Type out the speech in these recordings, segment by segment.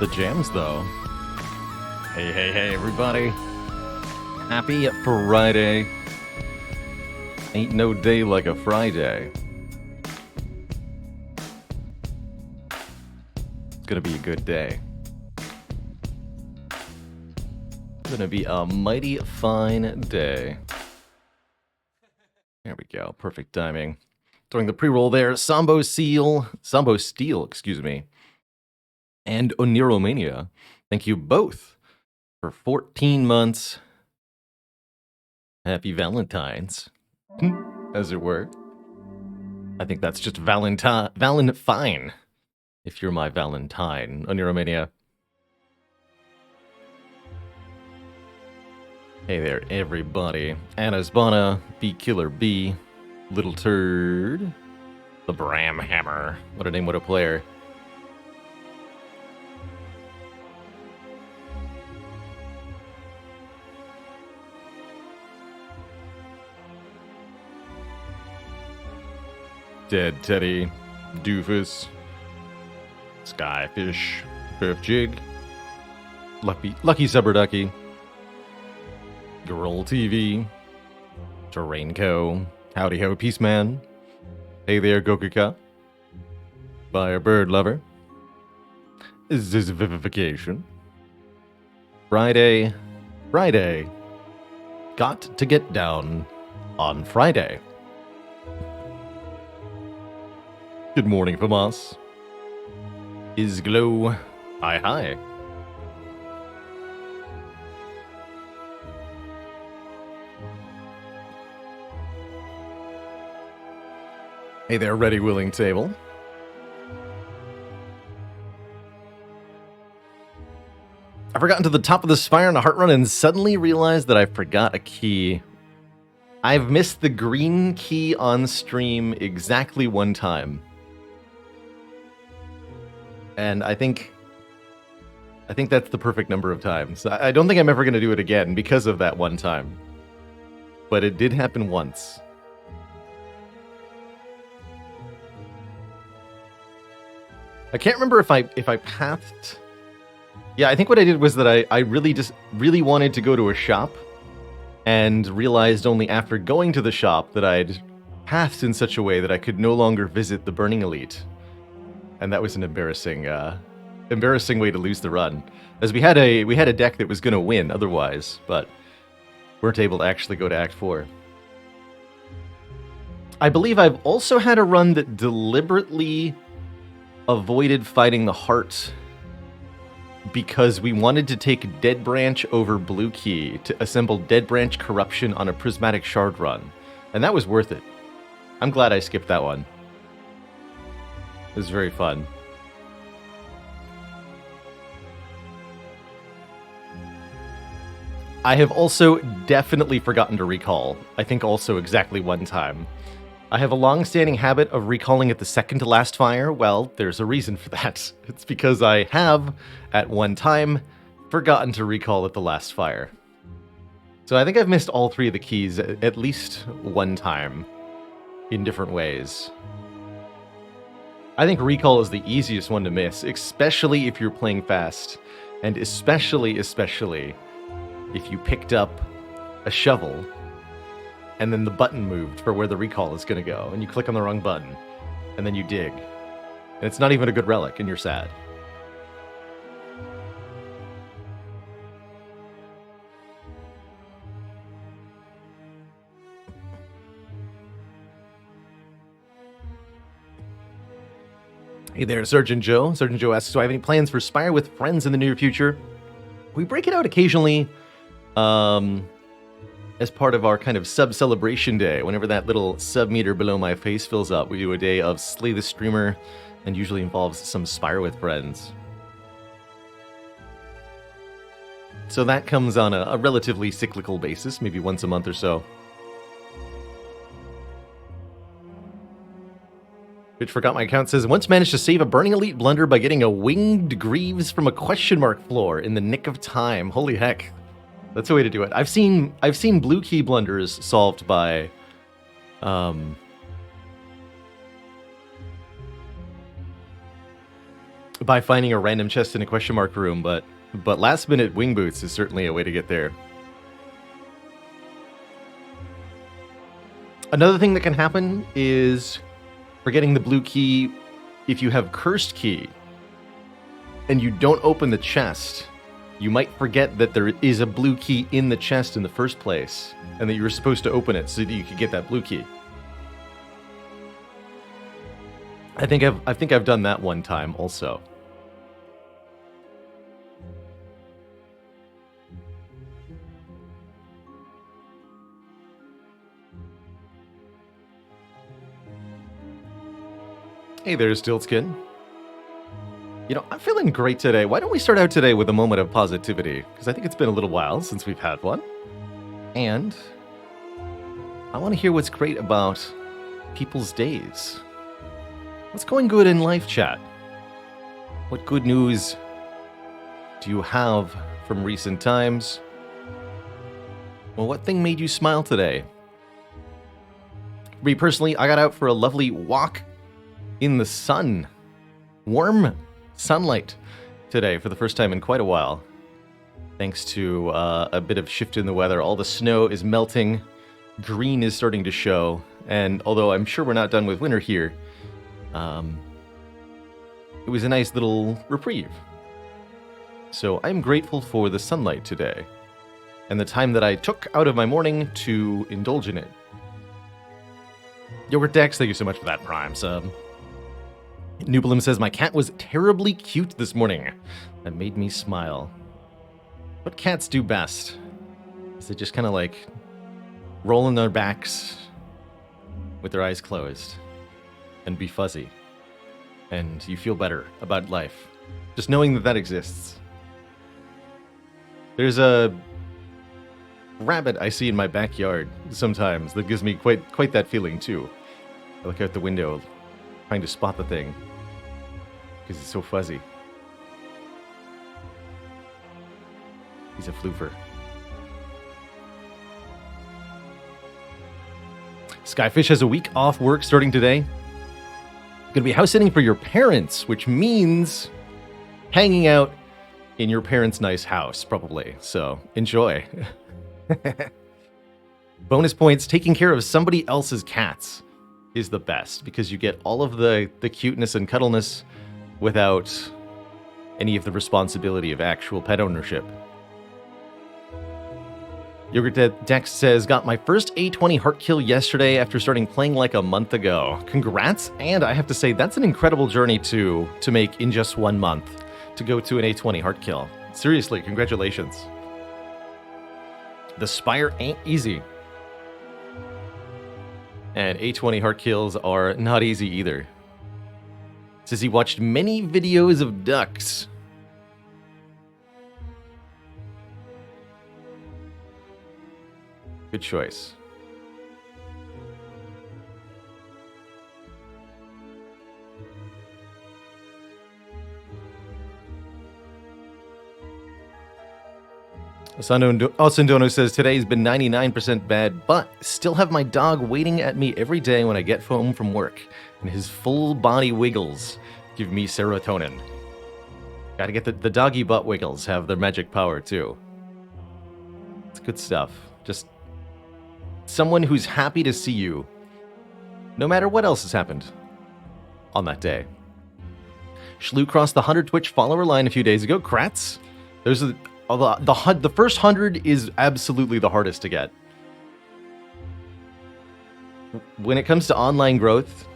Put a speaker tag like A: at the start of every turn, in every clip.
A: The jams, though. Hey, hey, hey, everybody. Happy Friday. Ain't no day like a Friday. It's gonna be a good day. It's gonna be a mighty fine day. There we go. Perfect timing. Throwing the pre-roll there. Sambo Steel, excuse me. And Oniromania. Thank you both for 14 months. Happy Valentine's, as it were. I think that's just Valentine, if you're my Valentine, Oniromania. Hey there, everybody. Anna's Bana, B Killer B, Little Turd, the Bram Hammer. What a name, what a player. Dead Teddy, Doofus, Skyfish, Perf Jig, Lucky Subberducky, Girl TV, Terrainco, Howdy Ho Peace Man, Hey there Gokuka, Fire Bird Lover, Zizivivification, Friday, got to get down on Friday. Good morning from us. Is Glow. Hi, hi. Hey there, ready, willing table. I've gotten to the top of the Spire in a heart run and suddenly realized that I forgot a key. I've missed the green key on stream exactly one time. And I think that's the perfect number of times. I don't think I'm ever going to do it again because of that one time. But it did happen once. I can't remember if I pathed. Yeah, I think what I did was that I really wanted to go to a shop and realized only after going to the shop that I'd pathed in such a way that I could no longer visit the Burning Elite. And that was an embarrassing way to lose the run, as we had a deck that was going to win otherwise, but weren't able to actually go to Act 4. I believe I've also had a run that deliberately avoided fighting the heart because we wanted to take Dead Branch over Blue Key to assemble Dead Branch Corruption on a Prismatic Shard run, and that was worth it. I'm glad I skipped that one. It was very fun. I have also definitely forgotten to recall. I think also exactly one time. I have a long-standing habit of recalling at the second to last fire. Well, there's a reason for that. It's because I have, at one time, forgotten to recall at the last fire. So I think I've missed all three of the keys at least one time, in different ways. I think recall is the easiest one to miss, especially if you're playing fast, and especially if you picked up a shovel and then the button moved for where the recall is going to go, and you click on the wrong button, and then you dig, and it's not even a good relic, and you're sad. Hey there, Sergeant Joe. Sergeant Joe asks, do I have any plans for Spire with friends in the near future? We break it out occasionally as part of our kind of sub-celebration day. Whenever that little sub-meter below my face fills up, we do a day of Slay the Streamer, and usually involves some Spire with friends. So that comes on a relatively cyclical basis, maybe once a month or so. Which forgot my account says, once managed to save a Burning Elite blunder by getting a Winged Greaves from a question mark floor in the nick of time. Holy heck. That's a way to do it. I've seen Blue Key blunders solved by by finding a random chest in a question mark room, but last minute wing boots is certainly a way to get there. Another thing that can happen is forgetting the blue key if you have cursed key and you don't open the chest. You might forget that there is a blue key in the chest in the first place and that you were supposed to open it so that you could get that blue key. I think I've done that one time also. Hey there, Stiltskin. You know, I'm feeling great today. Why don't we start out today with a moment of positivity? Because I think it's been a little while since we've had one. And I want to hear what's great about people's days. What's going good in life, chat? What good news do you have from recent times? Well, what thing made you smile today? For me personally, I got out for a lovely walk in the sun. Warm sunlight today for the first time in quite a while. Thanks to a bit of shift in the weather. All the snow is melting. Green is starting to show. And although I'm sure we're not done with winter here, it was a nice little reprieve. So I'm grateful for the sunlight today and the time that I took out of my morning to indulge in it. Yogurt Dex, thank you so much for that Prime sub. Nubilim says, my cat was terribly cute this morning. That made me smile. What cats do best is they just kind of like roll on their backs with their eyes closed and be fuzzy. And you feel better about life. Just knowing that that exists. There's a rabbit I see in my backyard sometimes that gives me quite that feeling too. I look out the window trying to spot the thing because it's so fuzzy. He's a floofer. Skyfish has a week off work starting today. Gonna be house sitting for your parents, which means hanging out in your parents' nice house, probably. So enjoy. Bonus points, taking care of somebody else's cats is the best because you get all of the cuteness and cuddleness without any of the responsibility of actual pet ownership. Yogurt Dex says, got my first A20 heart kill yesterday after starting playing like a month ago. Congrats, and I have to say that's an incredible journey to make in just 1 month, to go to an A20 heart kill. Seriously, congratulations. The Spire ain't easy. And A20 heart kills are not easy either. Says he watched many videos of ducks. Good choice. Osundono says, today's been 99% bad, but still have my dog waiting at me every day when I get home from work, and his full body wiggles give me serotonin. Gotta get the doggy butt wiggles have their magic power too. It's good stuff. Just someone who's happy to see you, no matter what else has happened on that day. Shlu crossed the 100 Twitch follower line a few days ago. Kratz, there's the first 100 is absolutely the hardest to get. When it comes to online growth,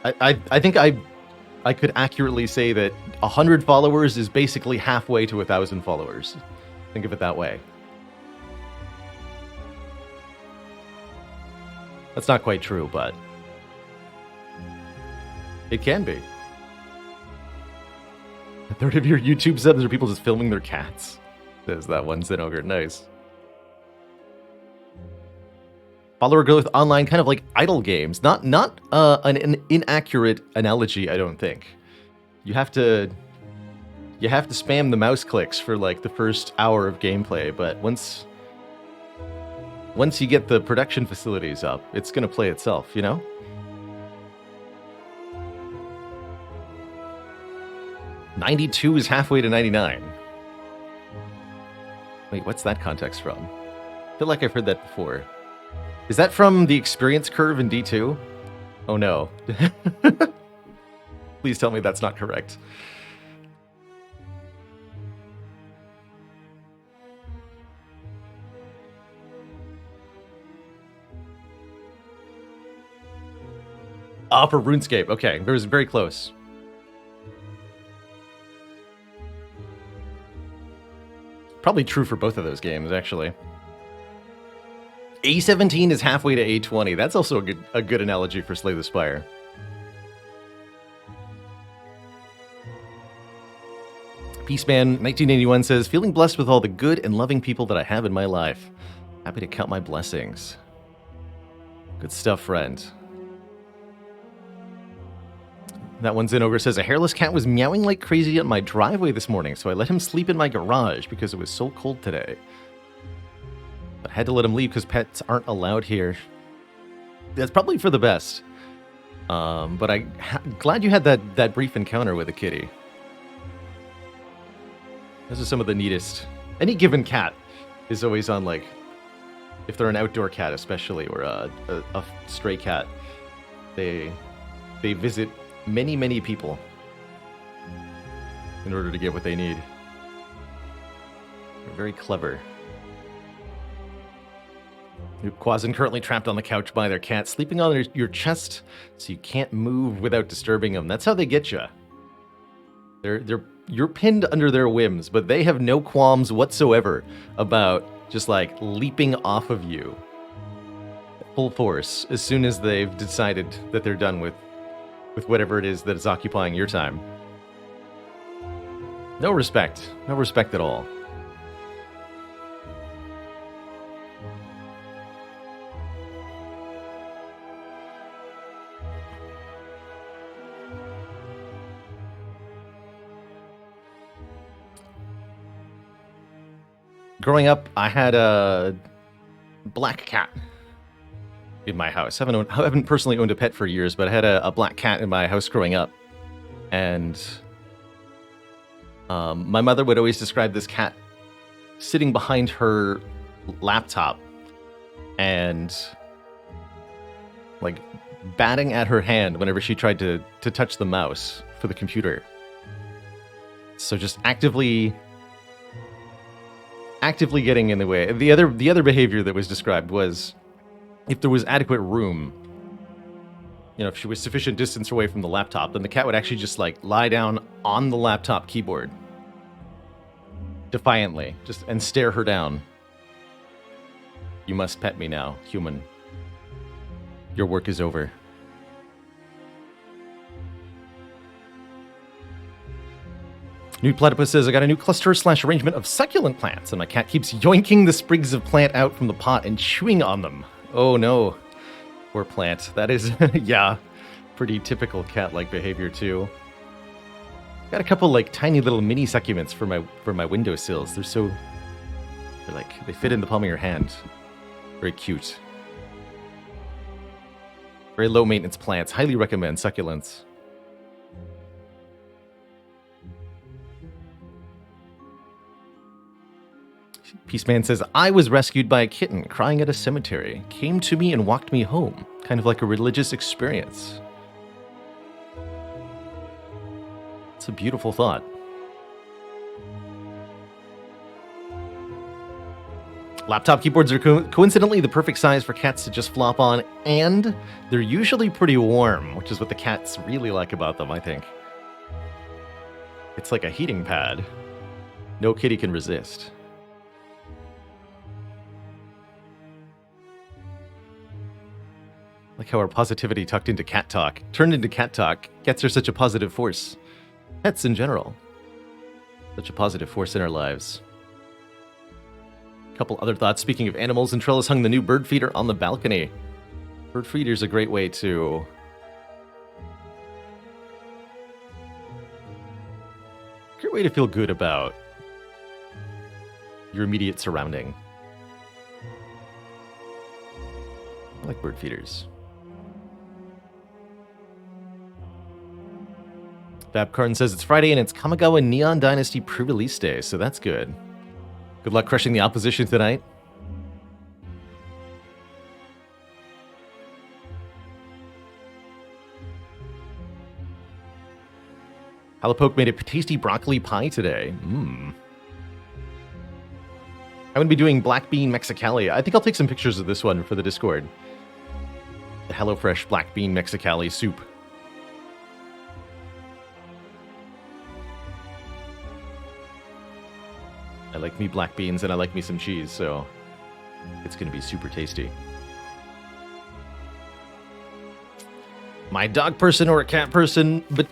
A: I think I could accurately say that 100 followers is basically halfway to 1,000 followers. Think of it that way. That's not quite true, but it can be. A third of your YouTube subs are people just filming their cats. Says that one Zenogre. Nice. Follower growth online, kind of like idle games. Not an inaccurate analogy, I don't think. You have to spam the mouse clicks for like the first hour of gameplay, but once you get the production facilities up, it's gonna play itself, you know? 92 is halfway to 99. Wait, what's that context from? I feel like I've heard that before. Is that from the experience curve in D2? Oh no. Please tell me that's not correct. Ah, for RuneScape. Okay, it was very close. Probably true for both of those games, actually. A17 is halfway to A20. That's also a good analogy for Slay the Spire. Peaceman 1981 says, feeling blessed with all the good and loving people that I have in my life. Happy to count my blessings. Good stuff, friend. That one's in. Ogre says, a hairless cat was meowing like crazy on my driveway this morning, so I let him sleep in my garage because it was so cold today. But I had to let him leave because pets aren't allowed here. That's probably for the best. But I'm glad you had that brief encounter with a kitty. Those are some of the neatest. Any given cat is always on, like, if they're an outdoor cat especially, or a stray cat, they visit many people in order to get what they need. They're very clever. Quasin currently trapped on the couch by their cat, sleeping on your chest so you can't move without disturbing them. That's how they get you. You're pinned under their whims, but they have no qualms whatsoever about just like leaping off of you full force as soon as they've decided that they're done with whatever it is that is occupying your time. No respect at all. Growing up, I had a black cat in my house. I haven't personally owned a pet for years, but I had a black cat in my house growing up. And my mother would always describe this cat sitting behind her laptop and like batting at her hand whenever she tried to touch the mouse for the computer. So just actively getting in the way. The other behavior that was described was if there was adequate room, you know, if she was sufficient distance away from the laptop, then the cat would actually just like lie down on the laptop keyboard defiantly, and stare her down. You must pet me now, human. Your work is over. Nude Platypus says, I got a new cluster/arrangement of succulent plants, and my cat keeps yoinking the sprigs of plant out from the pot and chewing on them. Oh no. Poor plant. That is, yeah, pretty typical cat-like behavior too. Got a couple like tiny little mini succulents for my windowsills. They're like, they fit in the palm of your hand. Very cute. Very low maintenance plants. Highly recommend succulents. Peaceman says, I was rescued by a kitten crying at a cemetery. Came to me and walked me home. Kind of like a religious experience. It's a beautiful thought. Laptop keyboards are coincidentally the perfect size for cats to just flop on, and they're usually pretty warm, which is what the cats really like about them, I think. It's like a heating pad. No kitty can resist. Like how our positivity turned into cat talk, gets her such a positive force. Pets in general. Such a positive force in our lives. A couple other thoughts. Speaking of animals, and Trellis hung the new bird feeder on the balcony. Bird feeder's a great way to feel good about your immediate surrounding. I like bird feeders. Babkarn says it's Friday and it's Kamigawa Neon Dynasty pre-release day, so that's good. Good luck crushing the opposition tonight. Halapoke made a tasty broccoli pie today. I'm going to be doing black bean Mexicali. I think I'll take some pictures of this one for the Discord. The HelloFresh black bean Mexicali soup. I like me black beans and I like me some cheese, so it's going to be super tasty. My dog person or a cat person, but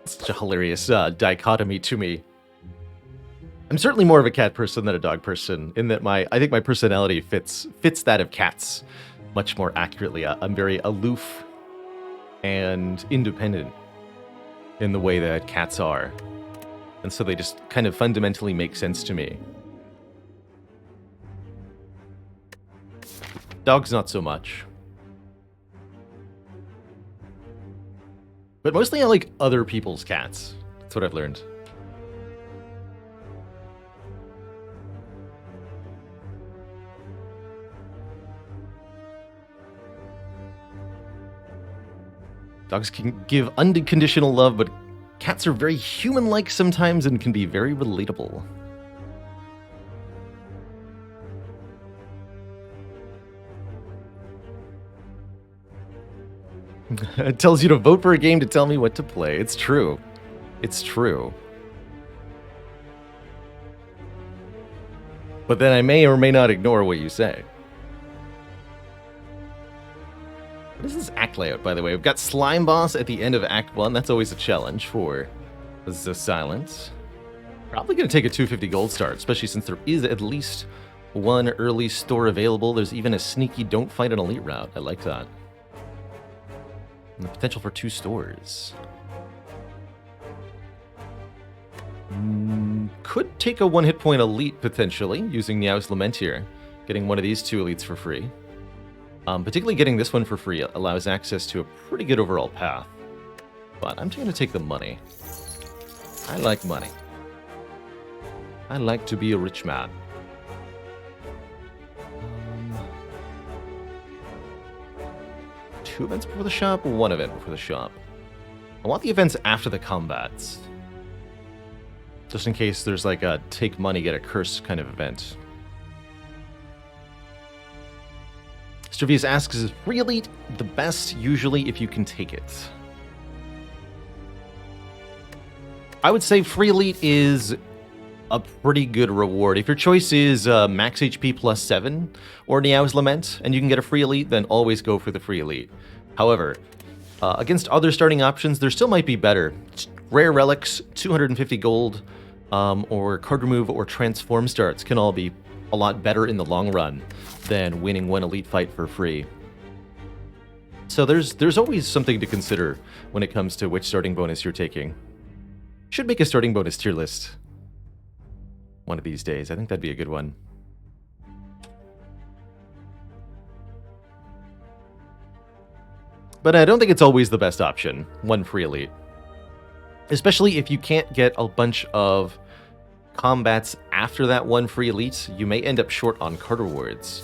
A: such a hilarious dichotomy to me. I'm certainly more of a cat person than a dog person, in that I think my personality fits that of cats much more accurately. I'm very aloof and independent in the way that cats are. And so they just kind of fundamentally make sense to me. Dogs not so much. But mostly I like other people's cats. That's what I've learned. Dogs can give unconditional love, but cats are very human-like sometimes and can be very relatable. It tells you to vote for a game to tell me what to play. It's true. It's true. But then I may or may not ignore what you say. What is this act layout, by the way? We've got Slime Boss at the end of Act 1. That's always a challenge for the Silence. Probably going to take a 250 gold start, especially since there is at least one early store available. There's even a sneaky don't fight an elite route. I like that. And the potential for 2 stores. Could take a 1-hit point elite, potentially, using Niao's Lament here. Getting one of these 2 elites for free. Particularly getting this one for free allows access to a pretty good overall path. But I'm going to take the money. I like money. I like to be a rich man. 2 events before the shop, 1 event before the shop. I want the events after the combats. Just in case there's like a take money, get a curse kind of event. Stravius asks, is free elite the best usually if you can take it? I would say free elite is a pretty good reward. If your choice is max HP plus 7 or Niao's Lament and you can get a free elite, then always go for the free elite. However, against other starting options, there still might be better. Rare relics, 250 gold, or card remove or transform starts can all be a lot better in the long run than winning one elite fight for free. So there's always something to consider when it comes to which starting bonus you're taking. Should make a starting bonus tier list one of these days. I think that'd be a good one. But I don't think it's always the best option, one free elite. Especially if you can't get a bunch of combats after that one free elite, you may end up short on card rewards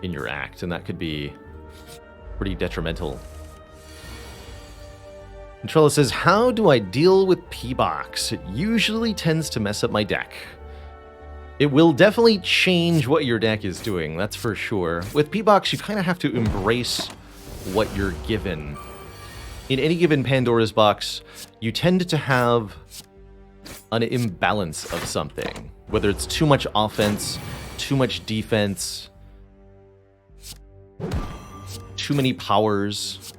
A: in your act, and that could be pretty detrimental. And Trella says, how do I deal with P-Box? It usually tends to mess up my deck. It will definitely change what your deck is doing, that's for sure. With P-Box, you kind of have to embrace what you're given. In any given Pandora's box, you tend to have an imbalance of something. Whether it's too much offense, too much defense, too many powers,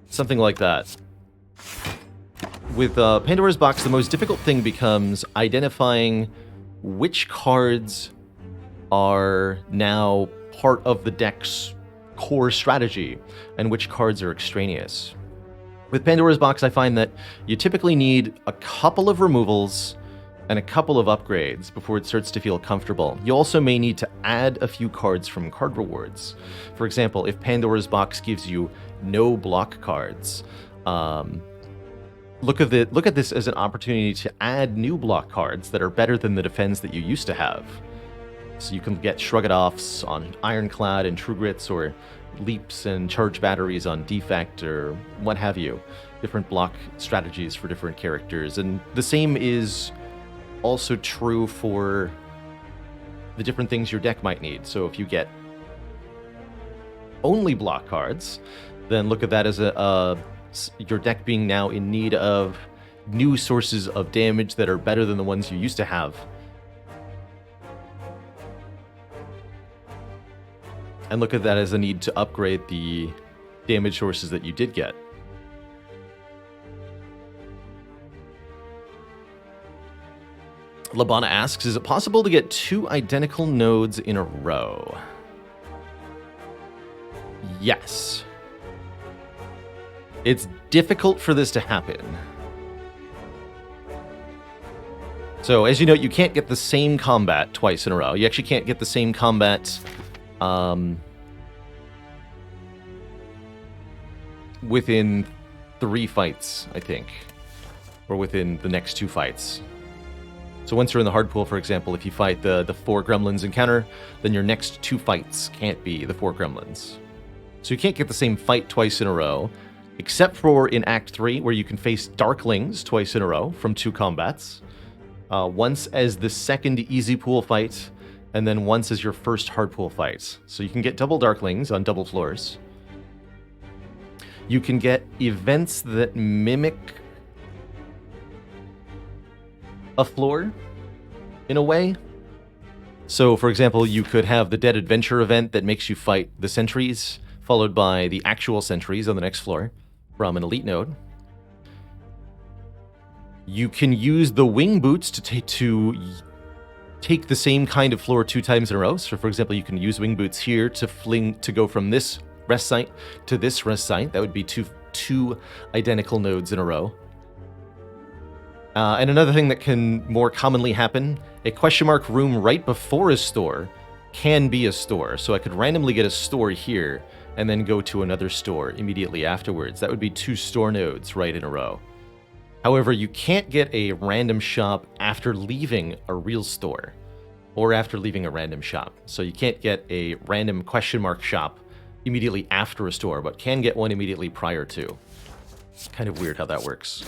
A: something like that. With Pandora's box, the most difficult thing becomes identifying which cards are now part of the deck's core strategy and which cards are extraneous. With Pandora's box, I find that you typically need a couple of removals and a couple of upgrades before it starts to feel comfortable. You also may need to add a few cards from card rewards. For example, if Pandora's box gives you no block cards, Look at this as an opportunity to add new block cards that are better than the defense that you used to have. So you can get Shrug-It-Offs on Ironclad and True Grits, or Leaps and Charge Batteries on Defect, or what have you. Different block strategies for different characters. And the same is also true for the different things your deck might need. So if you get only block cards, then look at that as your deck being now in need of new sources of damage that are better than the ones you used to have. And look at that as a need to upgrade the damage sources that you did get. Labana asks, is it possible to get 2 identical nodes in a row? Yes. It's difficult for this to happen. So, as you know, you can't get the same combat twice in a row. You actually can't get the same combat within 3 fights, I think. Or within the next 2 fights. So once you're in the hard pool, for example, if you fight the 4 gremlins encounter, then your next 2 fights can't be the 4 gremlins. So you can't get the same fight twice in a row, except for in Act 3, where you can face Darklings twice in a row from 2 combats. Once as the second easy pool fight, and then once as your first hard pool fight. So you can get double Darklings on double floors. You can get events that mimic a floor, in a way. So, for example, you could have the Dead Adventure event that makes you fight the sentries, followed by the actual sentries on the next floor from an elite node. You can use the wing boots to take the same kind of floor 2 times in a row. So, for example, you can use wing boots here to go from this rest site to this rest site. That would be two identical nodes in a row. And another thing that can more commonly happen, a question mark room right before a store can be a store. So I could randomly get a store here and then go to another store immediately afterwards. That would be 2 store nodes right in a row. However, you can't get a random shop after leaving a real store or after leaving a random shop. So you can't get a random question mark shop immediately after a store, but can get one immediately prior to. It's kind of weird how that works.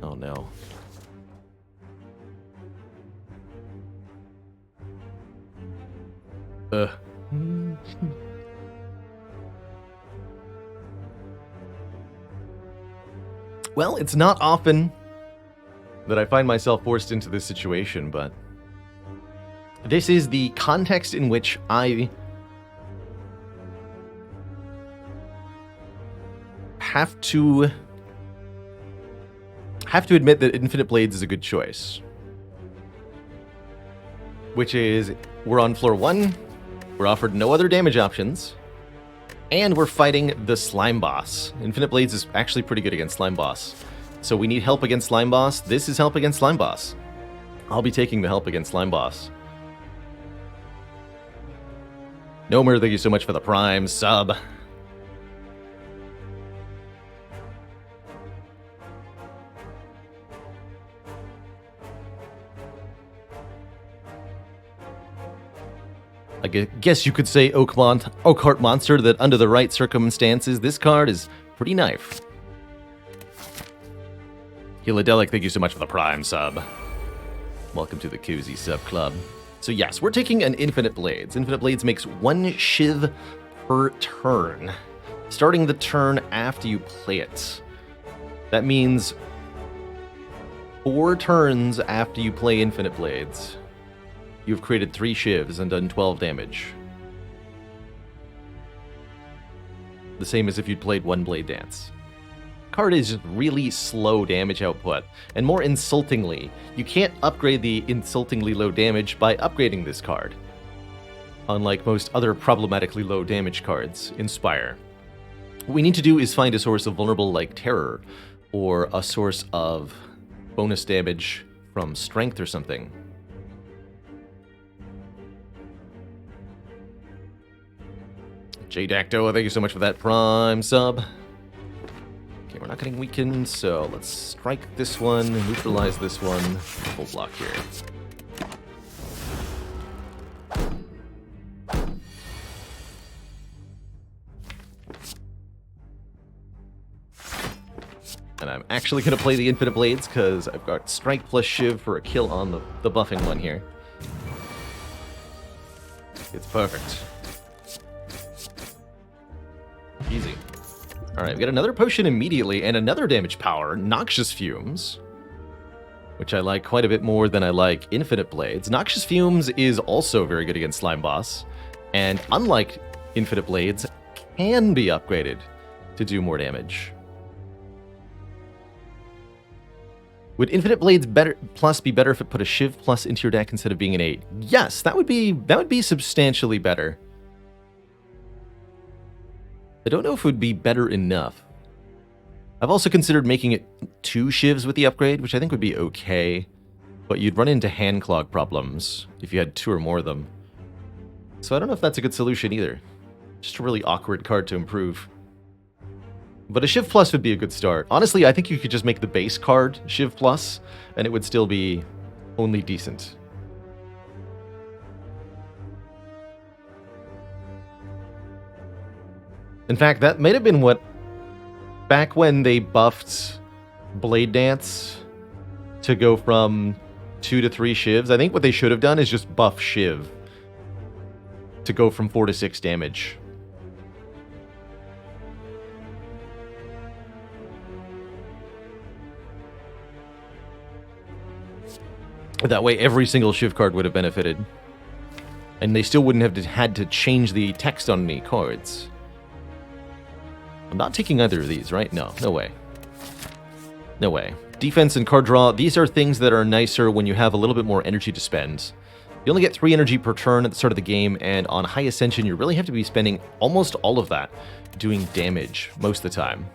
A: Oh no. Well, it's not often that I find myself forced into this situation, but this is the context in which I have to admit that Infinite Blades is a good choice. Which is, we're on floor 1, we're offered no other damage options, and we're fighting the Slime Boss. Infinite Blades is actually pretty good against Slime Boss. So we need help against Slime Boss. This is help against Slime Boss. I'll be taking the help against Slime Boss. Nomer, thank you so much for the Prime sub. I guess you could say, Oakheart Monster, that under the right circumstances, this card is pretty knife. Hiladelic, thank you so much for the Prime sub. Welcome to the Cozy Sub Club. So yes, we're taking an Infinite Blades. Infinite Blades makes 1 Shiv per turn, starting the turn after you play it. That means 4 turns after you play Infinite Blades, you've created 3 Shivs and done 12 damage. The same as if you'd played 1 Blade Dance. Card is really slow damage output, and more insultingly, you can't upgrade the insultingly low damage by upgrading this card, unlike most other problematically low damage cards in Spire. What we need to do is find a source of vulnerable like Terror, or a source of bonus damage from Strength or something. J-Dacto, thank you so much for that Prime sub. Okay, we're not getting weakened, so let's strike this one, neutralize this one, full block here. And I'm actually going to play the Infinite Blades because I've got Strike plus Shiv for a kill on the buffing one here. It's perfect. Easy. Alright, we got another potion immediately and another damage power, Noxious Fumes, which I like quite a bit more than I like Infinite Blades. Noxious Fumes is also very good against Slime Boss, and unlike Infinite Blades, can be upgraded to do more damage. Would Infinite Blades plus be better if it put a Shiv plus into your deck instead of being an 8? Yes, that would be substantially better. I don't know if it would be better enough. I've also considered making it 2 Shivs with the upgrade, which I think would be okay, but you'd run into hand clog problems if you had 2 or more of them. So I don't know if that's a good solution either. Just a really awkward card to improve. But a Shiv Plus would be a good start. Honestly, I think you could just make the base card Shiv Plus, and it would still be only decent. In fact, that might have been what... Back when they buffed Blade Dance to go from 2 to 3 Shivs, I think what they should have done is just buff Shiv to go from 4 to 6 damage. That way, every single Shiv card would have benefited. And they still wouldn't have had to change the text on any cards. I'm not taking either of these, right? No, no way. No way. Defense and card draw, these are things that are nicer when you have a little bit more energy to spend. You only get 3 energy per turn at the start of the game, and on High Ascension, you really have to be spending almost all of that doing damage most of the time.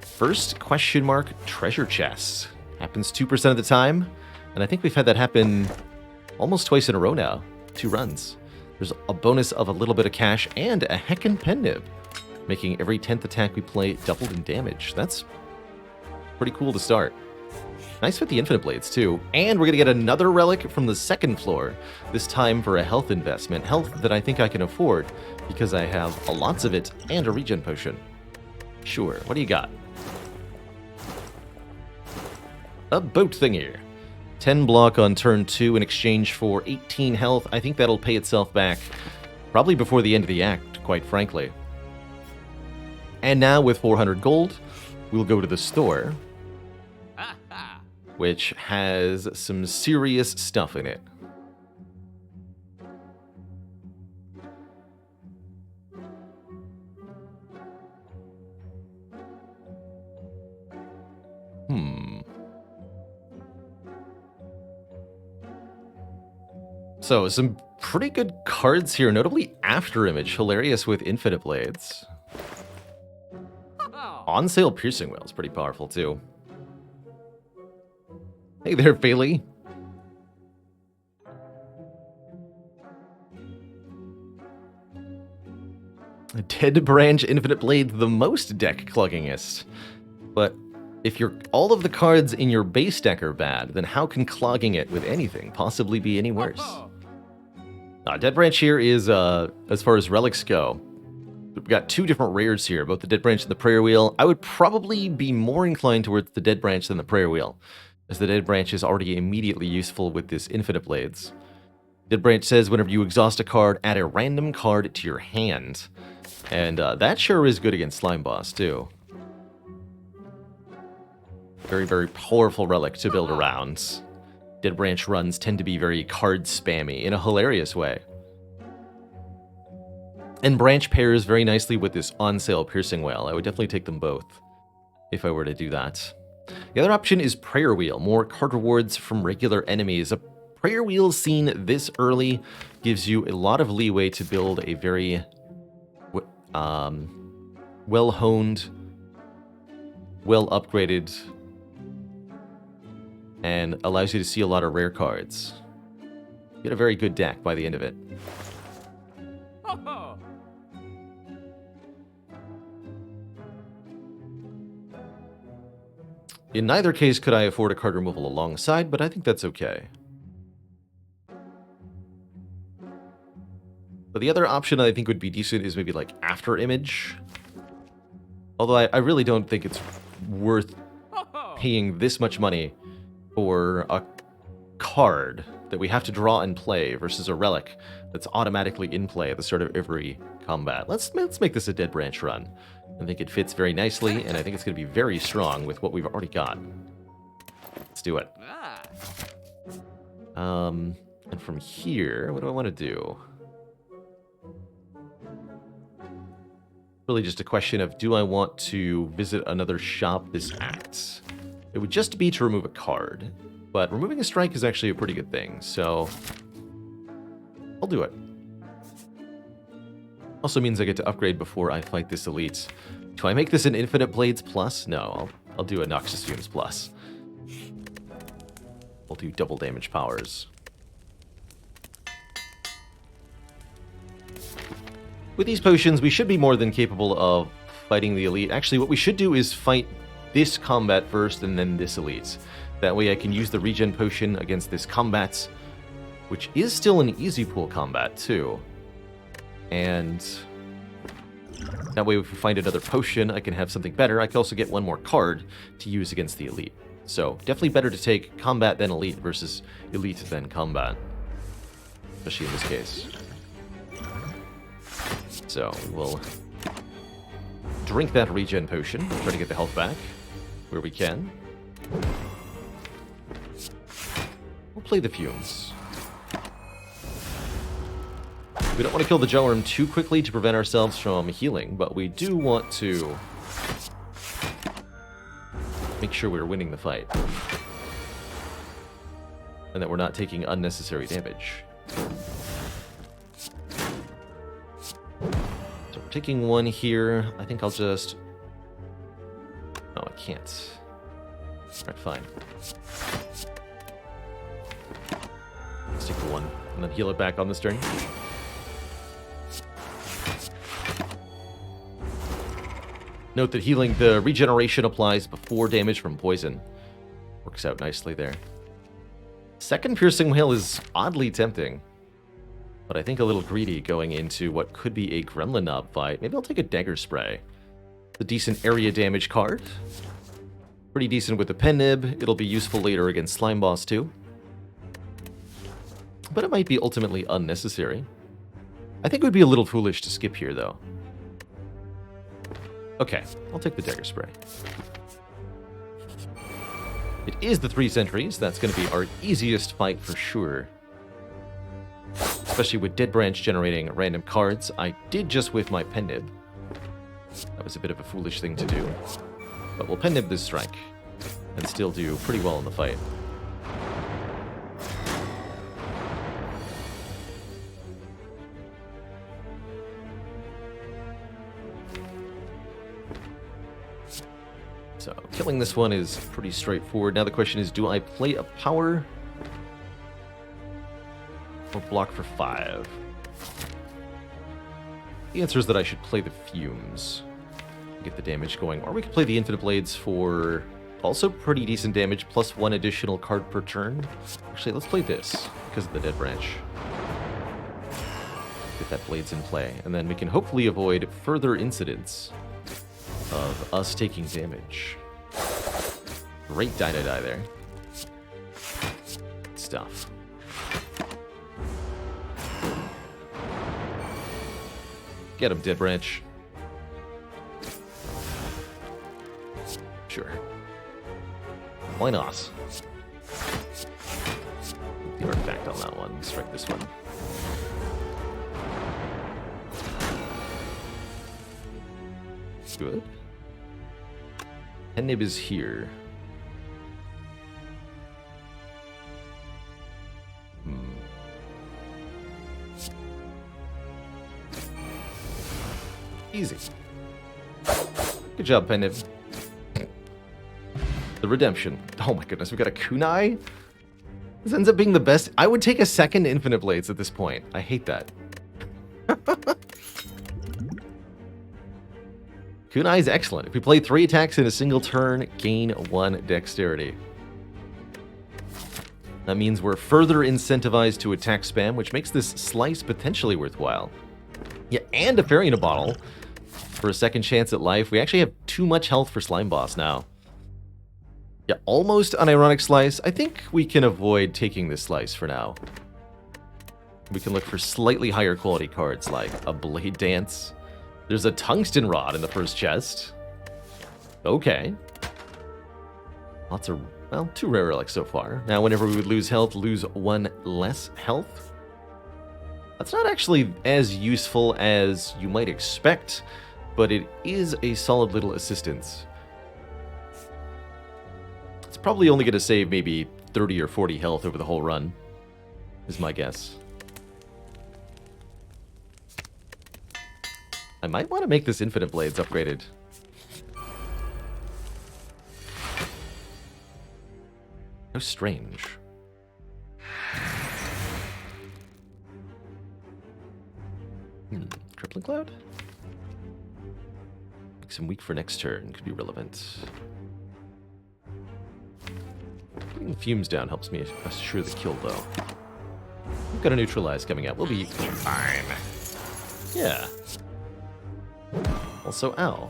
A: First, question mark, treasure chest. Happens 2% of the time. And I think we've had that happen almost twice in a row now. 2 runs. There's a bonus of a little bit of cash and a heckin' pen nib, making every 10th attack we play doubled in damage. That's pretty cool to start. Nice with the Infinite Blades, too. And we're going to get another relic from the second floor, this time for a health investment. Health that I think I can afford, because I have lots of it and a regen potion. Sure, what do you got? A boat thing here. 10 block on turn 2 in exchange for 18 health. I think that'll pay itself back probably before the end of the act, quite frankly. And now with 400 gold, we'll go to the store, which has some serious stuff in it. So, some pretty good cards here, notably After Image, hilarious with Infinite Blades. On Sale Piercing Whale is pretty powerful, too. Hey there, Bailey. Dead Branch Infinite Blade, the most deck cloggingest. But if all of the cards in your base deck are bad, then how can clogging it with anything possibly be any worse? Dead Branch here is, as far as relics go, we've got 2 different rares here, both the Dead Branch and the Prayer Wheel. I would probably be more inclined towards the Dead Branch than the Prayer Wheel, as the Dead Branch is already immediately useful with this Infinite Blades. Dead Branch says whenever you exhaust a card, add a random card to your hand. And that sure is good against Slime Boss, too. Very, very powerful relic to build around. Dead Branch runs tend to be very card spammy in a hilarious way. And Branch pairs very nicely with this On Sale Piercing Whale. I would definitely take them both if I were to do that. The other option is Prayer Wheel, more card rewards from regular enemies. A Prayer Wheel seen this early gives you a lot of leeway to build a very well-honed, well-upgraded, and allows you to see a lot of rare cards. You get a very good deck by the end of it. In neither case could I afford a card removal alongside, but I think that's okay. But the other option I think would be decent is maybe like After Image. Although I really don't think it's worth paying this much money for a card that we have to draw and play versus a relic that's automatically in play at the start of every combat. Let's make this a Dead Branch run. I think it fits very nicely, and I think it's going to be very strong with what we've already got. Let's do it. And from here, what do I want to do? Really just a question of, do I want to visit another shop this act? It would just be to remove a card, but removing a strike is actually a pretty good thing, so I'll do it. Also means I get to upgrade before I fight this elite. Do I make this an Infinite Blades Plus? No, I'll do a Noxious Fumes Plus. We'll do double damage powers. With these potions, we should be more than capable of fighting the elite. Actually, what we should do is fight this combat first and then this elite. That way I can use the regen potion against this combat, which is still an easy pool combat too. And that way if we find another potion, I can have something better. I can also get one more card to use against the elite. So definitely better to take combat then elite versus elite then combat. Especially in this case. So we'll drink that regen potion, try to get the health back where we can. We'll play the fumes. We don't want to kill the Jawworm too quickly to prevent ourselves from healing, but we do want to make sure we're winning the fight. And that we're not taking unnecessary damage. So we're taking one here. I think I'll just... No, I can't. Alright, fine. Let's take the one and then heal it back on this turn. Note that healing the regeneration applies before damage from poison. Works out nicely there. Second Piercing Wail is oddly tempting, but I think a little greedy going into what could be a Gremlin Knob fight. Maybe I'll take a Dagger Spray. It's a decent area damage card. Pretty decent with the Pen Nib. It'll be useful later against Slime Boss too. But it might be ultimately unnecessary. I think it would be a little foolish to skip here though. Okay, I'll take the Dagger Spray. It is the 3 sentries. That's going to be our easiest fight for sure. Especially with Dead Branch generating random cards. I did just with my Pen Nib. That was a bit of a foolish thing to do. But we'll Pen Nib this strike and still do pretty well in the fight. So, killing this one is pretty straightforward. Now the question is, do I play a power or block for 5? The answer is that I should play the fumes. Get the damage going. Or we could play the Infinite Blades for also pretty decent damage, plus 1 additional card per turn. Actually, let's play this because of the Dead Branch. Get that Blades in play. And then we can hopefully avoid further incidents of us taking damage. Great die there. Good stuff. Get him, Dead Branch. Sure. Why not? The artifact on that one. Strike this one. Good. Pen Nib is here. Easy. Good job, Pen Nib. The redemption. Oh my goodness, we got a kunai? This ends up being the best. I would take a second Infinite Blades at this point. I hate that. Kunai is excellent. If we play 3 attacks in a single turn, gain 1 dexterity. That means we're further incentivized to attack spam, which makes this slice potentially worthwhile. Yeah, and a fairy in a bottle for a second chance at life. We actually have too much health for Slime Boss now. Yeah, almost an ironic slice. I think we can avoid taking this slice for now. We can look for slightly higher quality cards like a Blade Dance. There's a Tungsten Rod in the first chest. Okay. Lots of, well, 2 rare relics so far. Now, whenever we would lose health, lose 1 less health. That's not actually as useful as you might expect, but it is a solid little assistance. It's probably only going to save maybe 30 or 40 health over the whole run, is my guess. I might want to make this Infinite Blades upgraded. How strange. Crippling Cloud? Makes him weak for next turn. Could be relevant. Putting the fumes down helps me assure the kill, though. We've got a Neutralize coming out. We'll be fine. Yeah. Also, ow.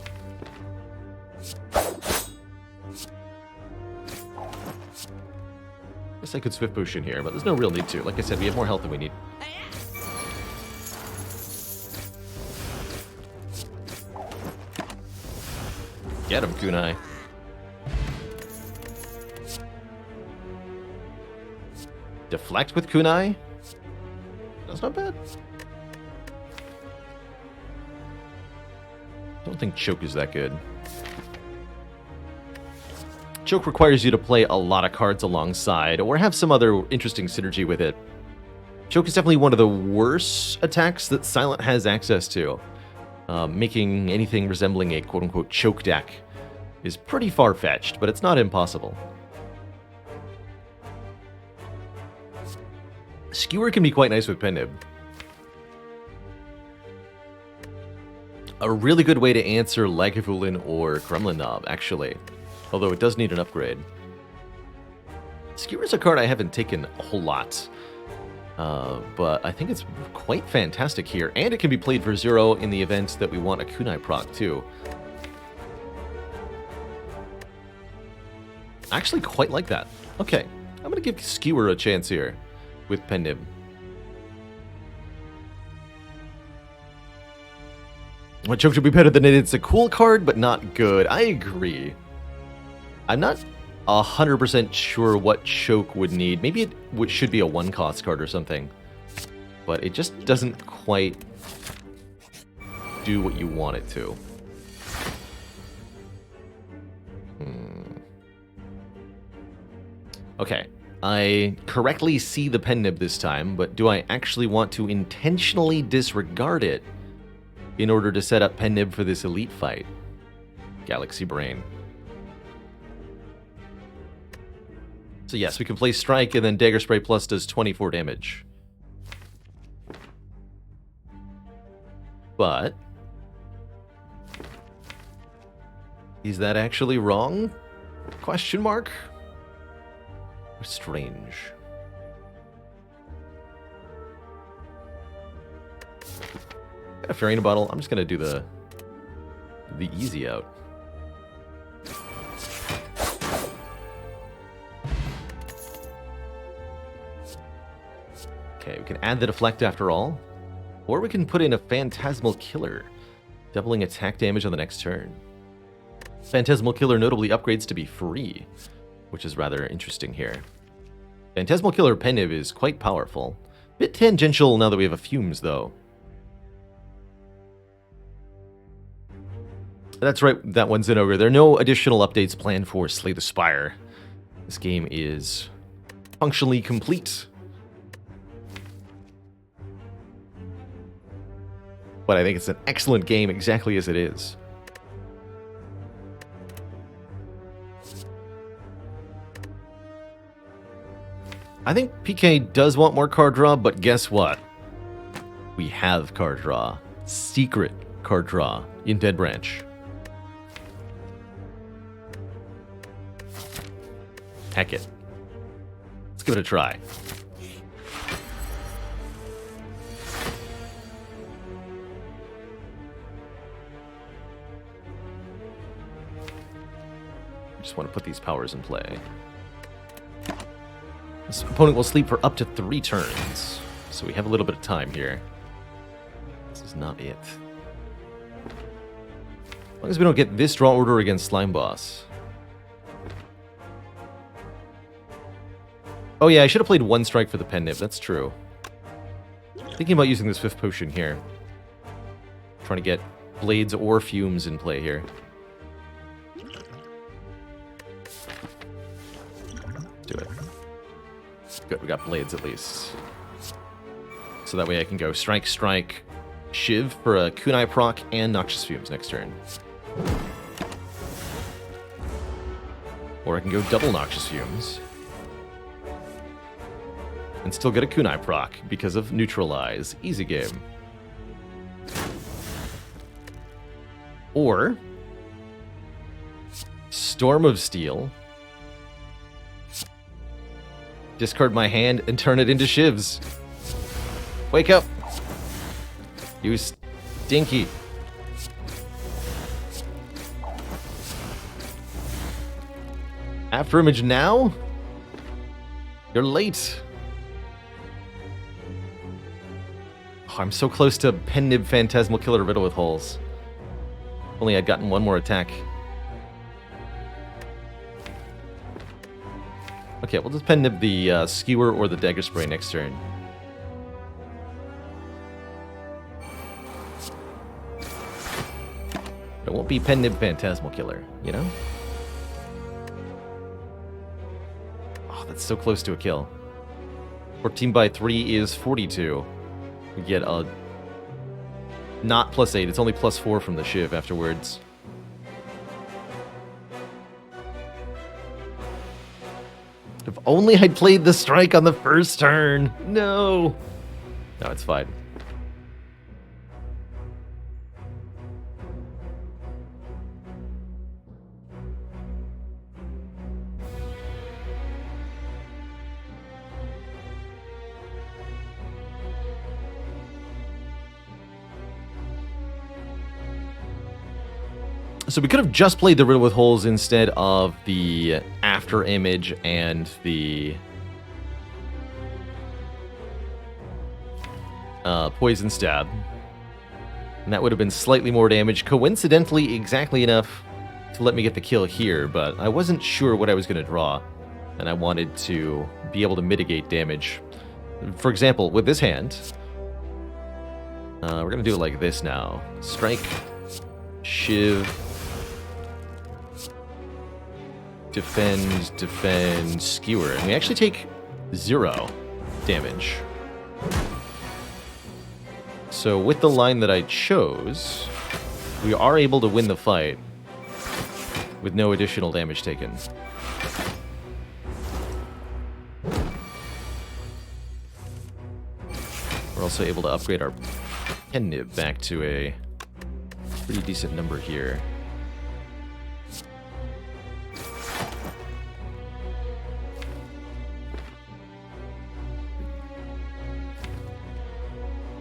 A: Guess I could Swift Potion here, but there's no real need to. Like I said, we have more health than we need. Get him, Kunai. Deflect with Kunai? That's not bad. I don't think Choke is that good. Choke requires you to play a lot of cards alongside, or have some other interesting synergy with it. Choke is definitely one of the worst attacks that Silent has access to. Making anything resembling a quote-unquote choke deck is pretty far-fetched, but it's not impossible. Skewer can be quite nice with Pen Nib. A really good way to answer Lagavulin or Gremlin Knob, actually. Although it does need an upgrade. Skewer's a card I haven't taken a whole lot. But I think it's quite fantastic here. And it can be played for 0 in the event that we want a Kunai proc, too. I actually quite like that. Okay, I'm going to give Skewer a chance here with Pen Nib. What Choke should be better than it. It's a cool card, but not good. I agree. I'm not 100% sure what Choke would need. Maybe it should be a 1-cost card or something. But it just doesn't quite do what you want it to. Okay. I correctly see the Pen Nib this time, but do I actually want to intentionally disregard it in order to set up Pen Nib for this elite fight? Galaxy Brain. So yes, we can play Strike, and then Dagger Spray Plus does 24 damage. But is that actually wrong? Question mark? Strange. Got a Fairy in a bottle. I'm just gonna do the easy out. Okay, we can add the deflect after all. Or we can put in a Phantasmal Killer, doubling attack damage on the next turn. Phantasmal Killer notably upgrades to be free, which is rather interesting here. Phantasmal Killer Pen Nib is quite powerful. Bit tangential now that we have a Fumes, though. That's right, that one's an ogre. There are no additional updates planned for Slay the Spire. This game is functionally complete. But I think it's an excellent game exactly as it is. I think PK does want more card draw, but guess what? We have card draw. Secret card draw in Dead Branch. Heck it. Let's give it a try. Just want to put these powers in play. This opponent will sleep for up to 3 turns, so we have a little bit of time here. This is not it. As long as we don't get this draw order against Slime Boss. Oh yeah, I should have played 1 strike for the Pen Nib, that's true. Thinking about using this 5th potion here. Trying to get Blades or Fumes in play here. Do it. Good, we got Blades at least. So that way I can go Strike, Strike, Shiv for a Kunai proc, and Noxious Fumes next turn. Or I can go double Noxious Fumes. And still get a Kunai proc because of Neutralize. Easy game. Or Storm of Steel. Discard my hand and turn it into shivs. Wake up! You stinky. After image now? You're late. Oh, I'm so close to Pen Nib Phantasmal Killer Riddle with Holes. If only I'd gotten 1 more attack. Okay, we'll just Pen Nib the Skewer or the Dagger Spray next turn. It won't be Pen Nib Phantasmal Killer, you know? Oh, that's so close to a kill. 14 by 3 is 42. We get a... Not +8, it's only +4 from the Shiv afterwards. If only I'd played the strike on the first turn. No. No, it's fine. So we could have just played the Riddle with Holes instead of the After Image and the Poison Stab. And that would have been slightly more damage. Coincidentally, exactly enough to let me get the kill here, but I wasn't sure what I was going to draw. And I wanted to be able to mitigate damage. For example, with this hand, we're going to do it like this now. Strike, Shiv, defend, Skewer. And we actually take 0 damage. So with the line that I chose, we are able to win the fight with no additional damage taken. We're also able to upgrade our Pen Nib back to a pretty decent number here.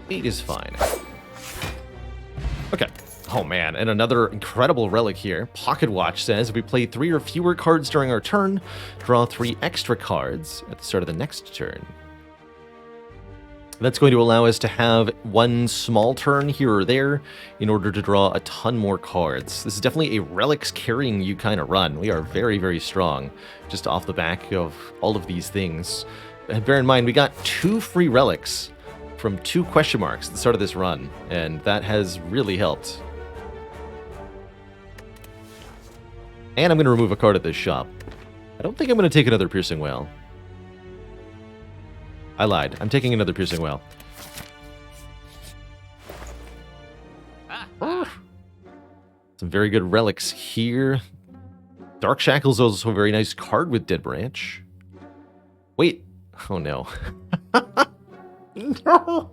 A: Eight is fine. Okay. Oh man, and another incredible relic here. Pocket Watch says if we play 3 or fewer cards during our turn, draw 3 extra cards at the start of the next turn. That's going to allow us to have 1 small turn here or there in order to draw a ton more cards. This is definitely a relics carrying you kind of run. We are very, very strong just off the back of all of these things. And bear in mind, we got 2 free relics from 2 question marks at the start of this run, and that has really helped. And I'm going to remove a card at this shop. I don't think I'm going to take another Piercing Wail. I lied. I'm taking another Piercing Wail. Some very good relics here. Dark Shackles is also a very nice card with Dead Branch. Wait. Oh no. No.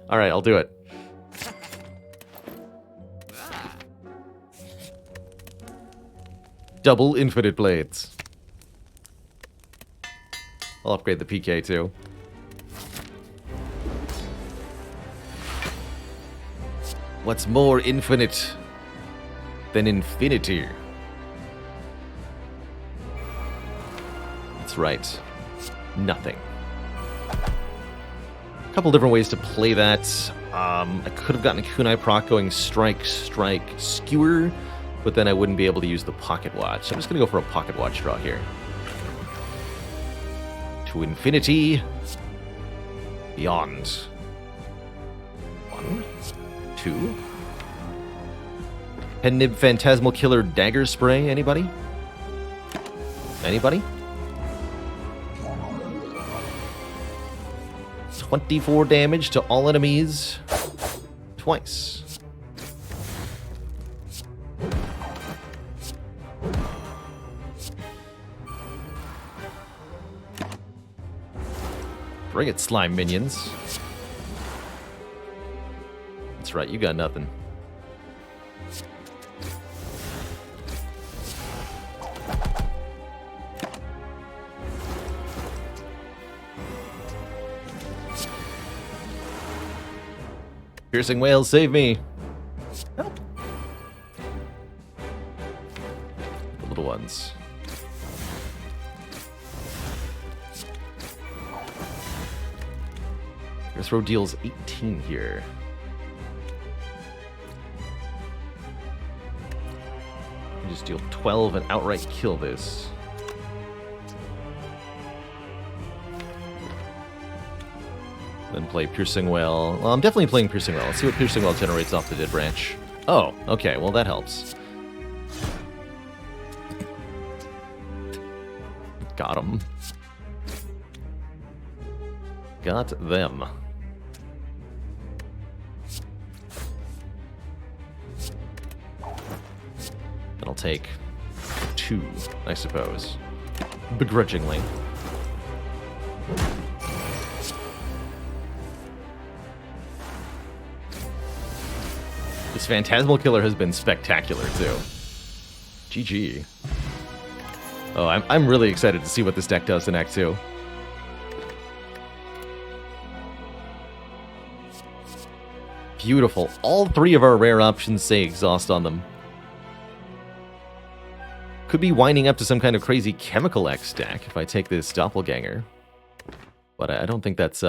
A: Alright, I'll do it. Double Infinite Blades. I'll upgrade the PK too. What's more infinite than infinity? That's right. Nothing. A couple different ways to play that. I could have gotten a kunai proc going strike, strike, skewer, but then I wouldn't be able to use the pocket watch. So I'm just going to go for a pocket watch draw here. To infinity. Beyond. 1, 2. Pen-nib Phantasmal Killer Dagger Spray, anybody? Anybody? 24 damage to all enemies. Twice. Bring it, slime minions. That's right, you got nothing. Piercing whales, save me! Help! The little ones. Your throw deals 18 here. I just deal 12 and outright kill this. Then play Piercing Whale. Well, I'm definitely playing Piercing Whale. Let's see what Piercing Whale generates off the Dead Branch. Oh, okay. Well, that helps. Got him. Got them. Then I'll take 2, I suppose. Begrudgingly. This Phantasmal Killer has been spectacular, too. GG. Oh, I'm really excited to see what this deck does in Act 2. Beautiful. All 3 of our rare options say exhaust on them. Could be winding up to some kind of crazy Chemical X deck if I take this Doppelganger. But I don't think that's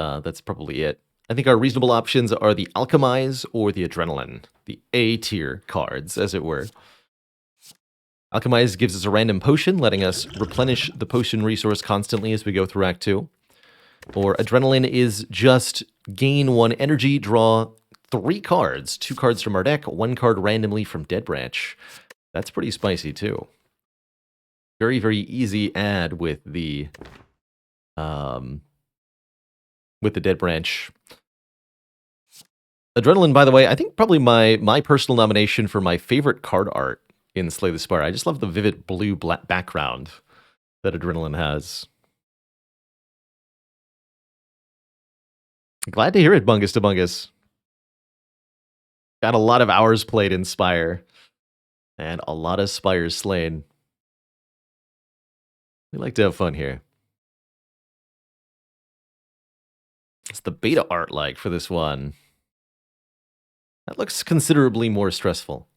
A: probably it. I think our reasonable options are the Alchemize or the Adrenaline. The A-tier cards, as it were. Alchemize gives us a random potion, letting us replenish the potion resource constantly as we go through Act 2. Or Adrenaline is just gain 1 energy, draw 3 cards. 2 cards from our deck, 1 card randomly from Dead Branch. That's pretty spicy, too. Very, very easy add with the Dead Branch. Adrenaline, by the way, I think probably my personal nomination for my favorite card art in Slay the Spire. I just love the vivid blue black background that Adrenaline has. Glad to hear it, Bungus to Bungus. Got a lot of hours played in Spire. And a lot of Spires slain. We like to have fun here. What's the beta art like for this one? That looks considerably more stressful.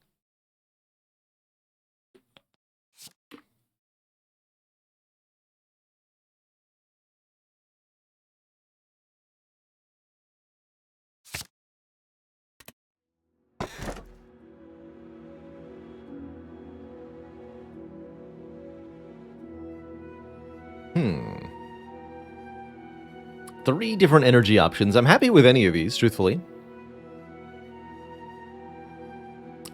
A: Three different energy options. I'm happy with any of these, truthfully.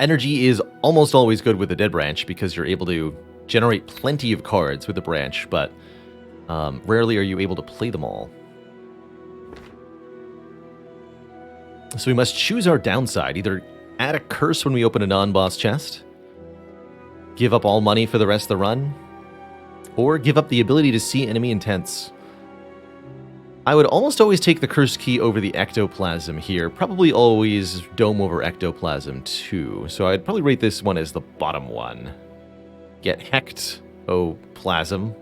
A: Energy is almost always good with the Dead Branch because you're able to generate plenty of cards with the branch, but rarely are you able to play them all. So we must choose our downside. Either add a curse when we open a non-boss chest, give up all money for the rest of the run, or give up the ability to see enemy intents. I would almost always take the Curse Key over the Ectoplasm here. Probably always Dome over Ectoplasm too. So I'd probably rate this one as the bottom one. Get hecked, oh Plasm,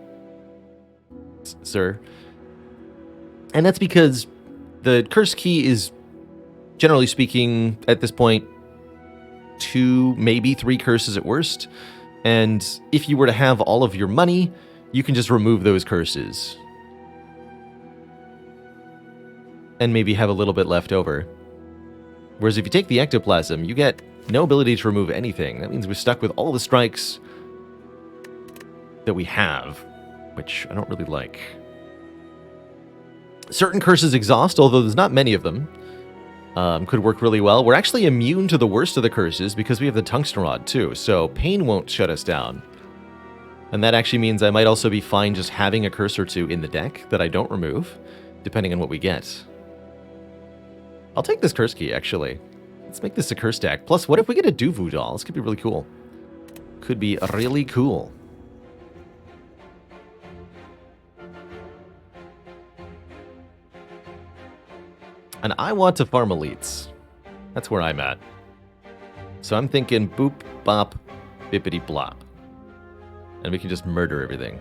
A: sir. And that's because the curse key is, generally speaking, at this point, 2, maybe 3 curses at worst. And if you were to have all of your money, you can just remove those curses. And maybe have a little bit left over. Whereas if you take the ectoplasm, you get no ability to remove anything. That means we're stuck with all the strikes that we have, which I don't really like. Certain curses exhaust, although there's not many of them. Could work really well. We're actually immune to the worst of the curses because we have the tungsten rod too, so pain won't shut us down. And that actually means I might also be fine just having a curse or two in the deck that I don't remove, depending on what we get. I'll take this curse key, actually. Let's make this a curse deck. Plus, what if we get a Duvu doll? This could be really cool. Could be really cool. And I want to farm elites. That's where I'm at. So I'm thinking boop, bop, bippity blop. And we can just murder everything.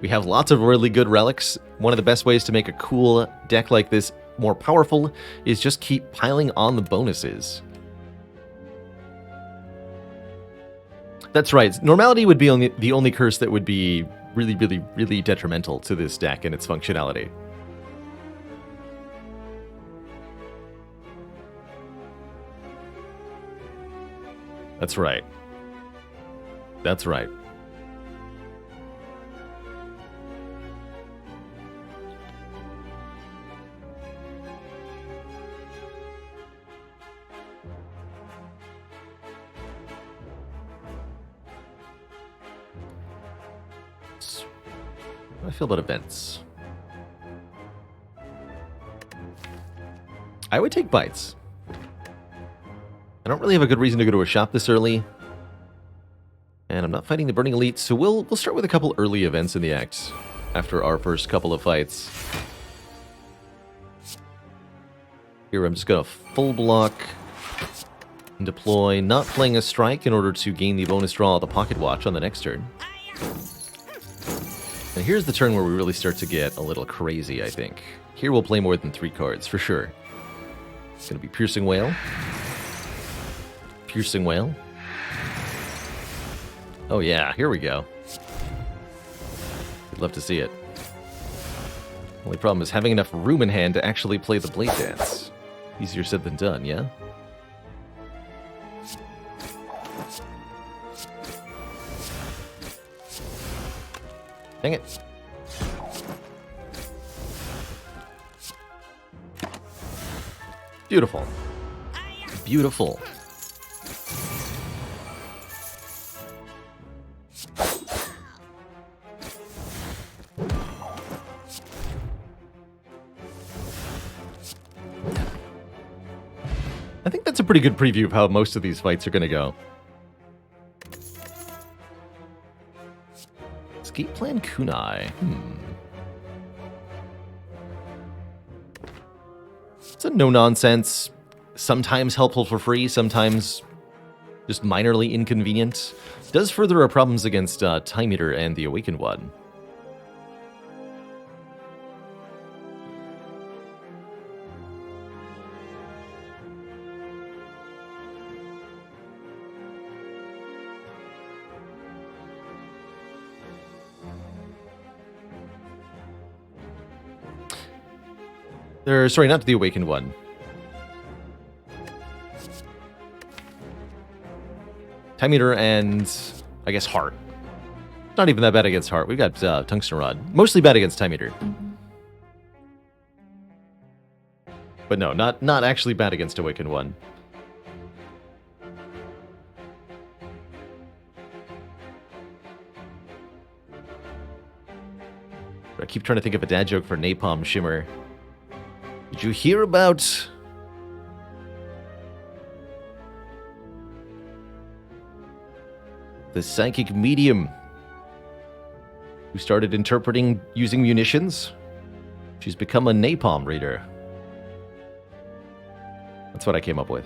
A: We have lots of really good relics. One of the best ways to make a cool deck like this more powerful is just keep piling on the bonuses. That's right. Normality would be the only curse that would be really, really, really detrimental to this deck and its functionality. That's right. That's right. How do I feel about events? I would take bites. I don't really have a good reason to go to a shop this early. And I'm not fighting the Burning Elite, so we'll start with a couple early events in the act after our first couple of fights. Here I'm just going to full block and deploy, not playing a strike in order to gain the bonus draw of the Pocket Watch on the next turn. And here's the turn where we really start to get a little crazy, I think. Here we'll play more than 3 cards, for sure. It's going to be Piercing Whale. Piercing Whale. Oh yeah, here we go. I'd love to see it. Only problem is having enough room in hand to actually play the Blade Dance. Easier said than done, yeah? Dang it. Beautiful. Beautiful. I think that's a pretty good preview of how most of these fights are going to go. Escape Plan Kunai. It's a no-nonsense, sometimes helpful for free, sometimes just minorly inconvenient. Does further our problems against Time Eater and the Awakened One. Sorry, not the Awakened One. Time Eater and, I guess, Heart. Not even that bad against Heart. We've got Tungsten Rod. Mostly bad against Time Eater. But no, not actually bad against Awakened One. I keep trying to think of a dad joke for Napalm Shimmer. Did you hear about the psychic medium who started interpreting using munitions? She's become a napalm reader. That's what I came up with.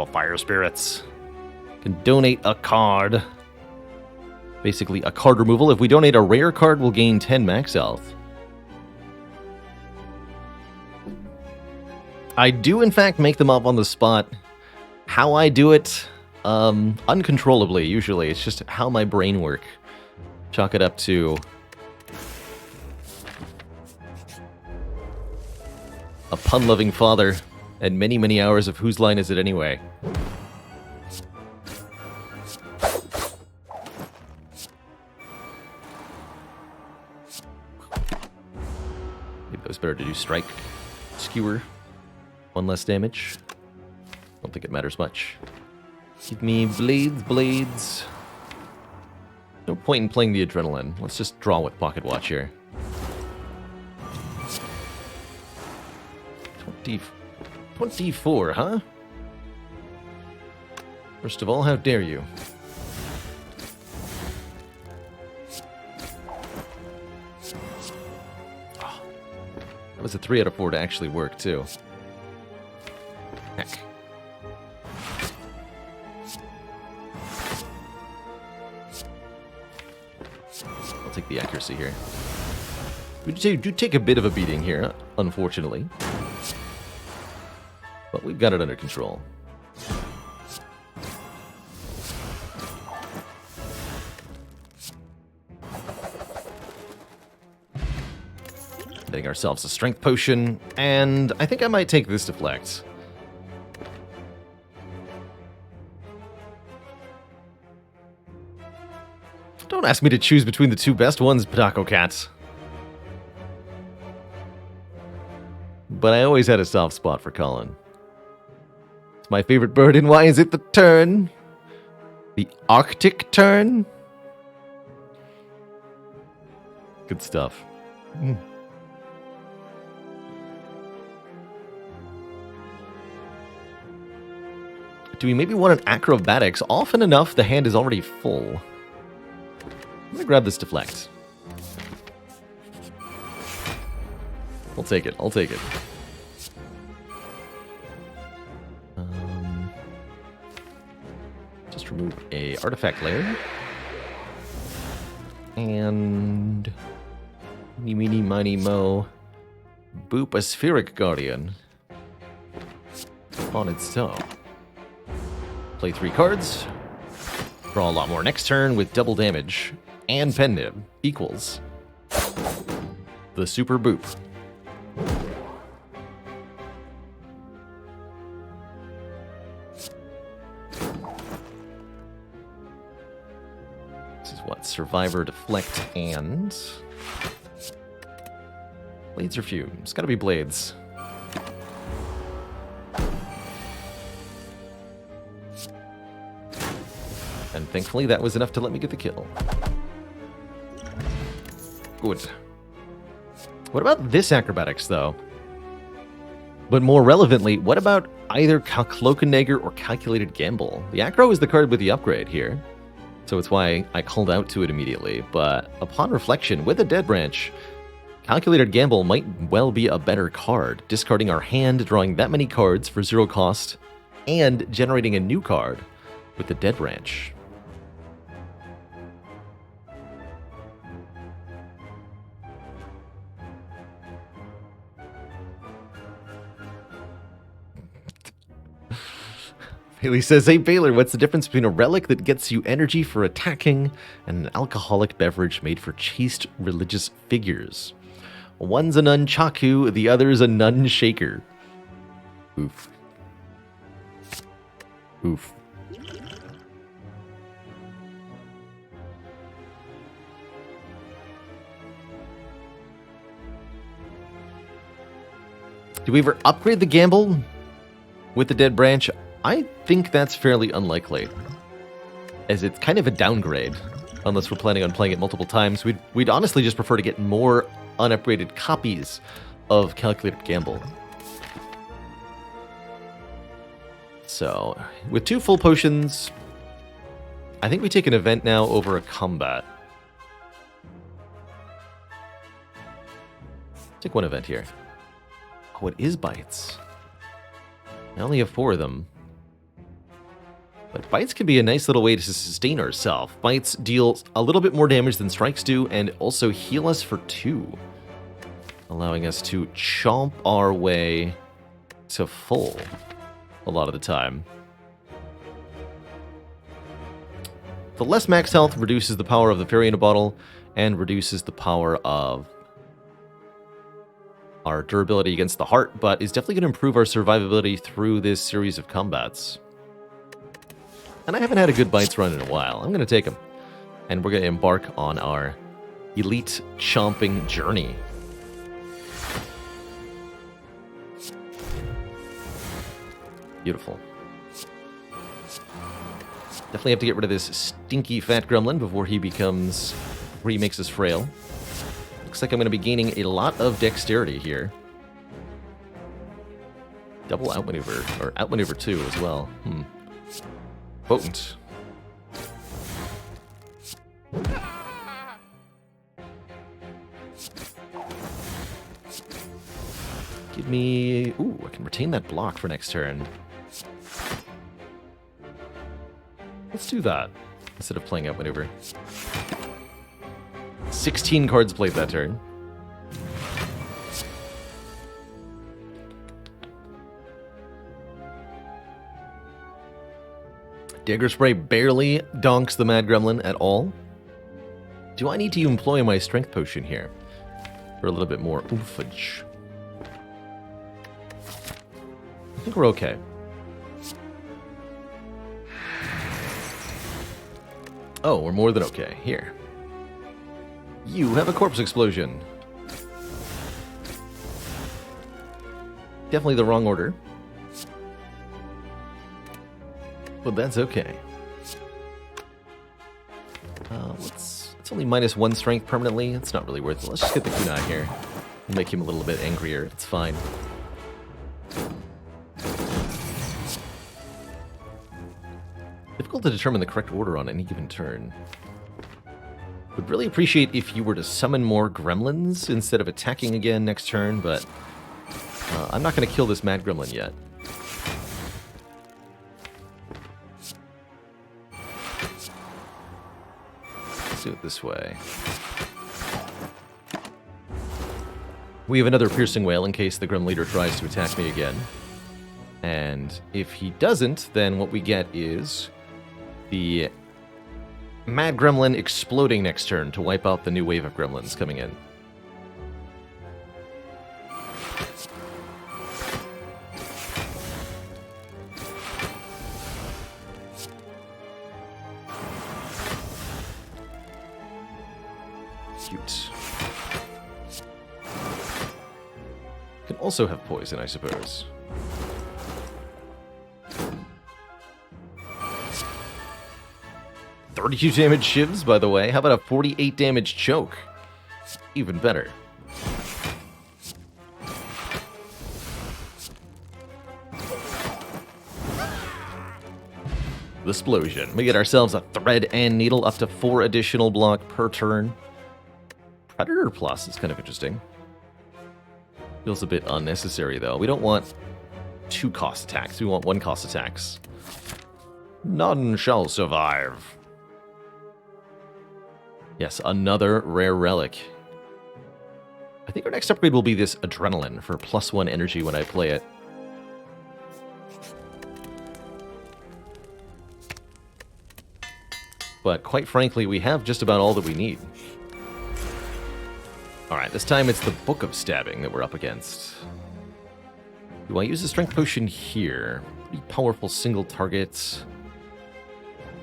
A: couple fire spirits. Can donate a card. Basically, a card removal. If we donate a rare card, we'll gain 10 max health. I do, in fact, make them up on the spot. How I do it, uncontrollably, usually. It's just how my brain works. Chalk it up to a pun-loving father and many, many hours of Whose Line Is It Anyway? Maybe it was better to do Strike. Skewer. One less damage. Don't think it matters much. Give me blades. No point in playing the Adrenaline. Let's just draw with Pocket Watch here. 24, huh? First of all, how dare you? Oh, that was a 3 out of 4 to actually work, too. Heck. I'll take the accuracy here. We do take a bit of a beating here, unfortunately. But we've got it under control. Getting ourselves a strength potion, and I think I might take this deflect. Don't ask me to choose between the two best ones, Pataco Cats. But I always had a soft spot for Colin. It's my favorite bird, and why is it the tern? The Arctic tern? Good stuff. Do we maybe want an acrobatics? Often enough, the hand is already full. I'm gonna grab this deflect. I'll take it. Just remove a artifact layer. And... Meeny, meeny, miny, mo. Boop a Spheric Guardian. On its toe. Play 3 cards. Draw a lot more next turn with double damage. And pen nib equals the Super Boop. This is what? Survivor, Deflect, and... Blades or Fume? It's gotta be Blades. And thankfully that was enough to let me get the kill. Good. What about this acrobatics, though? But more relevantly, what about either Cloak and Dagger or Calculated Gamble? The Acro is the card with the upgrade here, so it's why I called out to it immediately. But upon reflection, with a Dead Branch, Calculated Gamble might well be a better card, discarding our hand, drawing that many cards for 0 cost, and generating a new card with the Dead Branch. Haley says, hey Baylor, what's the difference between a relic that gets you energy for attacking and an alcoholic beverage made for chaste religious figures? One's a nunchaku, the other's a nun shaker. Oof. Oof. Do we ever upgrade the gamble with the Dead Branch? I think that's fairly unlikely, as it's kind of a downgrade, unless we're planning on playing it multiple times. We'd honestly just prefer to get more unupgraded copies of Calculated Gamble. So, with 2 full potions, I think we take an event now over a combat. Take 1 event here. Oh, it is bites. I only have 4 of them. But bites can be a nice little way to sustain ourselves. Bites deal a little bit more damage than strikes do, and also heal us for 2. Allowing us to chomp our way to full a lot of the time. The less max health reduces the power of the fairy in a bottle, and reduces the power of our durability against the heart, but is definitely going to improve our survivability through this series of combats. And I haven't had a good bites run in a while. I'm going to take them. And we're going to embark on our elite chomping journey. Beautiful. Definitely have to get rid of this stinky fat gremlin before he makes us frail. Looks like I'm going to be gaining a lot of dexterity here. Double outmaneuver, or outmaneuver 2 as well. Potent. Give me... Ooh, I can retain that block for next turn. Let's do that, instead of playing outmaneuver. 16 cards played that turn. Dagger Spray barely donks the Mad Gremlin at all. Do I need to employ my Strength Potion here for a little bit more oofage? I think we're okay. Oh, we're more than okay. Here. You have a corpse explosion. Definitely the wrong order. But that's okay. It's only -1 strength permanently. It's not really worth it. Let's just get the kunai here. We'll make him a little bit angrier. It's fine. Difficult to determine the correct order on any given turn. Would really appreciate if you were to summon more gremlins instead of attacking again next turn, but I'm not going to kill this Mad Gremlin yet. Let's do it this way. We have another Piercing Wail in case the Gremlin Leader tries to attack me again. And if he doesn't, then what we get is the Mad Gremlin exploding next turn to wipe out the new wave of gremlins coming in. Cute. Can also have poison, I suppose. $32 damage shivs, by the way. How about a 48 damage choke? Even better. The Splosion. We get ourselves a Thread and Needle, up to 4 additional block per turn. Predator Plus is kind of interesting. Feels a bit unnecessary, though. We don't want 2 cost attacks. We want 1 cost attacks. None shall survive. Yes, another rare relic. I think our next upgrade will be this Adrenaline for +1 energy when I play it. But quite frankly, we have just about all that we need. Alright, this time it's the Book of Stabbing that we're up against. Do I use the Strength Potion here? Pretty powerful single target.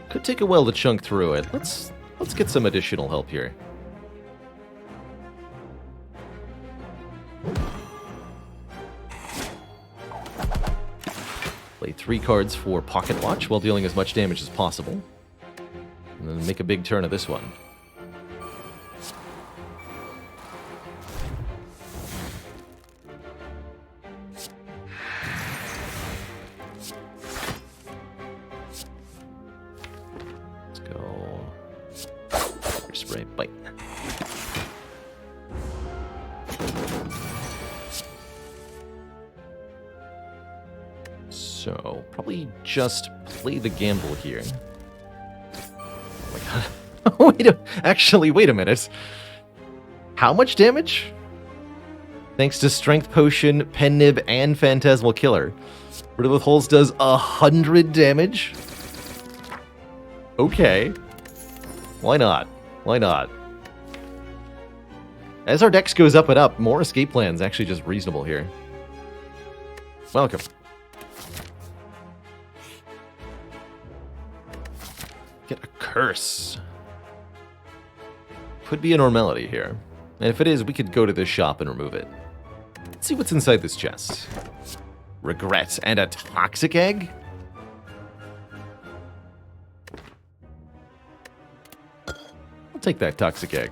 A: Could take a while to chunk through it. Let's get some additional help here. Play 3 cards for Pocket Watch while dealing as much damage as possible. And then make a big turn of this one. Spray bite. So, probably just play the gamble here. Oh my god. Wait a minute. How much damage? Thanks to Strength Potion, Pen Nib, and Phantasmal Killer. Riddle with Holes does 100 damage? Okay. Why not? Why not? As our dex goes up and up, more escape plans actually just reasonable here. Welcome. Get a curse. Could be a normality here. And if it is, we could go to this shop and remove it. Let's see what's inside this chest. Regret and a toxic egg? I'll take that toxic egg.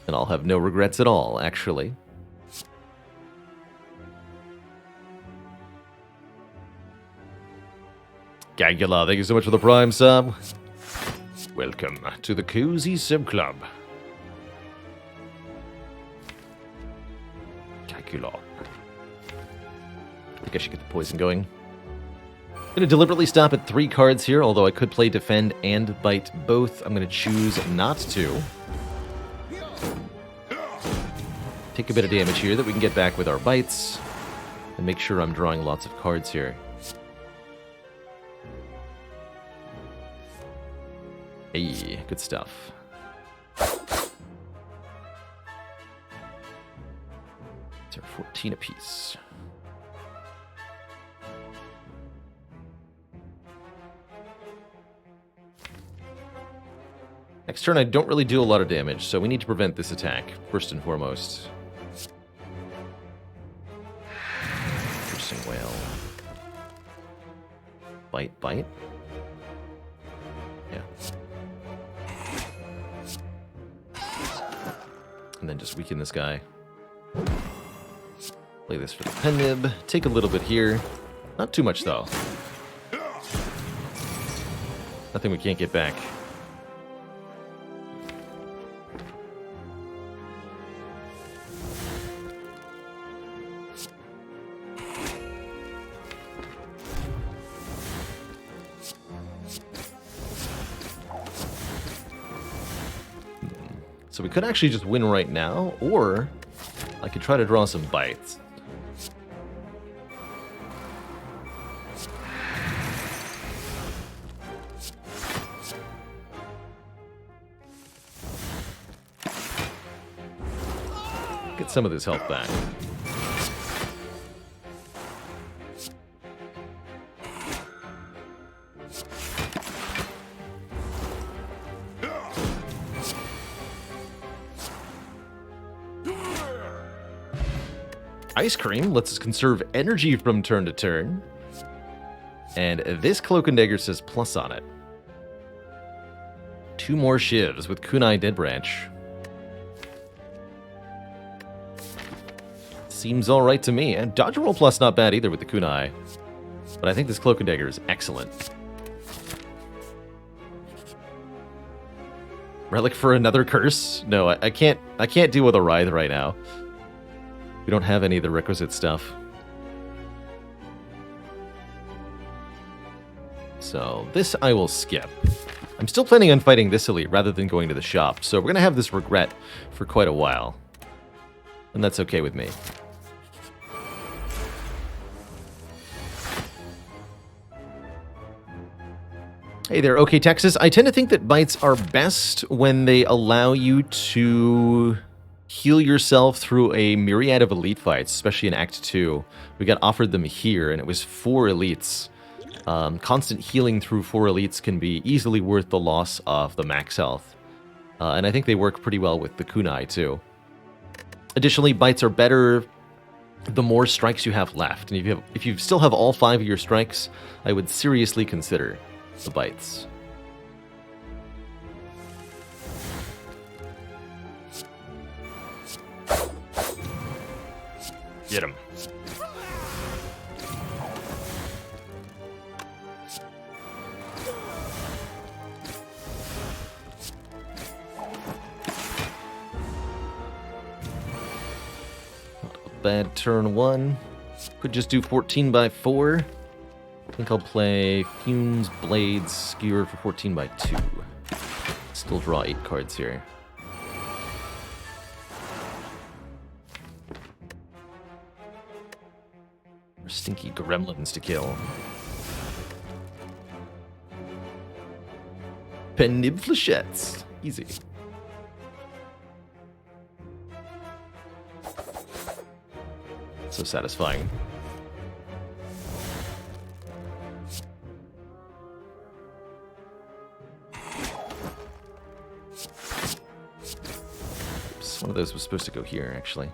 A: And I'll have no regrets at all, actually. Gagula, thank you so much for the Prime sub. Welcome to the Cozy Sub Club. Gagula. I think I should get the poison going. I'm going to deliberately stop at 3 cards here, although I could play Defend and Bite both. I'm going to choose not to. Take a bit of damage here that we can get back with our bites. And make sure I'm drawing lots of cards here. Hey, good stuff. They're 14 apiece. Next turn, I don't really do a lot of damage, so we need to prevent this attack, first and foremost. Piercing Whale. Bite, bite. Yeah. And then just weaken this guy. Play this for the Pen Nib. Take a little bit here. Not too much, though. Nothing we can't get back. So we could actually just win right now, or I could try to draw some bites. Get some of this health back. Ice Cream lets us conserve energy from turn to turn. And this Cloak and Dagger says plus on it. 2 more shivs with Kunai Dead Branch. Seems alright to me. And Dodge Roll Plus not bad either with the Kunai. But I think this Cloak and Dagger is excellent. Relic for another curse? No, I can't deal with a Writhe right now. We don't have any of the requisite stuff. So this I will skip. I'm still planning on fighting this elite rather than going to the shop, so we're going to have this regret for quite a while. And that's okay with me. Hey there, OK Texas. I tend to think that bites are best when they allow you to heal yourself through a myriad of elite fights, especially in Act 2. We got offered them here, and it was 4 elites. Constant healing through 4 elites can be easily worth the loss of the max health. And I think they work pretty well with the kunai, too. Additionally, bites are better the more strikes you have left. And if you still have all 5 of your strikes, I would seriously consider the bites. Get him. bad turn 1. Could just do 14 by 4. I think I'll play Fumes, Blades, Skewer for 14 by 2. Still draw 8 cards here. Stinky gremlins to kill. Penib flechettes. Easy. So satisfying. Oops, one of those was supposed to go here, actually.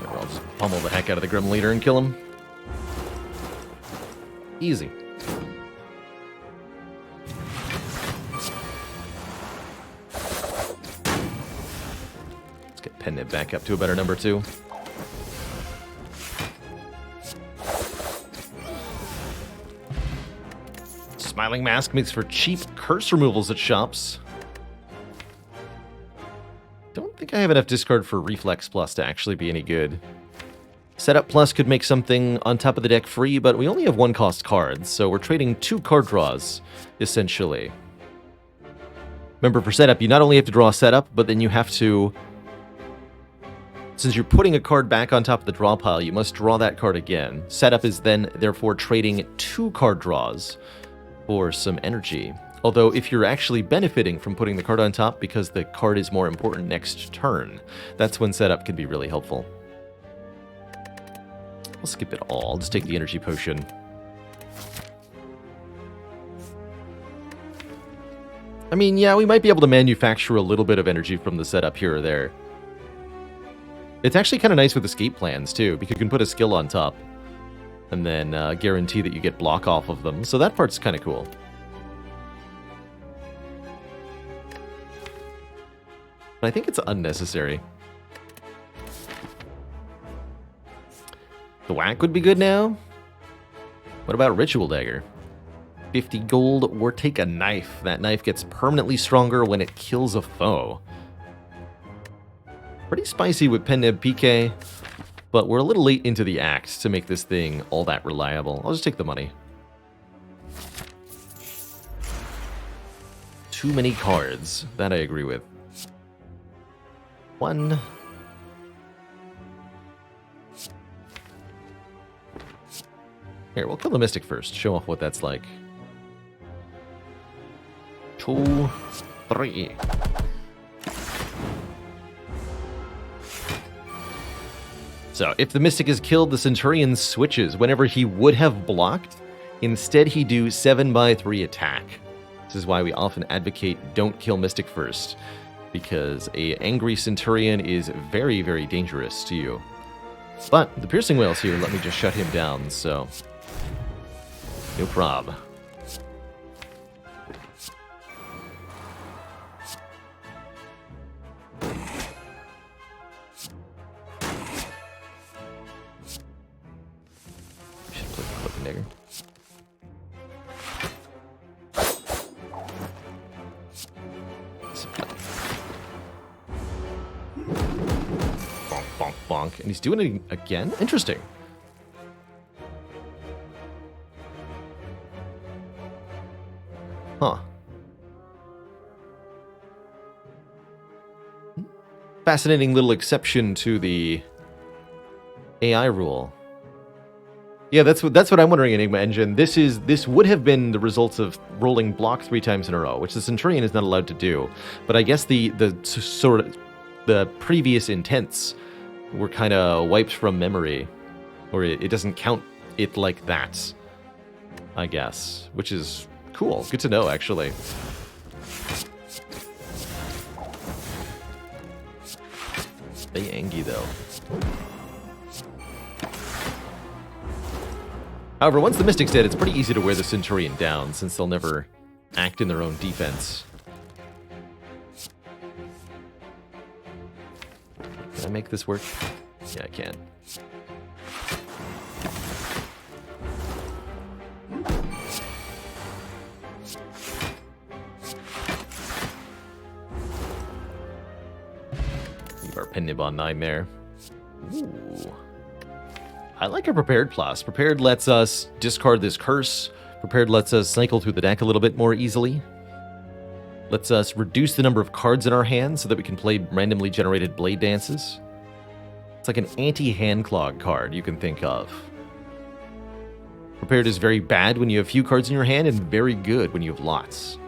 A: I'll just pummel the heck out of the Grim Leader and kill him. Easy. Let's get Penib back up to a better number 2. Smiling Mask makes for cheap curse removals at shops. Don't think I have enough discard for Reflex Plus to actually be any good. Setup Plus could make something on top of the deck free, but we only have 1-cost cards, so we're trading 2 card draws, essentially. Remember, for setup, you not only have to draw a setup, but then you have to... Since you're putting a card back on top of the draw pile, you must draw that card again. Setup is then, therefore, trading 2 card draws for some energy. Although, if you're actually benefiting from putting the card on top because the card is more important next turn, that's when setup can be really helpful. I'll skip it all. I'll just take the energy potion. I mean, yeah, we might be able to manufacture a little bit of energy from the setup here or there. It's actually kind of nice with escape plans, too, because you can put a skill on top and then guarantee that you get block off of them. So that part's kind of cool. But I think it's unnecessary. The whack would be good now. What about Ritual Dagger? 50 gold or take a knife. That knife gets permanently stronger when it kills a foe. Pretty spicy with Penib PK, but we're a little late into the act to make this thing all that reliable. I'll just take the money. Too many cards. That I agree with. 1. Here, we'll kill the Mystic first. Show off what that's like. 2, 3. So, if the Mystic is killed, the Centurion switches. Whenever he would have blocked, instead he do 7 by 3 attack. This is why we often advocate don't kill Mystic first, because a angry Centurion is very, very dangerous to you. But the Piercing Wails here let me just shut him down, so no prob. Dagger. Bonk, bonk, bonk. And he's doing it again? Interesting. Huh. Fascinating little exception to the AI rule. Yeah, that's what I'm wondering, Enigma Engine. This would have been the results of rolling block 3 times in a row, which the Centurion is not allowed to do. But I guess the sort of the previous intents were kind of wiped from memory, or it doesn't count it like that, I guess, which is cool. Good to know, actually. Stay angry, though. However, once the Mystic's dead, it's pretty easy to wear the Centurion down, since they'll never act in their own defense. Can I make this work? Yeah, I can. Pen Nib on 9 there. Ooh. I like a Prepared Plus. Prepared lets us discard this curse. Prepared lets us cycle through the deck a little bit more easily. Lets us reduce the number of cards in our hand so that we can play randomly generated Blade Dances. It's like an anti-hand clog card you can think of. Prepared is very bad when you have few cards in your hand and very good when you have lots.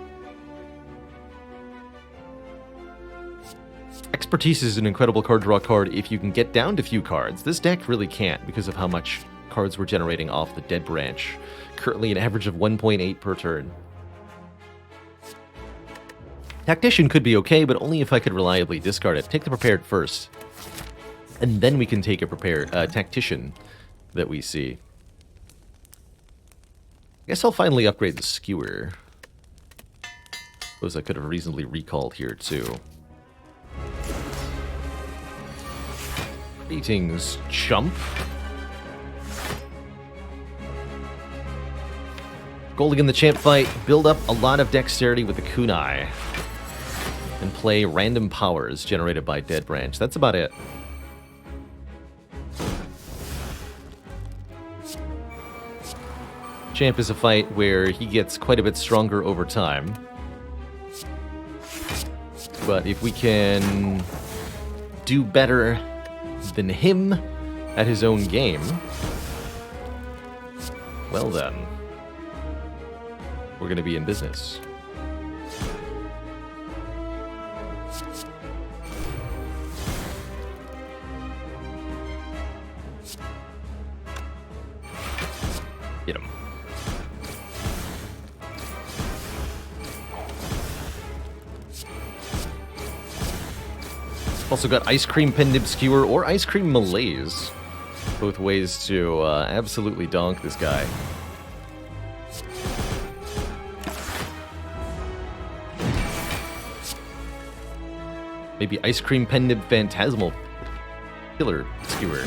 A: Expertise is an incredible card draw card if you can get down to few cards. This deck really can't because of how much cards we're generating off the Dead Branch. Currently an average of 1.8 per turn. Tactician could be okay, but only if I could reliably discard it. Take the Prepared first. And then we can take a Prepared Tactician that we see. I guess I'll finally upgrade the Skewer. Suppose I could have reasonably recalled here too. Greetings, chump. Golding in the champ fight, build up a lot of dexterity with the kunai. And play random powers generated by Dead Branch. That's about it. Champ is a fight where he gets quite a bit stronger over time. But if we can do better than him at his own game, well then, we're going to be in business. Get him. Also got Ice Cream Pen Nib Skewer or Ice Cream Malaise. Both ways to absolutely donk this guy. Maybe Ice Cream Pen Nib Phantasmal Killer Skewer.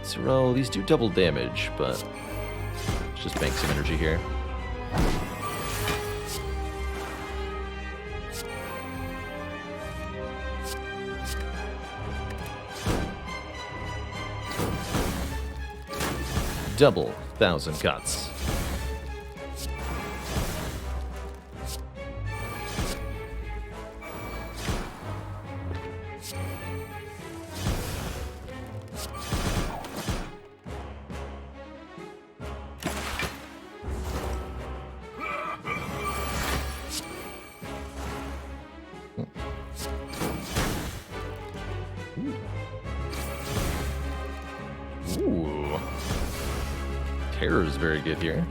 A: Zero. These do double damage, but let's just bank some energy here. Double 1,000 cuts. Ooh. Terror is very good here.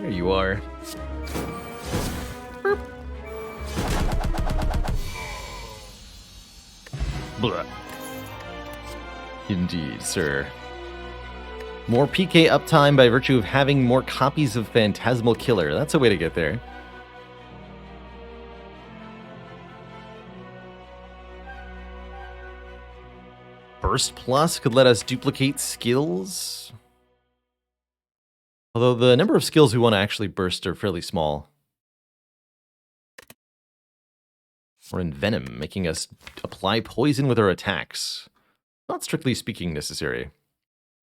A: There you are. Burp. Blah. Indeed, sir. More PK uptime by virtue of having more copies of Phantasmal Killer. That's a way to get there. Burst Plus could let us duplicate skills. Although the number of skills we want to actually burst are fairly small. Or Envenom, making us apply poison with our attacks. Not strictly speaking necessary.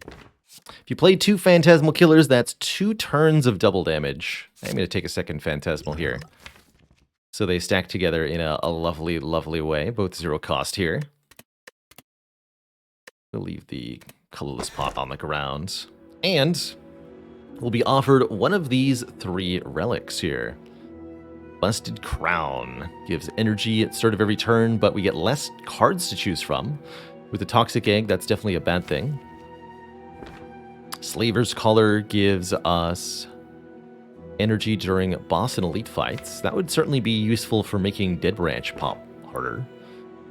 A: If you play 2 Phantasmal Killers, that's 2 turns of double damage. I'm going to take a second Phantasmal here. So they stack together in a lovely, lovely way. Both 0 cost here. We'll leave the colorless pot on the ground. And we'll be offered one of these 3 relics here. Busted Crown gives energy at the start of every turn, but we get less cards to choose from. With the Toxic Egg, that's definitely a bad thing. Slaver's Collar gives us energy during boss and elite fights. That would certainly be useful for making Dead Branch pop harder.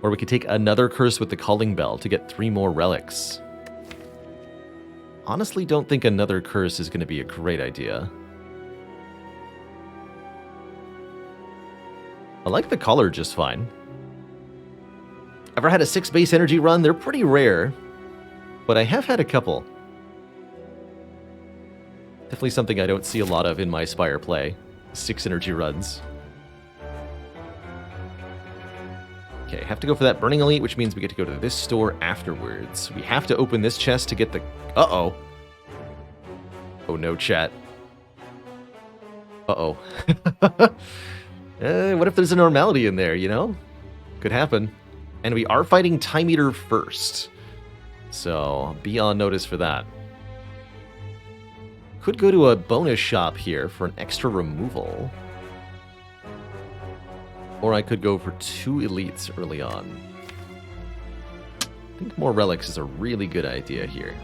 A: Or we could take another curse with the Calling Bell to get 3 more relics. Honestly, don't think another curse is going to be a great idea. I like the color just fine. Ever had a 6 base energy run? They're pretty rare, but I have had a couple. Definitely something I don't see a lot of in my Spire play. 6 energy runs. Okay, have to go for that Burning Elite, which means we get to go to this store afterwards. We have to open this chest to get the... Uh-oh. Oh no, chat. Uh-oh. What if there's a normality in there, you know? Could happen. And we are fighting Time Eater first. So, be on notice for that. Could go to a bonus shop here for an extra removal. Or I could go for 2 elites early on. I think more relics is a really good idea here.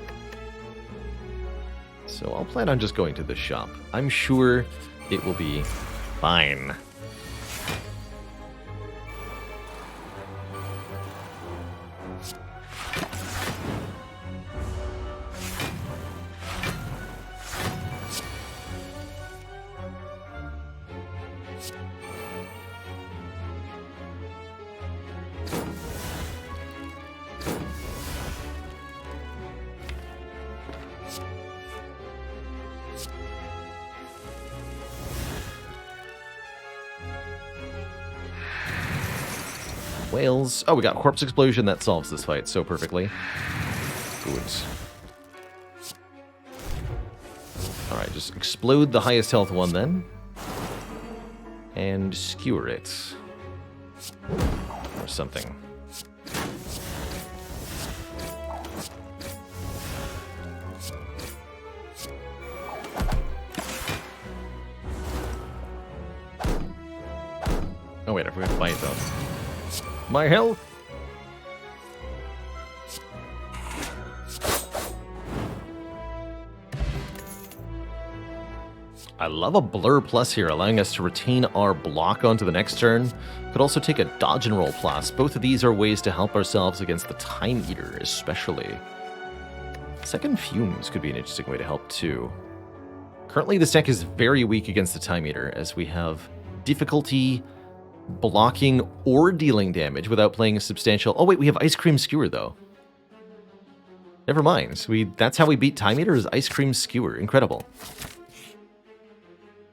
A: So I'll plan on just going to this shop. I'm sure it will be fine. Whales. Oh, we got Corpse Explosion. That solves this fight so perfectly. Good. Alright, just explode the highest health one then. And skewer it. Or something. Oh wait, I forgot to fight though. My health! I love a Blur Plus here, allowing us to retain our block onto the next turn. Could also take a Dodge and Roll Plus. Both of these are ways to help ourselves against the Time Eater, especially. Second Fumes could be an interesting way to help too. Currently this deck is very weak against the Time Eater, as we have difficulty blocking or dealing damage without playing a substantial... Oh wait, we have Ice Cream Skewer though. Never mind. That's how we beat Time Eater, is Ice Cream Skewer. Incredible.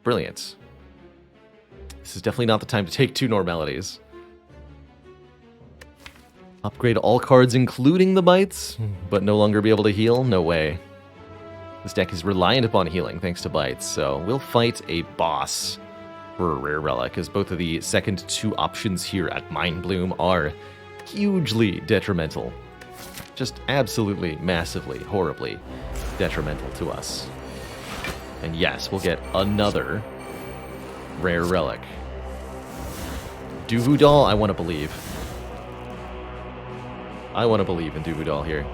A: Brilliant. This is definitely not the time to take 2 normalities. Upgrade all cards including the bites, but no longer be able to heal? No way. This deck is reliant upon healing thanks to bites, so we'll fight a boss for a rare relic, as both of the second 2 options here at Mind Bloom are hugely detrimental. Just absolutely, massively, horribly detrimental to us. And yes, we'll get another rare relic. Duvu Doll, I want to believe. I want to believe in Duvu Doll here.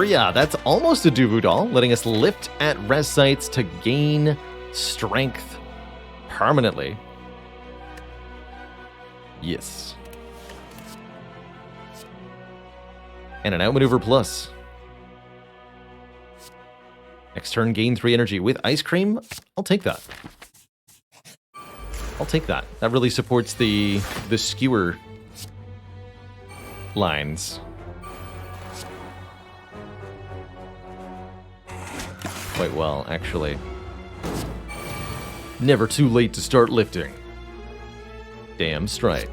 A: Yeah, that's almost a Duvu Doll, letting us lift at res sites to gain strength permanently. Yes. And an Outmaneuver Plus. Next turn, gain 3 energy with Ice Cream. I'll take that. I'll take that. That really supports the skewer lines. Quite well, actually. Never too late to start lifting. Damn straight.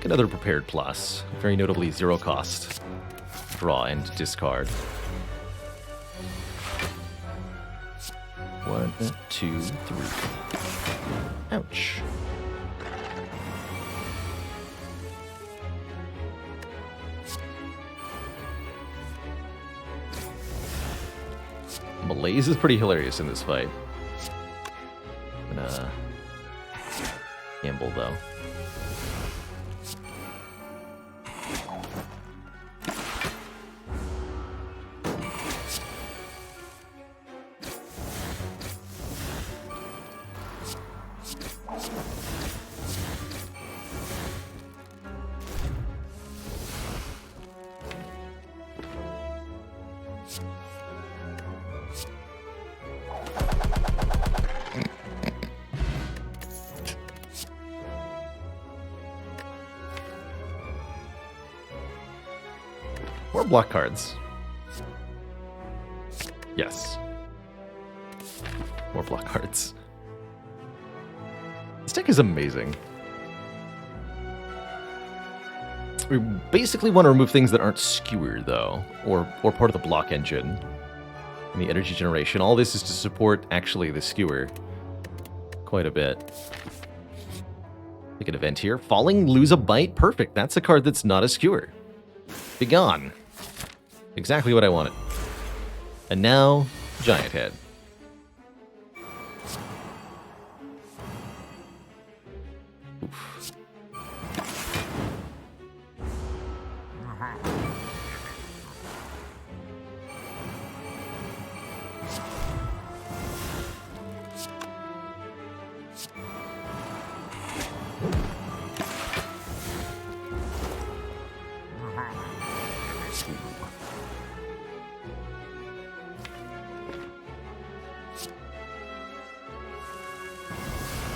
A: take another prepared plus. Very notably 0 cost. Draw and discard. 1, 2, 3. Ouch. Malaise is pretty hilarious in this fight. I'm gonna gamble though. More block cards. Yes. More block cards. This deck is amazing. We basically want to remove things that aren't skewered, though, or part of the block engine and the energy generation. All this is to support, actually, the skewer quite a bit. Like an event here. Falling, lose a bite. Perfect. That's a card that's not a skewer. Be gone. Exactly what I wanted. And now, Giant Head. Oof.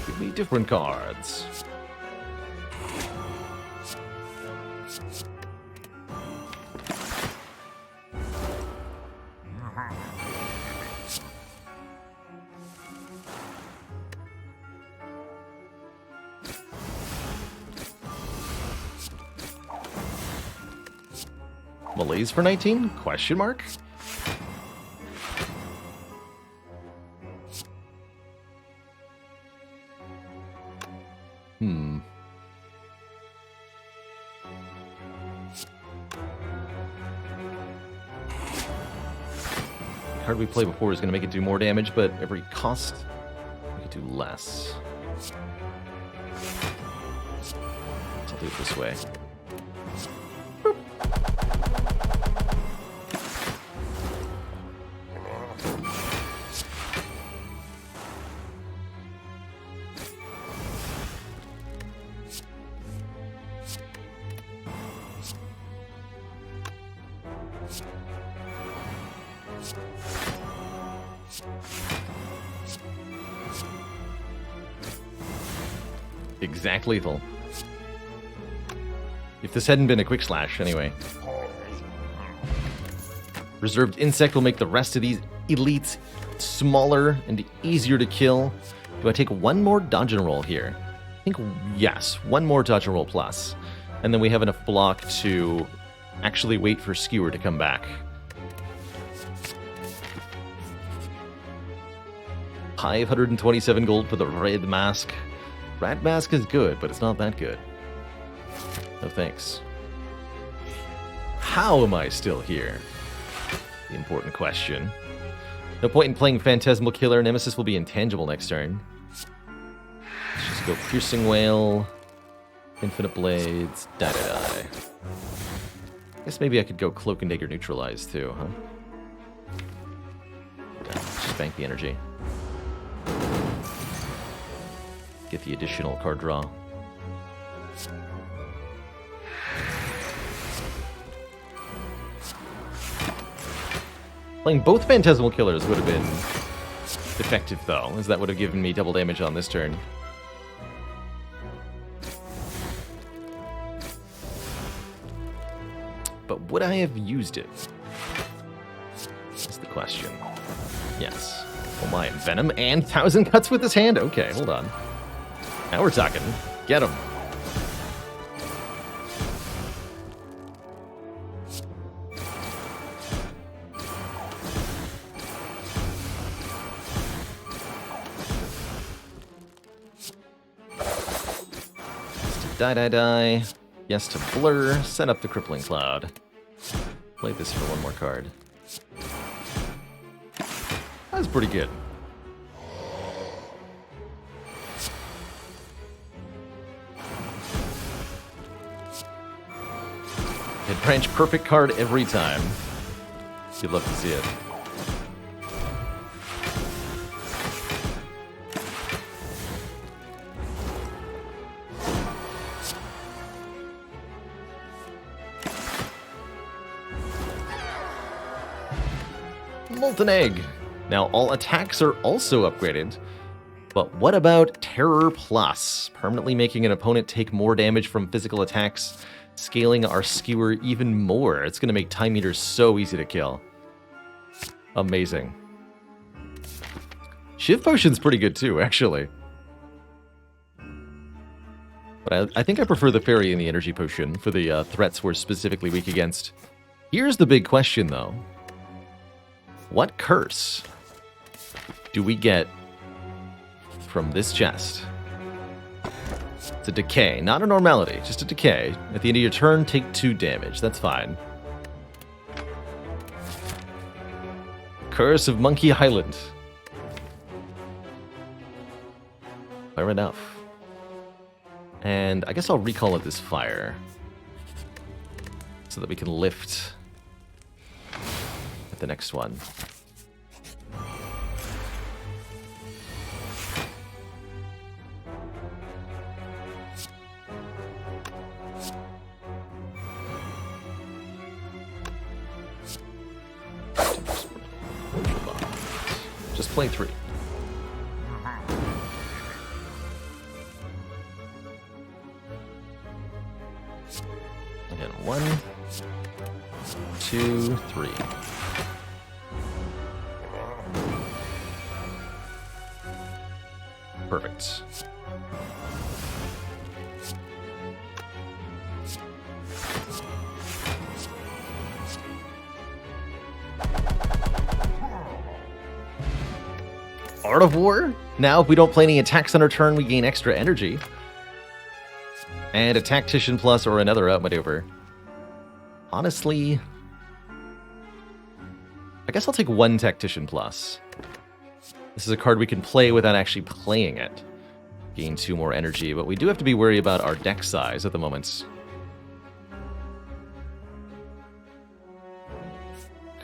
A: Give me different cards. Malaise for 19? Question mark? The card we played before is going to make it do more damage, but every cost, make it do less. So I'll do it this way. Exact lethal. If this hadn't been a quick slash, anyway. Reserved Insect will make the rest of these elites smaller and easier to kill. Do I take one more dodge and roll here? I think, yes, one more dodge and roll plus. And then we have enough block to actually wait for Skewer to come back. $527 gold for the Red Mask. Rat Mask is good, but it's not that good. No thanks. How am I still here? The important question. No point in playing Phantasmal Killer. Nemesis will be intangible next turn. Let's just go Piercing Wail, Infinite Blades, die. Guess maybe I could go Cloak and Dagger Neutralize too, huh? Just bank the energy. Get the additional card draw. Playing both Phantasmal Killers would have been effective, though, as that would have given me double damage on this turn. But would I have used it? That's the question. Yes. Oh my, Venom and 1,000 Cuts with his hand? Okay, hold on. Now we're talking. Get him. Die. Yes to blur. Set up the Crippling Cloud. Play this for one more card. That's pretty good. Hit branch perfect card every time. You'd love to see it. Molten Egg. Now all attacks are also upgraded. But what about Terror Plus? Permanently making an opponent take more damage from physical attacks, scaling our skewer even more. It's going to make Time Eater so easy to kill. Amazing. Shiv Potion's pretty good too, actually. But I think I prefer the Fairy and the Energy Potion for the threats we're specifically weak against. Here's the big question, though. What curse do we get from this chest? It's a decay, not a normality, just a decay. At the end of your turn, take 2 damage. That's fine. Curse of Monkey Island. Fair enough. And I guess I'll recall it this fire. So that we can lift at the next one. Just play 3. Again, 1, 2, 3. Perfect. Art of War? Now, if we don't play any attacks on our turn, we gain extra energy. And a Tactician Plus or another outmaneuver. Honestly, I guess I'll take 1 Tactician Plus. This is a card we can play without actually playing it. Gain 2 more energy, but we do have to be wary about our deck size at the moment.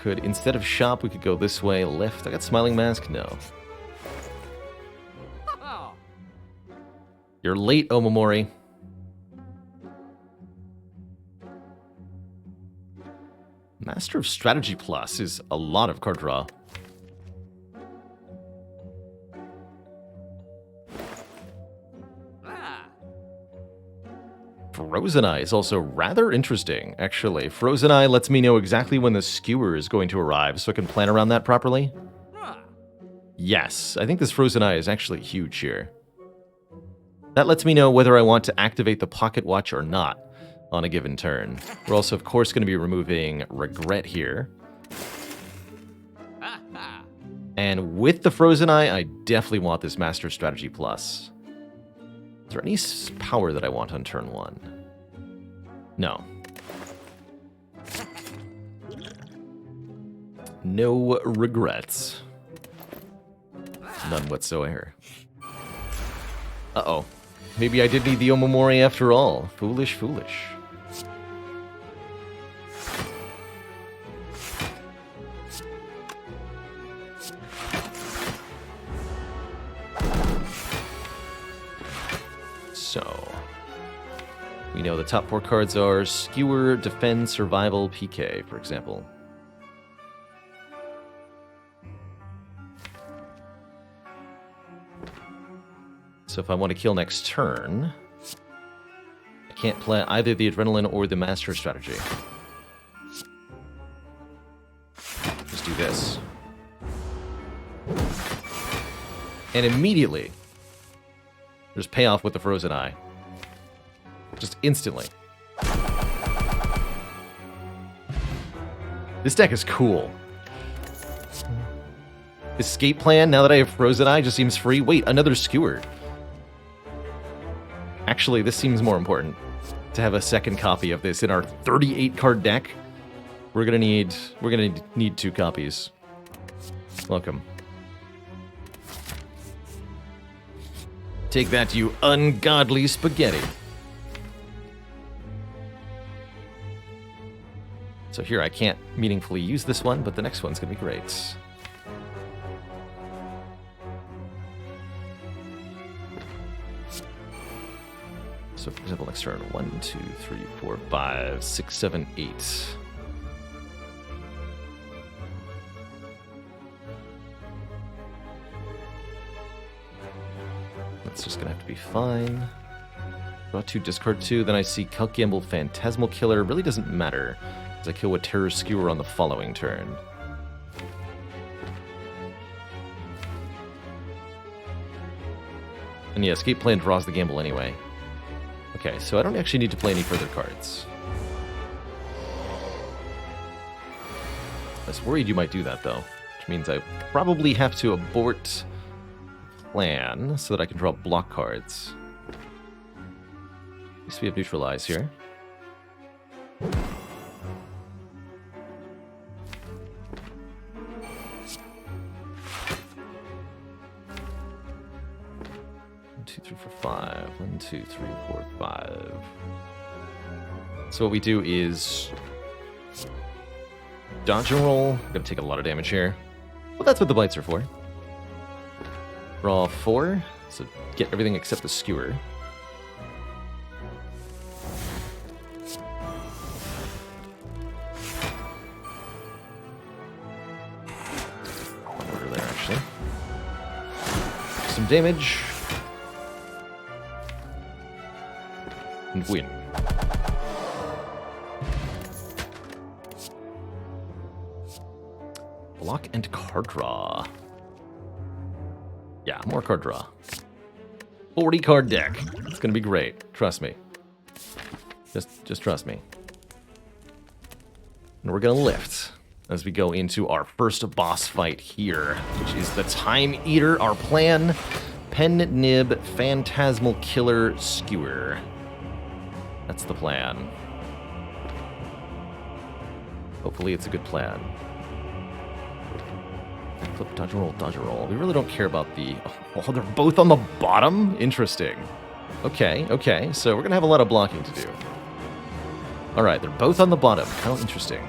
A: Could, instead of shop, we could go this way, lift. I got Smiling Mask? No. You're late, Omamori. Master of Strategy Plus is a lot of card draw. Frozen Eye is also rather interesting, actually. Frozen Eye lets me know exactly when the skewer is going to arrive, so I can plan around that properly. Yes, I think this Frozen Eye is actually huge here. That lets me know whether I want to activate the Pocket Watch or not on a given turn. We're also, of course, going to be removing Regret here. And with the Frozen Eye, I definitely want this Master Strategy Plus. Is there any power that I want on turn 1? No. No regrets. None whatsoever. Uh-oh. Maybe I did need the Omamori after all. Foolish, foolish. So, we know the top 4 cards are Skewer, Defend, Survival, PK, for example. So if I want to kill next turn, I can't play either the Adrenaline or the Master Strategy. Just do this. And immediately, there's payoff with the Frozen Eye. Just instantly. This deck is cool. Escape plan, now that I have Frozen Eye, just seems free. Wait, another Skewer. Actually, this seems more important. To have a second copy of this in our 38 card deck. We're gonna need 2 copies. Welcome. Take that, you ungodly spaghetti. So here, I can't meaningfully use this one, but the next one's gonna be great. So for example, next turn, 1, 2, 3, 4, 5, 6, 7, 8. That's just gonna have to be fine. Draw 2, discard 2, then I see Calc Gamble, Phantasmal Killer. Really doesn't matter, because I kill with Terror Skewer on the following turn. And yeah, Escape Plan draws the gamble anyway. Okay, so I don't actually need to play any further cards. I was worried you might do that, though, which means I probably have to abort plan so that I can draw block cards. At least we have Neutralize here. Two, three, four, five. 1, 2, 3, 4, 5. So what we do is dodge and roll. Gonna take a lot of damage here. Well, that's what the blights are for. Draw 4, so get everything except the skewer. Order there, actually. Some damage. And win. Block and card draw. Yeah, more card draw. 40 card deck. It's gonna be great. Trust me. Just trust me. And we're gonna lift as we go into our first boss fight here, which is the Time Eater. Our plan: Pen Nib, Phantasmal Killer, Skewer. That's the plan. Hopefully it's a good plan. Flip, dodge, roll, dodge, roll. We really don't care about the... Oh, they're both on the bottom? Interesting. Okay, okay. So we're going to have a lot of blocking to do. Alright, they're both on the bottom. How interesting.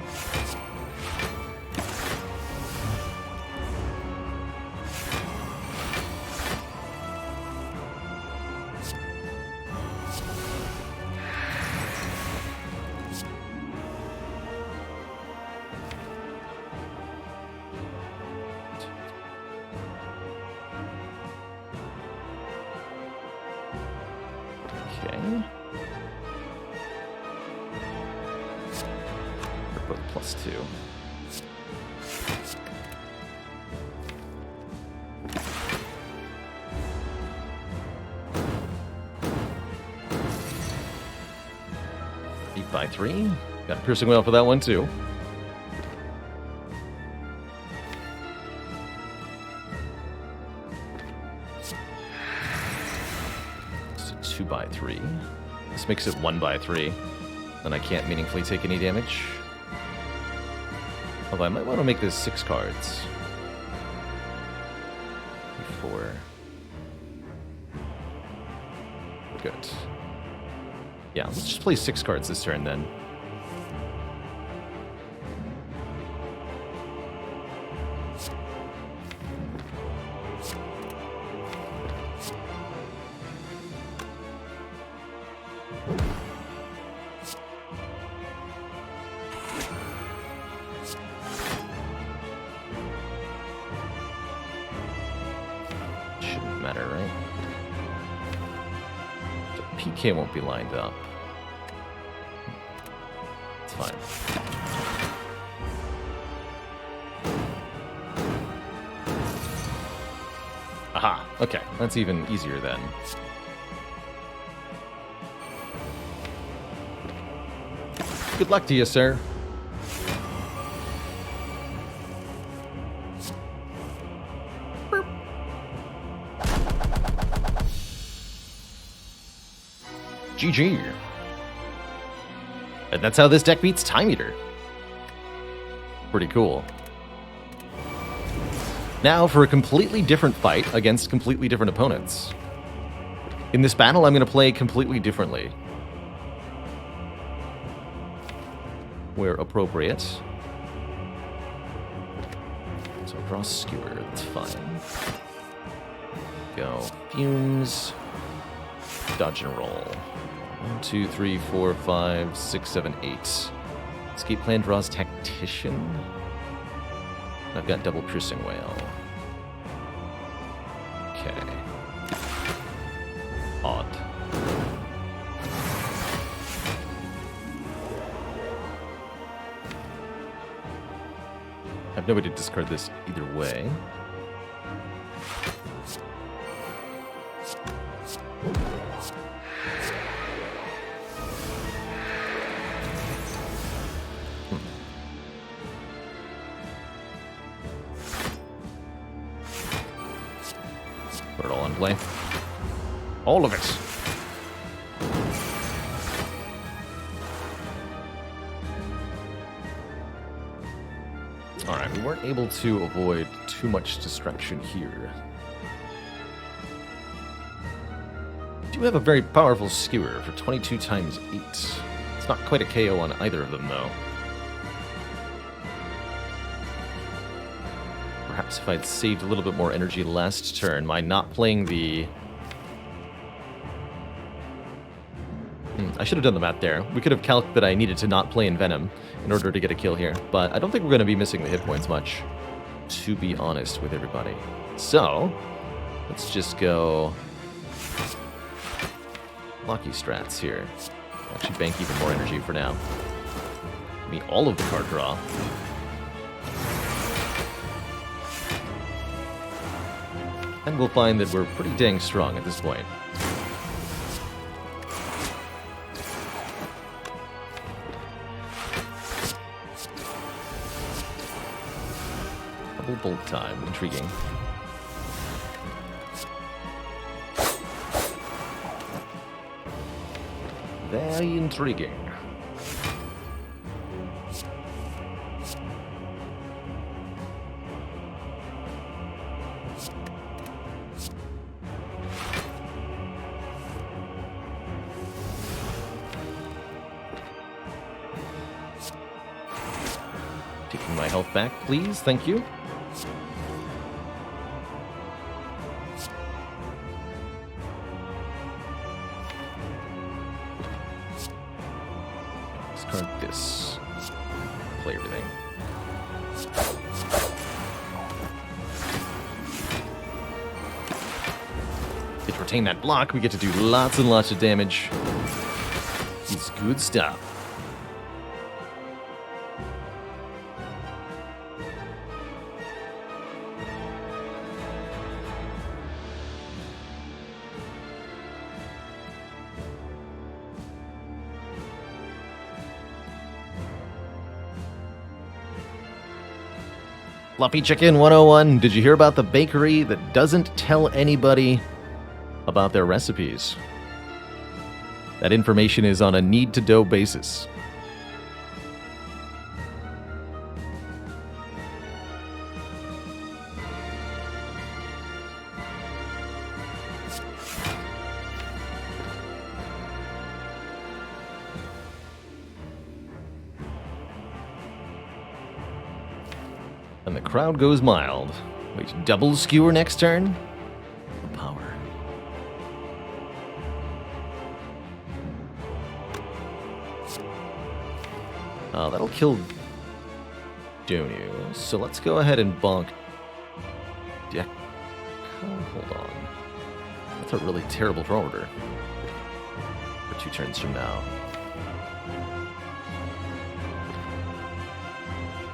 A: Okay. They're both +2. Eight by 3. Got a piercing whale for that one too. So 2 by 3. This makes it 1 by 3. Then I can't meaningfully take any damage. Although I might want to make this 6 cards. 4. Good. Yeah, let's just play 6 cards this turn then. Shouldn't matter, right? The PK won't be lined up. It's fine. Aha, okay, that's even easier then. Good luck to you, sir. GG. And that's how this deck beats Time Eater. Pretty cool. Now for a completely different fight against completely different opponents. In this battle, I'm going to play completely differently. Where appropriate. So draw Skewer, that's fine. Go Fumes. Dodge and roll. 1, 2, 3, 4, 5, 6, 7, 8. Escape plan draws Tactician. I've got double Piercing Whale. Okay. Odd. I have no way to discard this either way. Put it all in play. All of it. Alright, we weren't able to avoid too much distraction here. We do have a very powerful Skewer for 22 times 8. It's not quite a KO on either of them, though. Perhaps if I'd saved a little bit more energy last turn by not playing the... I should have done the math there. We could have calced that I needed to not play Envenom in order to get a kill here, but I don't think we're going to be missing the hit points much, to be honest with everybody. So, let's just go... Lucky strats here. Actually bank even more energy for now. Give me all of the card draw. And we'll find that we're pretty dang strong at this point. Double bolt time. Intriguing. Very intriguing. Taking my health back, please. Thank you. Discard this. Play everything. Get to retain that block. We get to do lots and lots of damage. It's good stuff. Fluffy Chicken 101, did you hear about the bakery that doesn't tell anybody about their recipes? That information is on a need-to-know basis. And the crowd goes mild. Wait, double Skewer next turn? The power. That'll kill Donu. So let's go ahead and bonk Deck. Oh, hold on. That's a really terrible draw order. For 2 turns from now.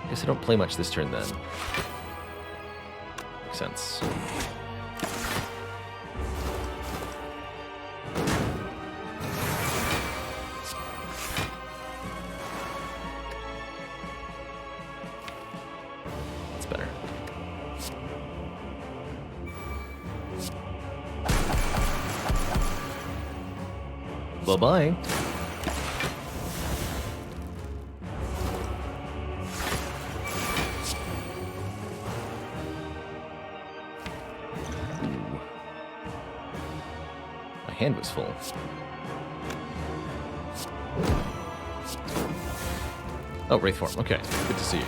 A: Guess I don't play much this turn then. Makes sense. That's better. Bye-bye. My hand was full. Oh, Wraith form. Okay, good to see you.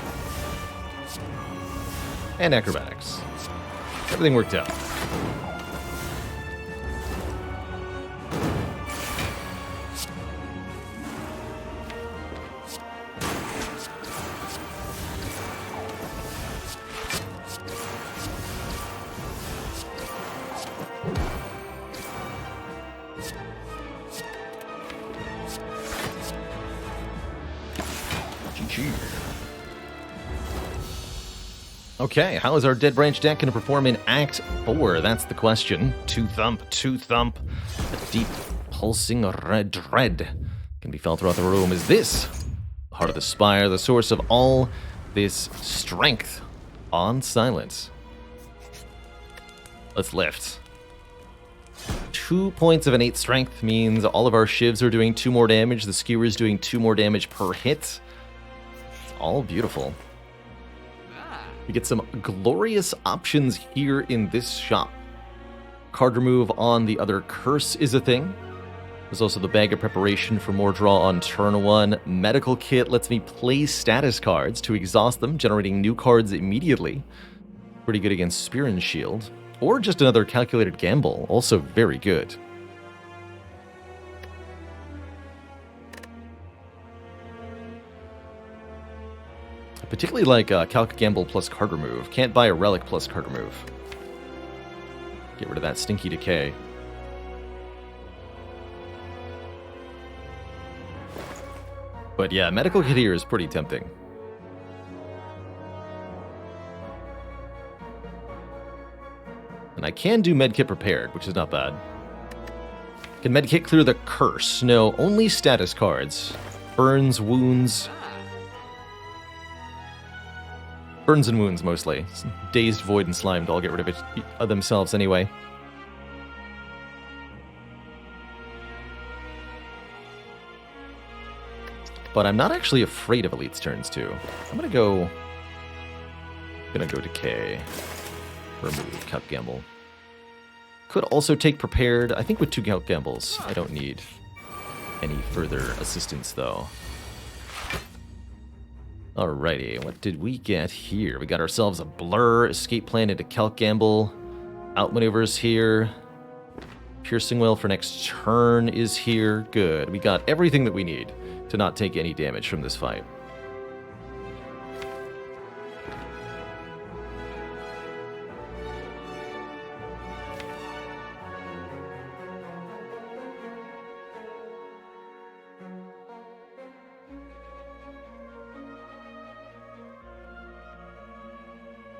A: And acrobatics. Everything worked out. Okay, how is our Dead Branch deck going to perform in Act 4? That's the question. Two thump. A deep, pulsing red dread can be felt throughout the room. Is this the heart of the Spire, the source of all this strength on silence? Let's lift. 2 points of innate strength means all of our shivs are doing 2 more damage. The skewer is doing 2 more damage per hit. It's all beautiful. We get some glorious options here in this shop. Card remove on the other curse is a thing. There's also the bag of preparation for more draw on turn 1. Medical kit lets me play status cards to exhaust them, generating new cards immediately. Pretty good against Spear and Shield. Or just another calculated gamble, also very good. I particularly like Calc Gamble plus card remove. Can't buy a relic plus card remove. Get rid of that stinky decay. But yeah, medical kit here is pretty tempting. And I can do medkit prepared, which is not bad. Can medkit clear the curse? No, only status cards. Burns, wounds. Burns and wounds, mostly. Dazed, Void, and Slimed all get rid of it themselves anyway. But I'm not actually afraid of Elite's turns, too. I'm gonna go Decay. Remove Calc Gamble. Could also take Prepared. I think with 2 Calc Gambles, I don't need any further assistance, though. Alrighty, what did we get here? We got ourselves a Blur, Escape Plan into Calc Gamble. Outmaneuvers here. Piercing Will for next turn is here. Good. We got everything that we need to not take any damage from this fight.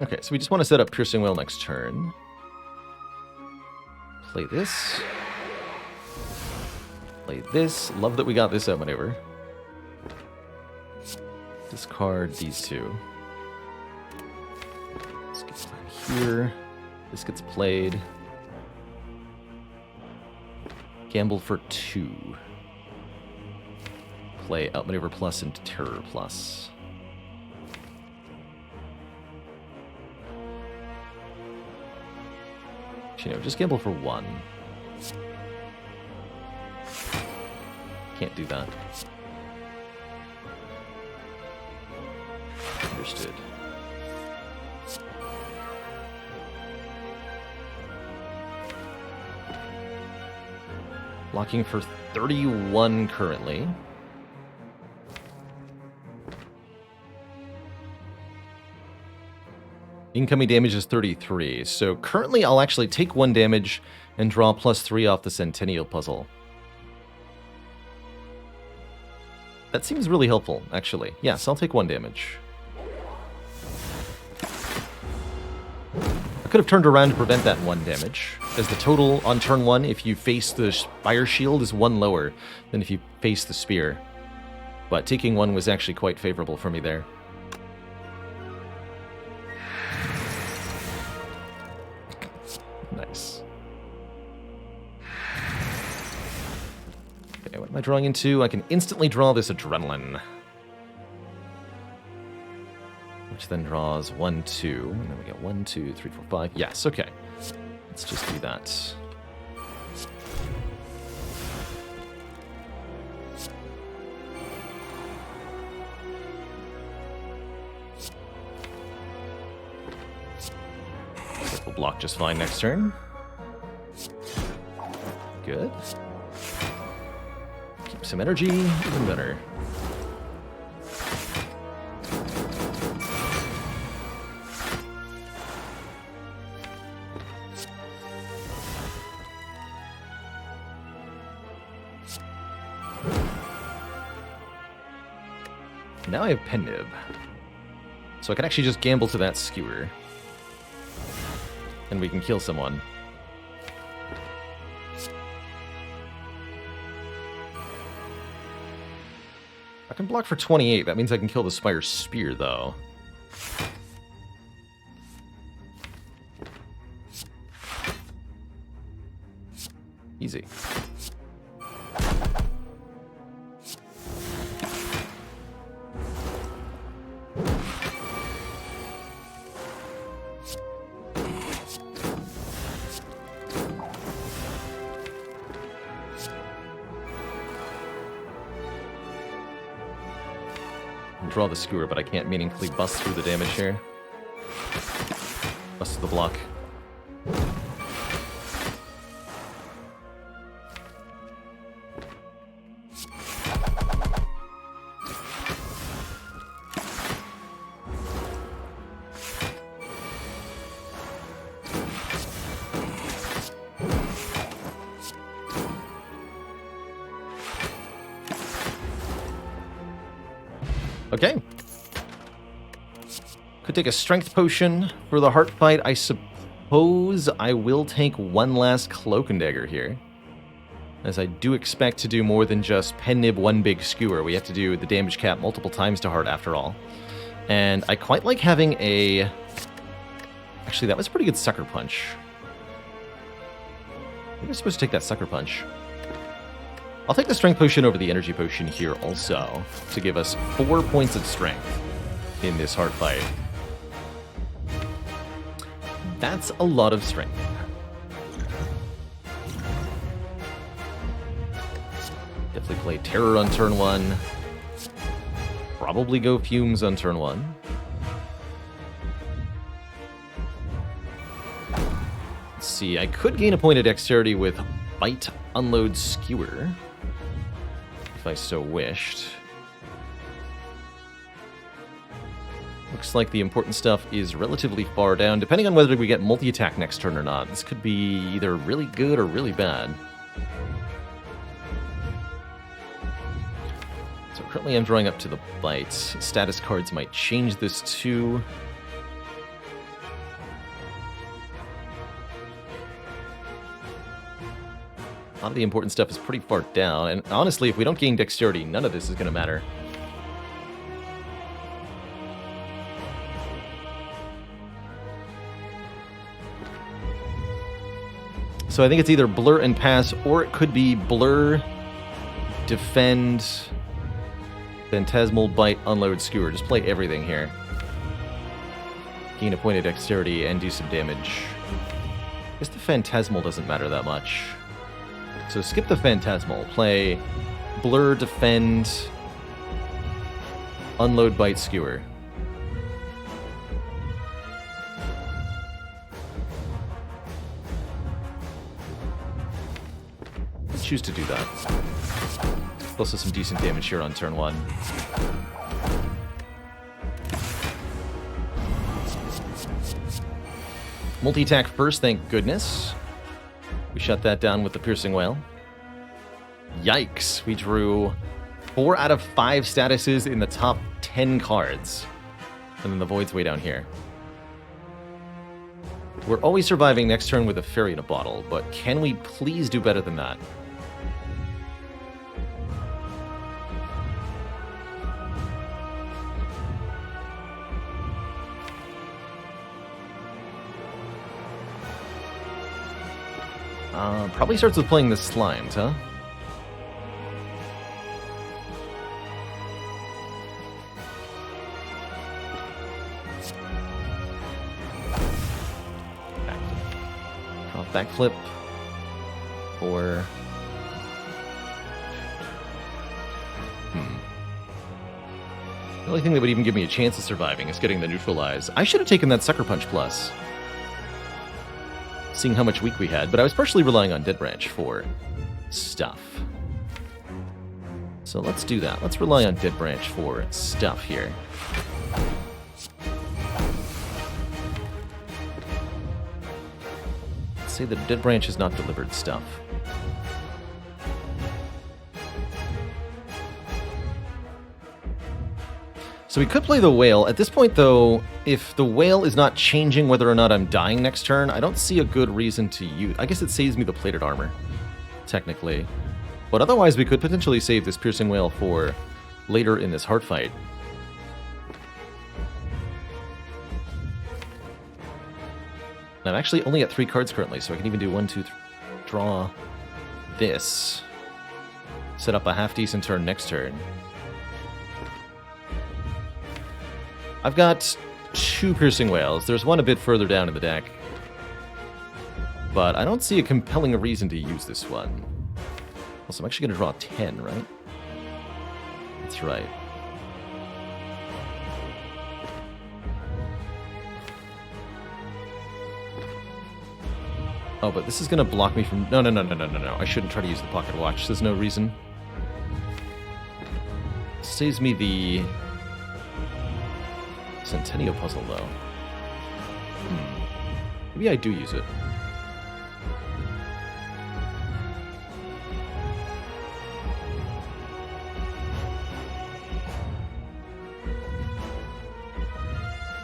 A: Okay, so we just want to set up Piercing Will next turn. Play this. Play this. Love that we got this outmaneuver. Discard these 2. This gets played here. This gets played. Gamble for 2. Play Outmaneuver Plus and Terror Plus. Just gamble for 1. Can't do that. Understood. Blocking for 31 currently. Incoming damage is 33, so currently I'll actually take 1 damage and draw +3 off the Centennial puzzle. That seems really helpful, actually. Yes, I'll take 1 damage. I could have turned around to prevent that 1 damage, as the total on turn 1, if you face the Spire Shield, is 1 lower than if you face the Spear. But taking 1 was actually quite favorable for me there. Nice. Okay, am I drawing into? I can instantly draw this Adrenaline. Which then draws 1, 2. And then we get 1, 2, 3, 4, 5. Yes, okay. Let's just do that. We'll block just fine next turn. Good. Keep some energy, even better. Now I have Pen Nib. So I can actually just gamble to that Skewer. And we can kill someone. I can block for 28. That means I can kill the Spire Spear, though. Easy. Draw the Skewer, but I can't meaningfully bust through the damage here. Bust the block. Okay. Could take a strength potion for the heart fight. I suppose I will take one last Cloak and Dagger here, as I do expect to do more than just Pen Nib one big Skewer. We have to do the damage cap multiple times to heart after all. And I quite like having a... Actually, that was a pretty good Sucker Punch. I think I'm supposed to take that Sucker Punch. I'll take the Strength Potion over the Energy Potion here also, to give us 4 points of strength in this heart fight. That's a lot of strength. Definitely play Terror on turn 1. Probably go Fumes on turn 1. Let's see, I could gain a point of Dexterity with Bite, Unload, Skewer, if I so wished. Looks like the important stuff is relatively far down, depending on whether we get multi-attack next turn or not. This could be either really good or really bad. So currently I'm drawing up to the Bite. Status cards might change this too. A lot of the important stuff is pretty far down, and honestly, if we don't gain Dexterity, none of this is going to matter. So I think it's either Blur and Pass, or it could be Blur, Defend, Phantasmal, Bite, Unload, Skewer. Just play everything here. Gain a point of Dexterity and do some damage. I guess the Phantasmal doesn't matter that much. So skip the Phantasmal, play Blur, Defend, Unload, Bite, Skewer. Let's choose to do that. Also some decent damage here on turn 1. Multi-attack first, thank goodness. We shut that down with the Piercing Wail. Yikes, we drew 4 out of 5 statuses in the top 10 cards. And then the Void's way down here. We're always surviving next turn with a Fairy in a Bottle, but can we please do better than that? Probably starts with playing the Slimes, huh? Backflip. Or... The only thing that would even give me a chance of surviving is getting the neutralize. I should have taken that Sucker Punch Plus. Seeing how much weak we had, but I was partially relying on Dead Branch for stuff. So let's do that. Let's rely on Dead Branch for stuff here. Let's say that Dead Branch has not delivered stuff. So we could play the Whale. At this point, though, if the Whale is not changing whether or not I'm dying next turn, I don't see a good reason to use... I guess it saves me the Plated Armor, technically. But otherwise, we could potentially save this Piercing Whale for later in this Heart Fight. I'm actually only at 3 cards currently, so I can even do 1, 2, 3, draw this. Set up a half-decent turn next turn. I've got 2 Piercing Whales. There's one a bit further down in the deck. But I don't see a compelling reason to use this one. Also, I'm actually going to draw 10, right? That's right. Oh, but this is going to block me from... No. I shouldn't try to use the Pocket Watch. There's no reason. Saves me the... Centennial Puzzle, though. Maybe I do use it.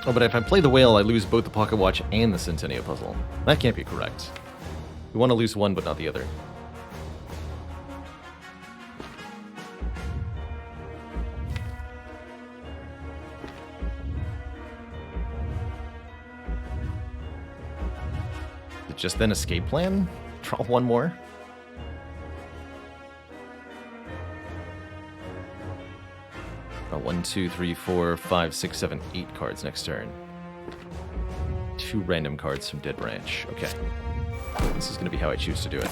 A: Oh, but if I play the Whale, I lose both the Pocket Watch and the Centennial Puzzle. That can't be correct. We want to lose one, but not the other. Just then escape plan? Draw one more? Oh, 1, 2, 3, 4, 5, 6, 7, 8 cards next turn. 2 random cards from Dead Branch. Okay. This is going to be how I choose to do it.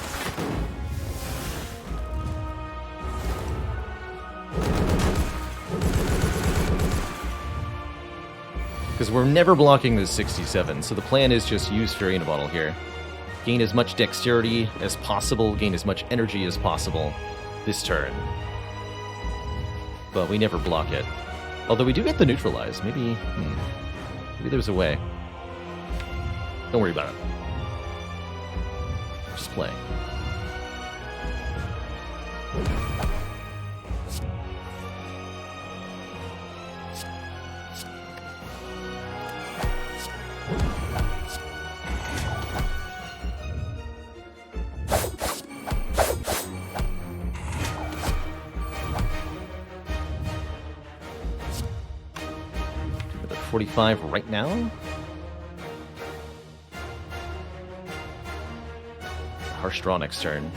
A: Because we're never blocking this 67, so the plan is just use Fury in a Bottle here. Gain as much dexterity as possible, gain as much energy as possible this turn. But we never block it. Although we do get the neutralize. Maybe there's a way. Don't worry about it. Just play. Another 45 right now. Harsh draw next turn.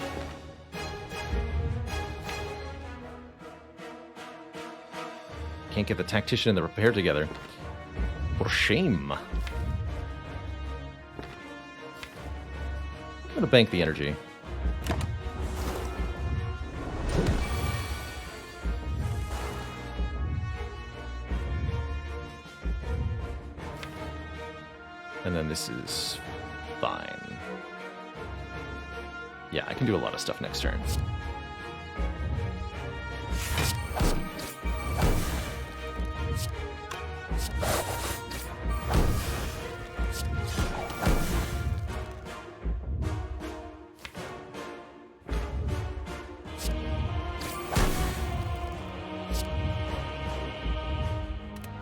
A: Can't get the Tactician and the Repair together. For shame. I'm gonna bank the energy. And then this is fine. Yeah, I can do a lot of stuff next turn.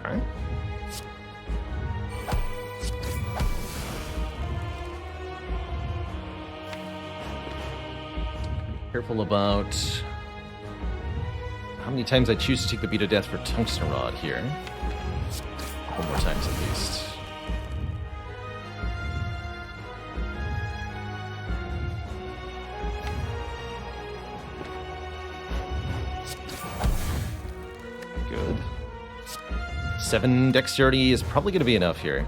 A: Alright. Careful about how many times I choose to take the beat of death for Tungsten Rod here. A couple more times at least. Good. 7 dexterity is probably going to be enough here.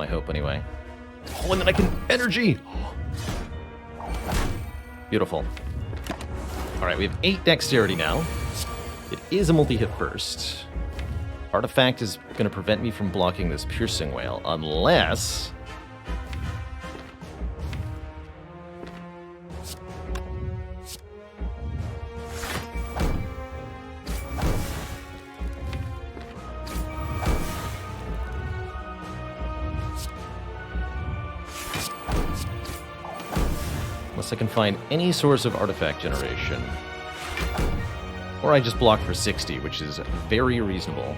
A: hope, anyway. Oh, and then I can energy! Beautiful. Alright, we have 8 dexterity now. It is a multi-hit burst. Artifact is going to prevent me from blocking this piercing whale, unless... Unless I can find any source of artifact generation. Or I just block for 60, which is very reasonable.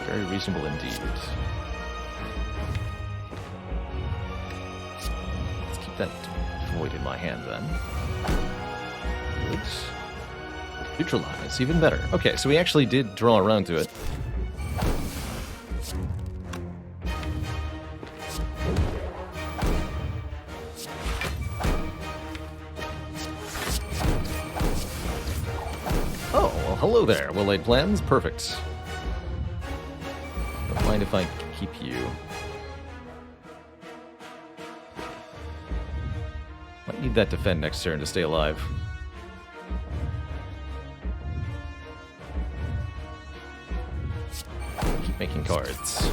A: Very reasonable indeed. Let's keep that void in my hand then. Good. Neutralize, even better. Okay, so we actually did draw around to it. Oh, well, hello there. Well-laid plans. Perfect. Don't mind if I keep you. Might need that defend next turn to stay alive. Keep making cards.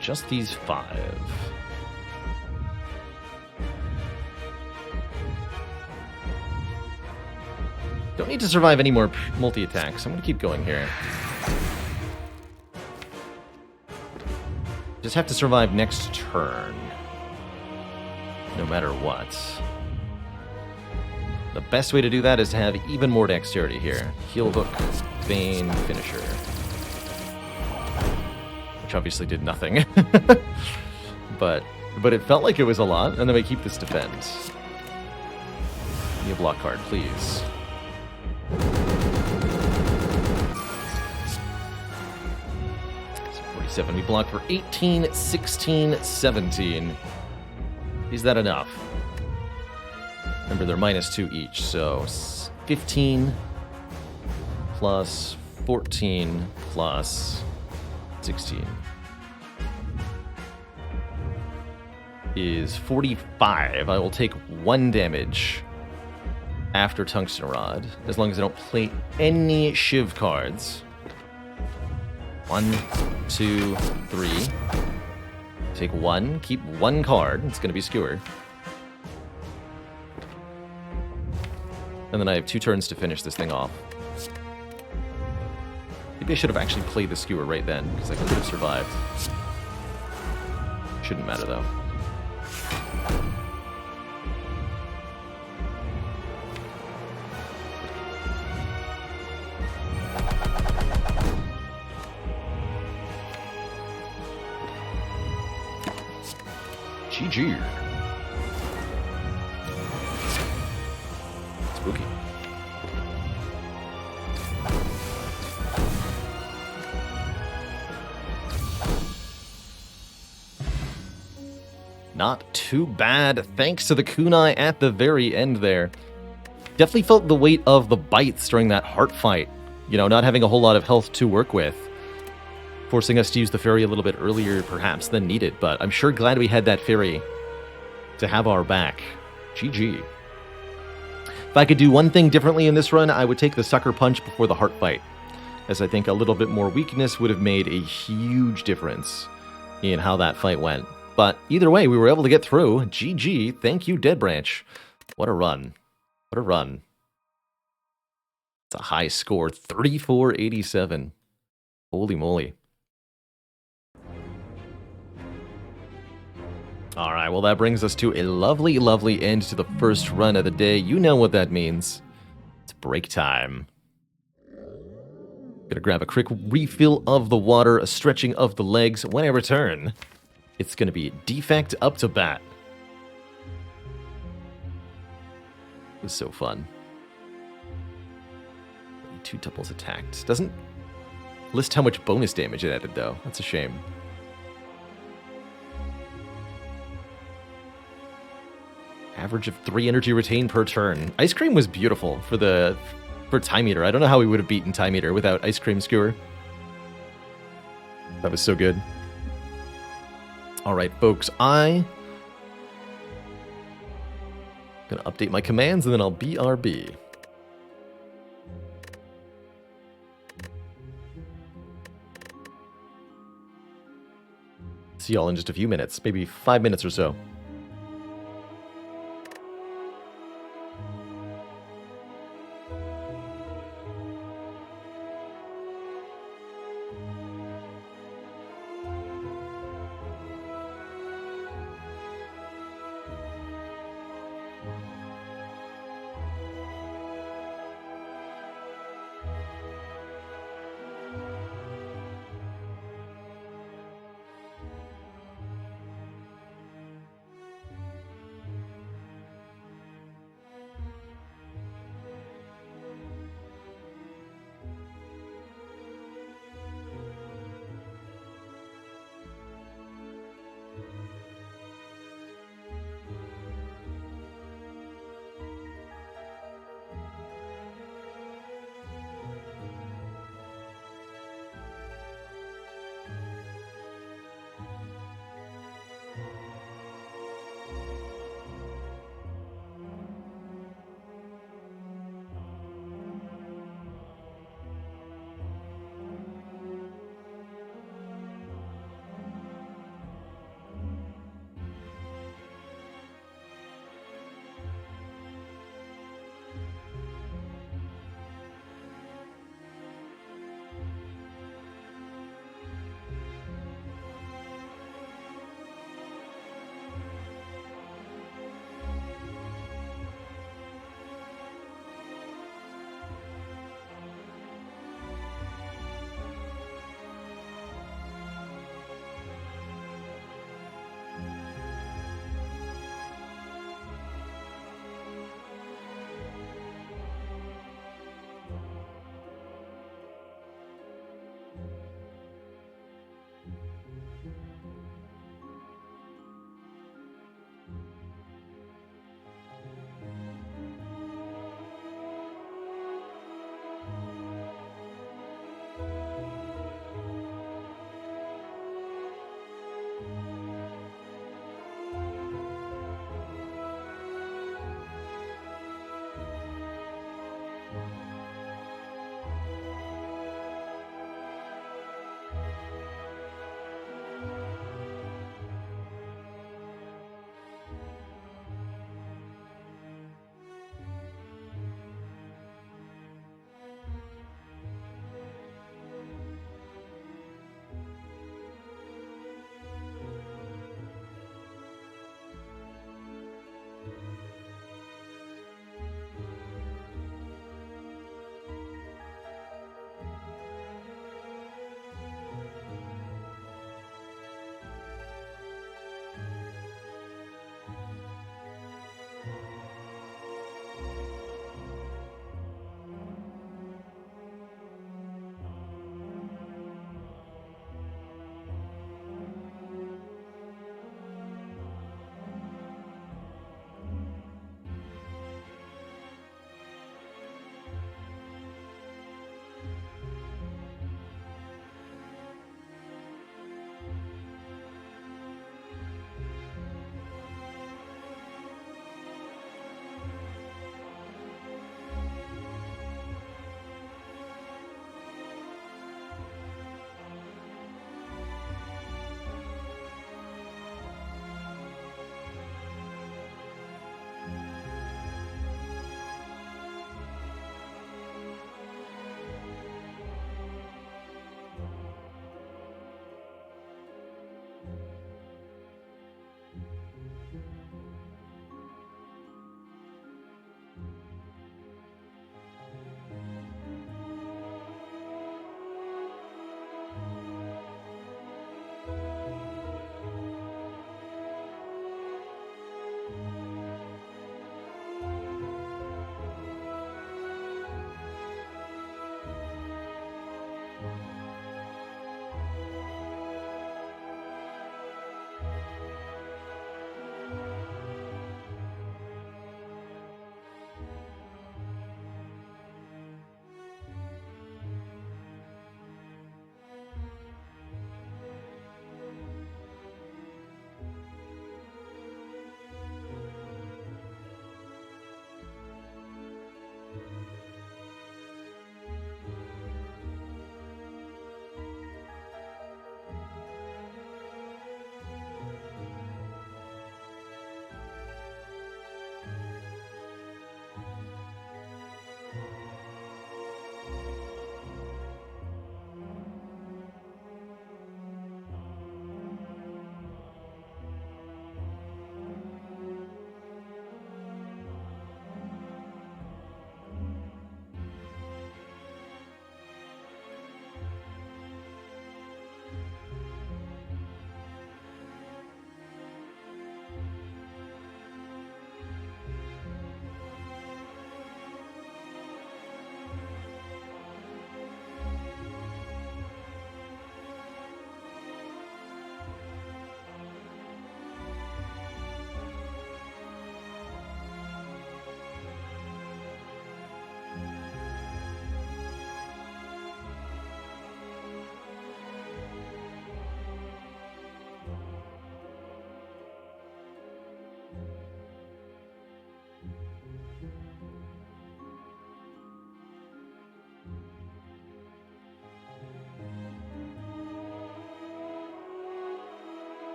A: Just these 5. Don't need to survive any more multi-attacks. I'm going to keep going here. Just have to survive next turn. No matter what. The best way to do that is to have even more dexterity here. Heal Hook, Bane, Finisher. Which obviously did nothing. but it felt like it was a lot, and then we keep this defend. Give me a block card, please. So 47. We block for 18, 16, 17. Is that enough? Remember, they're -2 each, so 15 plus 14 plus 16 is 45. I will take 1 damage after Tungsten Rod, as long as I don't play any Shiv cards. 1, 2, 3. Take 1, keep 1 card. It's going to be Skewer. And then I have 2 turns to finish this thing off. Maybe I should have actually played the Skewer right then, because I could have survived. Shouldn't matter, though. GG. Spooky. Not too bad, thanks to the kunai at the very end there. Definitely felt the weight of the bites during that heart fight. You know, not having a whole lot of health to work with. Forcing us to use the fairy a little bit earlier, perhaps, than needed. But I'm sure glad we had that fairy to have our back. GG. If I could do one thing differently in this run, I would take the Sucker Punch before the heart fight, as I think a little bit more weakness would have made a huge difference in how that fight went. But either way, we were able to get through. GG. Thank you, Dead Branch. What a run. What a run. It's a high score. 3487. Holy moly. Alright, well that brings us to a lovely, lovely end to the first run of the day. You know what that means. It's break time. Gonna grab a quick refill of the water, a stretching of the legs. When I return, it's gonna be defect up to bat. was so fun. 2 tuples attacked. Doesn't list how much bonus damage it added, though. That's a shame. Average of 3 energy retained per turn. Ice Cream was beautiful for Time Eater. I don't know how we would have beaten Time Eater without Ice Cream Skewer. That was so good. All right, folks, I'm gonna update my commands and then I'll BRB. See y'all in just a few minutes, maybe 5 minutes or so.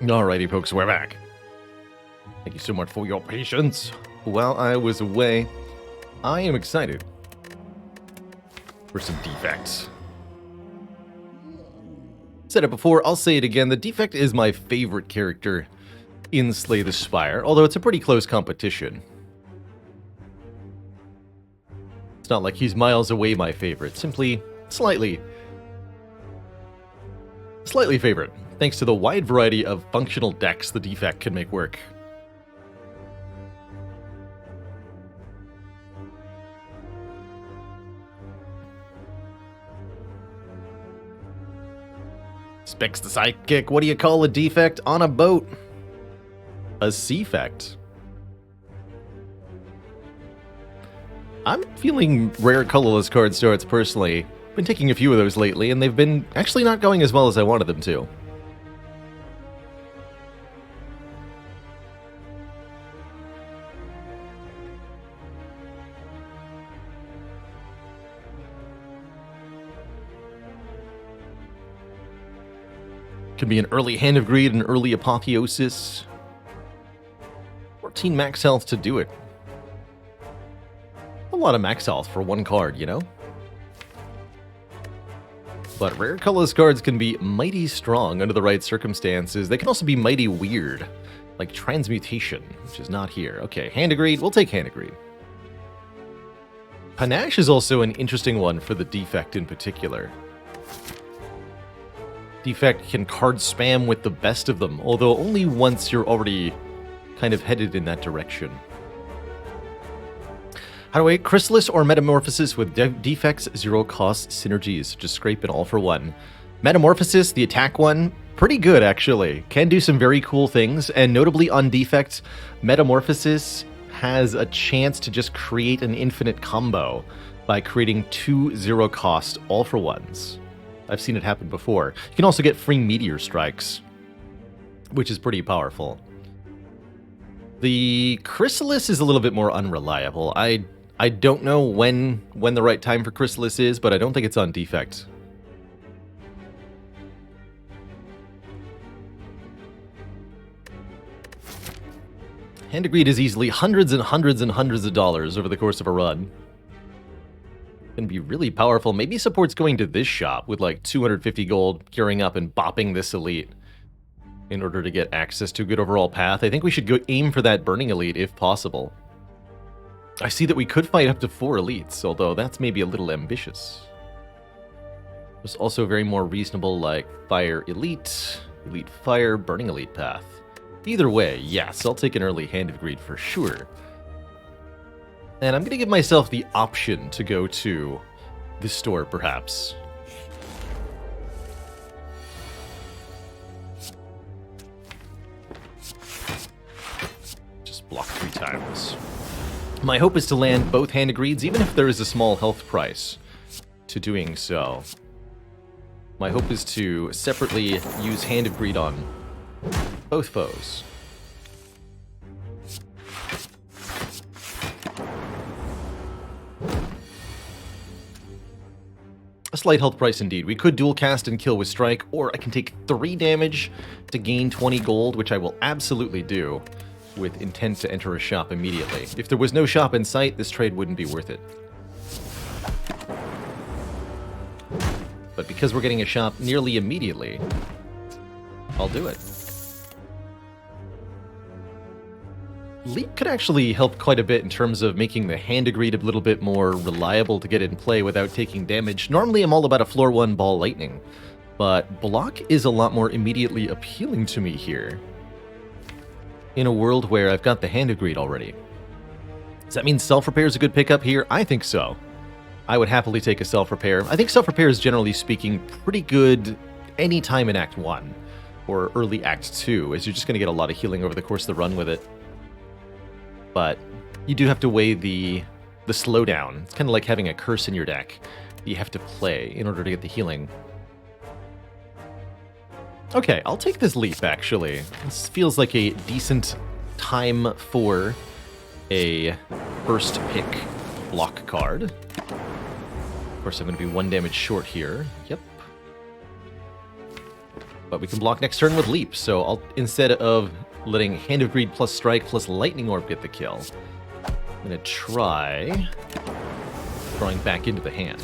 A: Alrighty, folks, we're back. Thank you so much for your patience. While I was away, I am excited for some defects. Said it before, I'll say it again. The defect is my favorite character in Slay the Spire, although it's a pretty close competition. It's not like he's miles away my favorite, simply slightly favorite. Thanks to the wide variety of functional decks the defect can make work. Specs the sidekick. What do you call a defect on a boat? A C-fect. I'm feeling rare colorless card starts personally. Been taking a few of those lately, and they've been actually not going as well as I wanted them to. Can be an early Hand of Greed, an early Apotheosis. 14 max health to do it. A lot of max health for one card, you know? But rare colorless cards can be mighty strong under the right circumstances. They can also be mighty weird, like Transmutation, which is not here. Okay, Hand of Greed, we'll take Hand of Greed. Panache is also an interesting one for the defect in particular. Defect can card spam with the best of them, although only once you're already kind of headed in that direction. How do I Chrysalis or Metamorphosis with defects, 0 cost synergies? Just scrape it all for one. Metamorphosis, the attack one, pretty good actually. Can do some very cool things, and notably on defect, Metamorphosis has a chance to just create an infinite combo by creating 2 0 cost all for ones. I've seen it happen before. You can also get free Meteor Strikes, which is pretty powerful. The Chrysalis is a little bit more unreliable. I don't know when the right time for Chrysalis is, but I don't think it's on defect. Hand of Greed is easily hundreds and hundreds and hundreds of dollars over the course of a run. Can be really powerful. Maybe support's going to this shop with like 250 gold, gearing up and bopping this elite in order to get access to a good overall path. I think we should go aim for that Burning Elite if possible. I see that we could fight up to 4 elites, although that's maybe a little ambitious. There's also very more reasonable like Fire Elite, Elite Fire, Burning Elite path. Either way, yes, I'll take an early Hand of Greed for sure. And I'm going to give myself the option to go to the store, perhaps. Just block 3 times. My hope is to land both Hand of Greeds, even if there is a small health price to doing so. My hope is to separately use Hand of Greed on both foes. A slight health price indeed. We could dual cast and kill with strike, or I can take 3 damage to gain 20 gold, which I will absolutely do with intent to enter a shop immediately. If there was no shop in sight, this trade wouldn't be worth it. But because we're getting a shop nearly immediately, I'll do it. Leap could actually help quite a bit in terms of making the Hand of Greed a little bit more reliable to get in play without taking damage. Normally I'm all about a floor 1 ball lightning, but block is a lot more immediately appealing to me here. In a world where I've got the Hand of Greed already. Does that mean self-repair is a good pickup here? I think so. I would happily take a self-repair. I think self-repair is, generally speaking, pretty good anytime in Act 1 or early Act 2, as you're just going to get a lot of healing over the course of the run with it. But you do have to weigh the slowdown. It's kind of like having a curse in your deck that you have to play in order to get the healing. Okay, I'll take this leap, actually. This feels like a decent time for a first pick block card. Of course, I'm going to be 1 damage short here. Yep. But we can block next turn with Leap, so I'll, instead of letting Hand of Greed plus Strike plus Lightning Orb get the kill, I'm going to try drawing back into the hand.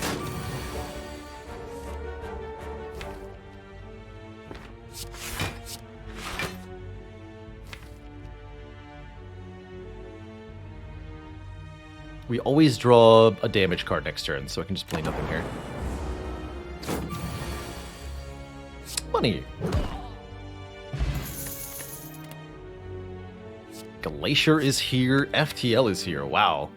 A: We always draw a damage card next turn, so I can just play nothing here. Money! Glacier is here, FTL is here, wow.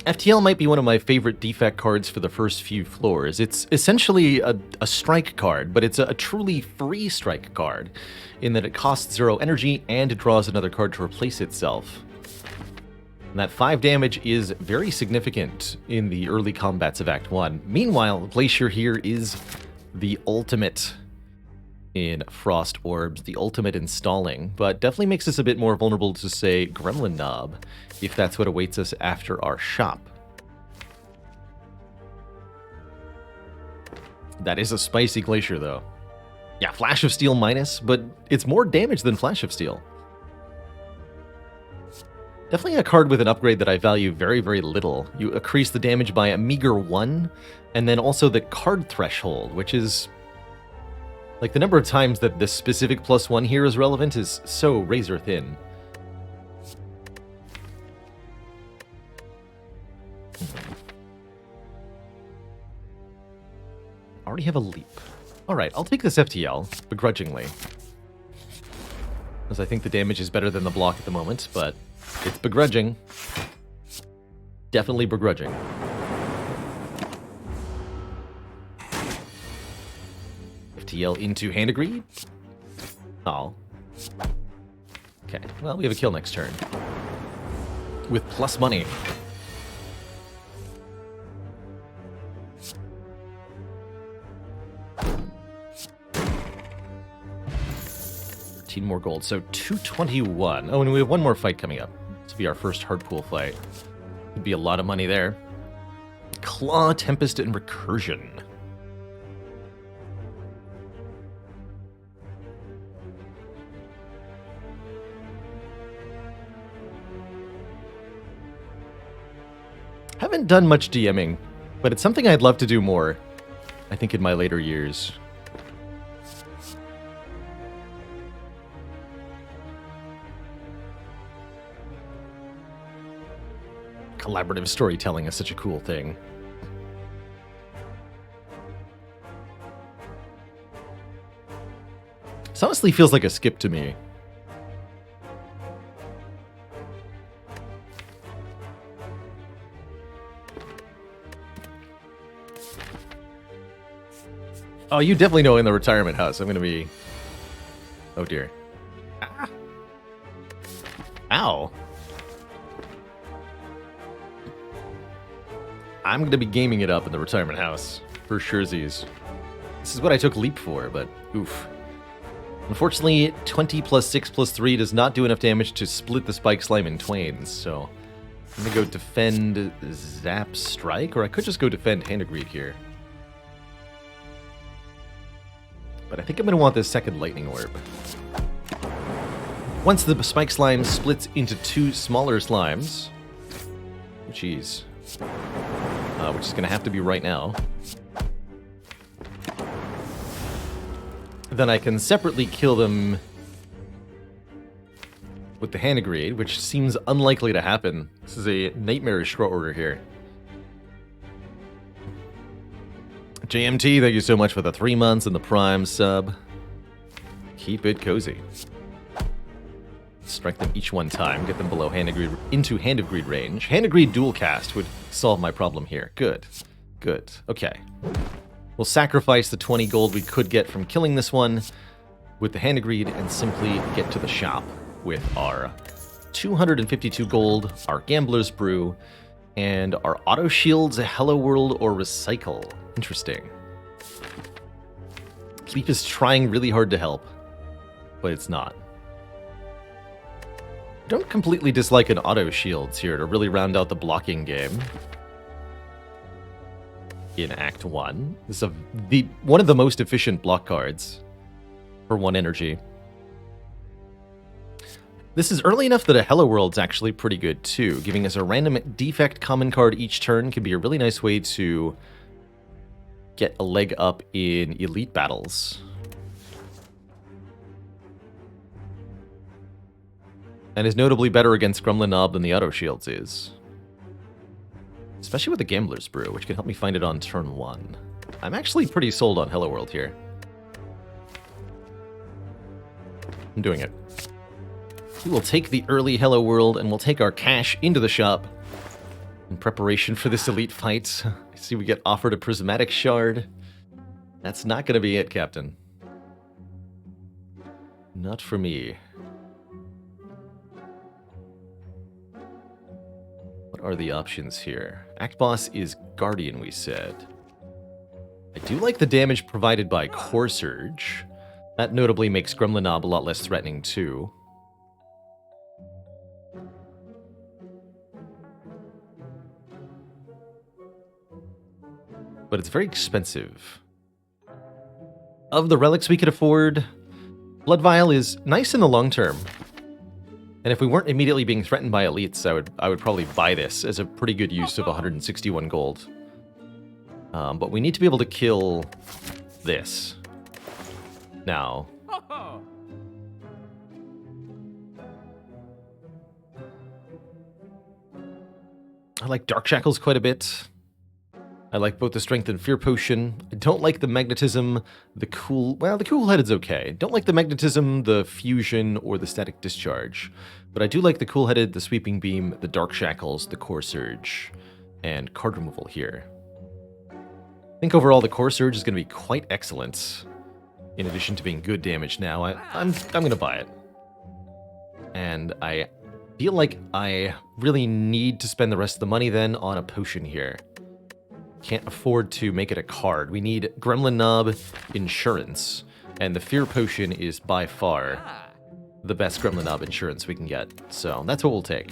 A: FTL might be one of my favorite defect cards for the first few floors. It's essentially a strike card, but it's a truly free strike card, in that it costs 0 energy and it draws another card to replace itself. And that 5 damage is very significant in the early combats of Act 1. Meanwhile, Glacier here is the ultimate in Frost Orbs, the ultimate in stalling, but definitely makes us a bit more vulnerable to, say, Gremlin Knob, if that's what awaits us after our shop. That is a spicy Glacier, though. Yeah, Flash of Steel minus, but it's more damage than Flash of Steel. Definitely a card with an upgrade that I value very, very little. You increase the damage by a meager 1, and then also the card threshold, which is... like, the number of times that this specific +1 here is relevant is so razor thin. Already have a Leap. Alright, I'll take this FTL, begrudgingly. Because I think the damage is better than the block at the moment, but it's begrudging. Definitely begrudging. FTL into Hand of Greed? Oh. Okay, well, we have a kill next turn. With plus money. More gold, so 221. Oh, and we have one more fight coming up. This will be our first hard pool fight. Could be a lot of money there. Claw, Tempest, and Recursion. Haven't done much DMing, but it's something I'd love to do more, I think, in my later years. Collaborative storytelling is such a cool thing. This honestly feels like a skip to me. Oh, you definitely know in the retirement house I'm gonna be... oh dear. Ah. Ow. I'm going to be gaming it up in the retirement house, for surezies. This is what I took Leap for, but oof. Unfortunately, 20 plus 6 plus 3 does not do enough damage to split the Spike Slime in twain, so I'm going to go defend Zap Strike, or I could just go defend Hand of Greed here. But I think I'm going to want this second Lightning Orb. Once the Spike Slime splits into 2 smaller slimes... jeez. Which is going to have to be right now. Then I can separately kill them with the Hand of Greed, which seems unlikely to happen. This is a nightmarish short order here. JMT, thank you so much for the 3 months and the Prime sub. Keep it cozy. Strike them each one time, get them below Hand of Greed, into Hand of Greed range. Hand of Greed dual cast would solve my problem here. Good. Good. Okay. We'll sacrifice the 20 gold we could get from killing this one with the Hand of Greed and simply get to the shop with our 252 gold, our Gambler's Brew, and our Auto Shields, Hello World, or Recycle. Interesting. Sleep is trying really hard to help, but it's not. Don't completely dislike an Auto Shields here to really round out the blocking game. in Act 1. This is one of the most efficient block cards for 1 energy. This is early enough that a Hello World's actually pretty good too. Giving us a random defect common card each turn can be a really nice way to get a leg up in elite battles. And is notably better against Gremlin Knob than the Auto Shields is. Especially with the Gambler's Brew, which can help me find it on turn 1. I'm actually pretty sold on Hello World here. I'm doing it. We will take the early Hello World and we'll take our cash into the shop in preparation for this elite fight. I see we get offered a Prismatic Shard. That's not going to be it, Captain. Not for me. What are the options here? Act Boss is Guardian, we said. I do like the damage provided by Core Surge. That notably makes Gremlin Knob a lot less threatening, too. But it's very expensive. Of the relics we could afford, Blood Vial is nice in the long term. And if we weren't immediately being threatened by elites, I would probably buy this as a pretty good use of 161 gold. But we need to be able to kill this. Now. I like Dark Shackles quite a bit. I like both the Strength and Fear Potion. I don't like the Magnetism, the Cool... Well, the Cool-Headed's okay. Don't like the Magnetism, the Fusion, or the Static Discharge. But I do like the Cool-Headed, the Sweeping Beam, the Dark Shackles, the Core Surge, and card removal here. I think overall the Core Surge is going to be quite excellent, in addition to being good damage now. I'm going to buy it. And I feel like I really need to spend the rest of the money then on a potion here. Can't afford to make it a card. We need Gremlin Knob insurance, and the Fear Potion is by far the best Gremlin Knob insurance we can get. So that's what we'll take.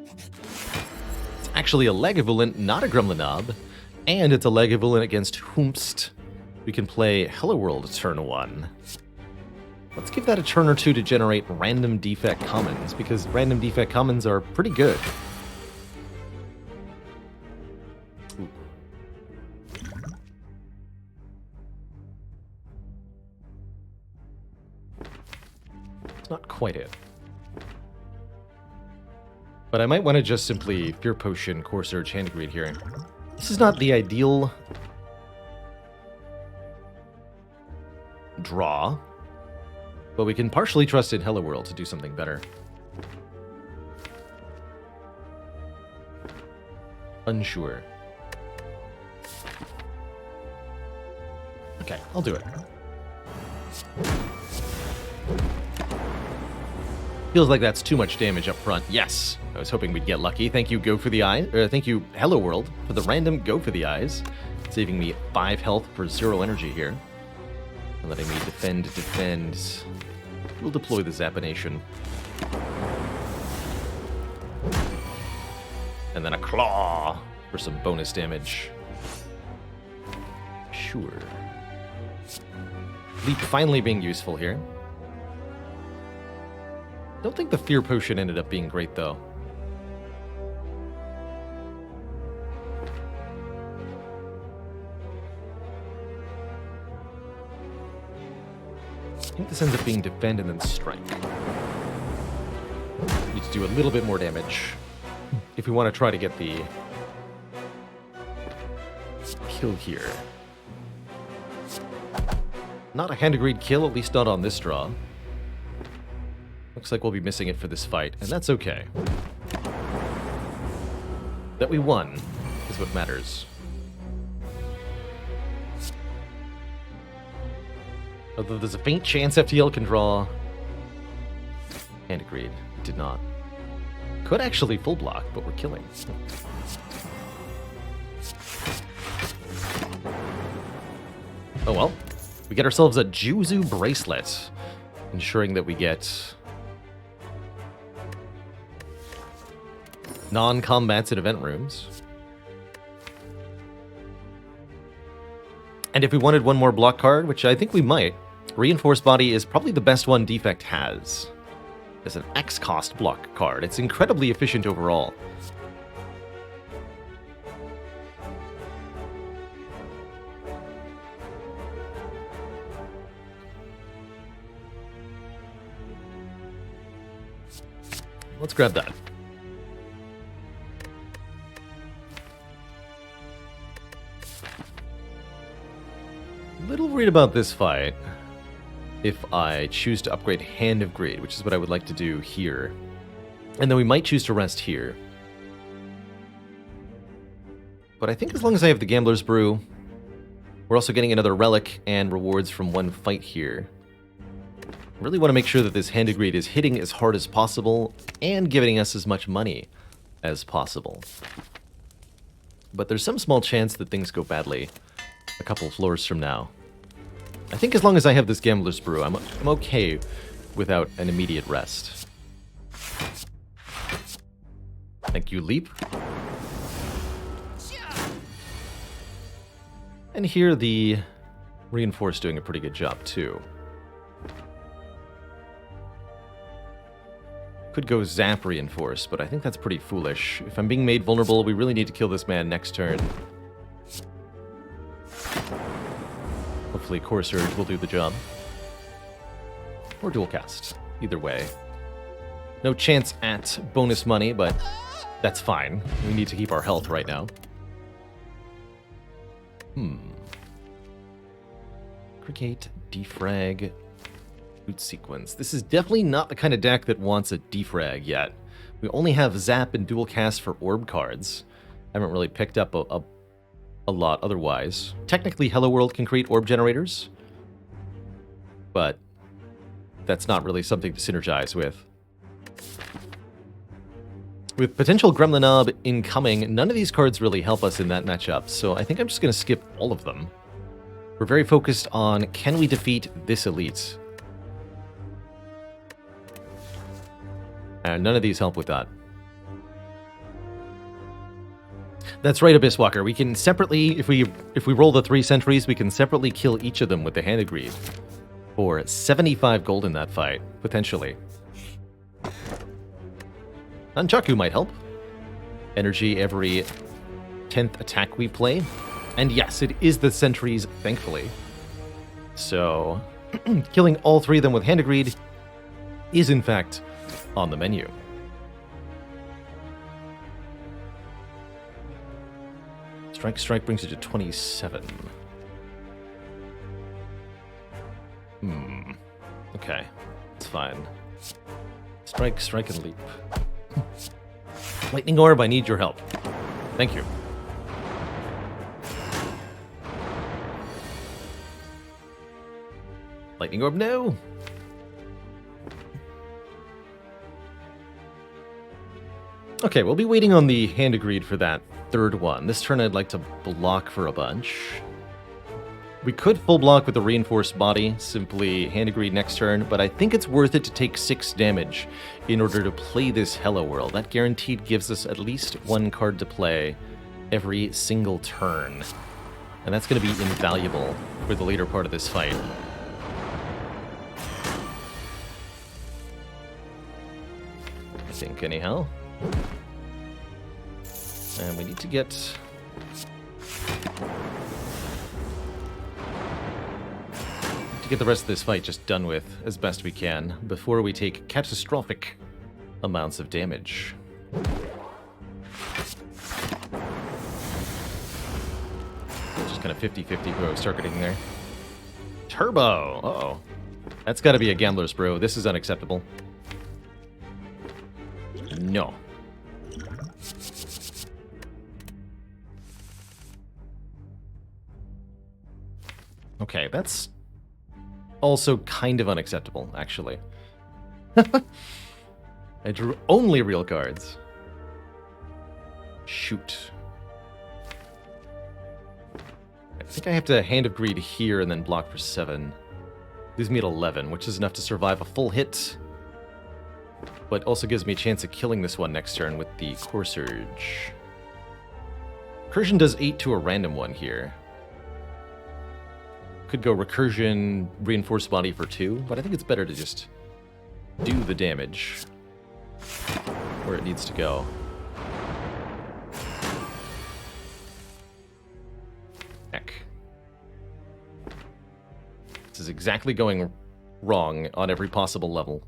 A: It's actually a Legavulant, not a Gremlin Knob, and it's a Legavulant against Whoomst. We can play Hello World turn 1. Let's give that a turn or two to generate random defect commons, because random defect commons are pretty good. It's not quite it. But I might want to just simply Fear Potion, Core Surge, Hand Greed here. This is not the ideal draw, but we can partially trust in Hello World to do something better. Unsure. Okay, I'll do it. Feels like that's too much damage up front. Yes, I was hoping we'd get lucky. Thank you, Go for the Eyes. Thank you, Hello World, for the random Go for the Eyes, saving me 5 health for 0 energy here, and letting me defend. We'll deploy the Zappination, and then a Claw for some bonus damage. Sure. Leap finally being useful here. Don't think the Fear Potion ended up being great, though. I think this ends up being Defend and then Strike. Need to do a little bit more damage if we want to try to get the kill here. Not a Hand Greed kill, at least not on this draw. Looks like we'll be missing it for this fight, and that's okay. That we won is what matters. Although there's a faint chance FTL can draw. And agreed, it did not. Could actually full block, but we're killing. Oh well. We get ourselves a Juzu Bracelet, ensuring that we get non-combats in event rooms. And if we wanted one more block card, which I think we might, Reinforced Body is probably the best one Defect has. It's an X-cost block card. It's incredibly efficient overall. Let's grab that. A little worried about this fight if I choose to upgrade Hand of Greed, which is what I would like to do here. And then we might choose to rest here. But I think as long as I have the Gambler's Brew, we're also getting another relic and rewards from one fight here. I really want to make sure that this Hand of Greed is hitting as hard as possible and giving us as much money as possible. But there's some small chance that things go badly a couple floors from now. I think as long as I have this Gambler's Brew, I'm okay without an immediate rest. Thank you, Leap. And here the Reinforce doing a pretty good job too. Could go Zap Reinforce, but I think that's pretty foolish. If I'm being made vulnerable, we really need to kill this man next turn. Hopefully Core Surge will do the job. Or Dual Cast. Either way. No chance at bonus money, but that's fine. We need to keep our health right now. Create, Defrag, Boot Sequence. This is definitely not the kind of deck that wants a Defrag yet. We only have Zap and Dual Cast for Orb cards. Haven't really picked up a lot otherwise. Technically, Hello World can create orb generators, but that's not really something to synergize with. With potential Gremlinob incoming, none of these cards really help us in that matchup, so I think I'm just going to skip all of them. We're very focused on, can we defeat this elite? And none of these help with that. That's right, Abyss Walker. We can separately, if we roll the 3 sentries, we can separately kill each of them with the Hand of Greed for 75 gold in that fight, potentially. Nunchaku might help. Energy every 10th attack we play. And yes, it is the sentries, thankfully. So, killing all 3 of them with Hand of Greed is in fact on the menu. Strike brings it to 27. Okay, it's fine. Strike, and leap. Lightning Orb, I need your help. Thank you. Lightning Orb, no! Okay, we'll be waiting on the Hand of Greed for that third one. This turn I'd like to block for a bunch. We could full block with the Reinforced Body, simply Hand of Greed next turn, but I think it's worth it to take 6 damage in order to play this Hello World. That guaranteed gives us at least 1 card to play every single turn. And that's going to be invaluable for the later part of this fight. I think, anyhow. And we need to get the rest of this fight just done with as best we can before we take catastrophic amounts of damage. Just kind of 50-50 who I was targeting there. Turbo! Uh-oh. That's got to be a Gambler's Brew. This is unacceptable. No. Okay, that's also kind of unacceptable, actually. I drew only real cards. Shoot. I think I have to Hand of Greed here and then block for 7. Leaves me at 11, which is enough to survive a full hit. But also gives me a chance of killing this one next turn with the Core Surge. Incursion does 8 to a random one here. Could go recursion, reinforced body for 2, but I think it's better to just do the damage where it needs to go. Heck. This is exactly going wrong on every possible level.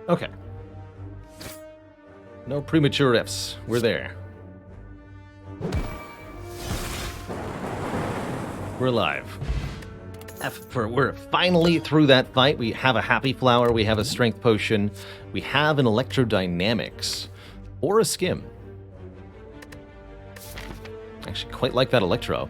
A: Okay. No premature Fs. We're there. We're alive. We're finally through that fight. We have a happy flower. We have a strength potion. We have an electrodynamics. Or a skim. Actually, quite like that electro.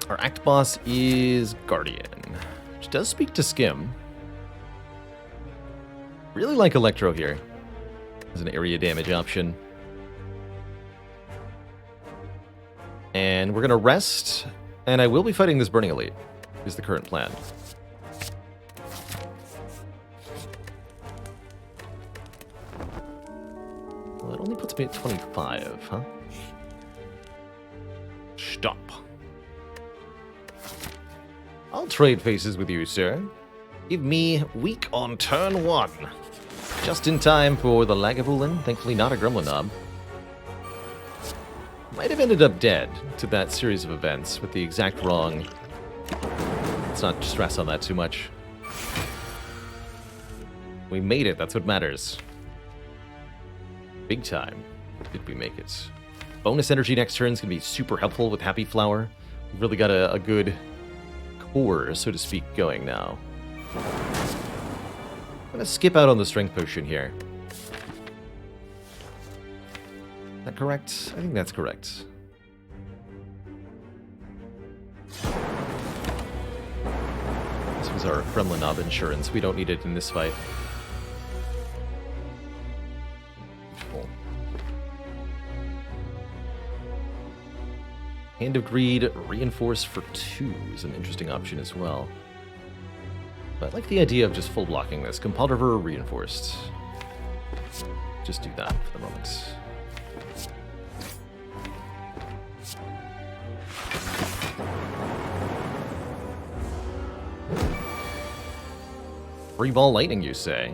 A: Our act boss is Guardian, which does speak to Skim. Really like Electro here as an area damage option. And we're going to rest, and I will be fighting this Burning Elite, is the current plan. Well, it only puts me at 25, huh? Stop. I'll trade faces with you, sir. Give me weak on turn 1. Just in time for the Lagavulin, thankfully not a Gremlin Knob. Might have ended up dead to that series of events with the exact wrong. Let's not stress on that too much. We made it, that's what matters. Big time did we make it. Bonus energy next turn is going to be super helpful with Happy Flower. We've really got a good core, so to speak, going now. I'm going to skip out on the strength potion here. Is that correct? I think that's correct. This was our Kremlin Knob insurance. We don't need it in this fight. Hand of Greed, reinforce for 2 is an interesting option as well. But I like the idea of just full blocking this. Compel River reinforced. Just do that for the moment. Free ball lightning, you say?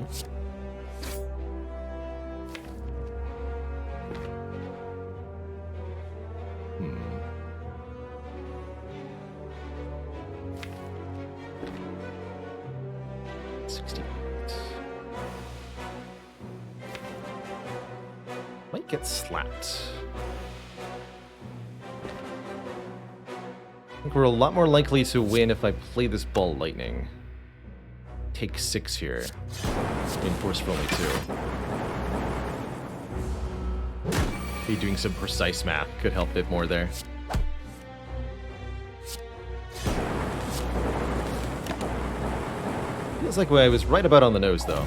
A: Get slapped. I think we're a lot more likely to win if I play this ball lightning. Take 6 here. Reinforce for only 2. Be doing some precise math could help a bit more there. Feels like I was right about on the nose though.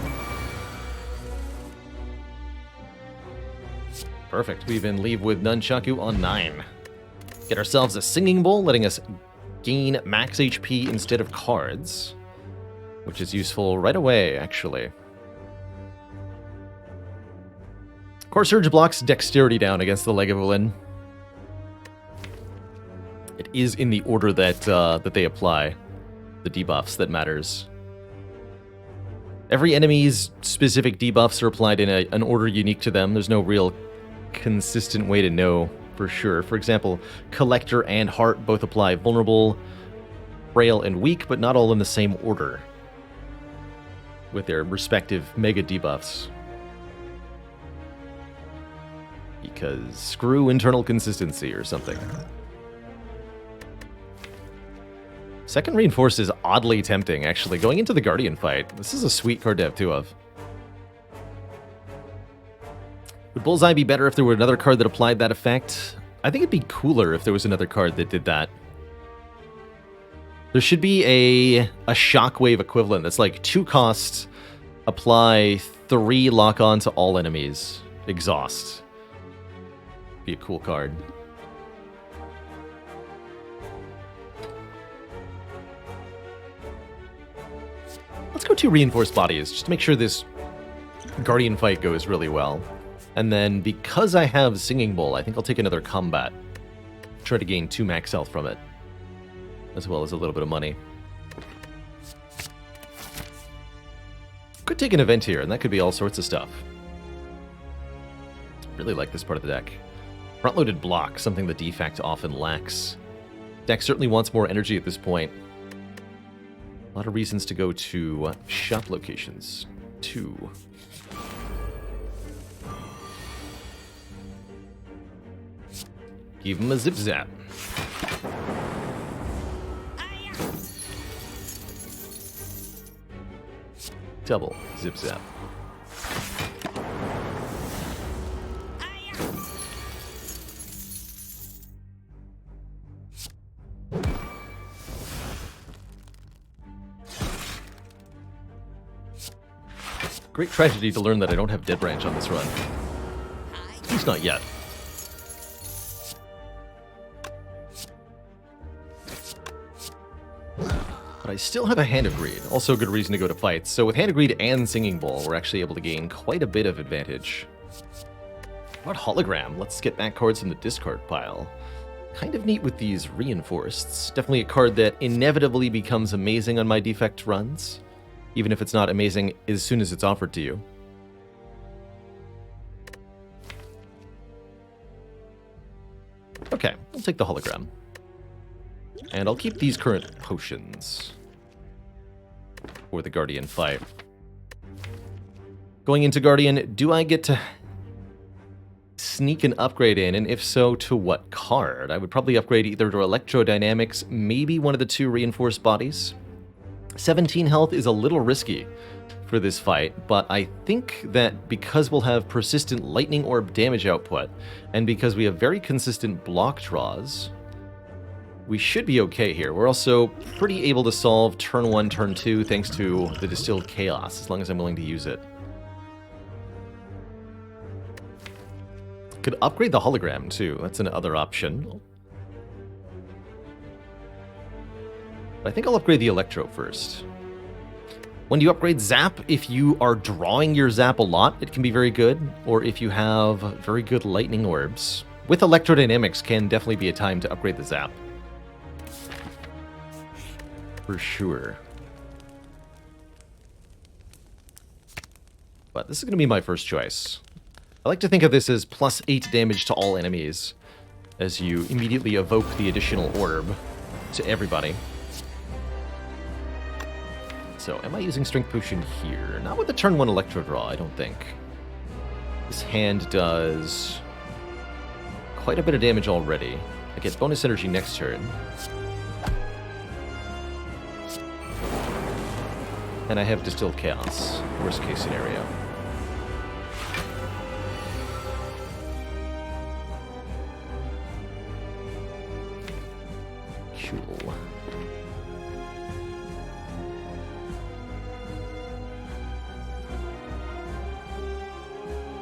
A: Perfect. We even leave with Nunchaku on 9. Get ourselves a Singing Bowl, letting us gain max HP instead of cards, which is useful right away, actually. Core Surge blocks Dexterity down against the Lagavulin. It is in the order that that they apply the debuffs that matters. Every enemy's specific debuffs are applied in an order unique to them. There's no real consistent way to know for sure. For example, Collector and Heart both apply Vulnerable, Frail, and Weak, but not all in the same order with their respective mega debuffs. Because screw internal consistency or something. Second Reinforce is oddly tempting, actually. Going into the Guardian fight, this is a sweet card to have 2 of. Would Bullseye be better if there were another card that applied that effect? I think it'd be cooler if there was another card that did that. There should be a shockwave equivalent that's like 2 costs, apply 3 lock on to all enemies. Exhaust. Be a cool card. Let's go 2 reinforced bodies, just to make sure this Guardian fight goes really well. And then, because I have Singing Bowl, I think I'll take another combat. Try to gain 2 max health from it, as well as a little bit of money. Could take an event here, and that could be all sorts of stuff. Really like this part of the deck. Front-loaded block, something the defect often lacks. Deck certainly wants more energy at this point. A lot of reasons to go to shop locations. 2. Give him a zip zap. Double zip zap. Great tragedy to learn that I don't have Dead Branch on this run. At least not yet. But I still have a Hand of Greed, also a good reason to go to fights. So with Hand of Greed and Singing Bowl, we're actually able to gain quite a bit of advantage. What about Hologram? Let's get back cards from the discard pile. Kind of neat with these Reinforceds. Definitely a card that inevitably becomes amazing on my defect runs, even if it's not amazing as soon as it's offered to you. Okay, I'll take the Hologram. And I'll keep these current potions for the Guardian fight. Going into Guardian, do I get to sneak an upgrade in? And if so, to what card? I would probably upgrade either to Electrodynamics, maybe one of the 2 reinforced bodies. 17 health is a little risky for this fight, but I think that because we'll have persistent Lightning Orb damage output, and because we have very consistent block draws, we should be okay here. We're also pretty able to solve turn 1, turn 2, thanks to the Distilled Chaos, as long as I'm willing to use it. Could upgrade the Hologram, too. That's another option. But I think I'll upgrade the Electro first. When do you upgrade Zap? If you are drawing your Zap a lot, it can be very good. Or if you have very good Lightning Orbs. With Electrodynamics can definitely be a time to upgrade the Zap. For sure. But this is going to be my first choice. I like to think of this as plus 8 damage to all enemies, as you immediately evoke the additional orb to everybody. So, am I using Strength Potion here? Not with the turn 1 Electro Draw, I don't think. This hand does quite a bit of damage already. I get bonus energy next turn. And I have Distilled Chaos, worst case scenario. Cool.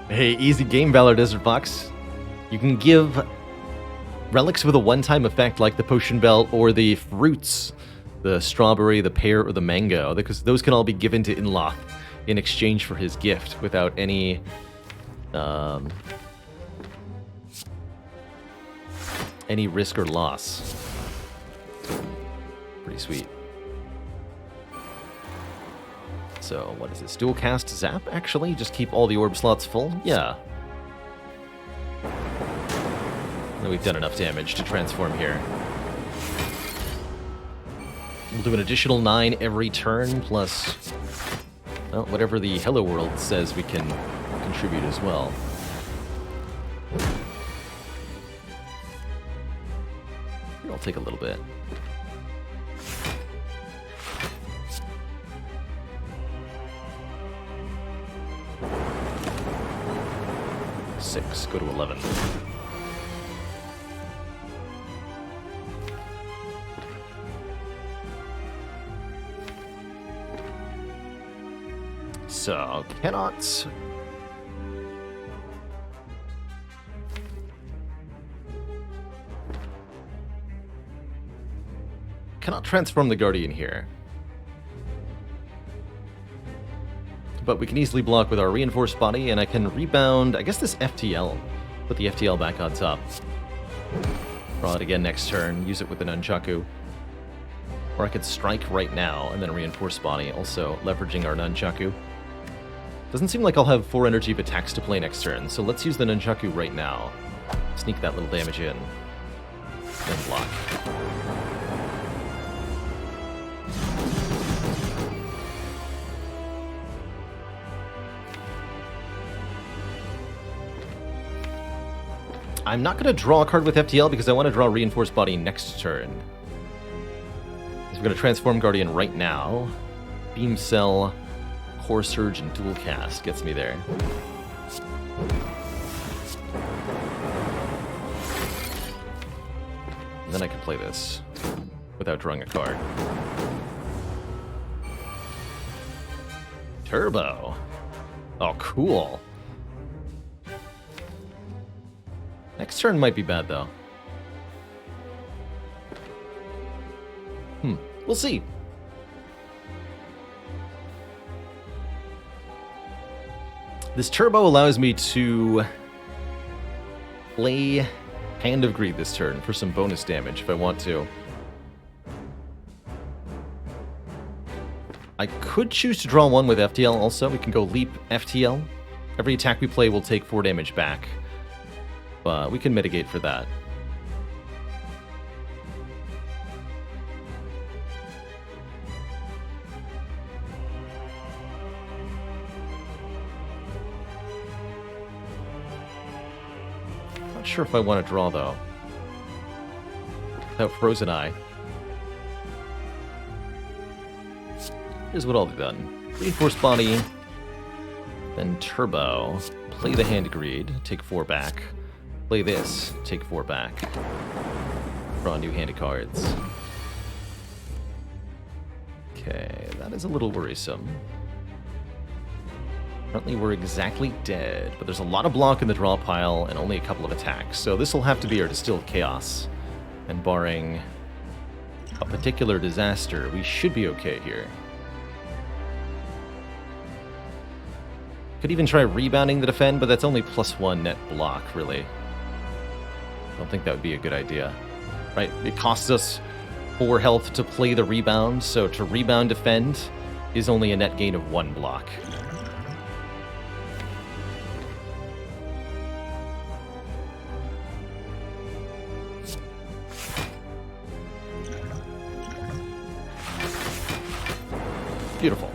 A: Hey, easy game, Valor Desert Fox. You can give relics with a one-time effect like the Potion Belt or the fruits, the strawberry, the pear, or the mango, because those can all be given to Inloth in exchange for his gift without any risk or loss. Pretty sweet. So, what is this? Dual cast Zap, actually? Just keep all the orb slots full? Yeah. Then we've done enough damage to transform here. We'll do an additional 9 every turn, plus, well, whatever the Hello World says we can contribute as well. Here, I'll take a little bit. Go to 11. So, cannot... Cannot transform the Guardian here. But we can easily block with our Reinforced Body, and I can rebound, I guess, this FTL. Put the FTL back on top. Draw it again next turn, use it with the Nunchaku. Or I could strike right now, and then Reinforced Body, also leveraging our Nunchaku. Doesn't seem like I'll have 4 energy of attacks to play next turn, so let's use the Nunchaku right now. Sneak that little damage in. Then block. I'm not going to draw a card with FTL because I want to draw Reinforced Body next turn. So we're going to transform Guardian right now. Beam Cell, Core Surge, and Dual Cast gets me there. And then I can play this without drawing a card. Turbo. Oh, cool. Next turn might be bad, though. We'll see. This Turbo allows me to play Hand of Greed this turn for some bonus damage if I want to. I could choose to draw one with FTL also. We can go Leap FTL. Every attack we play will take 4 damage back. But we can mitigate for that. Not sure if I want to draw, though. Without Frozen Eye. Here's what I'll do then. Reinforced Body. Then Turbo. Play the Hand of Greed. Take 4 back. Play this, take 4 back. Draw new hand of cards. Okay, that is a little worrisome. Currently we're exactly dead, but there's a lot of block in the draw pile and only a couple of attacks, so this will have to be our Distilled Chaos. And barring a particular disaster, we should be okay here. Could even try rebounding the defend, but that's only +1 net block, really. I don't think that would be a good idea. Right, it costs us 4 health to play the rebound, so to rebound defend is only a net gain of 1 block. Beautiful.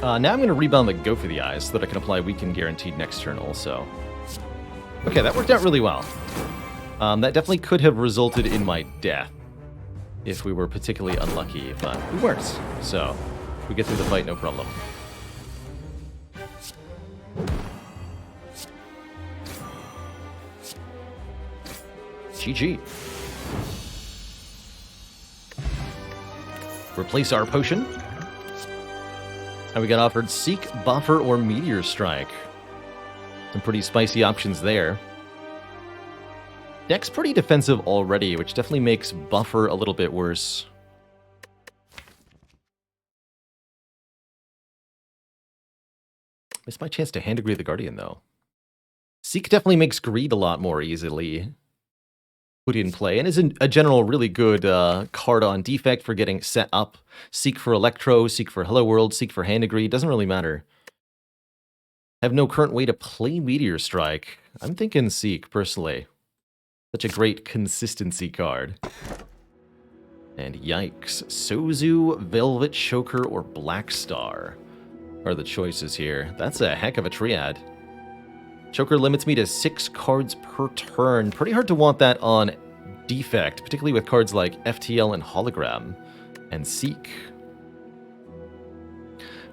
A: Now I'm going to rebound the Go for the Eyes so that I can apply Weaken Guaranteed next turn also. Okay, that worked out really well. That definitely could have resulted in my death if we were particularly unlucky, but we weren't. So, we get through the fight, no problem. GG. Replace our potion. And we got offered Seek, Buffer, or Meteor Strike. Some pretty spicy options there. Deck's pretty defensive already, which definitely makes Buffer a little bit worse. Missed my chance to Hand of Greed the Guardian, though. Seek definitely makes Greed a lot more easily put in play, and is a general really good card on defect for getting set up. Seek for Electro, Seek for Hello World, Seek for Hand of Greed, doesn't really matter. Have no current way to play Meteor Strike. I'm thinking Seek, personally. Such a great consistency card. And yikes. Sozu, Velvet Choker, or Black Star are the choices here. That's a heck of a triad. Choker limits me to 6 cards per turn. Pretty hard to want that on defect, particularly with cards like FTL and Hologram and Seek.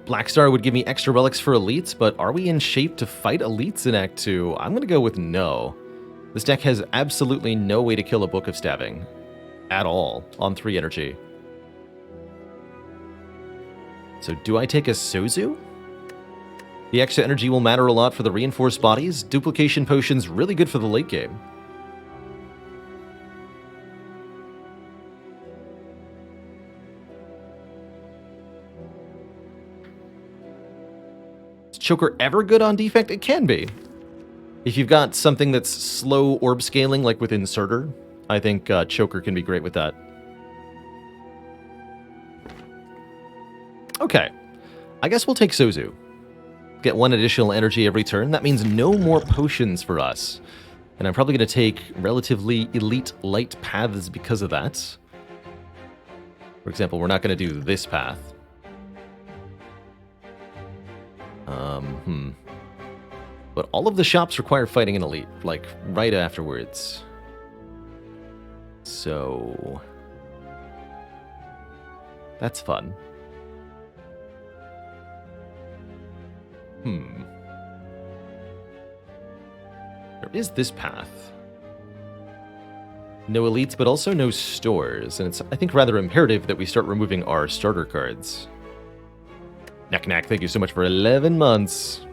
A: Black Star would give me extra relics for elites, but are we in shape to fight elites in Act 2? I'm going to go with no. This deck has absolutely no way to kill a Book of Stabbing. At all. On 3 energy. So do I take a Sozu? The extra energy will matter a lot for the reinforced bodies. Duplication potion's really good for the late game. Is Choker ever good on defect? It can be. If you've got something that's slow orb scaling, like with Inserter, I think Choker can be great with that. Okay. I guess we'll take Sozu. Get 1 additional energy every turn. That means no more potions for us. And I'm probably going to take relatively elite light paths because of that. For example, we're not going to do this path. But all of the shops require fighting an elite, like, right afterwards. So... that's fun. There is this path. No elites, but also no stores, and it's, I think, rather imperative that we start removing our starter cards. Knack Knack, thank you so much for 11 months.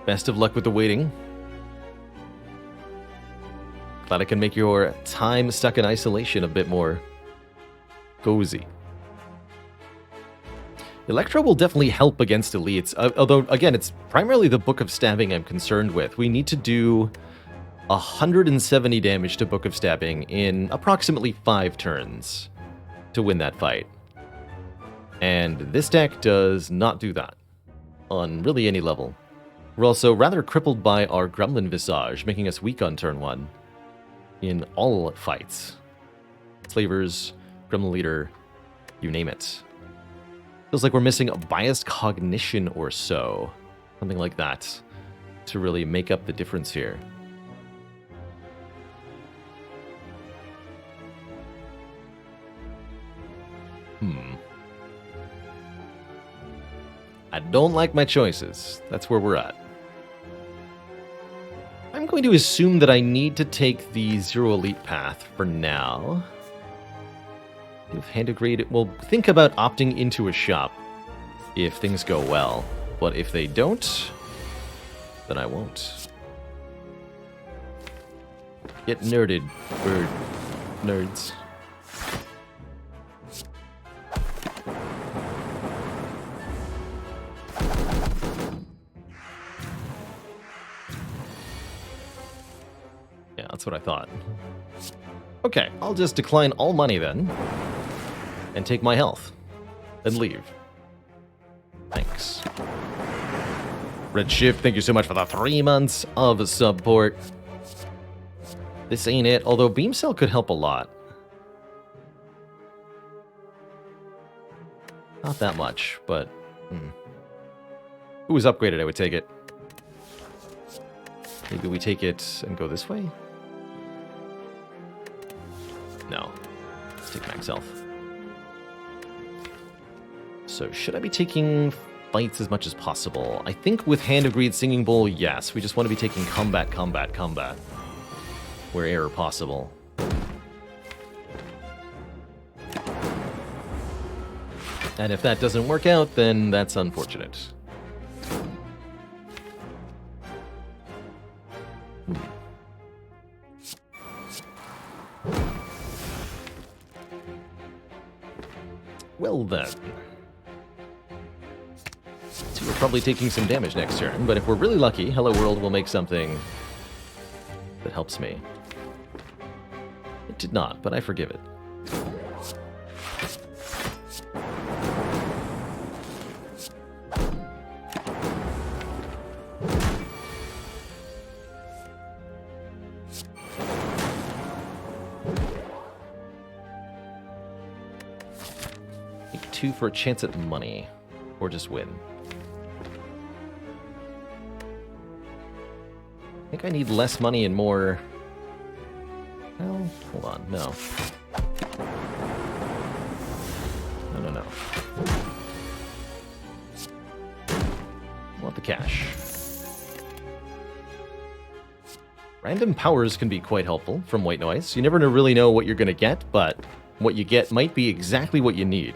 A: Best of luck with the waiting. Glad I can make your time stuck in isolation a bit more cozy. Electro will definitely help against elites, although, again, it's primarily the Book of Stabbing I'm concerned with. We need to do 170 damage to Book of Stabbing in approximately 5 turns to win that fight. And this deck does not do that on really any level. We're also rather crippled by our Gremlin Visage, making us weak on turn 1 in all fights. Slavers, Gremlin Leader, you name it. Feels like we're missing a biased cognition or so. Something like that to really make up the difference here. I don't like my choices. That's where we're at. I'm going to assume that I need to take the Zero Elite path for now. If Hand of Greed, we'll think about opting into a shop if things go well. But if they don't, then I won't. Get nerded, bird nerds. Yeah, that's what I thought. Okay, I'll just decline all money then. And take my health. And leave. Thanks. Redshift, thank you so much for the 3 months of support. This ain't it, although Beam Cell could help a lot. Not that much, but... If it was upgraded, I would take it. Maybe we take it and go this way? No. Let's take Max Health. So, should I be taking fights as much as possible? I think with Hand of Greed, Singing Bowl, yes. We just want to be taking combat, combat, combat. Wherever possible. And if that doesn't work out, then that's unfortunate. Well then. So we're probably taking some damage next turn, but if we're really lucky, Hello World will make something that helps me. It did not, but I forgive it. Take 2 for a chance at money, or just win. I think I need less money and more... Well, hold on, no. No. I want the cash. Random powers can be quite helpful from White Noise. You never really know what you're going to get, but what you get might be exactly what you need.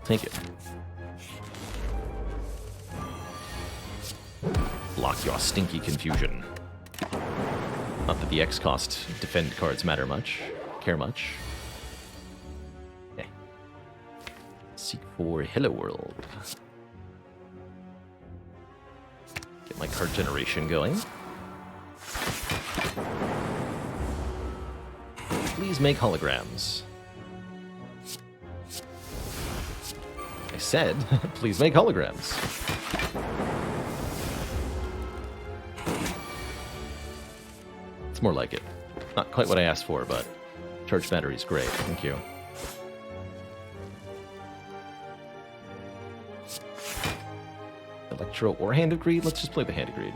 A: Take it. Block your stinky confusion. Not that the X cost defend cards care much. Okay. Seek for Hello World. Get my card generation going. Please make holograms. I said, please make holograms. It's more like it. Not quite what I asked for, but charge battery's great. Thank you. Electro or Hand of Greed? Let's just play the Hand of Greed.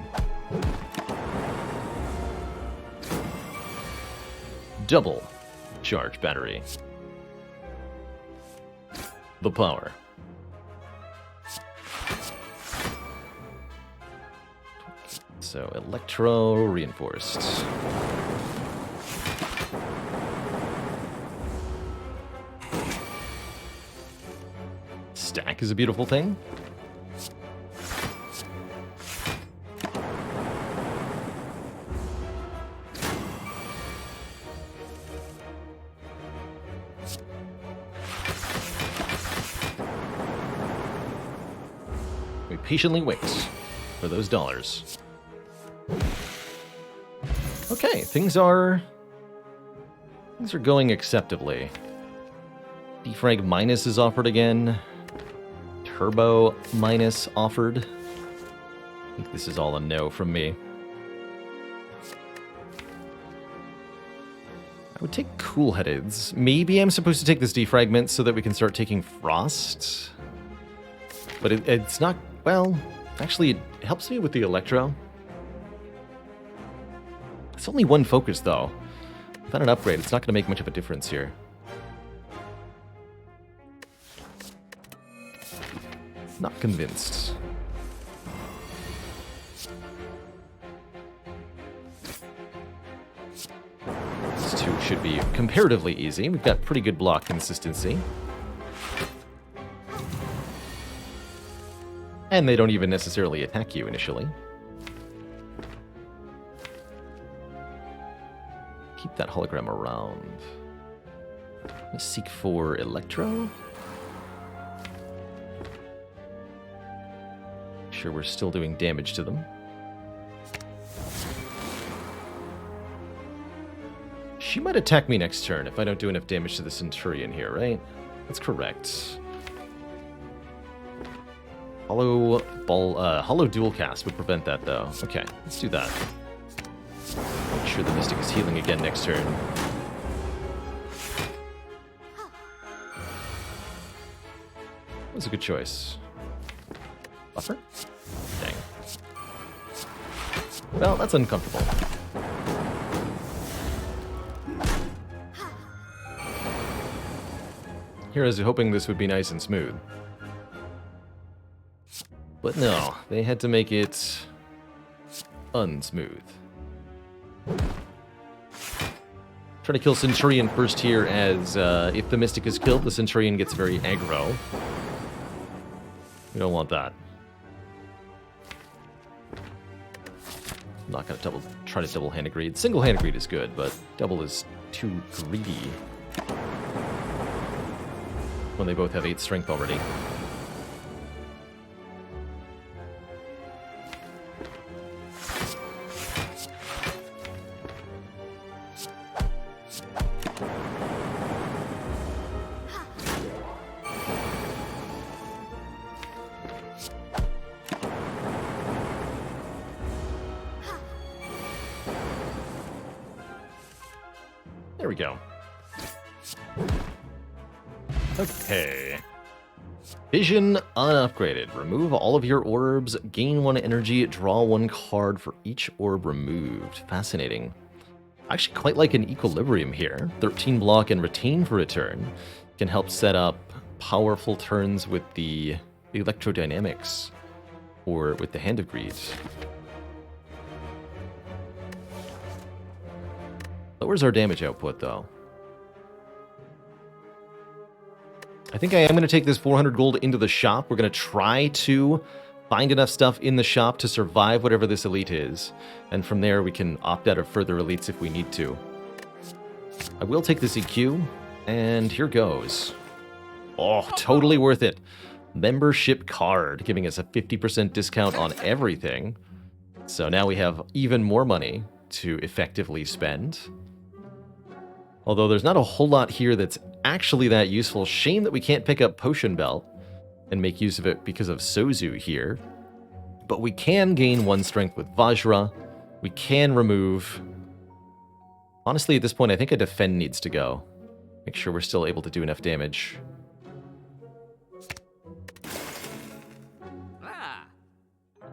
A: Double charge battery. The power. So, Electro reinforced. Stack is a beautiful thing. We patiently wait for those dollars. Okay, things are going acceptably. Defrag minus is offered again. Turbo minus offered. I think this is all a no from me. I would take Cool-Headeds. Maybe I'm supposed to take this defragment so that we can start taking Frost. But it's not... Well, actually, it helps me with the Electro. It's only one focus, though. Without an upgrade, it's not going to make much of a difference here. Not convinced. These two should be comparatively easy. We've got pretty good block consistency. And they don't even necessarily attack you initially. Keep that hologram around. Let's seek for Electro. Sure, we're still doing damage to them. She might attack me next turn if I don't do enough damage to the Centurion here, right? That's correct. Hollow dual cast would prevent that, though. Okay, let's do that. Make sure the Mystic is healing again next turn. That was a good choice. Buffer? Dang. Well, that's uncomfortable. Here I was hoping this would be nice and smooth. But no, they had to make it unsmooth. Try to kill Centurion first here, as if the Mystic is killed, the Centurion gets very aggro. We don't want that. I'm not going to try to double Hand of Greed. Single Hand of Greed is good, but double is too greedy. When they both have 8 strength already. There we go. Okay. Vision unupgraded. Remove all of your orbs, gain 1 energy, draw 1 card for each orb removed. Fascinating. I actually quite like an equilibrium here. 13 block and retain for a turn can help set up powerful turns with the electrodynamics. Or with the Hand of Greed. Lowers our damage output, though. I think I am going to take this 400 gold into the shop. We're going to try to find enough stuff in the shop to survive whatever this elite is. And from there, we can opt out of further elites if we need to. I will take this EQ, and here goes. Oh, totally worth it. Membership card, giving us a 50% discount on everything. So now we have even more money to effectively spend. Although there's not a whole lot here that's actually that useful. Shame that we can't pick up Potion Belt and make use of it because of Sozu here. But we can gain 1 strength with Vajra. We can remove... Honestly, at this point, I think a Defend needs to go. Make sure we're still able to do enough damage.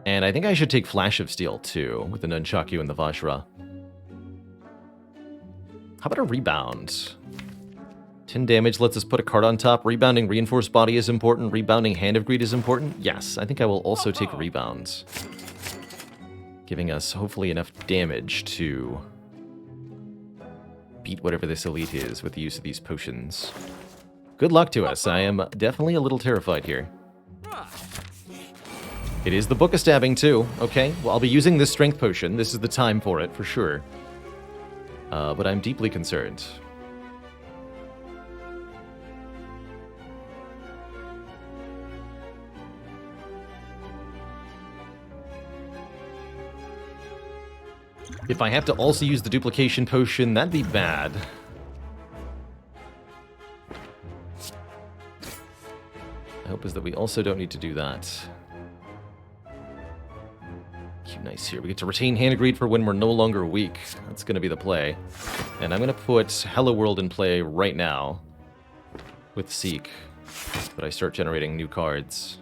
A: And I think I should take Flash of Steel, too, with the Nunchaku and the Vajra. How about a Rebound? 10 damage lets us put a card on top. Rebounding Reinforced Body is important. Rebounding Hand of Greed is important. Yes, I think I will also take Rebounds. Giving us, hopefully, enough damage to beat whatever this elite is with the use of these potions. Good luck to us. I am definitely a little terrified here. It is the Book of Stabbing, too. Okay, well, I'll be using this Strength Potion. This is the time for it, for sure. But I'm deeply concerned. If I have to also use the Duplication Potion, that'd be bad. I hope is that we also don't need to do that. Nice here. We get to retain Hand of Greed for when we're no longer weak. That's going to be the play. And I'm going to put Hello World in play right now with Seek. But I start generating new cards.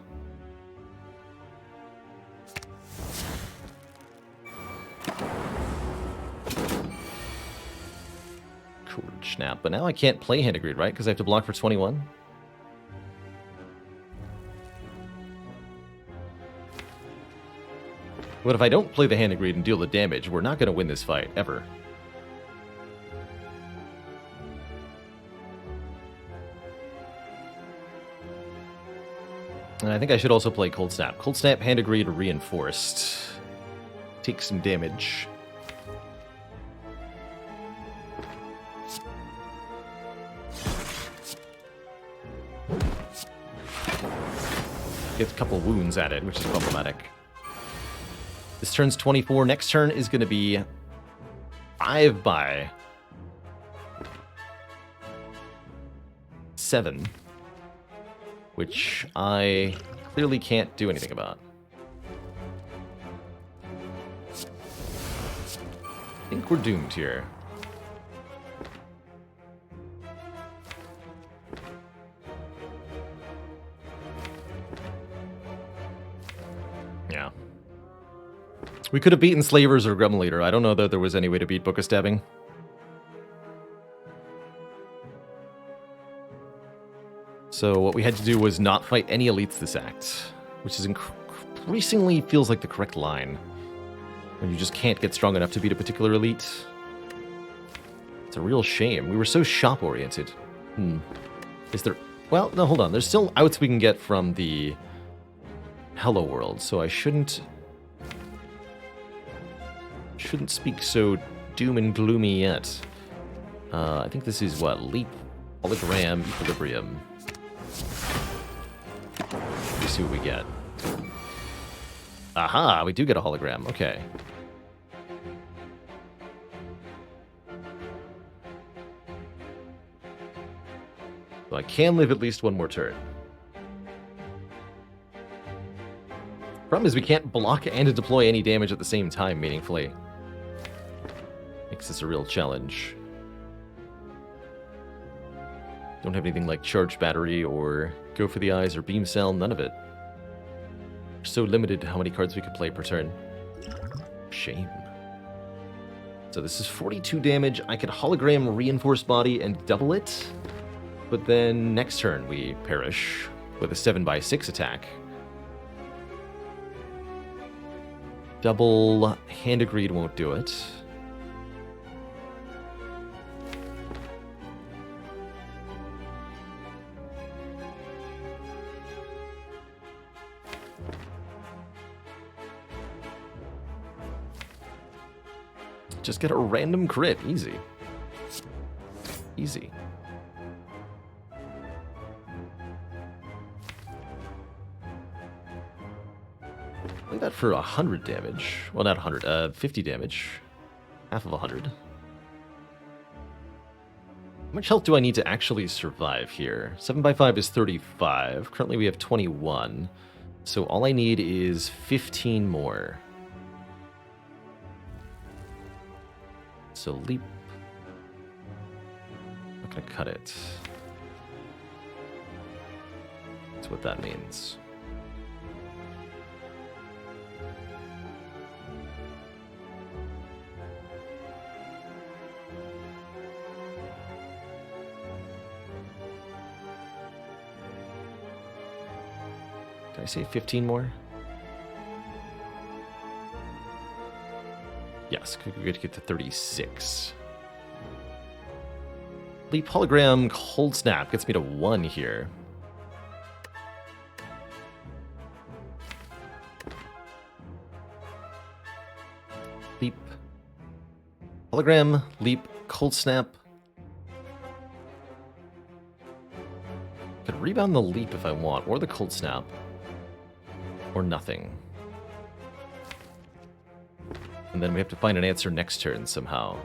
A: Courage Snap. But now I can't play Hand of Greed, right? Because I have to block for 21. But if I don't play the Hand of Greed and deal the damage, we're not going to win this fight, ever. And I think I should also play Cold Snap. Cold Snap, Hand of Greed, Reinforced. Take some damage. Get a couple wounds at it, which is problematic. This turn's 24. Next turn is going to be 5 by 7, which I clearly can't do anything about. I think we're doomed here. Yeah. We could have beaten Slavers or Grum Leader. I don't know that there was any way to beat Book of Stabbing. So what we had to do was not fight any elites this act, which is increasingly feels like the correct line. When you just can't get strong enough to beat a particular elite. It's a real shame. We were so shop-oriented. Is there... Well, no, hold on. There's still outs we can get from the Hello World, so I shouldn't speak so doom and gloomy yet. I think this is what? Leap, Hologram, Equilibrium. Let's see what we get. Aha, we do get a hologram. Okay. So I can live at least one more turn. Problem is we can't block and deploy any damage at the same time meaningfully. Makes this a real challenge. Don't have anything like Charge Battery or Go for the Eyes or Beam Cell, none of it. We're so limited to how many cards we could play per turn. Shame. So this is 42 damage. I could hologram Reinforced Body and double it. But then next turn we perish with a 7x6 attack. Double Hand of Greed won't do it. Just get a random crit. Easy. Easy. Play that for 100 damage. Well, not 100, 50 damage. Half of 100. How much health do I need to actually survive here? 7 by 5 is 35. Currently we have 21. So all I need is 15 more. So leap. Not gonna cut it. That's what that means. Did I say 15 more? Yes, we're going to get to 36. Leap Hologram Cold Snap gets me to 1 here. Leap. Hologram, Leap, Cold Snap. Could rebound the Leap if I want, or the Cold Snap. Or nothing. And then we have to find an answer next turn somehow.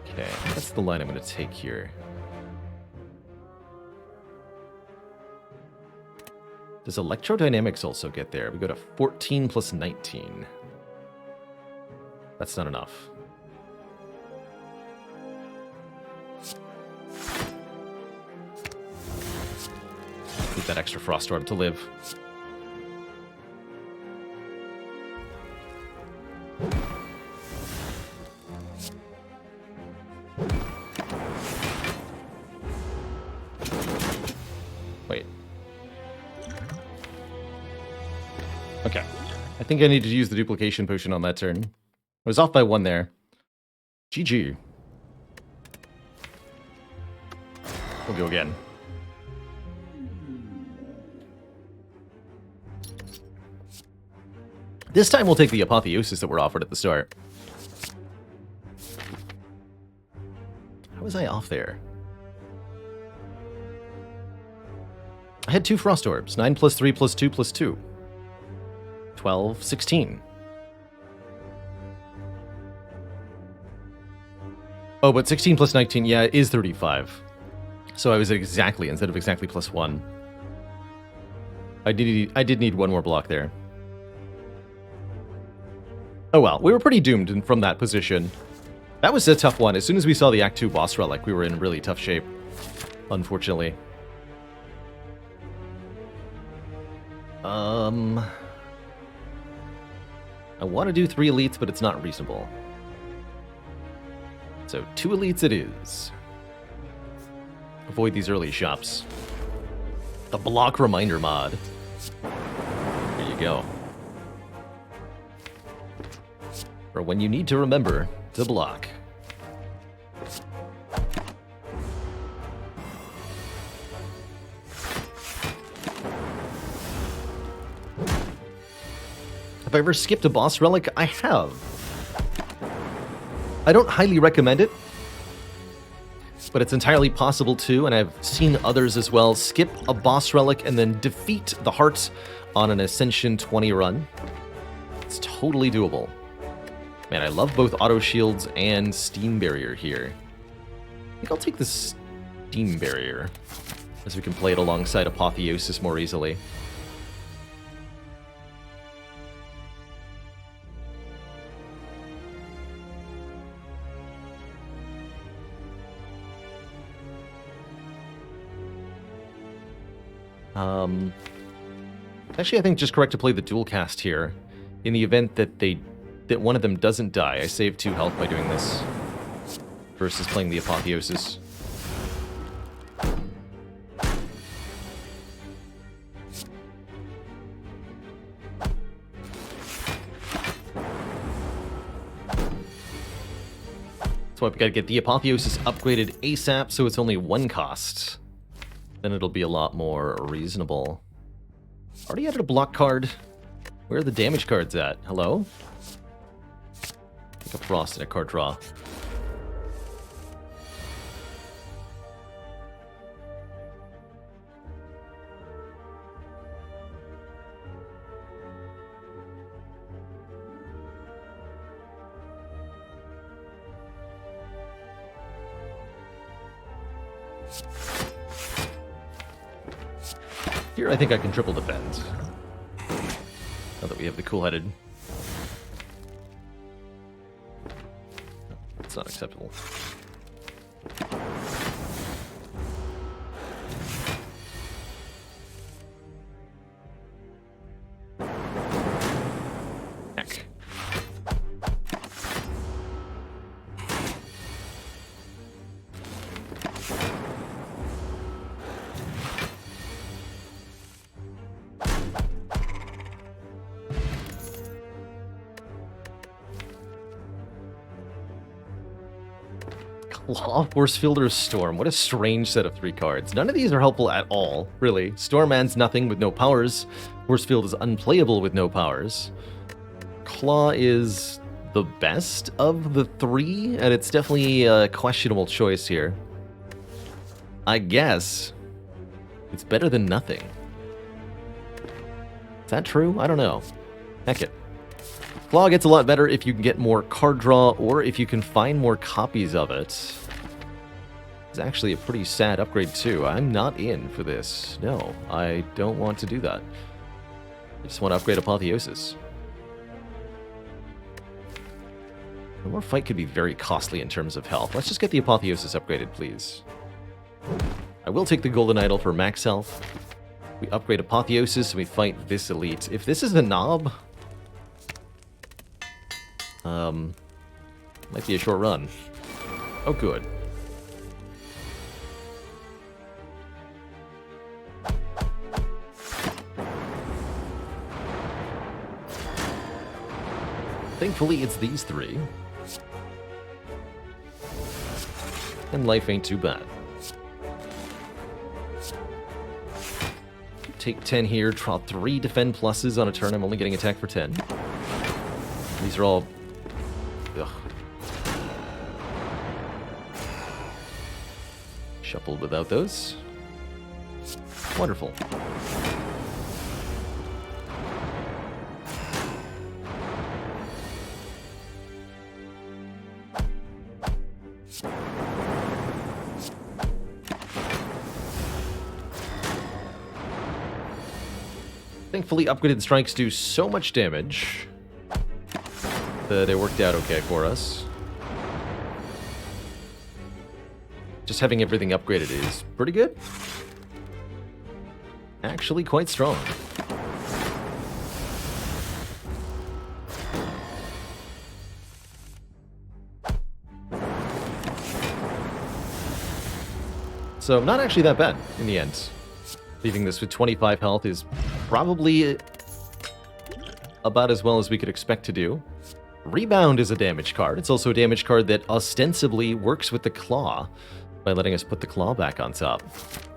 A: Okay, that's the line I'm going to take here. Does Electrodynamics also get there? We go to 14 plus 19. That's not enough. Need that extra Frost Orb to live. Wait. Okay. I think I need to use the duplication potion on that turn. I was off by 1 there. GG. We'll go again. This time we'll take the Apotheosis that were offered at the start. How was I off there? I had 2 Frost Orbs. 9 plus 3 plus 2 plus 2. 12, 16. Oh, but 16 plus 19, yeah, it is 35. So I was at exactly, instead of exactly plus 1. I did need 1 more block there. Oh well, we were pretty doomed from that position. That was a tough one. As soon as we saw the Act 2 boss relic, we were in really tough shape, unfortunately. I want to do 3 elites, but it's not reasonable. So 2 elites it is. Avoid these early shops. The block reminder mod. There you go. For when you need to remember to block. Have I ever skipped a boss relic? I have. I don't highly recommend it, but it's entirely possible too, and I've seen others as well skip a boss relic and then defeat the heart on an Ascension 20 run. It's totally doable. Man, I love both auto shields and steam barrier here. I think I'll take the steam barrier, as we can play it alongside Apotheosis more easily. Actually, I think just correct to play the dual cast here. In the event that one of them doesn't die, I save 2 health by doing this. Versus playing the Apotheosis. That's why we gotta get the Apotheosis upgraded ASAP so it's only 1 cost. Then it'll be a lot more reasonable. Already added a block card. Where are the damage cards at? Hello? Like a Frost and a card draw. Here, I think I can triple defend. Now that we have the cool-headed. That's not acceptable. Heck. Claw, Force Fielder, Storm. What a strange set of 3 cards. None of these are helpful at all, really. Storm adds nothing with no powers. Force Field is unplayable with no powers. Claw is the best of the 3, and it's definitely a questionable choice here. I guess it's better than nothing. Is that true? I don't know. Heck it. Claw gets a lot better if you can get more card draw or if you can find more copies of it. It's actually a pretty sad upgrade too. I'm not in for this. No, I don't want to do that. I just want to upgrade Apotheosis. The more fight could be very costly in terms of health. Let's just get the Apotheosis upgraded, please. I will take the Golden Idol for max health. We upgrade Apotheosis and we fight this elite. If this is the knob... might be a short run. Oh, good. Thankfully, it's these 3. And life ain't too bad. Take 10 here, draw 3 defend pluses on a turn. I'm only getting attack for 10. These are all... Ugh. Shuffled without those. Wonderful. Thankfully, upgraded strikes do so much damage that it worked out okay for us. Just having everything upgraded is pretty good. Actually quite strong. So not actually that bad in the end. Leaving this with 25 health is probably about as well as we could expect to do. Rebound is a damage card. It's also a damage card that ostensibly works with the claw by letting us put the claw back on top.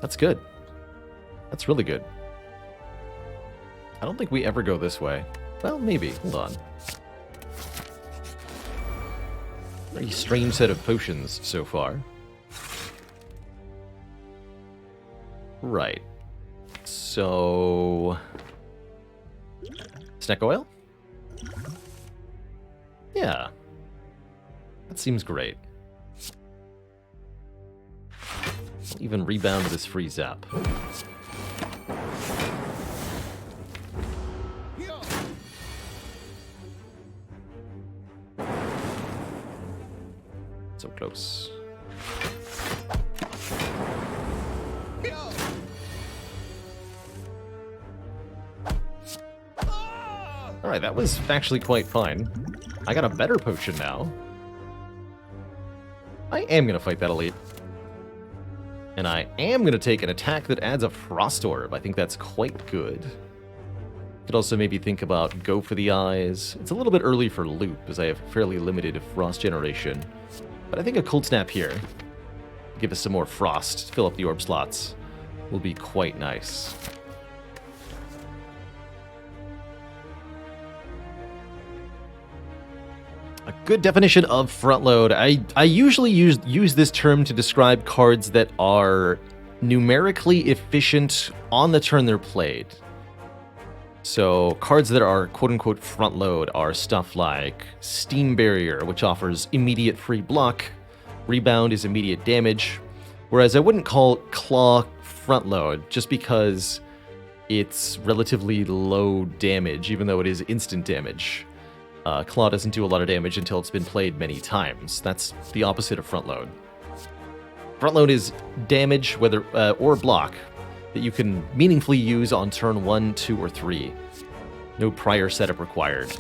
A: That's good. That's really good. I don't think we ever go this way. Well, maybe. Hold on. Very strange set of potions so far. Right. So... Snack oil? Yeah. That seems great. I'll even rebound this free zap. So close. Alright, that was actually quite fine. I got a better potion now. I am going to fight that elite. And I am going to take an attack that adds a Frost Orb. I think that's quite good. Could also maybe think about go for the eyes. It's a little bit early for loop, as I have fairly limited frost generation. But I think a Cold Snap here, give us some more frost, fill up the orb slots, will be quite nice. A good definition of front load. I usually use this term to describe cards that are numerically efficient on the turn they're played. So cards that are quote-unquote front load are stuff like Steam Barrier, which offers immediate free block. Rebound is immediate damage. Whereas I wouldn't call Claw front load just because it's relatively low damage, even though it is instant damage. Claw doesn't do a lot of damage until it's been played many times. That's the opposite of front load. Front load is damage, whether or block, that you can meaningfully use on turn 1, 2, or 3. No prior setup required.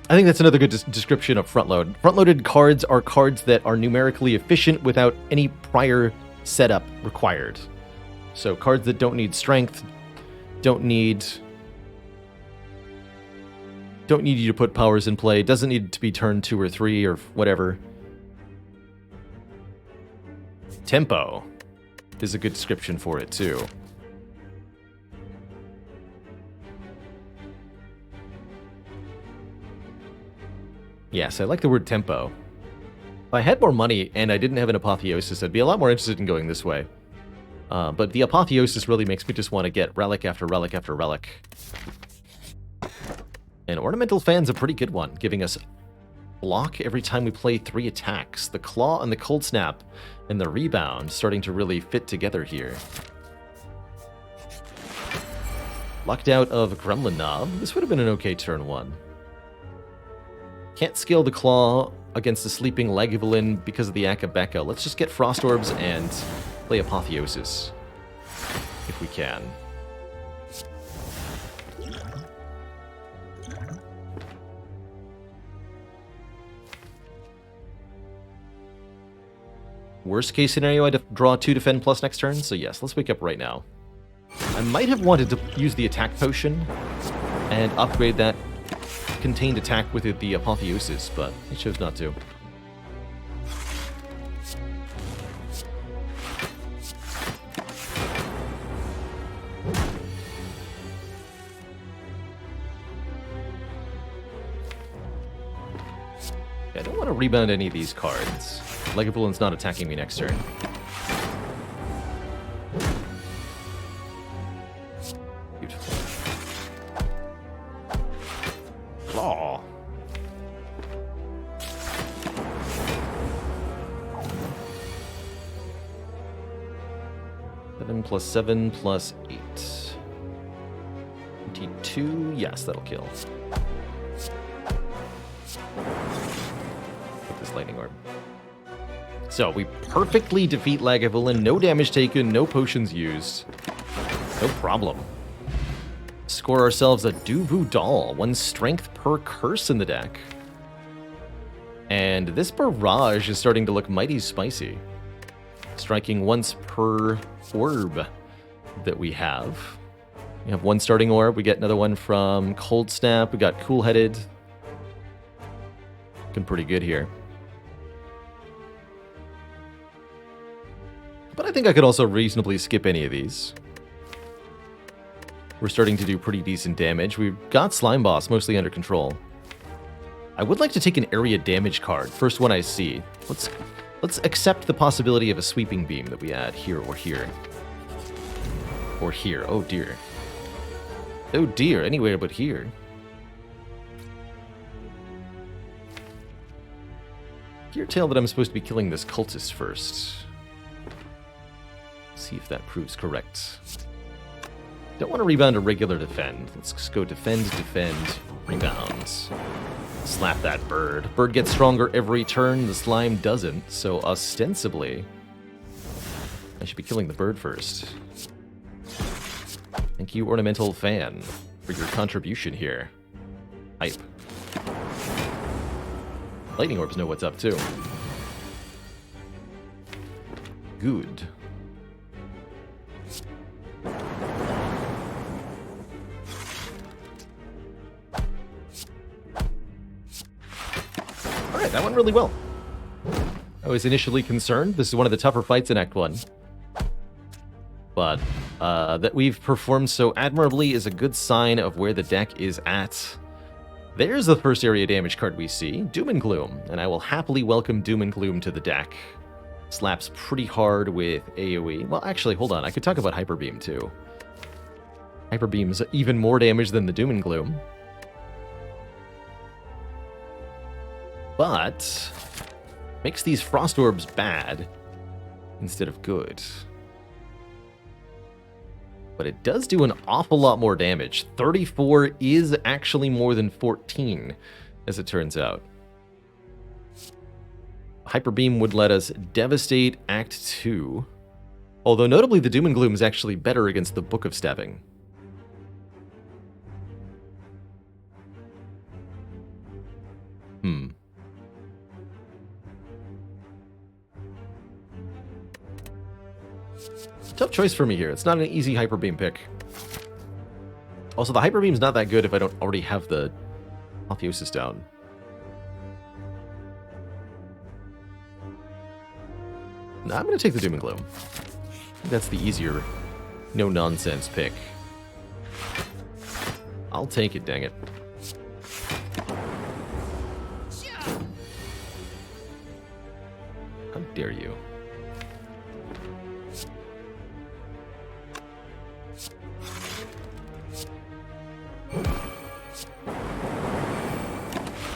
A: I think that's another good description of front load. Front-loaded cards are cards that are numerically efficient without any prior setup required. So cards that don't need strength, don't need you to put powers in play, doesn't need to be turn 2 or 3 or whatever. Tempo is a good description for it too. Yes, I like the word tempo. If I had more money and I didn't have an Apotheosis, I'd be a lot more interested in going this way. But the Apotheosis really makes me just want to get relic after relic after relic. And Ornamental Fan's a pretty good one, giving us block every time we play 3 attacks. The Claw and the Cold Snap and the Rebound starting to really fit together here. Locked out of Gremlin Knob. This would have been an okay turn 1. Can't scale the Claw against the sleeping Lagavulin because of the Akabeka. Let's just get Frost Orbs and play Apotheosis, if we can. Worst case scenario, I draw 2 defend plus next turn, so yes, let's wake up right now. I might have wanted to use the attack potion and upgrade that contained attack with the Apotheosis, but I chose not to. I don't want to rebound any of these cards. Legabulin's not attacking me next turn. Beautiful. Claw. Seven plus 7 plus 8. 22. Yes, that'll kill. With this lightning orb. So we perfectly defeat Lagavulin. No damage taken, no potions used. No problem. Score ourselves a Duvu Doll. 1 strength per curse in the deck. And this barrage is starting to look mighty spicy. Striking once per orb that we have. We have 1 starting orb. We get another one from Cold Snap. We got Cool-Headed. Looking pretty good here. But I think I could also reasonably skip any of these. We're starting to do pretty decent damage. We've got Slime Boss mostly under control. I would like to take an area damage card. First one I see. Let's accept the possibility of a Sweeping Beam that we add here or here. Or here. Oh dear. Oh dear, anywhere but here. Hear tell that I'm supposed to be killing this cultist first. See if that proves correct. Don't want to rebound a regular defend. Let's just go defend, defend, rebounds. Slap that bird. Bird gets stronger every turn, the slime doesn't, so ostensibly, I should be killing the bird first. Thank you, Ornamental Fan, for your contribution here. Hype. Lightning Orbs know what's up, too. Good. that went really well. I was initially concerned. This is one of the tougher fights in Act 1. But that we've performed so admirably is a good sign of where the deck is at. There's the first area damage card we see, Doom and Gloom, and I will happily welcome Doom and Gloom to the deck. Slaps pretty hard with AoE. Well, actually, hold on, I could talk about Hyper Beam too. Hyper Beam's even more damage than the Doom and Gloom. But makes these Frost Orbs bad instead of good. But it does do an awful lot more damage. 34 is actually more than 14, as it turns out. Hyper Beam would let us devastate Act 2. Although notably the Doom and Gloom is actually better against the Book of Stabbing. Tough choice for me here. It's not an easy Hyper Beam pick. Also, the Hyper Beam's not that good if I don't already have the Apotheosis down. Nah, I'm going to take the Doom and Gloom. I think that's the easier, no-nonsense pick. I'll take it, dang it. How dare you?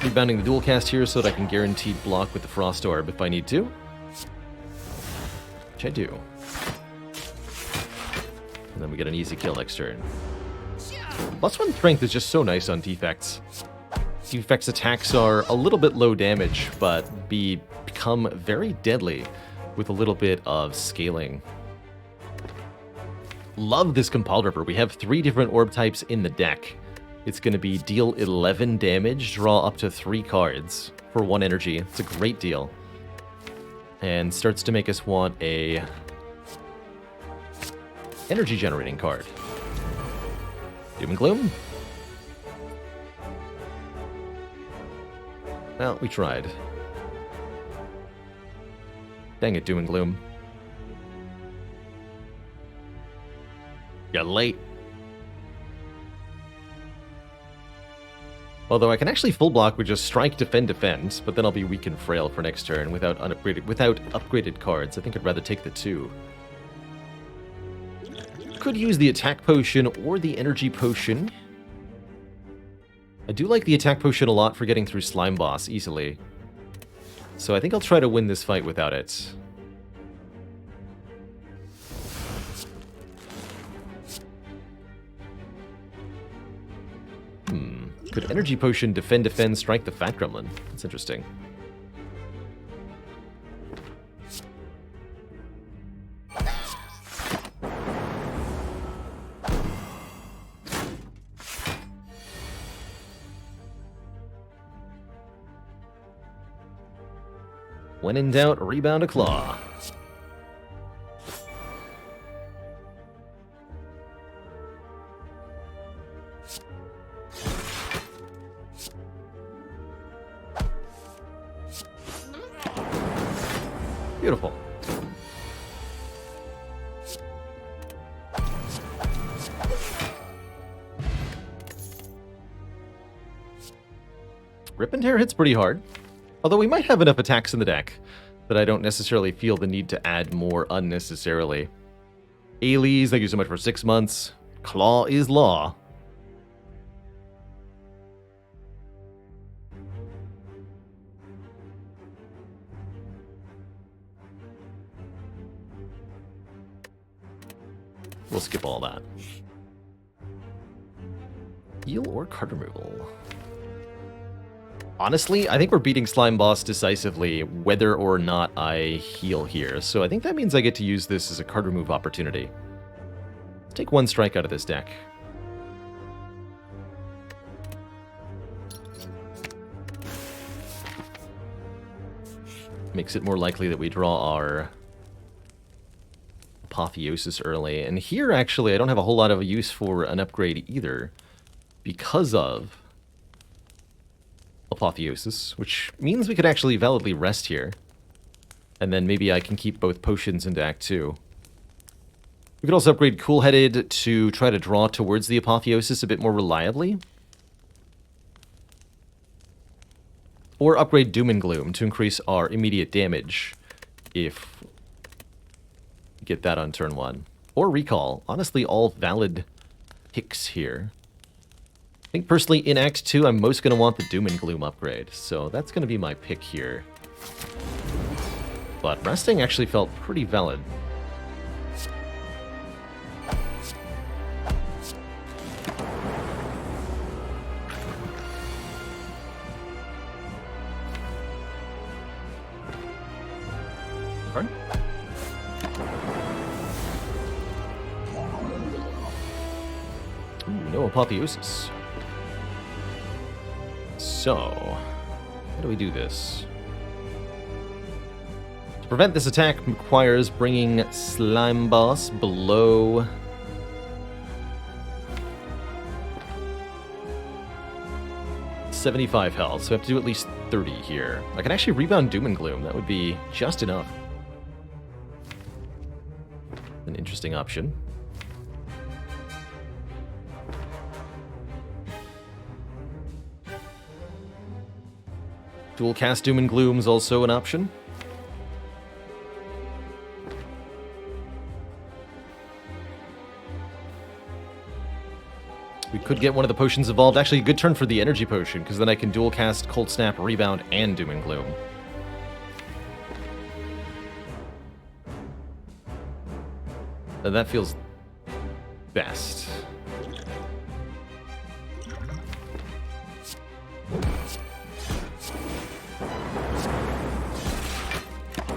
A: Rebounding the dual cast here so that I can guaranteed block with the Frost Orb if I need to. Which I do. And then we get an easy kill next turn. +1 strength is just so nice on defects. Defects attacks are a little bit low damage, but become very deadly with a little bit of scaling. Love this Compile Ripper. We have 3 different orb types in the deck. It's going to be deal 11 damage, draw up to 3 cards for 1 energy. It's a great deal. And starts to make us want a energy generating card. Doom and Gloom. Well, we tried. Dang it, Doom and Gloom. You're late. Although I can actually full block with just strike, defend, defend, but then I'll be weak and frail for next turn without upgraded cards. I think I'd rather take the 2. Could use the attack potion or the energy potion. I do like the attack potion a lot for getting through Slime Boss easily. So I think I'll try to win this fight without it. Could energy potion defend, defend, strike the Fat Gremlin? That's interesting. When in doubt, rebound a claw. Beautiful. Rip and Tear hits pretty hard. Although we might have enough attacks in the deck that I don't necessarily feel the need to add more unnecessarily. Ailey's, thank you so much for 6 months. Claw is law. We'll skip all that. Heal or card removal? Honestly, I think we're beating Slime Boss decisively whether or not I heal here, so I think that means I get to use this as a card remove opportunity. Let's take 1 strike out of this deck. Makes it more likely that we draw our Apotheosis early. And here, actually, I don't have a whole lot of use for an upgrade either, because of Apotheosis, which means we could actually validly rest here. And then maybe I can keep both potions into Act 2. We could also upgrade Cool-Headed to try to draw towards the Apotheosis a bit more reliably. Or upgrade Doom and Gloom to increase our immediate damage if we get that on turn 1. Or Recall. Honestly, all valid picks here. I think personally in Act 2 I'm most going to want the Doom and Gloom upgrade, so that's going to be my pick here. But resting actually felt pretty valid. Pardon? Ooh, no Apotheosis. So, how do we do this? To prevent this attack requires bringing Slime Boss below 75 health, so I have to do at least 30 here. I can actually rebound Doom and Gloom. That would be just enough. An interesting option. Dual cast Doom and Gloom is also an option. We could get one of the potions evolved. Actually, a good turn for the energy potion, because then I can dual cast Cold Snap, Rebound, and Doom and Gloom. And that feels best.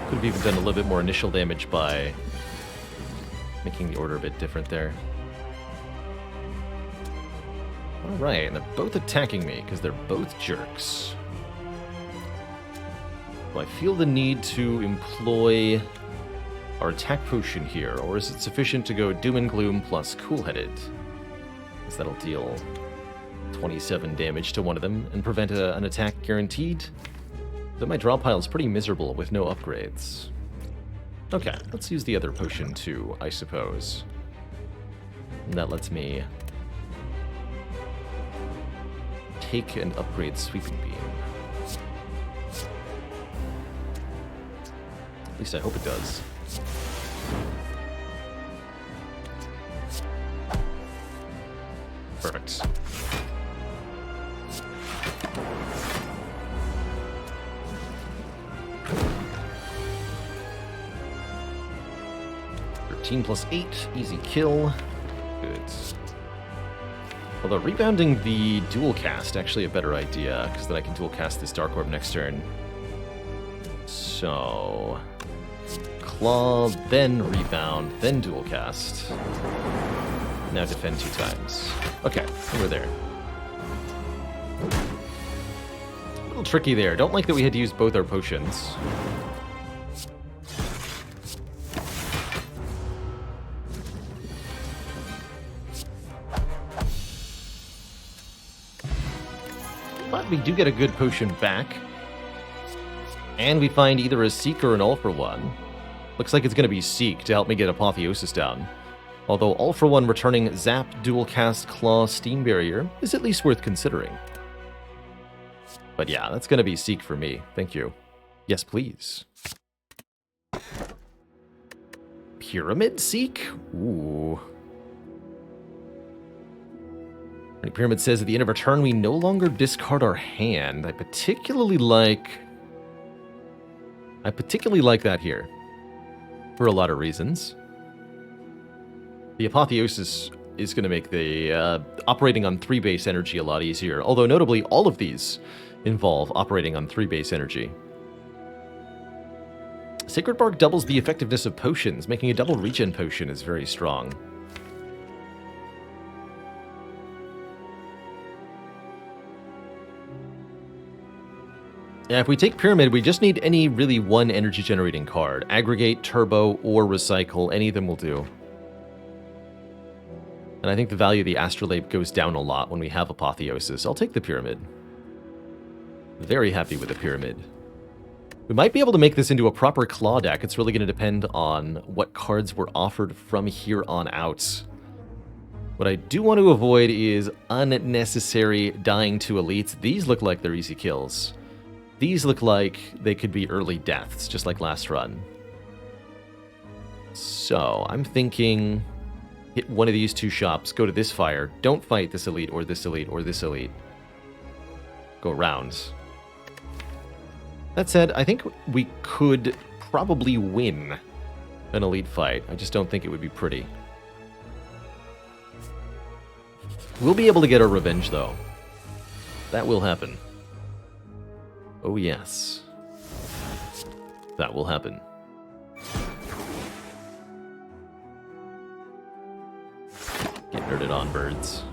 A: Could have even done a little bit more initial damage by making the order a bit different there. Alright, and they're both attacking me, because they're both jerks. Do I feel the need to employ our attack potion here, or is it sufficient to go Doom and Gloom plus Cool-Headed? Because that'll deal 27 damage to one of them and prevent an attack guaranteed. So my draw pile is pretty miserable with no upgrades. Okay, let's use the other potion too, I suppose. And that lets me take and upgrade Sweeping Beam. At least I hope it does. Perfect. +8, easy kill. Good. Although rebounding the dual cast actually a better idea, because then I can dual cast this Dark Orb next turn. So claw, then rebound, then dual cast. Now defend 2 times. Okay, we're there. A little tricky there. Don't like that we had to use both our potions. But we do get a good potion back. And we find either a Seek or an All for One. Looks like it's going to be Seek to help me get Apotheosis down. Although All for One returning Zap, Dual Cast, Claw, Steam Barrier is at least worth considering. But yeah, that's going to be Seek for me. Thank you. Yes, please. Pyramid Seek? Ooh. Pyramid says at the end of our turn, we no longer discard our hand. I particularly like that here. For a lot of reasons. The Apotheosis is going to make the operating on 3 base energy a lot easier. Although notably, all of these involve operating on 3 base energy. Sacred Bark doubles the effectiveness of potions. Making a double regen potion is very strong. Yeah, if we take Pyramid, we just need any really one energy generating card. Aggregate, Turbo, or Recycle. Any of them will do. And I think the value of the Astrolabe goes down a lot when we have Apotheosis. I'll take the Pyramid. Very happy with the Pyramid. We might be able to make this into a proper claw deck. It's really going to depend on what cards were offered from here on out. What I do want to avoid is unnecessary dying to elites. These look like they're easy kills. These look like they could be early deaths, just like last run. So, I'm thinking hit one of these two shops, go to this fire, don't fight this elite or this elite or this elite. Go around. That said, I think we could probably win an elite fight. I just don't think it would be pretty. We'll be able to get our revenge, though. That will happen. Oh, yes. That will happen. Get nerded on, birds.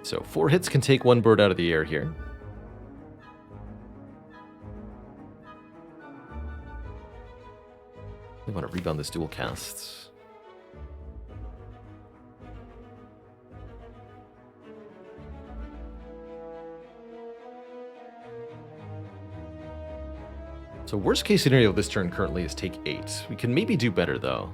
A: So 4 hits can take 1 bird out of the air here. We want to rebound this dual cast. So worst case scenario this turn currently is take 8. We can maybe do better though.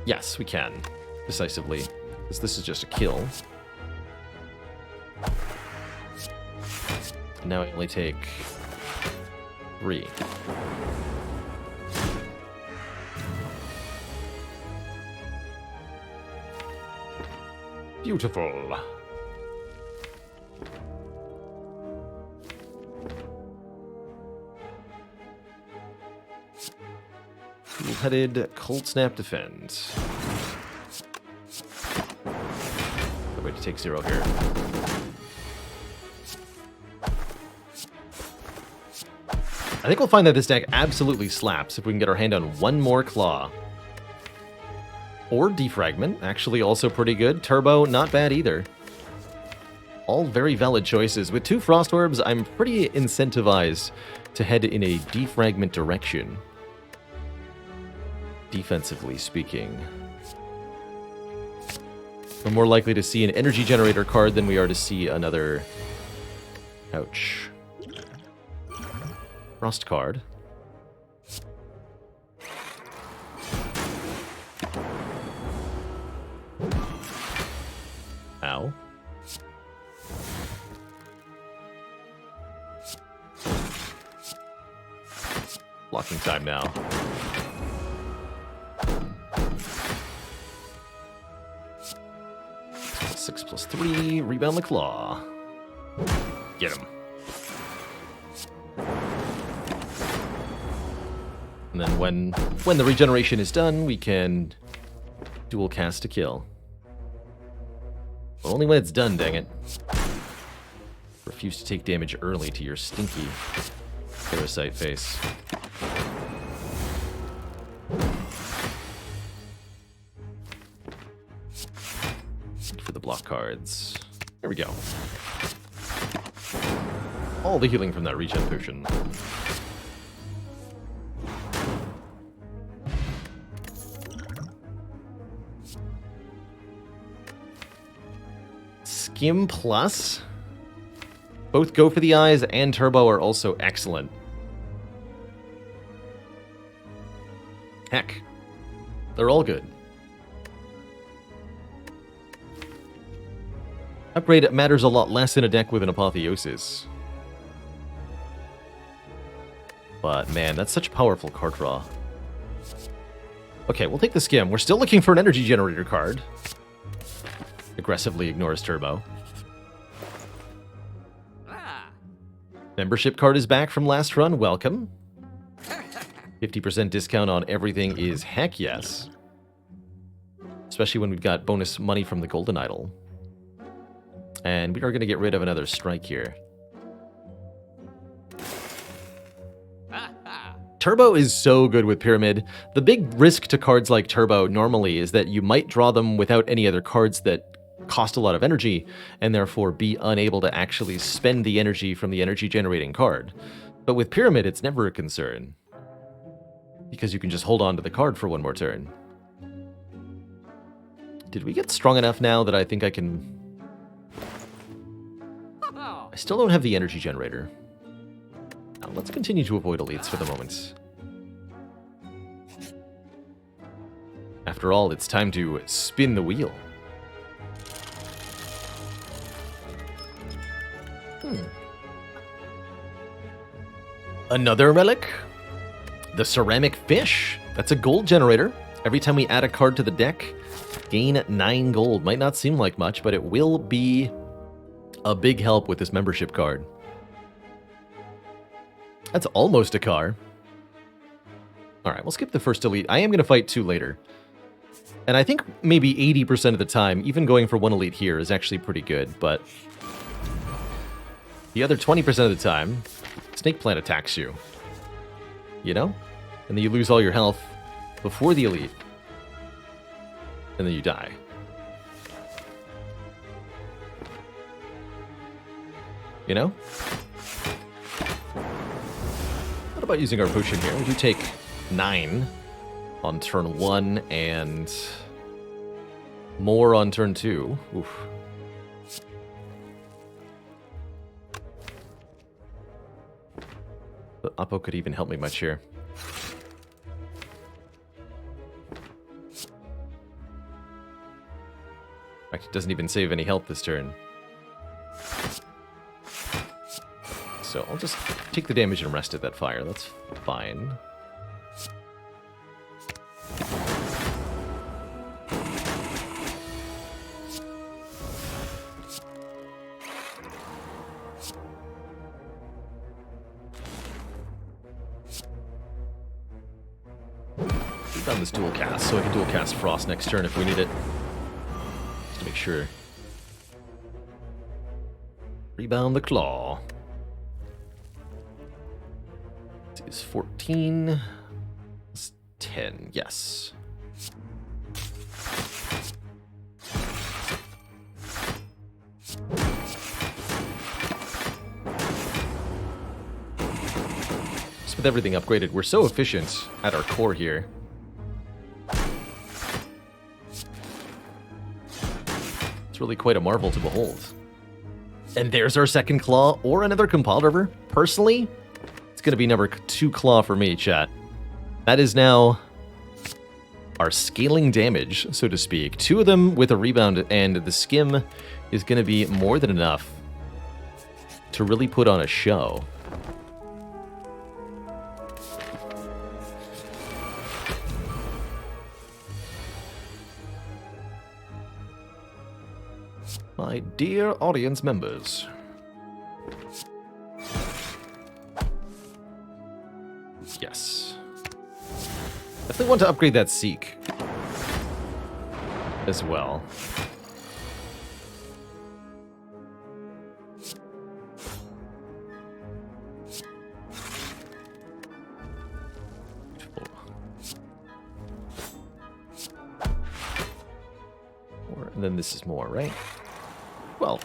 A: Yes, we can. Decisively. Because this is just a kill. And now I only take 3. Beautiful. Dual-headed Cold Snap Defend. Good way to take 0 here. I think we'll find that this deck absolutely slaps if we can get our hand on 1 more Claw. Or Defragment, actually also pretty good. Turbo, not bad either. All very valid choices. With 2 Frost Orbs, I'm pretty incentivized to head in a Defragment direction. Defensively speaking. We're more likely to see an Energy Generator card than we are to see another... Ouch. Frost card. Ow. Blocking time now. +6/+3, rebound the claw. Get him. And then when the regeneration is done, we can dual cast to kill. But only when it's done, dang it. Refuse to take damage early to your stinky parasite face. For the block cards. There we go. All the healing from that regen potion. Skim Plus. Both Go for the Eyes and Turbo are also excellent. Heck. They're all good. Upgrade matters a lot less in a deck with an Apotheosis. But man, that's such powerful card draw. Okay, we'll take the Skim. We're still looking for an Energy Generator card. Aggressively ignores Turbo. Membership card is back from last run. Welcome. 50% discount on everything is heck yes. Especially when we've got bonus money from the Golden Idol. And we are going to get rid of another strike here. Turbo is so good with Pyramid. The big risk to cards like Turbo normally is that you might draw them without any other cards that cost a lot of energy, and therefore be unable to actually spend the energy from the energy generating card. But with Pyramid, it's never a concern, because you can just hold on to the card for one more turn. Did we get strong enough now that I think I can... I still don't have the energy generator. Now, let's continue to avoid elites for the moment. After all, it's time to spin the wheel. Another relic? The ceramic fish. That's a gold generator. Every time we add a card to the deck, gain 9 gold. Might not seem like much, but it will be a big help with this membership card. That's almost a car. Alright, we'll skip the first elite. I am going to fight 2 later. And I think maybe 80% of the time, even going for 1 elite here is actually pretty good, but the other 20% of the time, Snake Plant attacks you. You know? And then you lose all your health before the elite. And then you die. You know? What about using our potion here? We do take 9 on turn 1 and more on turn 2. Oof. The Oppo could even help me much here. In fact, it doesn't even save any health this turn. So I'll just take the damage and rest at that fire. That's fine. We've done this dual cast, so I can dual cast Frost next turn if we need it. Just to make sure. Rebound the Claw. This is 14. It's 10, yes. Just with everything upgraded, we're so efficient at our core here. It's really quite a marvel to behold. And there's our second claw, or another compiled river. Personally, it's going to be number 2 claw for me, chat. That is now our scaling damage, so to speak. 2 of them with a rebound, and the skim is going to be more than enough to really put on a show. My dear audience members. Yes. Definitely want to upgrade that Seek as well. And then this is more, right? Well,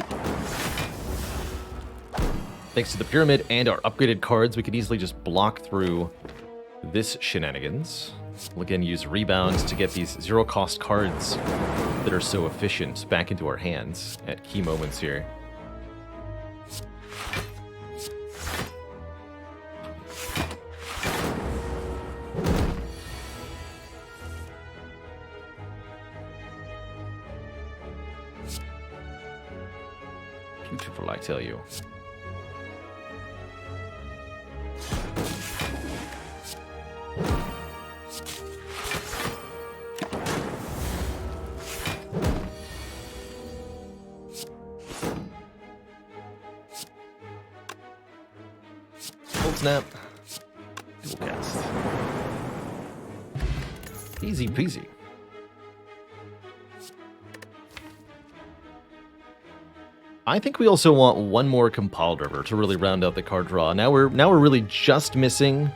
A: thanks to the pyramid and our upgraded cards, we could easily just block through this shenanigans. We'll again use rebounds to get these zero-cost cards that are so efficient back into our hands at key moments here. Beautiful, I tell you. Cold snap. Dual cast. Easy peasy. I think we also want one more compiled river to really round out the card draw. Now we're really just missing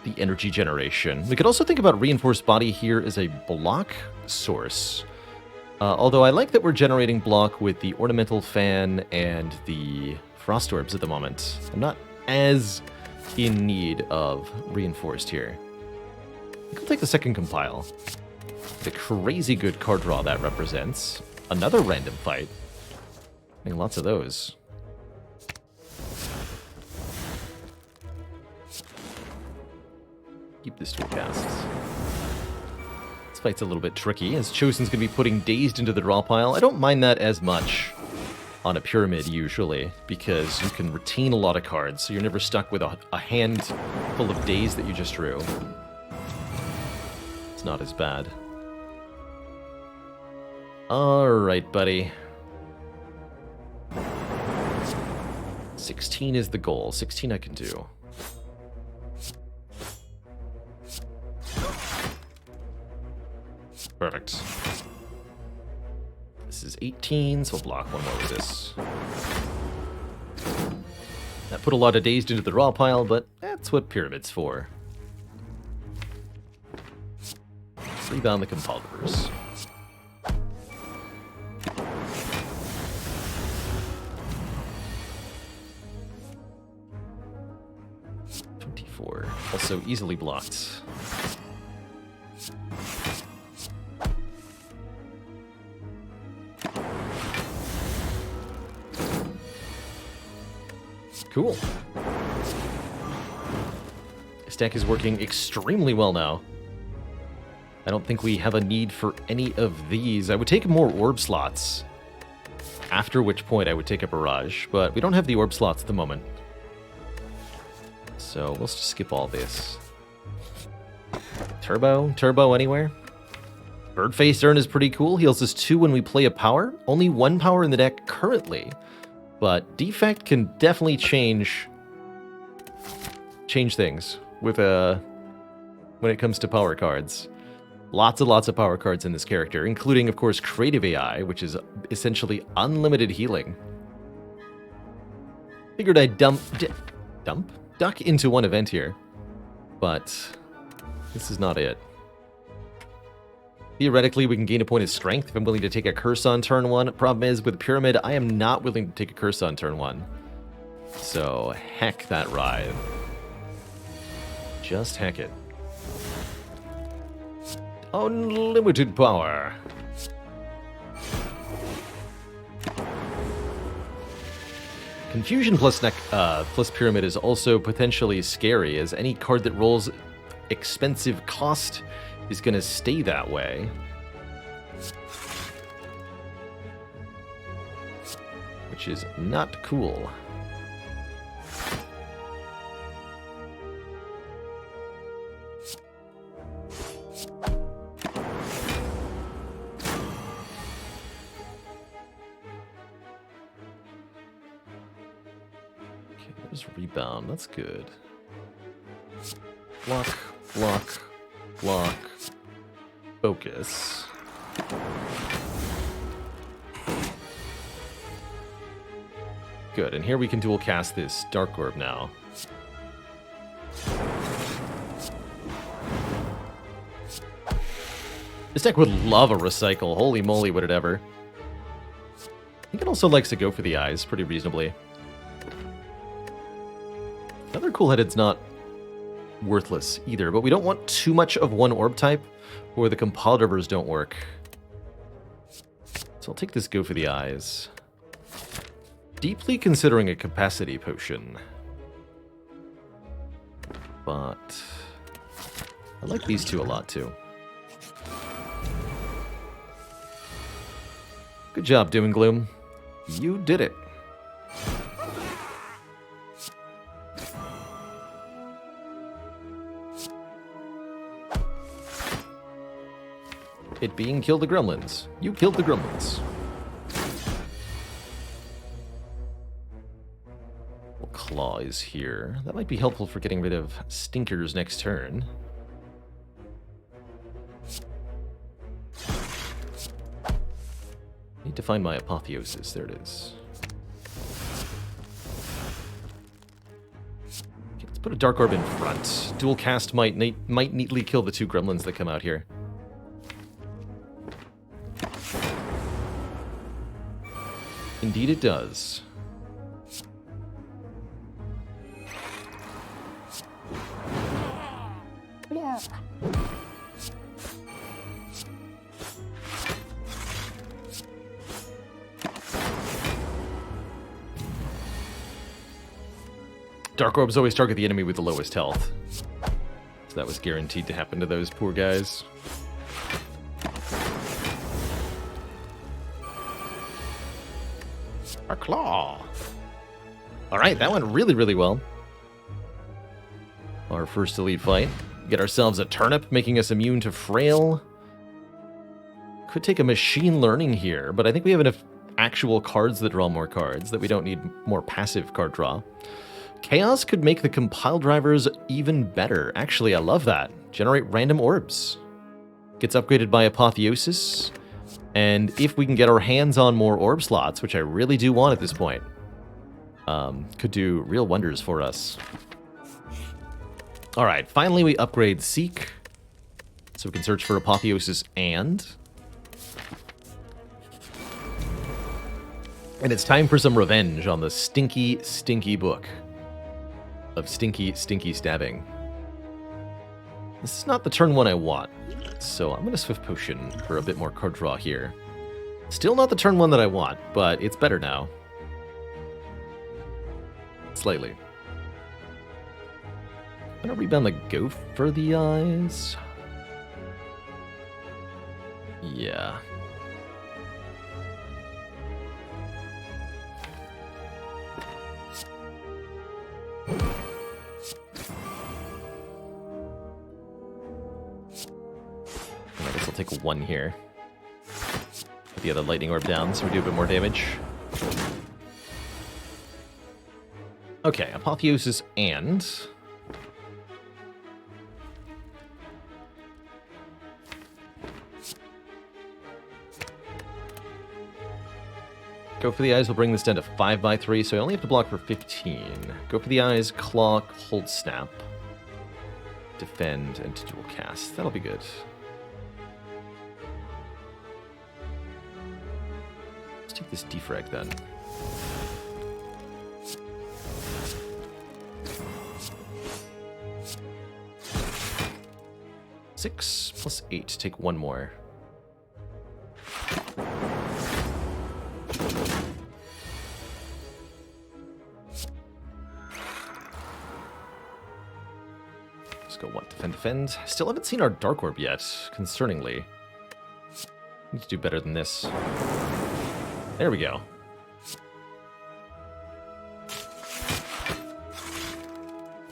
A: the energy generation. We could also think about reinforced body here as a block source. Although I like that we're generating block with the Ornamental Fan and the Frost Orbs at the moment. I'm not as in need of Reinforced here. I think I'll take the second Compile. The crazy good card draw that represents. Another random fight. I think lots of those. Keep this tool cast. This fight's a little bit tricky, as Chosen's going to be putting Dazed into the draw pile. I don't mind that as much on a Pyramid, usually, because you can retain a lot of cards, so you're never stuck with a hand full of Dazed that you just drew. It's not as bad. Alright, buddy. 16 is the goal. 16 I can do. Perfect. This is 18, so we'll block one more with this. That put a lot of Dazed into the draw pile, but that's what Pyramid's for. Rebound the Compulsors. Also easily blocked. Cool. This deck is working extremely well now. I don't think we have a need for any of these. I would take more orb slots, after which point I would take a barrage, but we don't have the orb slots at the moment. So we'll just skip all this. Turbo anywhere? Birdface Urn is pretty cool. Heals us 2 when we play a power. Only 1 power in the deck currently. But Defect can definitely change things with when it comes to power cards. Lots and lots of power cards in this character, including, of course, Creative AI, which is essentially unlimited healing. Figured I'd duck into one event here, but this is not it. Theoretically, we can gain a point of strength if I'm willing to take a curse on turn 1. Problem is, with Pyramid, I am not willing to take a curse on turn 1. So, heck that Writhe. Just heck it. Unlimited power. Confusion plus Pyramid is also potentially scary, as any card that rolls expensive cost is going to stay that way. Which is not cool. Rebound, that's good. Block, block, block. Focus. Good, and here we can dual cast this Dark Orb now. This deck would love a recycle. Holy moly, would it ever. I think it also likes to go for the eyes pretty reasonably. Another cool-headed's not worthless either, but we don't want too much of one orb type, or the Compulsors don't work. So I'll take this go for the eyes. Deeply considering a capacity potion. But I like these two a lot too. Good job, Doom and Gloom. You did it. It being kill the gremlins. You killed the gremlins. Well, Claw is here. That might be helpful for getting rid of Stinkers next turn. Need to find my Apotheosis. There it is. Okay, let's put a Dark Orb in front. Dual cast might neatly kill the 2 gremlins that come out here. Indeed it does.
B: Yeah.
A: Dark orbs always target the enemy with the lowest health. So that was guaranteed to happen to those poor guys. Our claw. Alright, that went really, really well. Our first elite fight. Get ourselves a turnip, making us immune to frail. Could take a machine learning here, but I think we have enough actual cards that draw more cards that we don't need more passive card draw. Chaos could make the compile drivers even better. Actually, I love that. Generate random orbs. Gets upgraded by Apotheosis. And if we can get our hands on more orb slots, which I really do want at this point, could do real wonders for us. Alright, finally we upgrade Seek. So we can search for Apotheosis and it's time for some revenge on the stinky, stinky book of stinky, stinky stabbing. This is not the turn one I want, so I'm going to Swift Potion for a bit more card draw here. Still not the turn one that I want, but it's better now. Slightly. I'm going to rebound the Go for the Eyes. Yeah. I guess I'll take one here. Put the other lightning orb down so we do a bit more damage. Okay, Apotheosis and Go for the Eyes will bring this down to 5/3, so I only have to block for 15. Go for the Eyes, Claw, Hold Snap, Defend, and to dual cast. That'll be good. Let's take this defrag then. Six plus 8, take one more. Let's go what? Defend. Still haven't seen our Dark Orb yet, concerningly. Need to do better than this. There we go.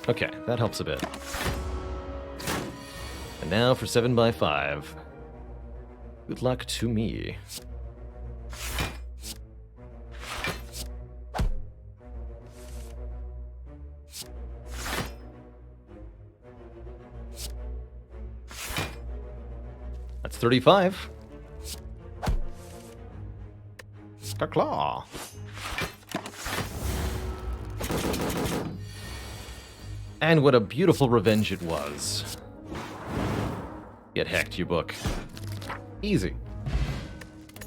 A: Okay, that helps a bit. And now for 7/5. Good luck to me. That's 35. Claw. And what a beautiful revenge it was. Get hecked, you book. Easy.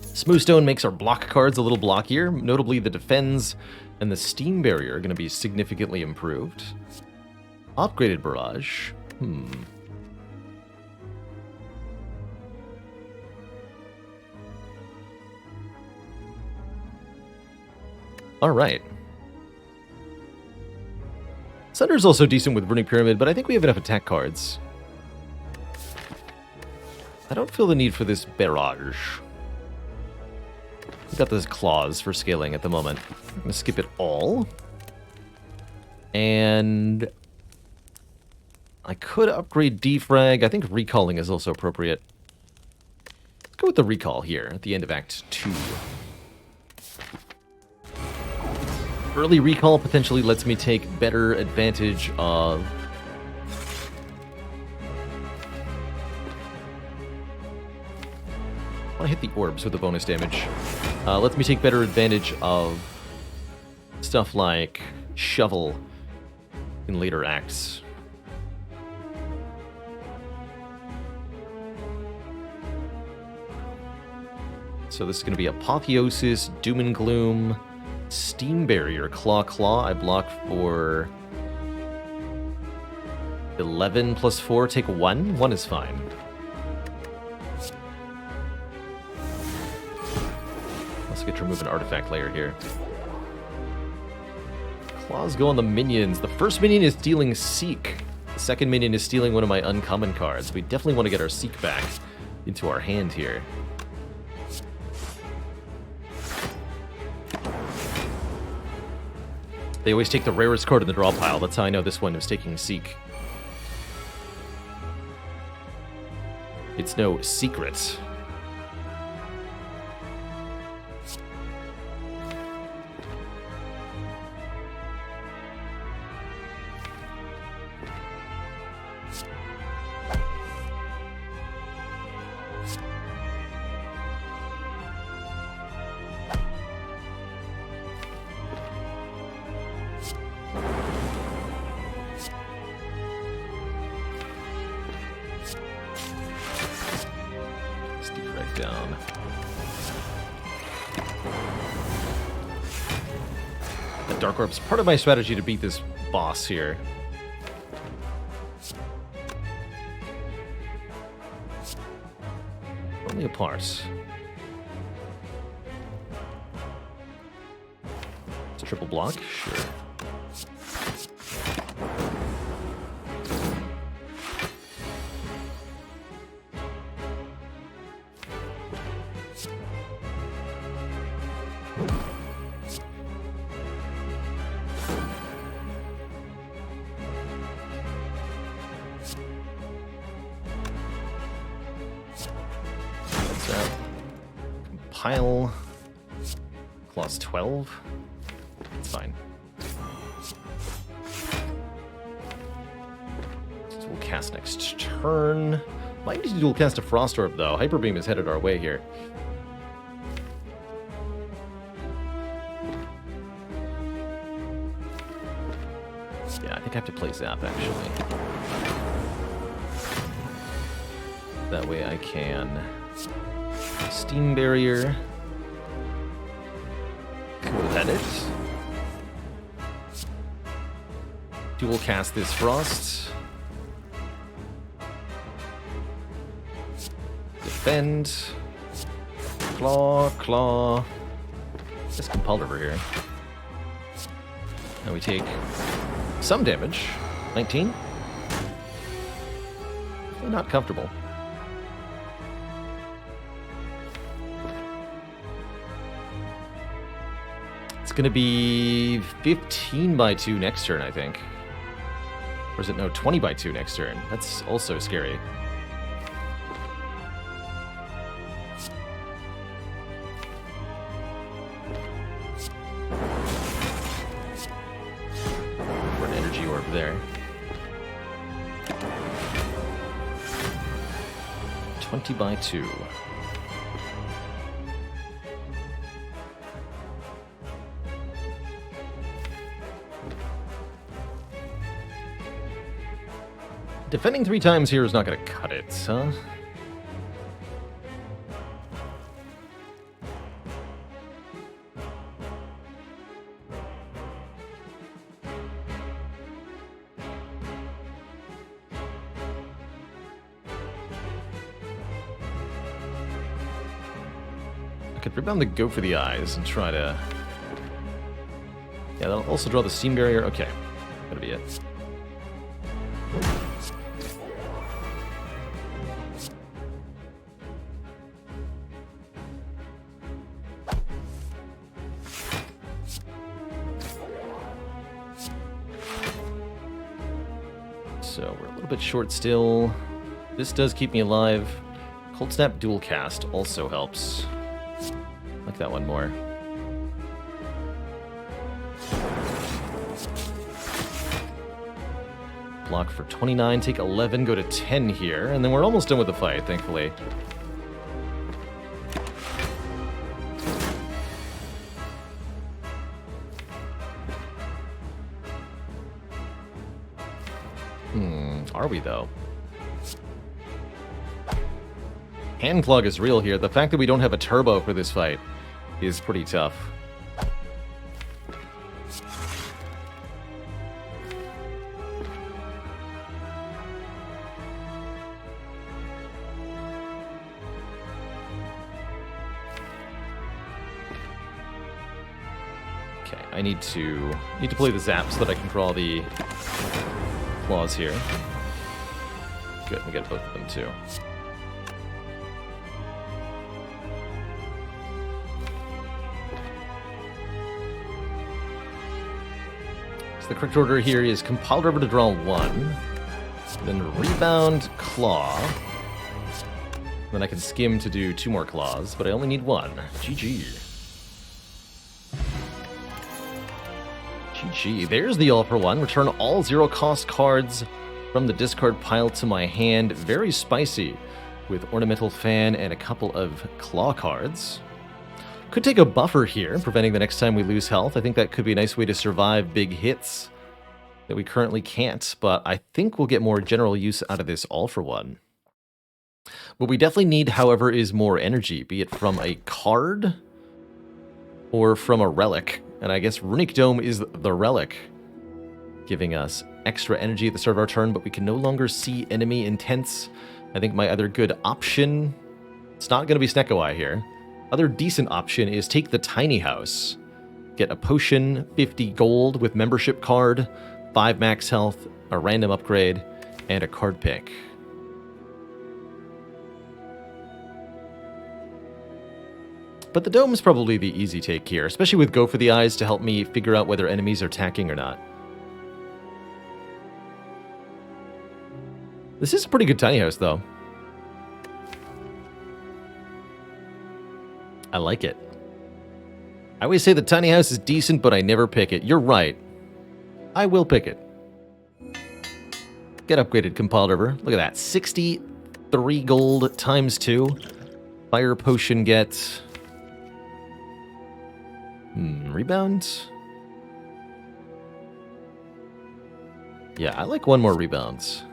A: Smoothstone makes our block cards a little blockier. Notably, the Defends and the Steam Barrier are going to be significantly improved. Upgraded Barrage. Alright. Sunder's also decent with Runic Pyramid, but I think we have enough attack cards. I don't feel the need for this barrage. We've got those claws for scaling at the moment. I'm going to skip it all. And I could upgrade Defrag. I think recalling is also appropriate. Let's go with the recall here at the end of Act 2. Early recall potentially lets me take better advantage of I want to hit the orbs with the bonus damage. Lets me take better advantage of stuff like Shovel in later acts. So this is going to be Apotheosis, Doom and Gloom, Steam Barrier, Claw Claw. I block for 11 plus 4, take 1. 1 is fine. Let's get to remove an artifact layer here. Claws go on the minions. The first minion is dealing Seek. The second minion is stealing one of my uncommon cards. We definitely want to get our Seek back into our hand here. They always take the rarest card in the draw pile. That's how I know this one was taking Seek. It's no secret. Down. The Dark Orb's part of my strategy to beat this boss here. Only a part. It's triple block? Sure. Compile. Clause 12. It's fine. So we'll cast next turn. Might need to dual cast a Frost Orb though. Hyper Beam is headed our way here. Yeah, I think I have to play Zap actually. That way I can Steam Barrier. Go it. Dual cast this Frost. Defend. Claw, claw. Just Compelled over here. Now we take some damage. 19. Not comfortable. It's going to be 15 by 2 next turn, I think. Or is it, no, 20 by 2 next turn. That's also scary. For an energy orb there. 20 by 2. Defending 3 times here is not going to cut it, huh? I could rebound the Go for the Eyes and try to... Yeah, that'll also draw the Steam Barrier. Okay, that'll be it. So we're a little bit short still. This does keep me alive. Cold Snap Dual Cast also helps. I like that one more. Block for 29, take 11, go to 10 here, and then we're almost done with the fight, thankfully. Are we, though? Hand clog is real here. The fact that we don't have a turbo for this fight is pretty tough. Okay, I need to play the zap so that I can draw the claws here. Good, we get both of them too. So the correct order here is Compiled Rubber to draw 1, then Rebound Claw. Then I can Skim to do 2 more claws, but I only need 1. GG. GG. There's the all for one. Return all 0-cost cards from the discard pile to my hand. Very spicy, with Ornamental Fan and a couple of claw cards. Could take a buffer here, preventing the next time we lose health. I think that could be a nice way to survive big hits that we currently can't, but I think we'll get more general use out of this all for one. What we definitely need, however, is more energy, be it from a card or from a relic. And I guess Runic Dome is the relic, giving us extra energy at the start of our turn, but we can no longer see enemy intents. I think my other good option, it's not going to be Snecko Eye here. Other decent option is take the Tiny House. Get a potion, 50 gold with membership card, 5 max health, a random upgrade, and a card pick. But the Dome's probably the easy take here, especially with Go for the Eyes to help me figure out whether enemies are attacking or not. This is a pretty good Tiny House, though. I like it. I always say the Tiny House is decent, but I never pick it. You're right. I will pick it. Get upgraded, Compiled River. Look at that. 63 gold times 2. Fire Potion get... rebound? Yeah, I like 1 more rebounds.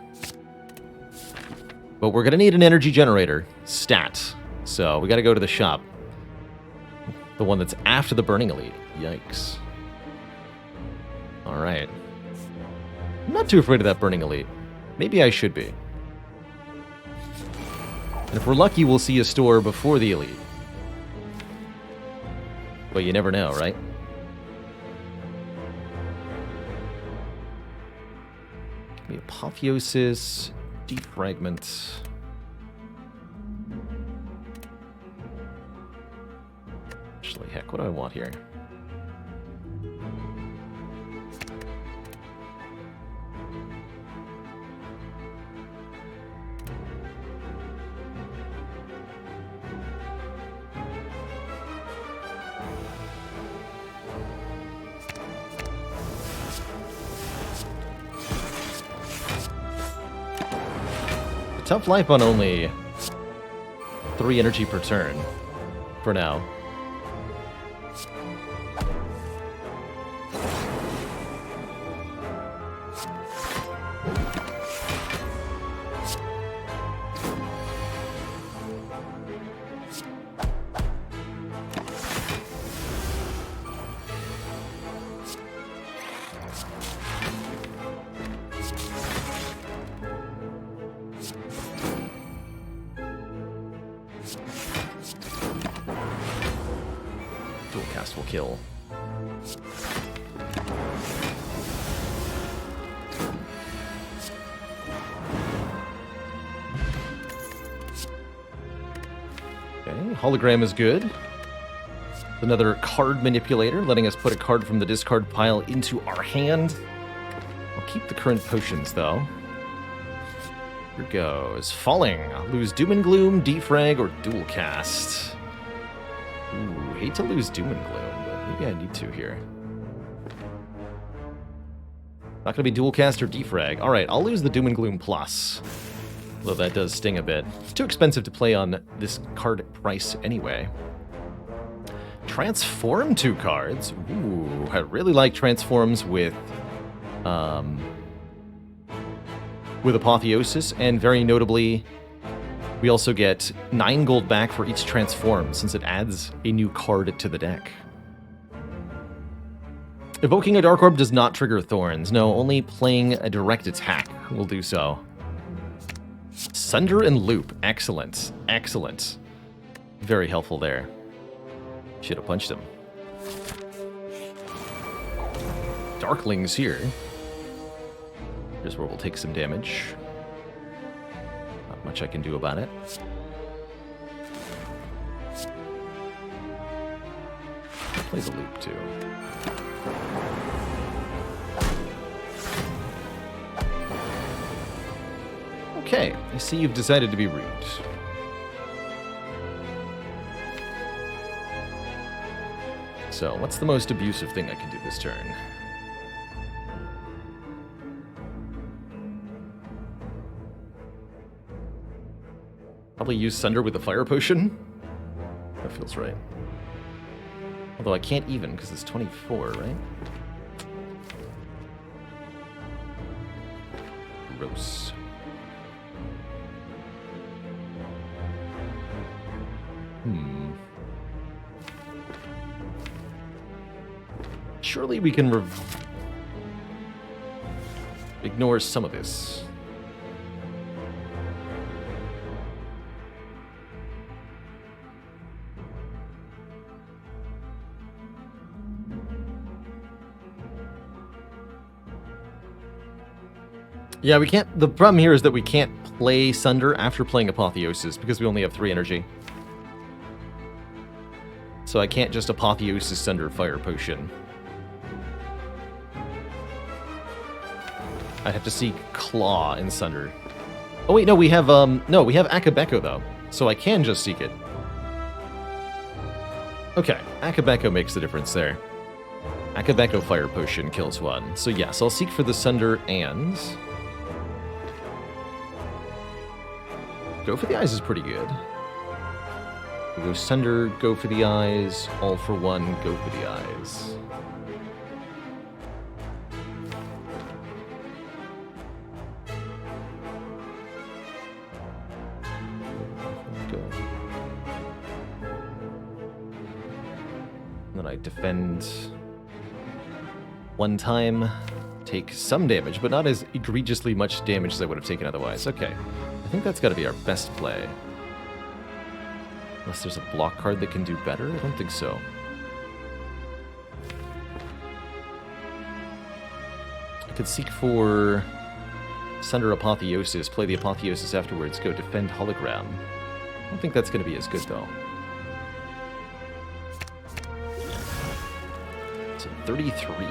A: But we're going to need an energy generator. Stat. So we got to go to the shop. The one that's after the Burning Elite. Yikes. Alright. I'm not too afraid of that Burning Elite. Maybe I should be. And if we're lucky, we'll see a store before the Elite. But you never know, right? The Apotheosis, Defragment. Actually, heck, what do I want here? Tough life on only 3 energy per turn, for now. Dual cast will kill. Okay, hologram is good. Another card manipulator, letting us put a card from the discard pile into our hand. I'll keep the current potions, though. Here goes. Falling. Lose Doom and Gloom, Defrag, or Dual Cast. Ooh, hate to lose Doom and Gloom, but maybe I need to here. Not going to be Dual Cast or Defrag. Alright, I'll lose the Doom and Gloom Plus. Although that does sting a bit. It's too expensive to play on this card price anyway. Transform 2 cards. Ooh, I really like transforms with Apotheosis, and very notably We also get 9 gold back for each transform, since it adds a new card to the deck. Evoking a Dark Orb does not trigger Thorns. No, only playing a direct attack will do so. Sunder and Loop. Excellent. Excellent. Very helpful there. Should have punched him. Darklings here. Here's where we'll take some damage. Not much I can do about it. Play the Loop too. Okay, I see you've decided to be rude. So, what's the most abusive thing I can do this turn? Probably use Sunder with a Fire Potion? That feels right. Although I can't even, because it's 24, right? Gross. Surely we can ignore some of this. Yeah, we can't. The problem here is that we can't play Sunder after playing Apotheosis because we only have 3 energy. So I can't just Apotheosis Sunder Fire Potion. I'd have to seek Claw in Sunder. Oh wait, no, we have Akabeko though, so I can just seek it. Okay, Akabeko makes the difference there. Akabeko Fire Potion kills 1. So yes, I'll seek for the Sunder and... Go for the Eyes is pretty good. We go Sunder, go for the Eyes, all for 1, go for the Eyes. Then I defend 1 time, take some damage, but not as egregiously much damage as I would have taken otherwise. Okay, I think that's got to be our best play. Unless there's a block card that can do better? I don't think so. I could seek for Sunder Apotheosis, play the Apotheosis afterwards, go defend Hologram. I don't think that's going to be as good, though. So 33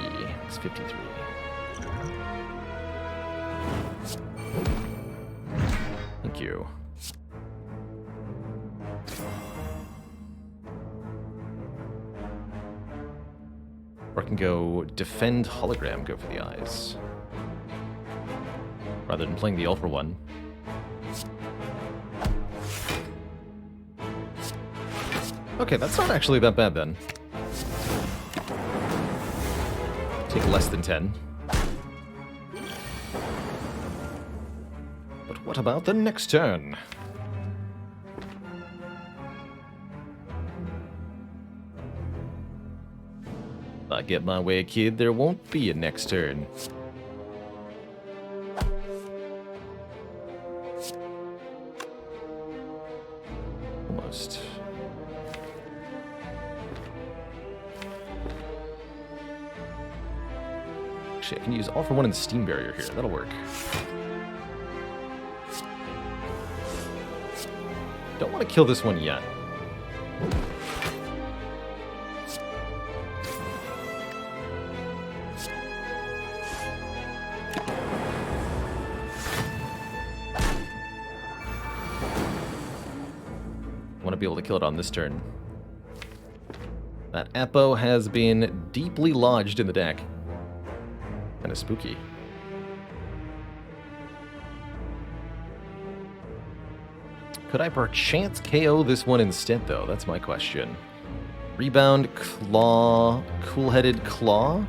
A: is 53. Thank you. Or I can go defend Hologram, go for the Eyes. Rather than playing the all for 1. Okay, that's not actually that bad then. Take less than 10. But what about the next turn? If I get my way, kid, there won't be a next turn. Almost. Actually, I can use all for 1 and Steam Barrier here. That'll work. Don't want to kill this one yet. Want to be able to kill it on this turn. That Apo has been deeply lodged in the deck. Kind of spooky. Could I perchance KO this one instead, though? That's my question. Rebound, Claw, Cool-Headed Claw.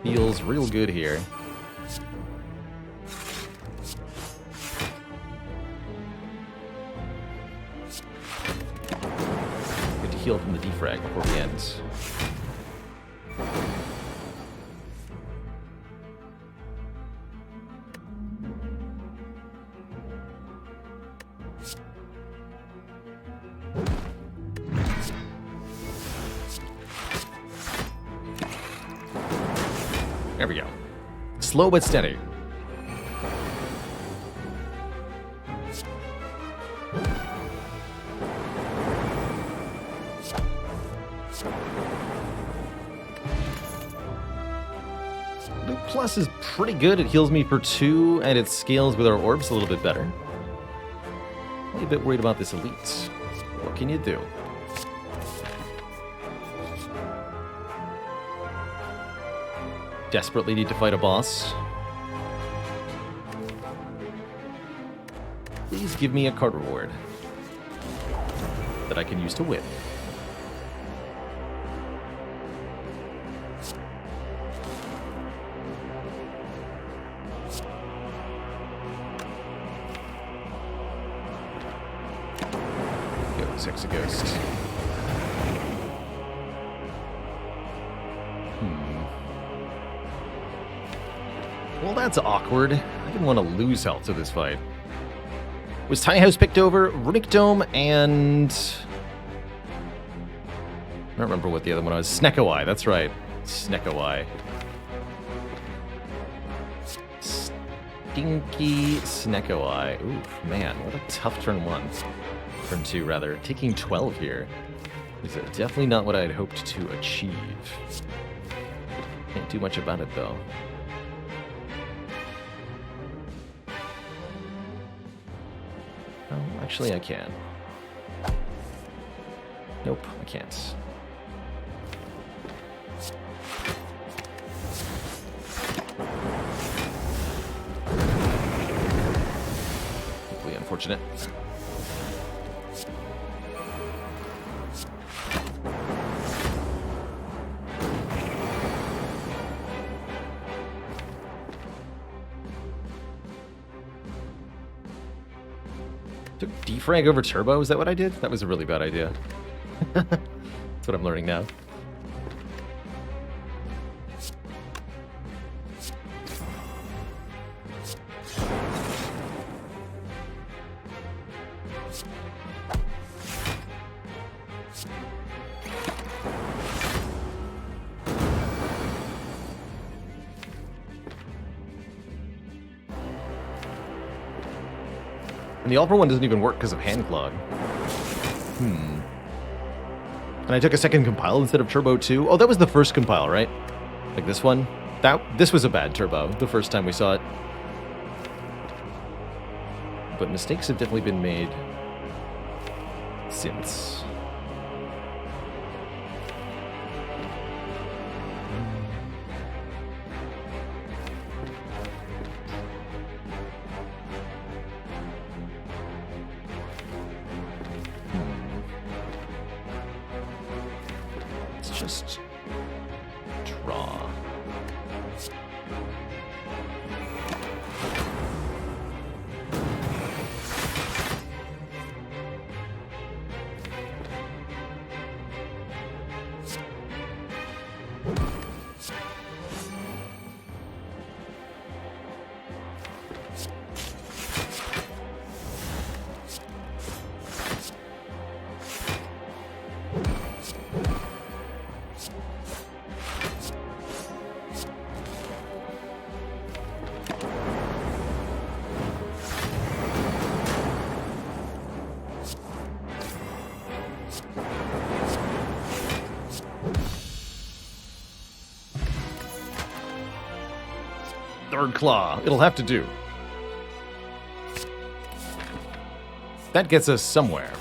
A: Feels real good here. heal from the defrag before we end. There we go. Slow but steady. Loot Plus is pretty good. It heals me for 2, and it scales with our orbs a little bit better. I'm a bit worried about this elite. What can you do? Desperately need to fight a boss. Please give me a card reward that I can use to win. Go, Sexy Ghost. Well, that's awkward. I didn't want to lose health to this fight. Was Tiny House picked over, Runic Dome, and... I don't remember what the other one was. Snekowai, that's right. Snekowai. Stinky Snekowai. Oof, man, what a tough turn 1. Turn 2, rather. Taking 12 here is definitely not what I had hoped to achieve. Can't do much about it, though. Oh, actually, I can. Nope, I can't. Deeply unfortunate. Took defrag over turbo? Is that what I did? That was a really bad idea. That's what I'm learning now. And the Ultra one doesn't even work because of hand clog. And I took a second compile instead of turbo too. Oh, that was the first compile, right? Like this one? This was a bad turbo the first time we saw it. But mistakes have definitely been made since. Just draw. Third claw. It'll have to do. That gets us somewhere.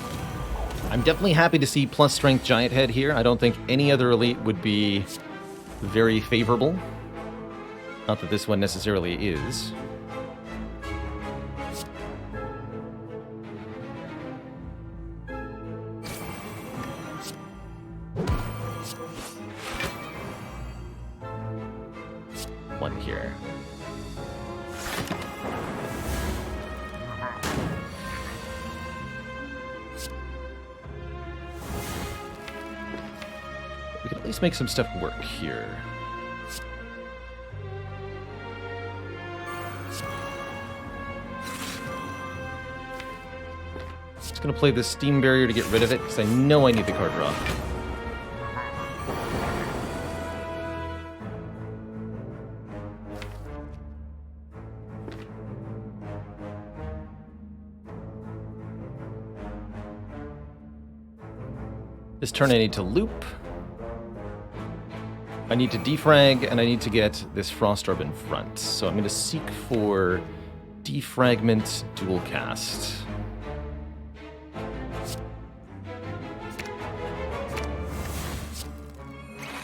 A: I'm definitely happy to see plus strength giant head here. I don't think any other elite would be very favorable. Not that this one necessarily is. One here. least make some stuff work here. Just gonna play this Steam Barrier to get rid of it, because I know I need the card draw. This turn I need to loop. I need to defrag, and I need to get this Frost Orb in front. So I'm going to seek for Defragment Dual Cast.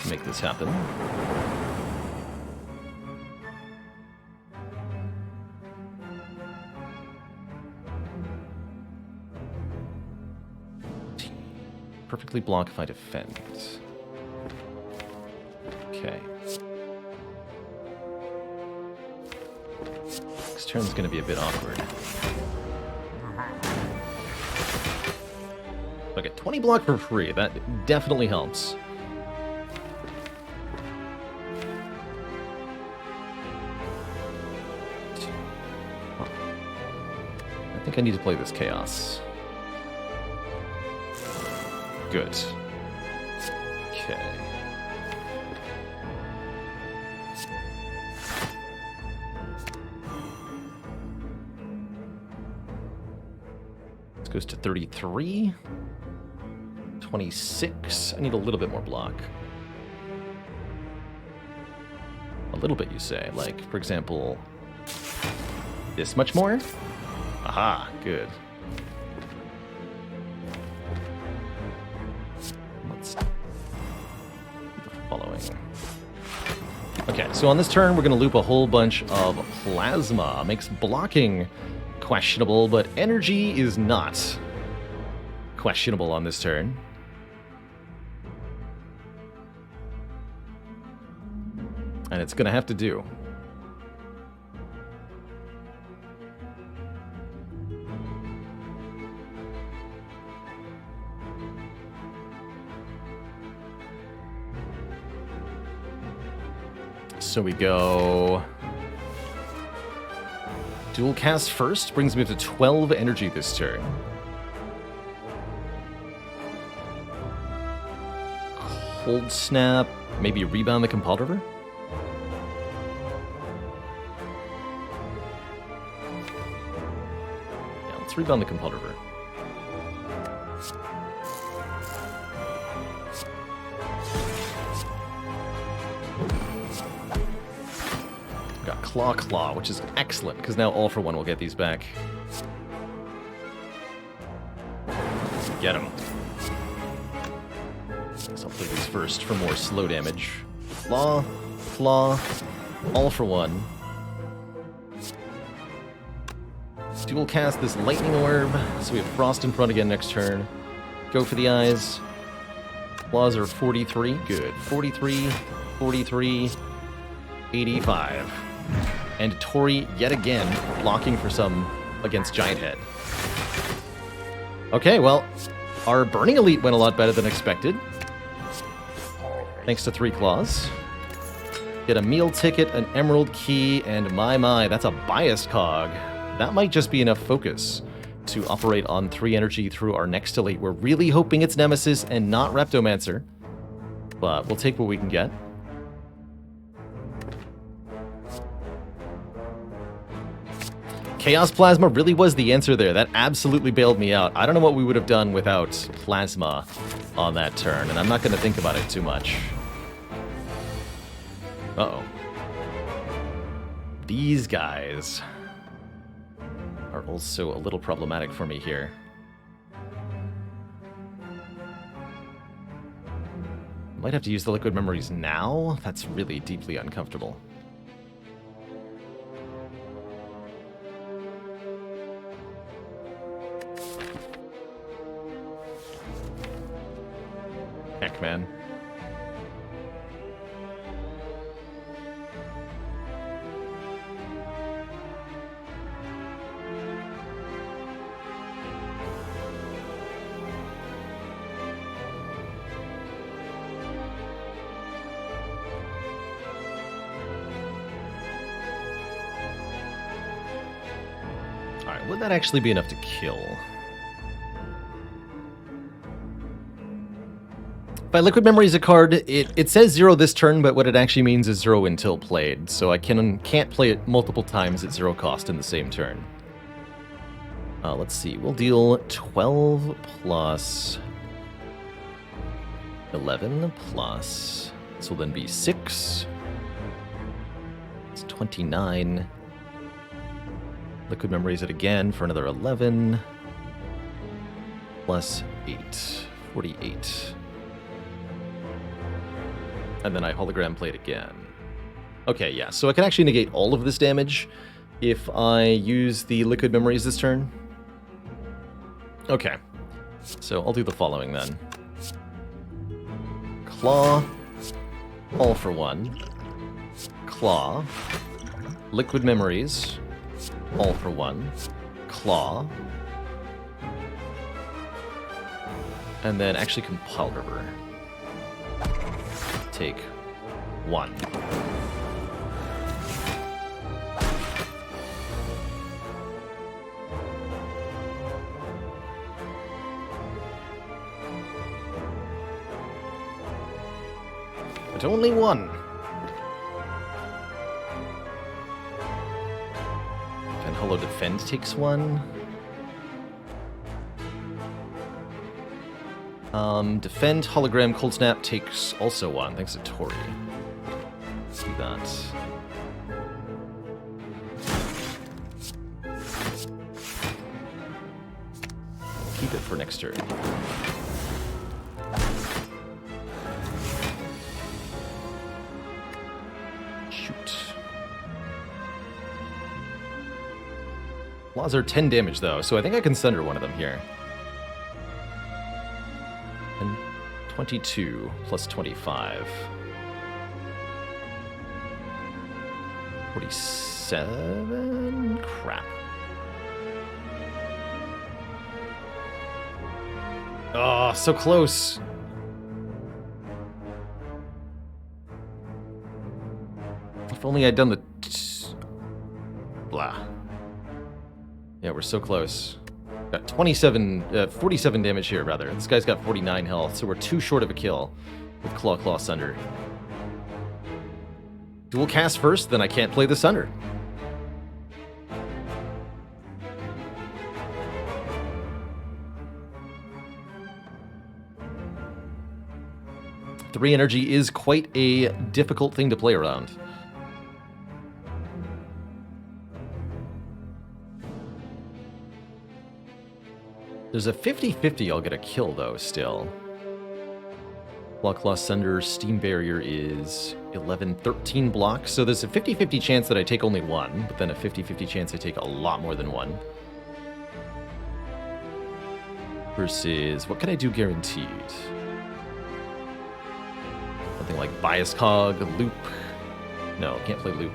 A: Make this happen. Perfectly block if I defend. Okay. Next turn's going to be a bit awkward. Okay, 20 block for free. That definitely helps. I think I need to play this Chaos. Good. Okay. This goes to 33. 26. I need a little bit more block. A little bit, you say? Like, for example, this much more? Aha, good. Okay, so on this turn, we're going to loop a whole bunch of Plasma. Makes blocking questionable, but energy is not questionable on this turn. And it's going to have to do. So we go dual cast first, brings me up to 12 energy this turn. Cold Snap, maybe rebound the Compulsiver? Yeah, let's rebound the Compulsiver. Claw, which is excellent, because now All for One will get these back. Get him. So I'll play these first for more slow damage. Claw, All for One. Dual cast this Lightning Orb, so we have Frost in front again next turn. Go for the eyes. Claws are 43, good. 43, 43, 85. And Tori, yet again, blocking for some against Giant Head. Okay, well, our Burning Elite went a lot better than expected. Thanks to 3 claws. Get a meal ticket, an emerald key, and my, that's a biased cog. That might just be enough focus to operate on 3 energy through our next elite. We're really hoping it's Nemesis and not Reptomancer, but we'll take what we can get. Chaos Plasma really was the answer there. That absolutely bailed me out. I don't know what we would have done without Plasma on that turn, and I'm not going to think about it too much. Uh-oh. These guys are also a little problematic for me here. Might have to use the Liquid Memories now? That's really deeply uncomfortable. Heck, man. would that actually be enough to kill? By Liquid Memory is a card, it says 0 this turn, but what it actually means is 0 until played, so I can't play it multiple times at 0 cost in the same turn. Let's see, we'll deal 12 plus 11 plus, this will then be 6. It's 29. Liquid Memories it again for another 11. Plus 8, 48. And then I hologram play it again. Okay, yeah, so I can actually negate all of this damage if I use the Liquid Memories this turn. Okay, so I'll do the following then. Claw, all for 1. Claw, Liquid Memories, all for 1. Claw, and then actually Compile River. Take 1. But only 1. And Hollow Defend takes 1. Defend, Hologram, Cold Snap takes also 1, thanks to Tori. Let's do that. Keep it for next turn. Shoot. Laws are 10 damage though, so I think I can sunder one of them here. 22 plus 25. 47? Crap. Oh, so close. If only I'd done the... Blah. Yeah, we're so close. Got 47 damage here, rather. This guy's got 49 health, so we're too short of a kill with Claw Sunder. Dual cast first, then I can't play the Sunder. Three energy is quite a difficult thing to play around. There's a 50-50 I'll get a kill, though, still. Claw Sunder, Steam Barrier is 11, 13 blocks, so there's a 50-50 chance that I take only 1, but then a 50-50 chance I take a lot more than 1. Versus, what can I do guaranteed? Something like Bias Cog, Loop. No, can't play Loop.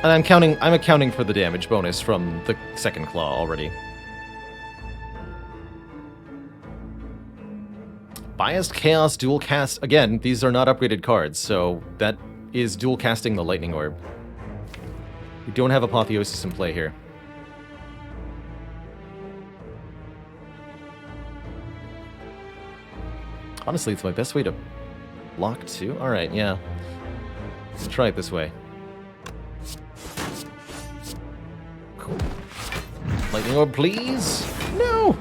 A: And I'm accounting for the damage bonus from the second claw already. Biased Chaos, dual cast. Again, these are not upgraded cards, so that is dual casting the Lightning Orb. We don't have Apotheosis in play here. Honestly, it's my best way to block too. Alright, yeah. Let's try it this way. Cool. Lightning Orb, please! No!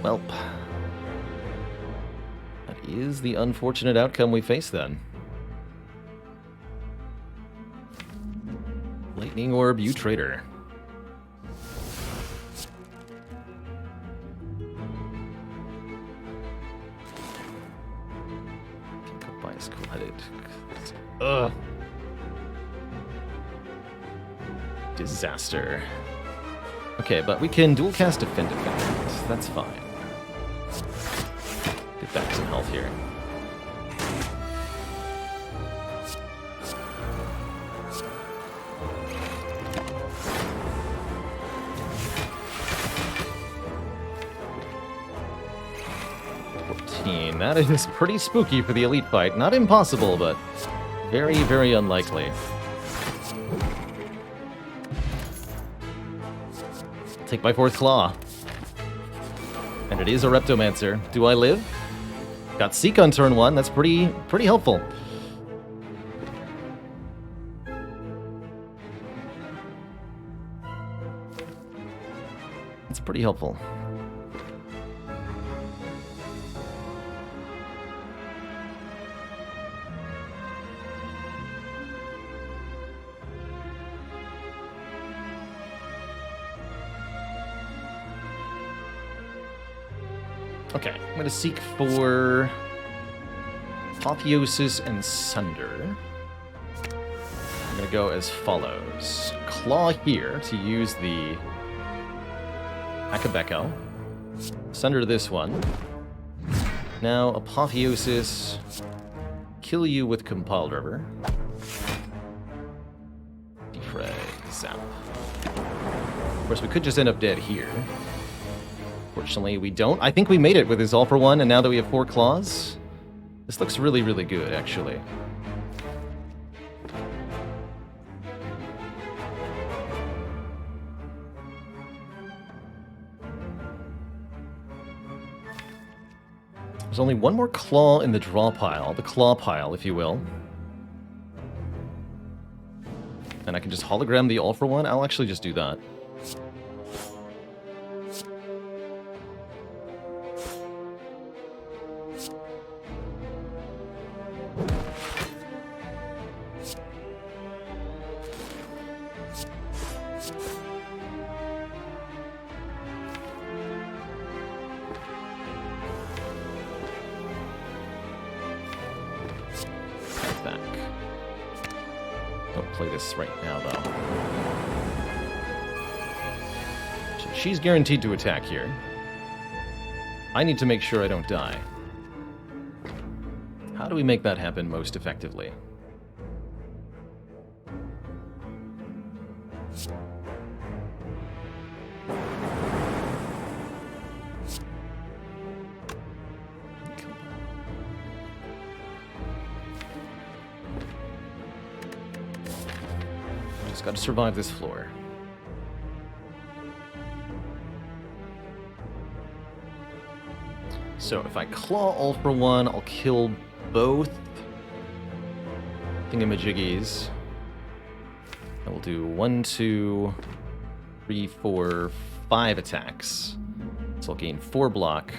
A: Welp. That is the unfortunate outcome we face then. Lightning Orb, you traitor. Bias collided. Ugh. Disaster. Okay, but we can dual cast Defend. That's fine. Get back some health here. 14. That is pretty spooky for the elite fight. Not impossible, but very, very unlikely. Take my 4th claw. And it is a Reptomancer. Do I live? Got Seek on turn 1. That's pretty helpful. It's pretty helpful. Okay, I'm going to seek for Apotheosis and Sunder. I'm going to go as follows. Claw here to use the Akabeko. Sunder this one. Now, Apotheosis. Kill you with Compiled River. Defrag, Zap. Of course, we could just end up dead here. Fortunately, we don't. I think we made it with his All for One, and now that we have 4 claws, this looks really, really good, actually. There's only one more claw in the draw pile, the claw pile, if you will. And I can just hologram the All for One. I'll actually just do that. Right now, though. So she's guaranteed to attack here. I need to make sure I don't die. How do we make that happen most effectively? Got to survive this floor. So if I claw All for One, I'll kill both thingamajiggies. I will do 1, 2, 3, 4, 5 attacks. So I'll gain 4 block,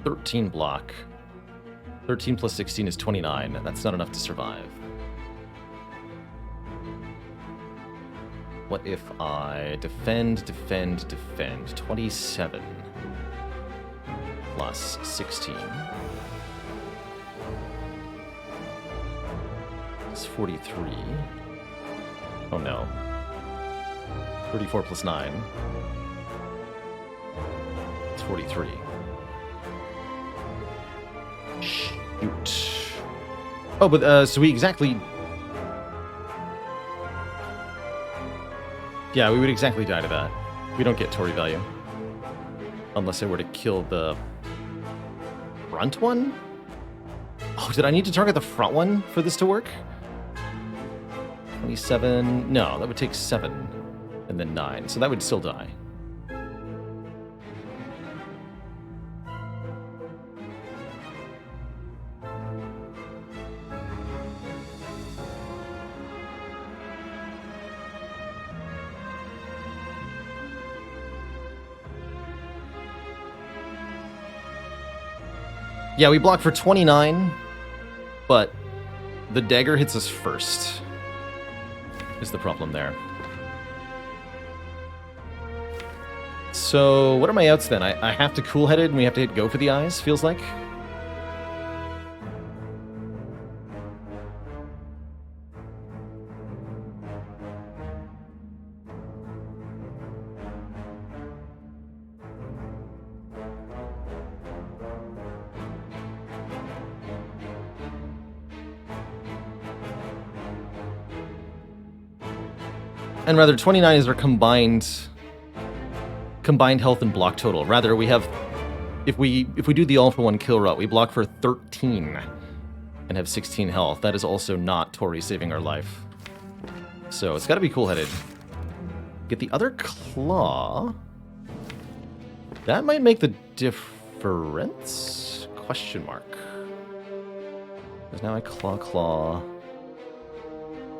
A: 13 block. 13 plus 16 is 29. That's not enough to survive. What if I defend? 27 plus 16 is 43. Oh no. 34 plus 9. It's 43. Shoot. Oh, but so we exactly... Yeah, we would exactly die to that. We don't get Torii value. Unless I were to kill the front one? Oh, did I need to target the front one for this to work? 27... No, that would take 7. And then 9. So that would still die. Yeah, we block for 29, but the dagger hits us first, is the problem there. So, what are my outs then? I have to cool-headed and we have to hit go for the eyes, feels like? And rather, 29 is our combined health and block total. Rather, we have If we do the all-for-one kill route, we block for 13 and have 16 health. That is also not Tori saving our life. So it's got to be cool-headed. Get the other claw. That might make the difference? Question mark. Because now I claw.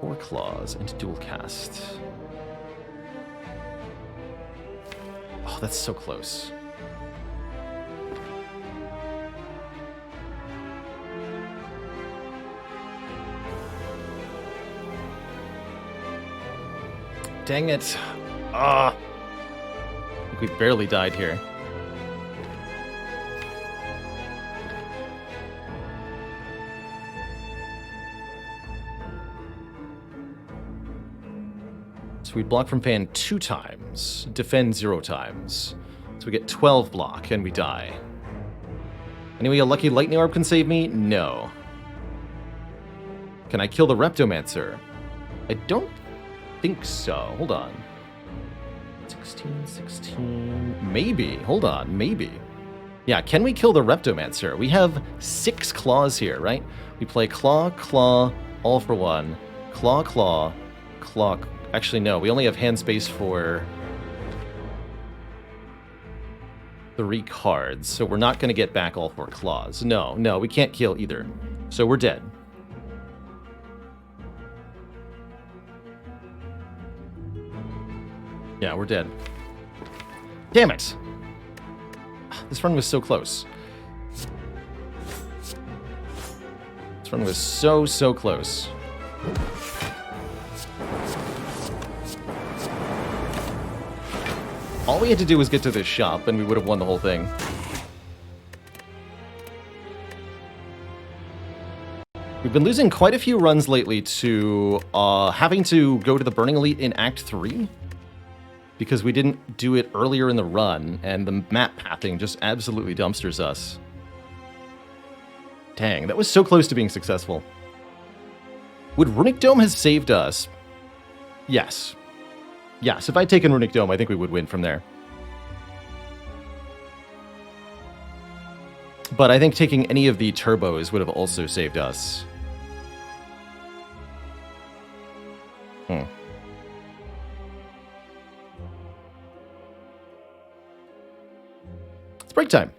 A: 4 claws into dual cast. Oh, that's so close. Dang it. Ah. I think we barely died here. So we block from Fan 2 times, defend 0 times. So we get 12 block, and we die. Anyway, a lucky lightning orb can save me? No. Can I kill the Reptomancer? I don't think so. Hold on. 16. Maybe. Hold on. Maybe. Yeah, can we kill the Reptomancer? We have 6 claws here, right? We play claw, all for 1. Claw. Actually, no. We only have hand space for 3 cards, so we're not going to get back all 4 claws. No, we can't kill either. So we're dead. Yeah, we're dead. Damn it! This run was so close. This run was so close. All we had to do was get to this shop, and we would have won the whole thing. We've been losing quite a few runs lately to having to go to the Burning Elite in Act 3. Because we didn't do it earlier in the run, and the map pathing just absolutely dumpsters us. Dang, that was so close to being successful. Would Runic Dome have saved us? Yes. Yes, if I'd taken Runic Dome, I think we would win from there. But I think taking any of the turbos would have also saved us. It's break time.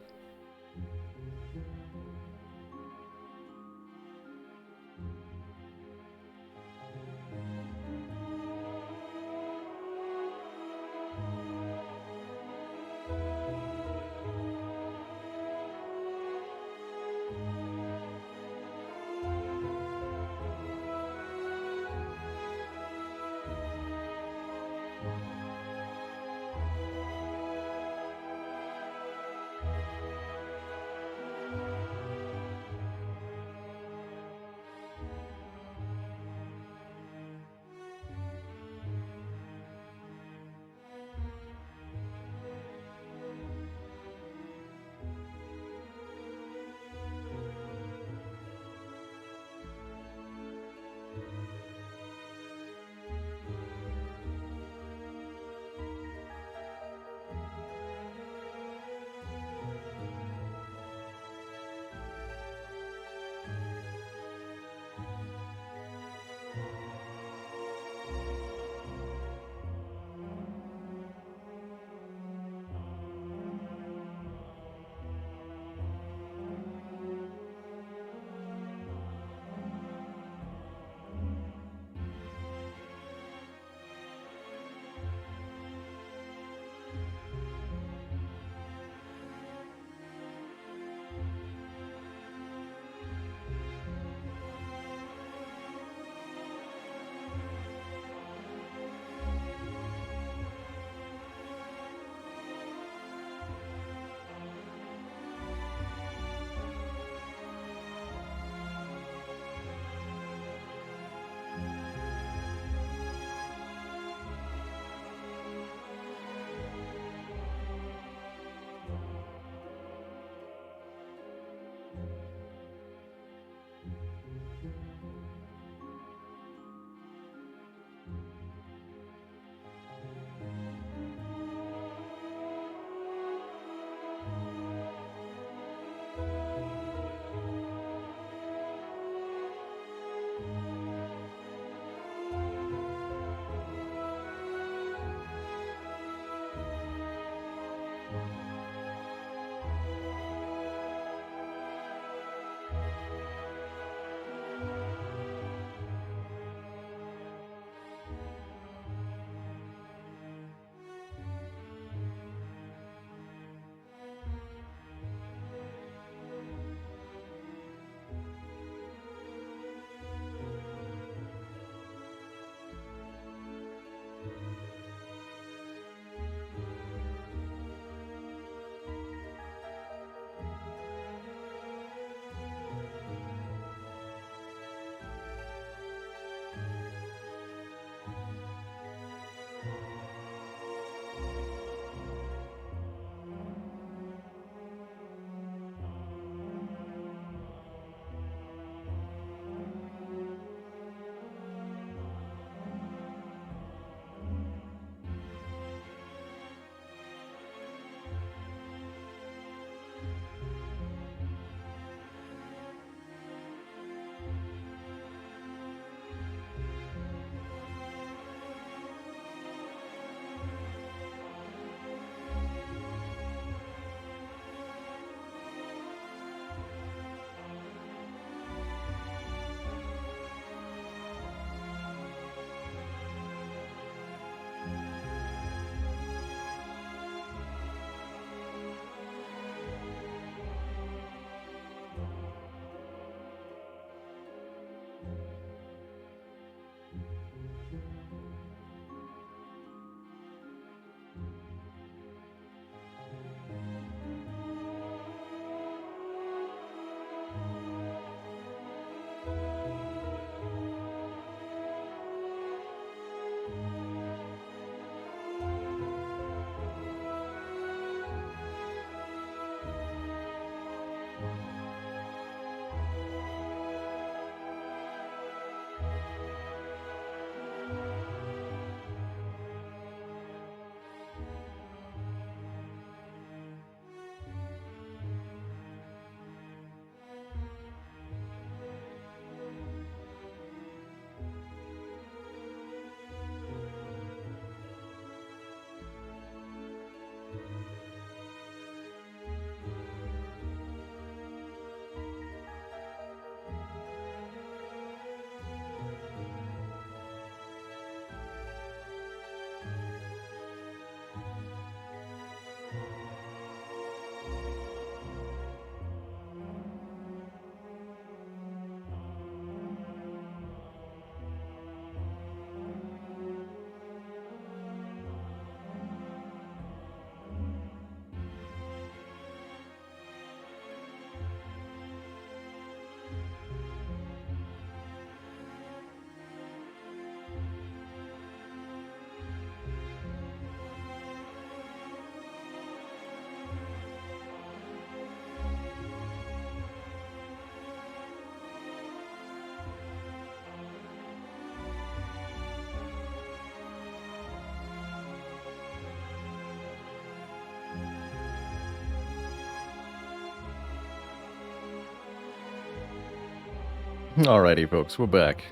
A: Alrighty, folks, we're back.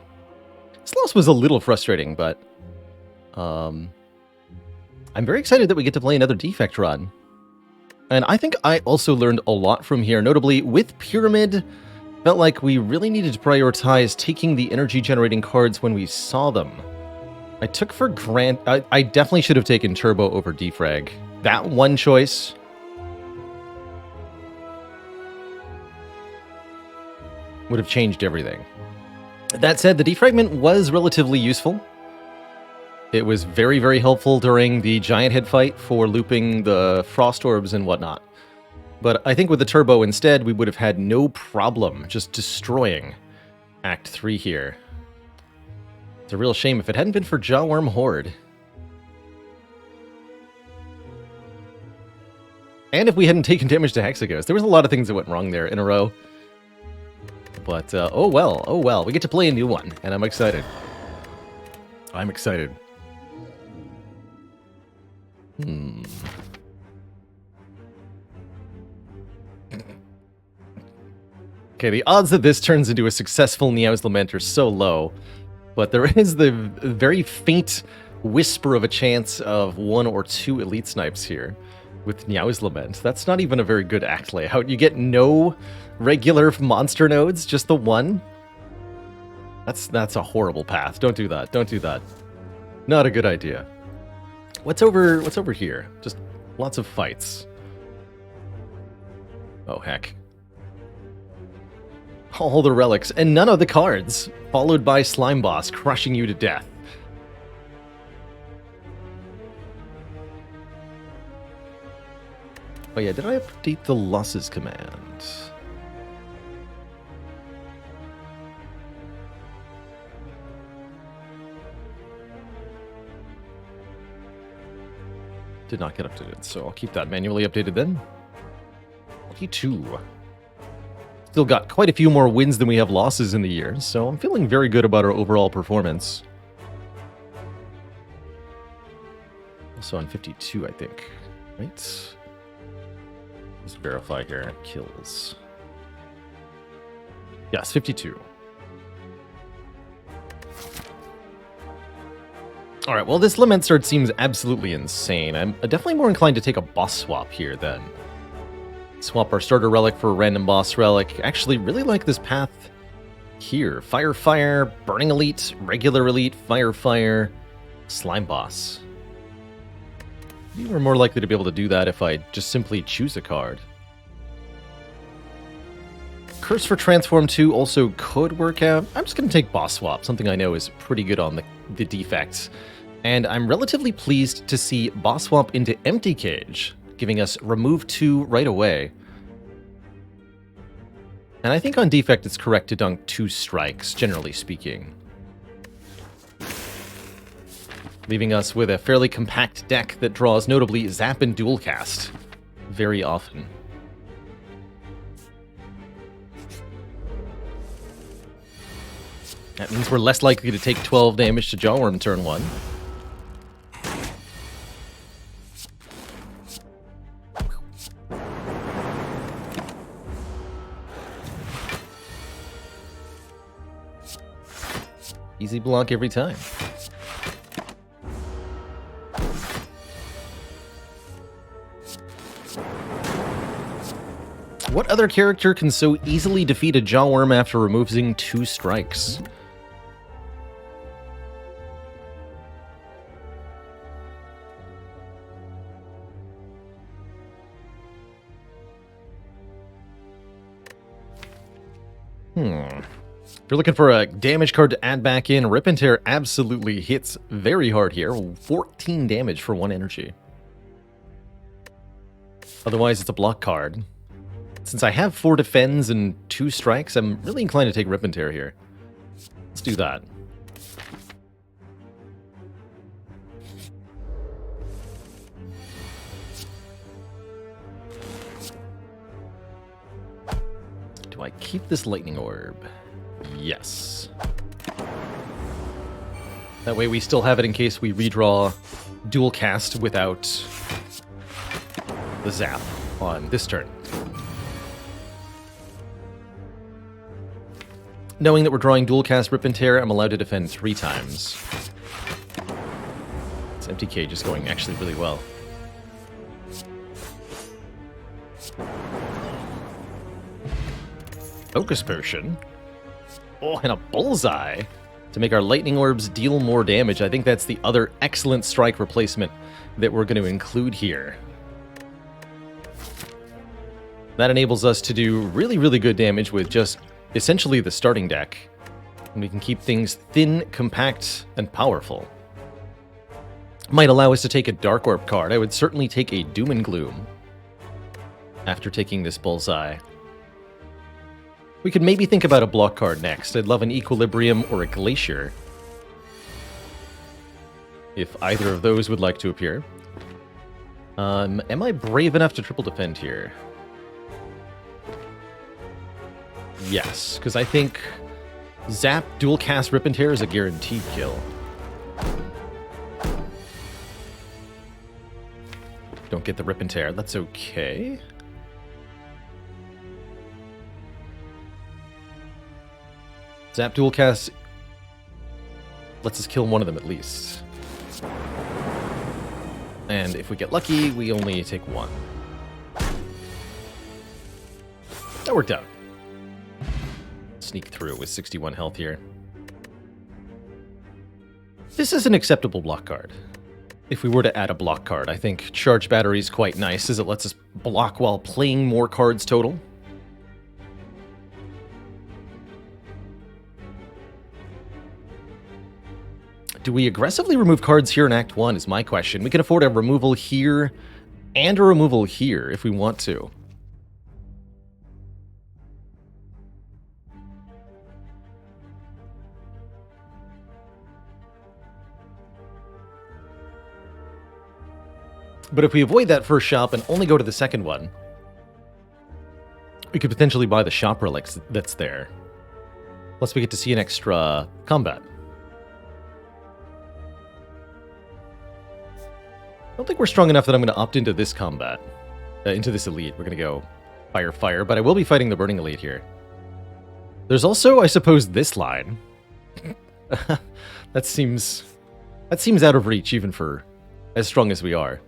A: This loss was a little frustrating, but I'm very excited that we get to play another defect run. And I think I also learned a lot from here, notably with Pyramid. Felt like we really needed to prioritize taking the energy-generating cards when we saw them. I took for granted... I definitely should have taken Turbo over Defrag. That one choice... would have changed everything. That said, the defragment was relatively useful. It was very, very helpful during the giant head fight for looping the frost orbs and whatnot. But I think with the turbo instead, we would have had no problem just destroying Act 3 here. It's a real shame if it hadn't been for Jawworm Horde. And if we hadn't taken damage to Hexaghost. There was a lot of things that went wrong there in a row. But, oh well, we get to play a new one, and I'm excited. I'm excited. Okay, the odds that this turns into a successful Niao's Lament are so low, but there is the very faint whisper of a chance of 1 or 2 Elite Snipes here with Niao's Lament. That's not even a very good act layout. You get no regular monster nodes, just the one. That's a horrible path. Don't do that. Don't do that. Not a good idea. What's over here? Just lots of fights. Oh heck. All the relics and none of the cards, followed by Slime Boss crushing you to death. Oh yeah, did I update the losses command? Did not get updated, so I'll keep that manually updated then. 22. Still got quite a few more wins than we have losses in the year, so I'm feeling very good about our overall performance. Also on 52, I think. Right? Let's verify here. Kills. Yes, 52. Alright, well this Lament Sword seems absolutely insane. I'm definitely more inclined to take a boss swap here then. Swap our starter relic for a random boss relic. Actually, really like this path here. Fire, Fire, Burning Elite, Regular Elite, Fire, Fire, Slime Boss. You were more likely to be able to do that if I just simply choose a card. Curse for Transform 2 also could work out. I'm just going to take Boss Swap, something I know is pretty good on the defects. And I'm relatively pleased to see Boss Swap into Empty Cage, giving us Remove 2 right away. And I think on defect it's correct to dunk 2 strikes, generally speaking. Leaving us with a fairly compact deck that draws notably Zap and Dual Cast very often. That means we're less likely to take 12 damage to Jawworm turn 1. Easy block every time. What other character can so easily defeat a Jawworm after removing 2 strikes? If you're looking for a damage card to add back in, Rip and Tear absolutely hits very hard here. 14 damage for 1 energy. Otherwise, it's a block card. Since I have 4 defends and 2 strikes, I'm really inclined to take Rip and Tear here. Let's do that. Do I keep this Lightning Orb? Yes. That way we still have it in case we redraw Dual Cast without the Zap on this turn. Knowing that we're drawing dual cast Rip and Tear, I'm allowed to defend 3 times. This empty cage is going actually really well. Focus Potion. Oh, and a Bullseye to make our lightning orbs deal more damage. I think that's the other excellent strike replacement that we're going to include here. That enables us to do really, really good damage with just essentially the starting deck. And we can keep things thin, compact, and powerful. Might allow us to take a Dark Orb card. I would certainly take a Doom and Gloom after taking this Bullseye. We could maybe think about a block card next. I'd love an Equilibrium or a Glacier, if either of those would like to appear. Am I brave enough to triple defend here? Yes, because I think Zap, Dual Cast, Rip and Tear is a guaranteed kill. Don't get the Rip and Tear. That's okay. Zap, Dual Cast lets us kill one of them at least. And if we get lucky, we only take 1. That worked out. Sneak through with 61 health here. This is an acceptable block card. If we were to add a block card, I think Charge Battery is quite nice, as it lets us block while playing more cards total. Do we aggressively remove cards here in Act 1 is my question. We can afford a removal here and a removal here if we want to. But if we avoid that first shop and only go to the second one, we could potentially buy the shop relics that's there. Plus we get to see an extra combat. I don't think we're strong enough that I'm going to opt into this combat. Into this elite. We're going to go fire, fire, but I will be fighting the burning elite here. There's also, I suppose, this line. That seems out of reach, even for as strong as we are.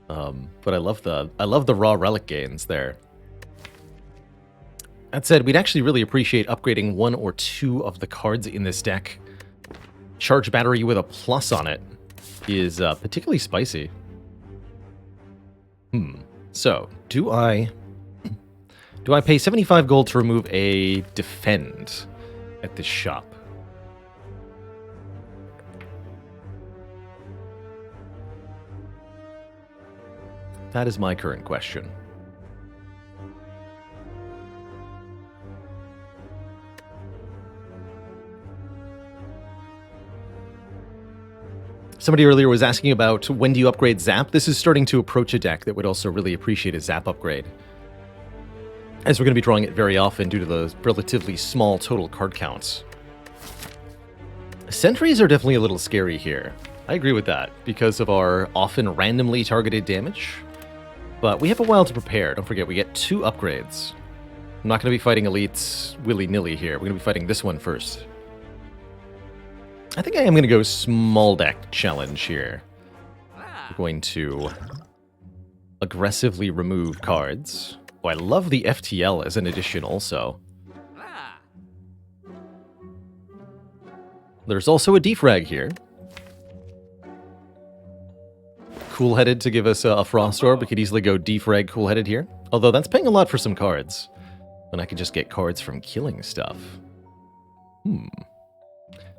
A: But I love the raw relic gains there. That said, we'd actually really appreciate upgrading 1 or 2 of the cards in this deck. Charge Battery with a plus on it is particularly spicy. So, do I pay 75 gold to remove a defend at this shop? That is my current question. Somebody earlier was asking about when do you upgrade Zap. This is starting to approach a deck that would also really appreciate a Zap upgrade, as we're going to be drawing it very often due to the relatively small total card counts. Sentries are definitely a little scary here. I agree with that, because of our often randomly targeted damage. But we have a while to prepare. Don't forget, we get 2 upgrades. I'm not going to be fighting elites willy-nilly here. We're going to be fighting this one first. I think I am going to go small deck challenge here. We're going to aggressively remove cards. Oh, I love the FTL as an addition also. There's also a defrag here. Cool-headed to give us a Frost Orb. We could easily go defrag Cool-headed here. Although that's paying a lot for some cards. When I could just get cards from killing stuff.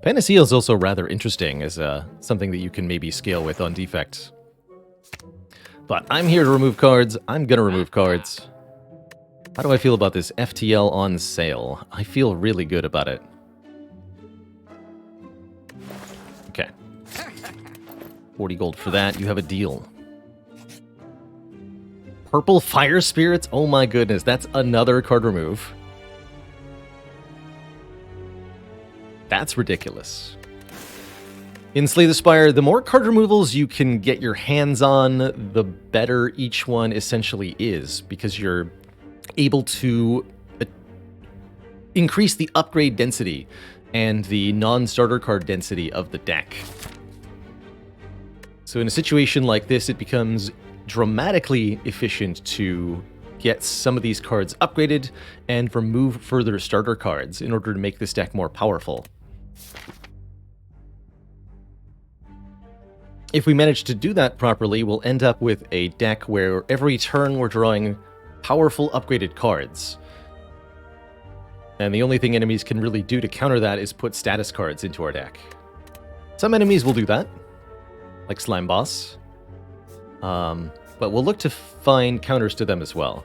A: Panacea is also rather interesting as something that you can maybe scale with on defect. But I'm here to remove cards. I'm going to remove cards. How do I feel about this FTL on sale? I feel really good about it. Okay. 40 gold for that. You have a deal. Purple Fire Spirits? Oh my goodness, that's another card remove. That's ridiculous. In Slay the Spire, the more card removals you can get your hands on, the better each one essentially is, because you're able to increase the upgrade density and the non-starter card density of the deck. So in a situation like this, it becomes dramatically efficient to get some of these cards upgraded and remove further starter cards in order to make this deck more powerful. If we manage to do that properly, we'll end up with a deck where every turn we're drawing powerful upgraded cards. And the only thing enemies can really do to counter that is put status cards into our deck. Some enemies will do that, like Slime Boss. But we'll look to find counters to them as well.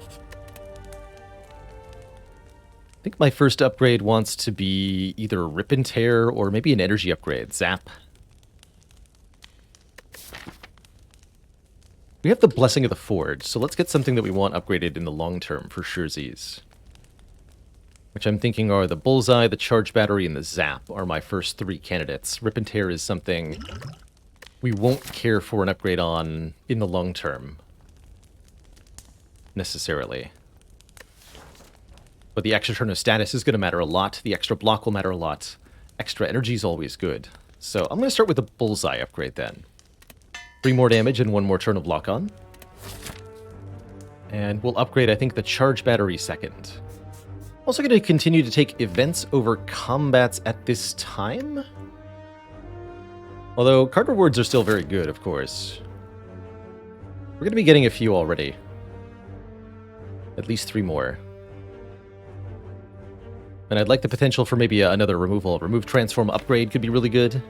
A: I think my first upgrade wants to be either Rip and Tear or maybe an energy upgrade, Zap. We have the Blessing of the Forge, so let's get something that we want upgraded in the long term for surezies. Which I'm thinking are the Bullseye, the Charge Battery, and the Zap are my first three candidates. Rip and Tear is something we won't care for an upgrade on in the long term, necessarily. But the extra turn of status is going to matter a lot. The extra block will matter a lot. Extra energy is always good. So I'm going to start with the Bullseye upgrade then. 3 more damage and 1 more turn of lock on. And we'll upgrade, I think, the Charge Battery second. Also going to continue to take events over combats at this time. Although card rewards are still very good, of course. We're going to be getting a few already. At least 3 more. And I'd like the potential for maybe another removal. Remove Transform upgrade could be really good.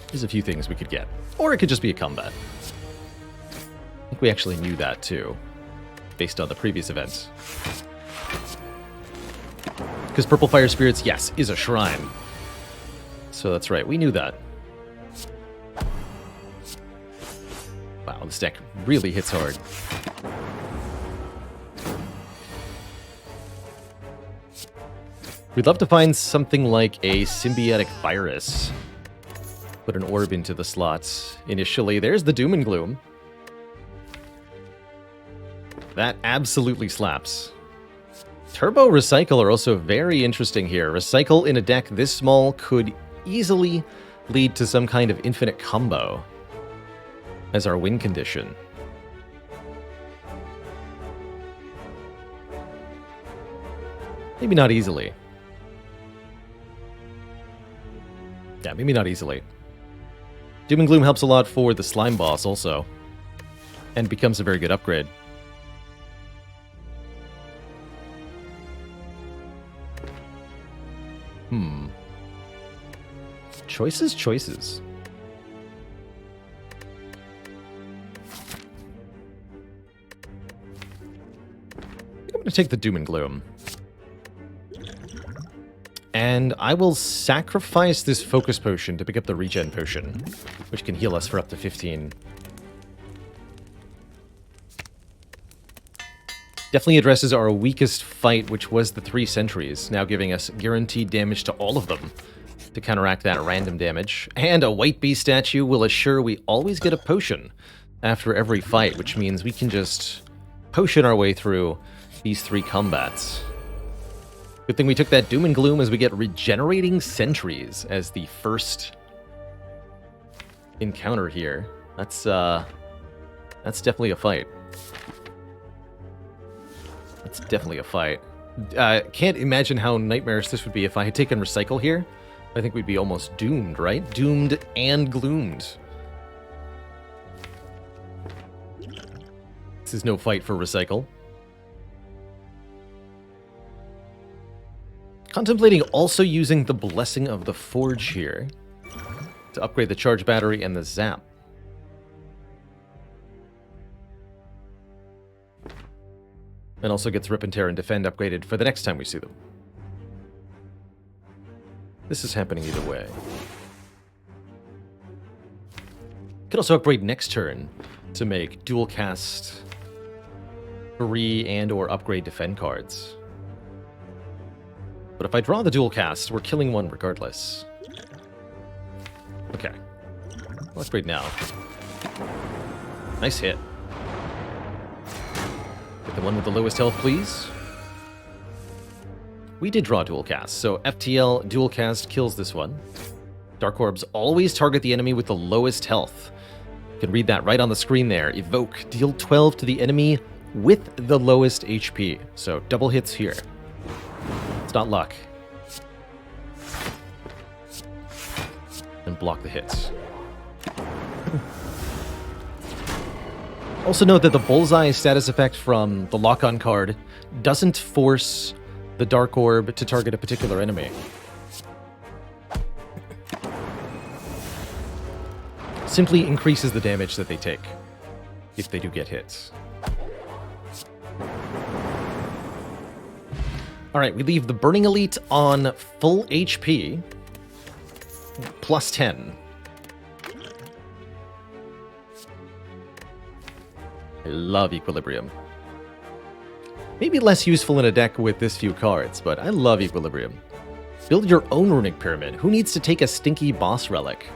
A: There's a few things we could get. Or it could just be a combat. I think we actually knew that too, based on the previous events. Because Purple Fire Spirits, yes, is a shrine. So that's right, we knew that. Wow, this deck really hits hard. We'd love to find something like a Symbiotic Virus. Put an orb into the slots. Initially, there's the Doom and Gloom. That absolutely slaps. Turbo Recycle are also very interesting here. Recycle in a deck this small could easily lead to some kind of infinite combo as our win condition. Maybe not easily. Yeah, maybe not easily. Doom and Gloom helps a lot for the Slime Boss also, and becomes a very good upgrade. Choices. I'm going to take the Doom and Gloom. And I will sacrifice this Focus Potion to pick up the Regen Potion, which can heal us for up to 15. Definitely addresses our weakest fight, which was the 3 sentries, now giving us guaranteed damage to all of them to counteract that random damage. And a White Beast statue will assure we always get a potion after every fight, which means we can just potion our way through these 3 combats. Good thing we took that Doom and Gloom as we get Regenerating Sentries as the first encounter here. That's definitely a fight. That's definitely a fight. Can't imagine how nightmarish this would be if I had taken Recycle here. I think we'd be almost doomed, right? Doomed and gloomed. This is no fight for Recycle. Contemplating also using the Blessing of the Forge here to upgrade the Charge Battery and the Zap. And also gets Rip and Tear and Defend upgraded for the next time we see them. This is happening either way. Could also upgrade next turn to make dual cast free and or upgrade defend cards. But if I draw the dual cast, we're killing one regardless. Okay. I'll upgrade now. Nice hit. The one with the lowest health, please. We did draw dual cast, so FTL dual cast kills this one. Dark Orbs always target the enemy with the lowest health. You can read that right on the screen there. Evoke, deal 12 to the enemy with the lowest HP. So double hits here. It's not luck. And block the hits. Also note that the Bullseye status effect from the lock-on card doesn't force the Dark Orb to target a particular enemy. Simply increases the damage that they take if they do get hits. Alright, we leave the Burning Elite on full HP, plus 10. I love Equilibrium. Maybe less useful in a deck with this few cards, but I love Equilibrium. Build your own Runic Pyramid. Who needs to take a stinky boss relic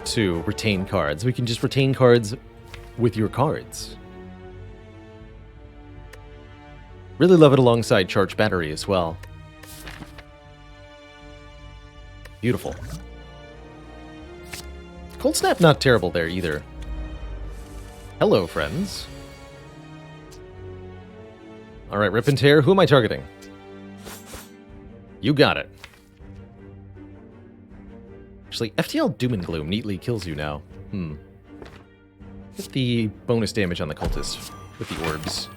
A: to retain cards? We can just retain cards with your cards. Really love it alongside Charged Battery as well. Beautiful. Cold Snap not terrible there either. Hello, friends. Alright, Rip and Tear, who am I targeting? You got it. Actually, FTL Doom and Gloom neatly kills you now. Get the bonus damage on the cultist with the orbs.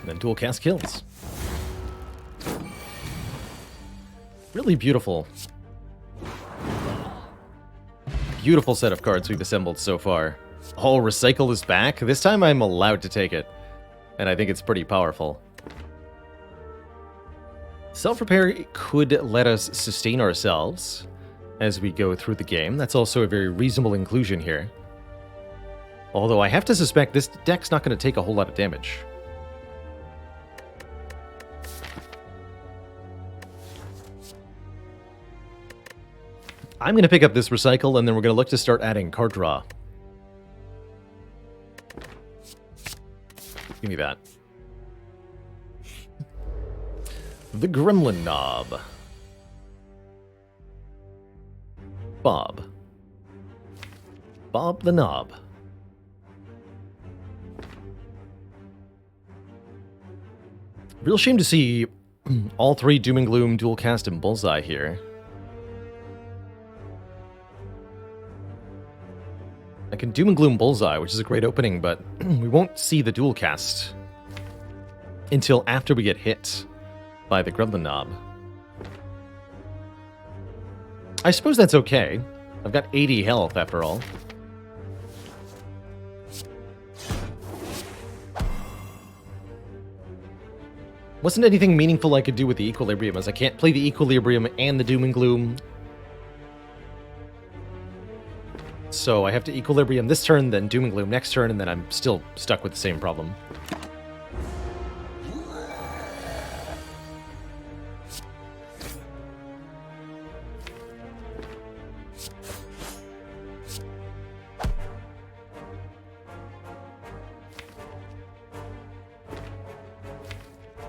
A: And then dual cast kills. Really beautiful. Beautiful set of cards we've assembled so far. Oh, Recycle is back. This time I'm allowed to take it. And I think it's pretty powerful. Self-Repair could let us sustain ourselves as we go through the game. That's also a very reasonable inclusion here. Although I have to suspect this deck's not going to take a whole lot of damage. I'm going to pick up this Recycle, and then we're going to look to start adding card draw. Give me that. The Gremlin Knob. Bob. Bob the Knob. Real shame to see all three Doom and Gloom dual cast and Bullseye here. I can Doom and Gloom Bullseye, which is a great opening, but we won't see the dual cast until after we get hit by the Gremlin Knob. I suppose that's okay. I've got 80 health after all. Wasn't anything meaningful I could do with the Equilibrium, as I can't play the Equilibrium and the Doom and Gloom. So I have to Equilibrium this turn, then Doom and Gloom next turn, and then I'm still stuck with the same problem.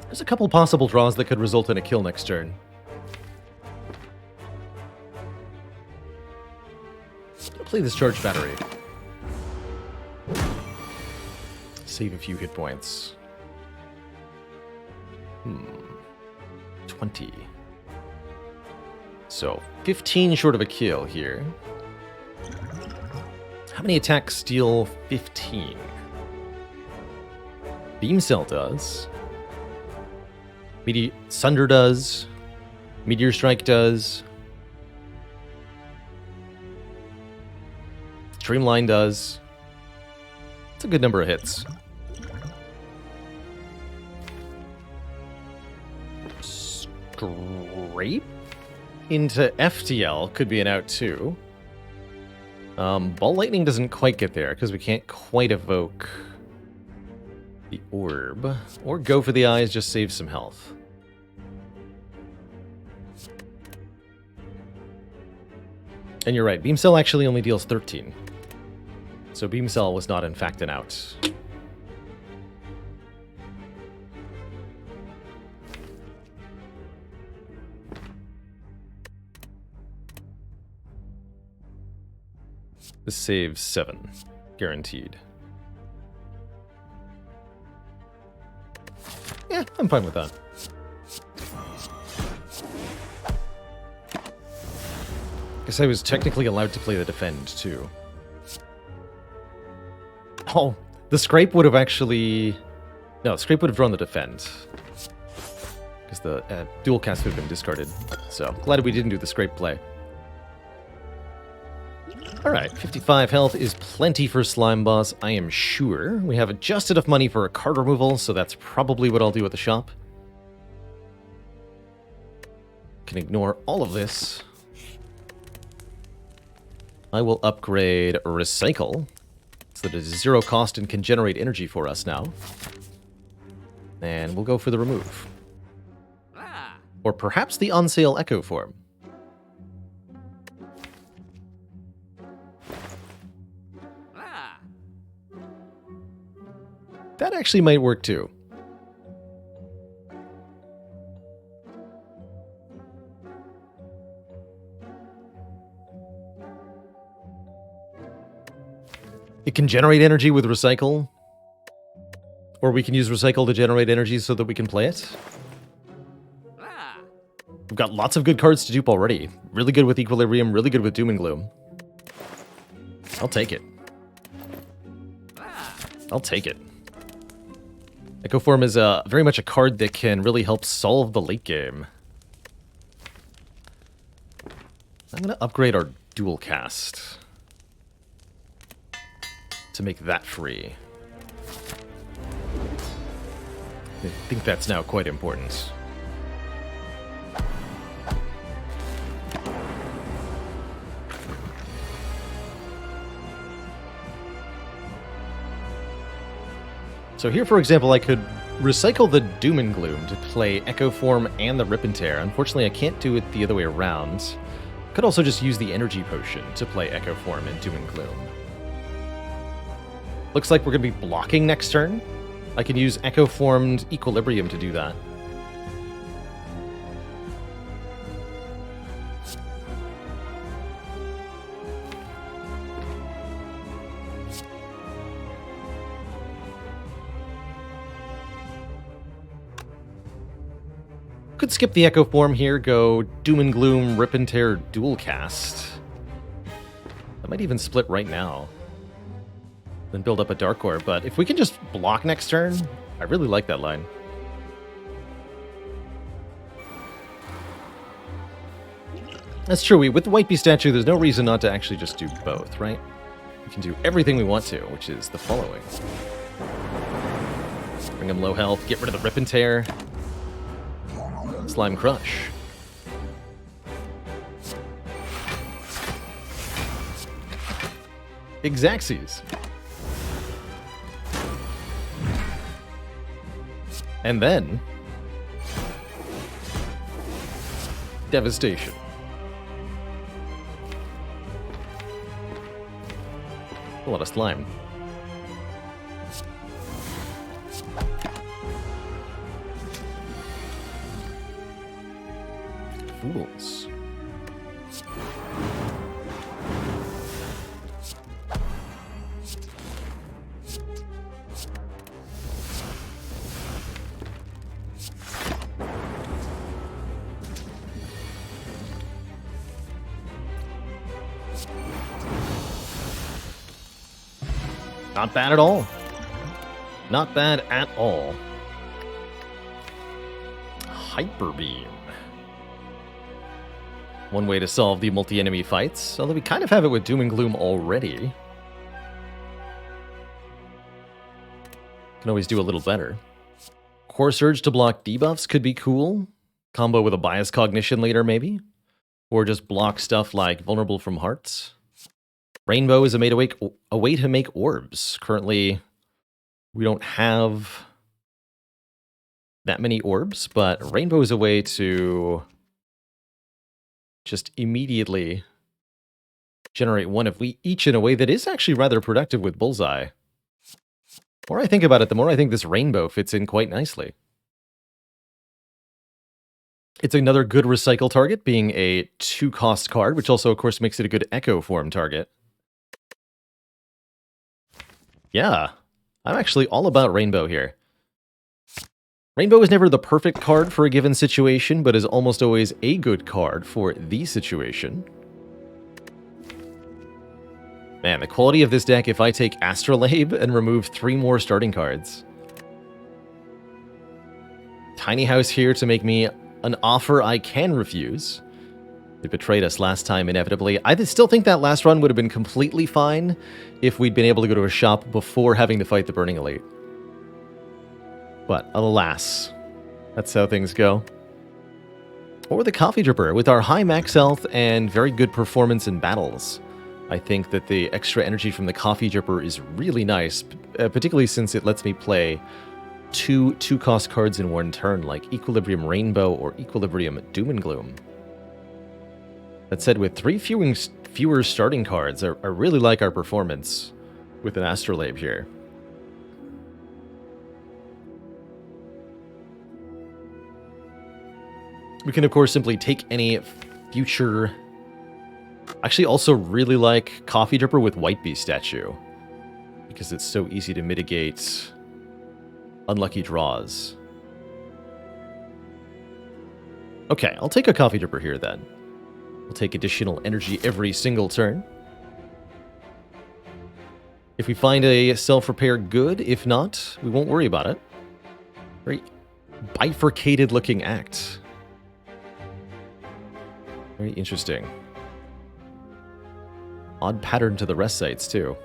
A: There's a couple possible draws that could result in a kill next turn. Play this Charged Battery. Save a few hit points. 20. So, 15 short of a kill here. How many attacks deal 15? Beam Cell does. Sunder does. Meteor Strike does. Streamline does. It's a good number of hits. Scrape into FTL could be an out too. Ball Lightning doesn't quite get there because we can't quite evoke The orb. Or go for the eyes, just save some health. And you're right, Beam Cell actually only deals 13. So Beam Cell was not in fact an out. This saves 7. Guaranteed. Yeah, I'm fine with that. Guess I was technically allowed to play the defend, too. Oh, the scrape would have actually... No, scrape would have drawn the defend. Because the dual cast would have been discarded. So, glad we didn't do the scrape play. Alright, 55 health is plenty for Slime Boss, I am sure. We have just enough money for a card removal, so that's probably what I'll do at the shop. Can ignore all of this. I will upgrade Recycle, so that it is 0 cost and can generate energy for us now. And we'll go for the remove. Or perhaps the on sale Echo form. That actually might work too. It can generate energy with Recycle. Or we can use Recycle to generate energy so that we can play it. We've got lots of good cards to dupe already. Really good with Equilibrium, really good with Doom and Gloom. I'll take it. I'll take it. Echo Form is very much a card that can really help solve the late game. I'm going to upgrade our dual cast to make that free. I think that's now quite important. So here, for example, I could recycle the Doom and Gloom to play Echo Form and the Rip and Tear. Unfortunately, I can't do it the other way around. Could also just use the Energy Potion to play Echo Form and Doom and Gloom. Looks like we're going to be blocking next turn. I can use Echo Formed Equilibrium to do that. Could skip the Echo Form here, go Doom and Gloom, Rip and Tear, Dual Cast. I might even split right now. Then build up a Dark Orb, but if we can just block next turn, I really like that line. That's true, with the White Beast statue, there's no reason not to actually just do both, right? We can do everything we want to, which is the following. Bring him low health, get rid of the Rip and Tear. Slime Crush. Xaxes. And then... Devastation. A lot of slime. Fools. Not bad at all. Not bad at all. Hyper Beam. One way to solve the multi-enemy fights, although we kind of have it with Doom and Gloom already. Can always do a little better. Core Surge to block debuffs could be cool. Combo with a Bias Cognition later, maybe. Or just block stuff like Vulnerable from Hearts. Rainbow is a way to make orbs. Currently We don't have that many orbs, but Rainbow is a way to just immediately generate one of each in a way that is actually rather productive with Bullseye. The more I think about it, the more I think this Rainbow fits in quite nicely. It's another good recycle target, being a 2-cost card, which also, of course, makes it a good Echo form target. Yeah, I'm actually all about Rainbow here. Rainbow is never the perfect card for a given situation, but is almost always a good card for the situation. Man, the quality of this deck if I take Astrolabe and remove 3 more starting cards. Tiny House here to make me an offer I can refuse. It betrayed us last time, inevitably. I still think that last run would have been completely fine if we'd been able to go to a shop before having to fight the Burning Elite. But alas, that's how things go. Or the Coffee Dripper. With our high max health and very good performance in battles, I think that the extra energy from the Coffee Dripper is really nice, particularly since it lets me play two 2-cost cards in one turn, like Equilibrium Rainbow or Equilibrium Doom and Gloom. That said, with 3 fewer starting cards, I really like our performance with an Astrolabe here. We can, of course, simply take any future... Actually, also really like Coffee Dripper with White Beast Statue, because it's so easy to mitigate unlucky draws. Okay, I'll take a Coffee Dripper here then. We'll take additional energy every single turn. If we find a self-repair, good. If not, we won't worry about it. Very bifurcated looking act. Very interesting. Odd pattern to the rest sites, too.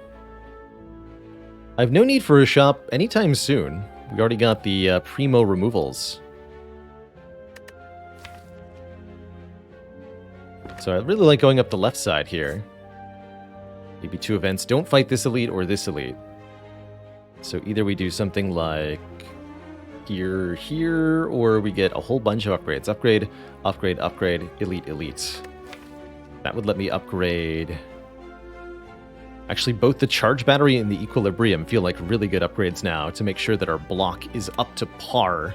A: I have no need for a shop anytime soon. We already got the Primo removals. So I really like going up the left side here. Maybe 2 events. Don't fight this elite or this elite. So either we do something like here, or we get a whole bunch of upgrades. Upgrade, upgrade, upgrade, elite, elite. That would let me upgrade... Actually, both the Charge Battery and the Equilibrium feel like really good upgrades now to make sure that our block is up to par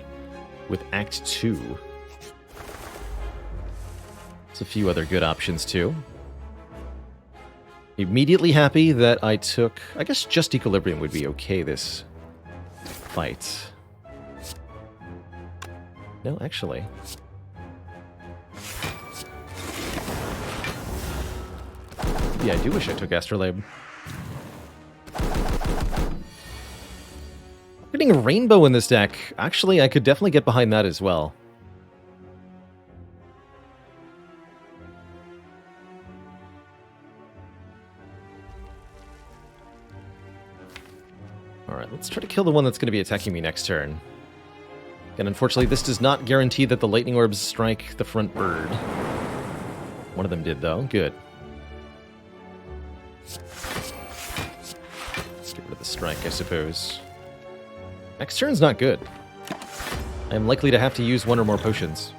A: with Act 2. There's a few other good options, too. Immediately happy that I took... I guess just Equilibrium would be okay this fight. No, actually. Yeah, I do wish I took Astrolabe. Getting a Rainbow in this deck, actually, I could definitely get behind that as well. Alright, let's try to kill the one that's going to be attacking me next turn. And unfortunately, this does not guarantee that the Lightning Orbs strike the front bird. One of them did, though. Good. Let's get rid of the strike, I suppose. Next turn's not good. I'm likely to have to use 1 or more potions.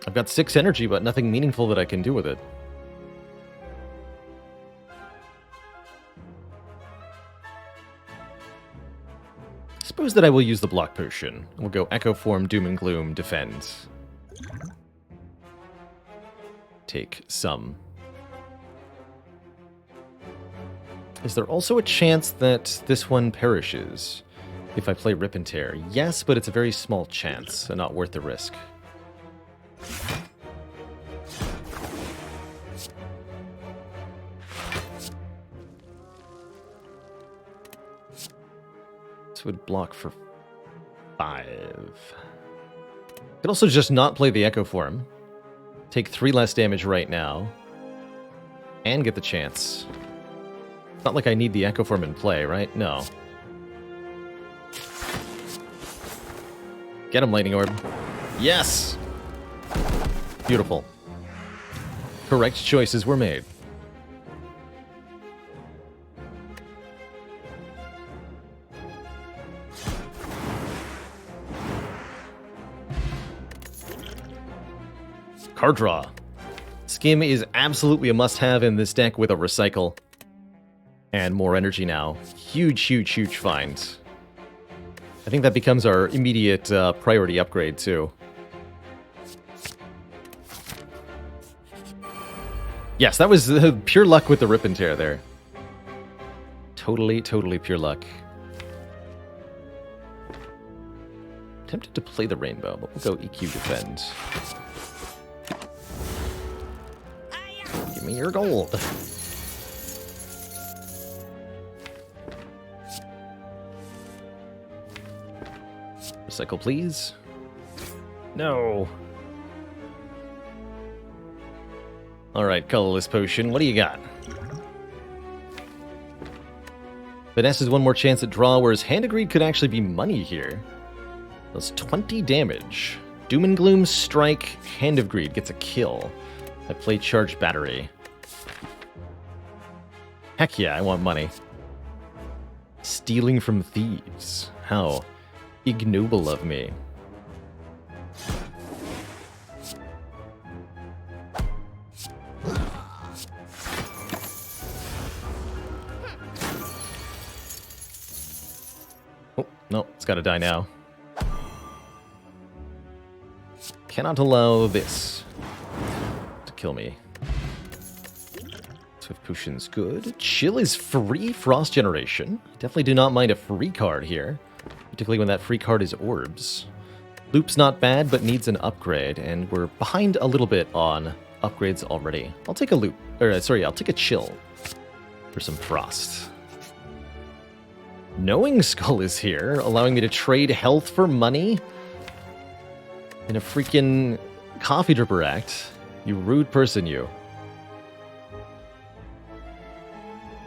A: I've got 6 energy, but nothing meaningful that I can do with it. Suppose that I will use the block potion. We'll go Echo Form, Doom and Gloom, Defend. Take some. Is there also a chance that this one perishes if I play Rip and Tear? Yes, but it's a very small chance, and not worth the risk. This would block for 5. Could also just not play the Echo Form. Take 3 less damage right now. And get the chance. It's not like I need the Echo Form in play, right? No. Get him, Lightning Orb. Yes! Beautiful. Correct choices were made. Card draw. Skim is absolutely a must-have in this deck with a recycle. And more energy now. Huge, huge, huge find. I think that becomes our immediate priority upgrade, too. Yes, that was pure luck with the Rip and Tear there. Totally, totally pure luck. Tempted to play the Rainbow, but we'll go EQ Defend. Give me your gold. Recycle, please. No. Alright, Colorless Potion, what do you got? Finesse is one more chance at draw, whereas Hand of Greed could actually be money here. Does 20 damage. Doom and Gloom Strike, Hand of Greed gets a kill. I play Charged Battery. Heck yeah, I want money. Stealing from Thieves. How ignoble of me. Oh, no, it's gotta die now. Cannot allow this to kill me. Swift Potion's good. Chill is free. Frost Generation. Definitely do not mind a free card here. Particularly when that free card is Orbs. Loop's not bad, but needs an upgrade. And we're behind a little bit on upgrades already. I'll take a Loop. Or, sorry, I'll take a Chill for some Frost. Knowing Skull is here, allowing me to trade health for money in a freaking coffee dripper act. You rude person, you.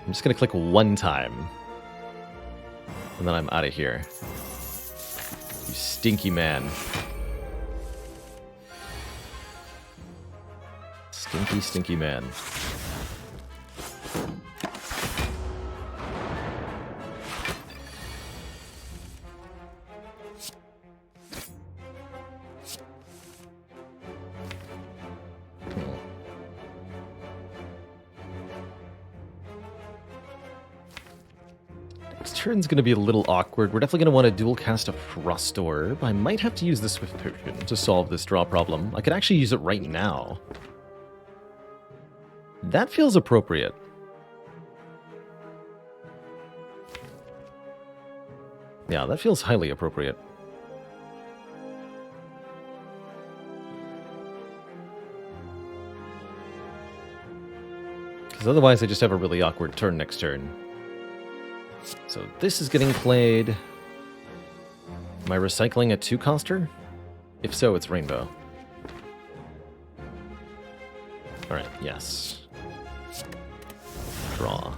A: I'm just gonna click one time. And then I'm out of here. You stinky man. Stinky, stinky man. Turn's going to be a little awkward. We're definitely going to want to dual cast a Frost Orb. I might have to use the Swift Potion to solve this draw problem. I could actually use it right now. That feels appropriate. Yeah, that feels highly appropriate. Because otherwise I just have a really awkward turn next turn. So this is getting played. Am I recycling a 2-coster? If so, it's Rainbow. Alright, yes. Draw.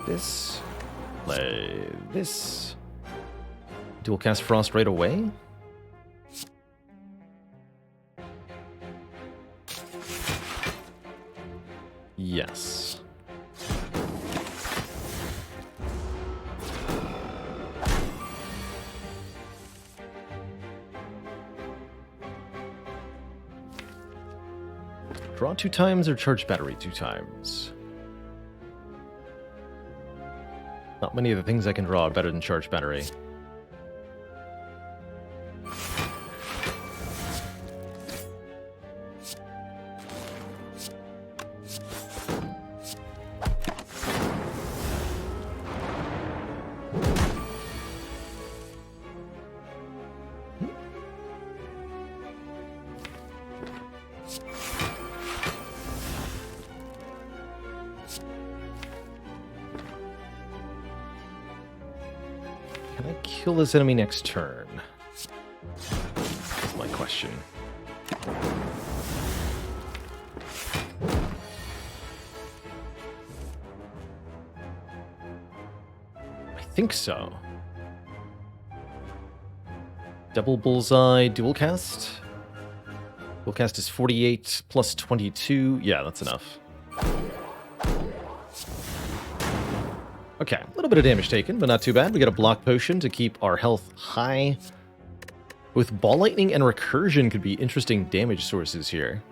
A: This. Play this. Dual cast Frost right away. Yes. Draw 2 times or charge battery 2 times? Not many of the things I can draw are better than charge battery. Can I kill this enemy next turn? That's my question. I think so. Double bullseye, dual cast. Dual cast is 48 plus 22. Yeah, that's enough. Okay, a little bit of damage taken, but not too bad. We got a block potion to keep our health high. Both Ball Lightning and Recursion could be interesting damage sources here.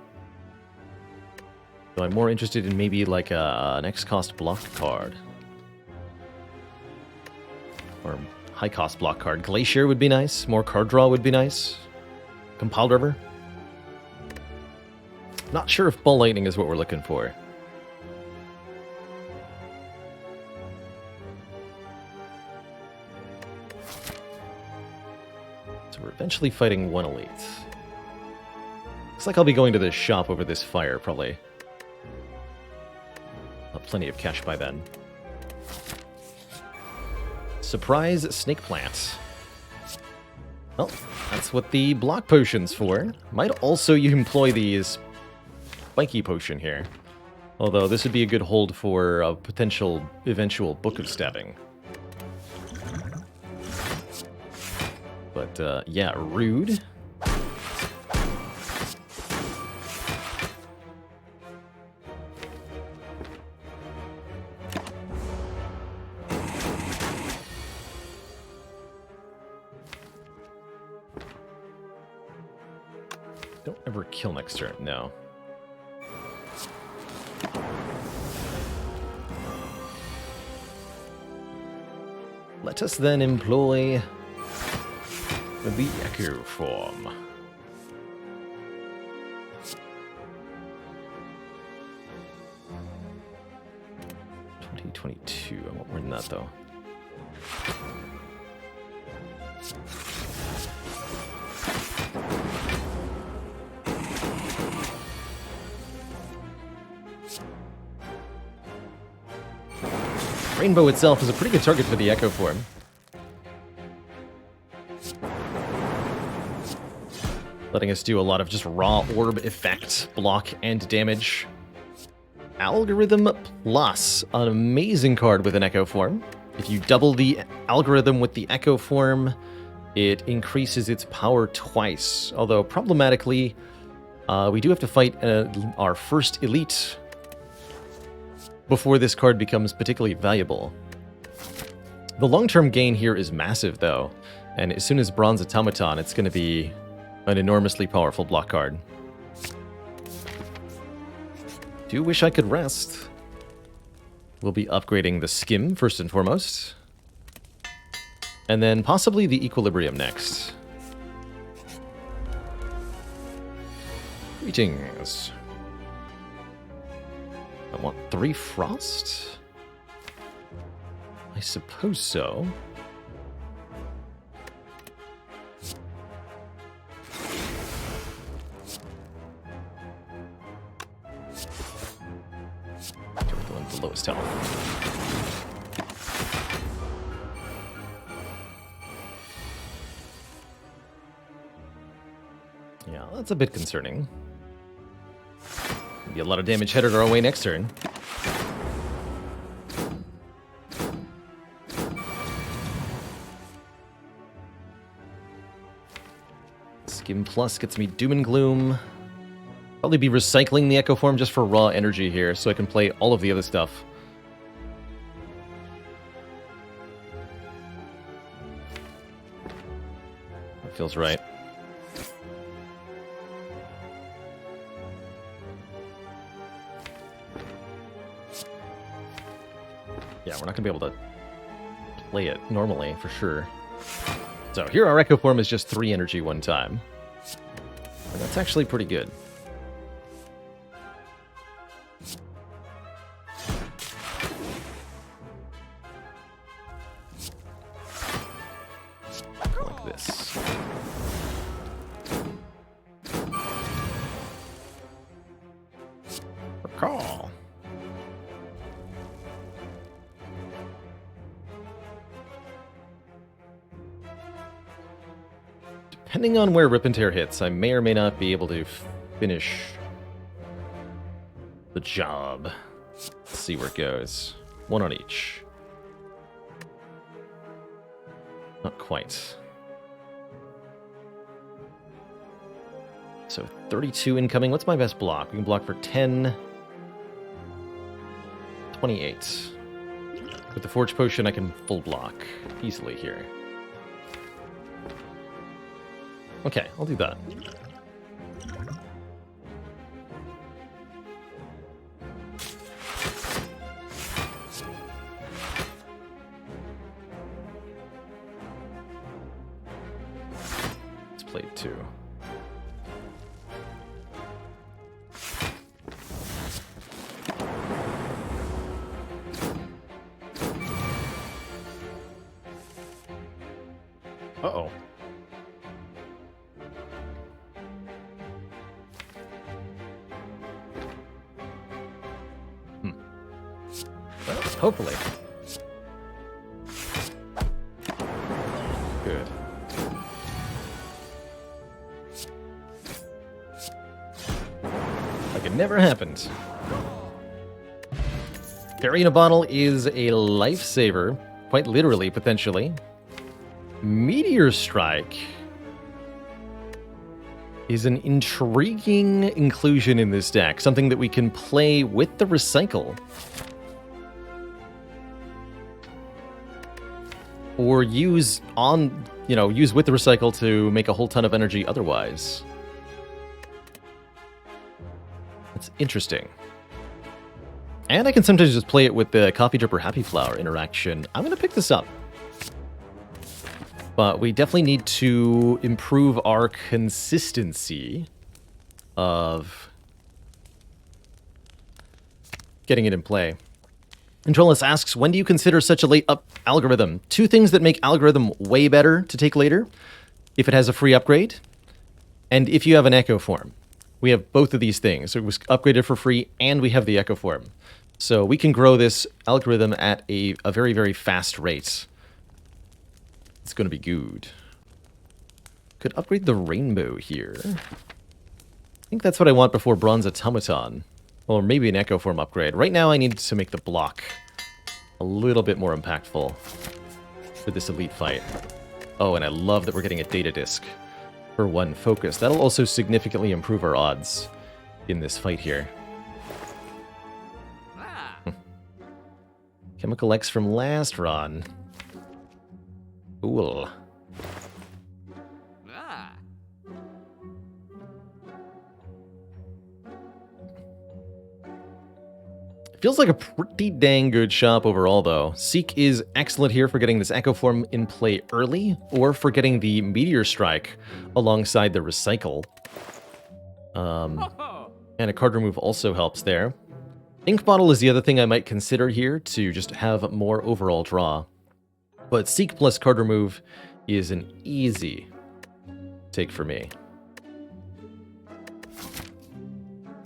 A: So I'm more interested in maybe like an X-cost block card. Or high-cost block card. Glacier would be nice. More card draw would be nice. Compiled River. Not sure if Ball Lightning is what we're looking for. So we're eventually fighting one elite. Looks like I'll be going to the shop over this fire, probably. I'll have plenty of cash by then. Surprise Snake Plant. Well, that's what the block potion's for. Might also you employ these Spiky Potion here. Although this would be a good hold for a potential eventual Book of Stabbing. But, yeah, rude. Don't ever kill next turn, no. Let us then employ the Echo Form. 2022. I won't win that though. Rainbow itself is a pretty good target for the Echo Form. Letting us do a lot of just raw orb effect, block, and damage. Algorithm Plus, an amazing card with an Echo Form. If you double the algorithm with the Echo Form, it increases its power twice. Although, problematically, we do have to fight our first elite before this card becomes particularly valuable. The long-term gain here is massive, though, and as soon as Bronze Automaton, it's going to be an enormously powerful block card. Do wish I could rest. We'll be upgrading the Skim first and foremost, and then possibly the Equilibrium next. Greetings. I want 3 Frost? I suppose so. Go with the one with the lowest health. Yeah, that's a bit concerning. Be a lot of damage headed our way next turn. Skim Plus gets me Doom and Gloom. Probably be recycling the Echo Form just for raw energy here, so I can play all of the other stuff. That feels right. Yeah, we're not going to be able to play it normally, for sure. So here our Echo Form is just 3 energy one time. And that's actually pretty good. Like this. Recall. Depending on where Rip and Tear hits, I may or may not be able to finish the job. Let's see where it goes. 1 on each. Not quite. So 32 incoming. What's my best block? We can block for 10. 28. With the Forge Potion, I can full block easily here. Okay, I'll do that. Let's play 2. Uh-oh. Well, hopefully. Good. Like it never happened. Fairy in a bottle is a lifesaver, quite literally, potentially. Meteor Strike is an intriguing inclusion in this deck, something that we can play with the Recycle. Or use on, use with the Recycle to make a whole ton of energy otherwise. That's interesting. And I can sometimes just play it with the Coffee Dripper Happy Flower interaction. I'm going to pick this up. But we definitely need to improve our consistency of getting it in play. Controlus asks, when do you consider such a late up algorithm? 2 things that make algorithm way better to take later. If it has a free upgrade, and if you have an Echo Form. We have both of these things. So it was upgraded for free, and we have the Echo Form. So we can grow this algorithm at a very, very fast rate. It's going to be good. Could upgrade the Rainbow here. I think that's what I want before Bronze Automaton. Or maybe an Echo Form upgrade. Right now I need to make the block a little bit more impactful for this elite fight. Oh, and I love that we're getting a data disc for 1 focus. That'll also significantly improve our odds in this fight here. Chemical X from last run. Cool. Feels like a pretty dang good shop overall, though. Seek is excellent here for getting this Echo Form in play early, or for getting the Meteor Strike alongside the Recycle. And a card remove also helps there. Ink Bottle is the other thing I might consider here to just have more overall draw. But Seek plus card remove is an easy take for me.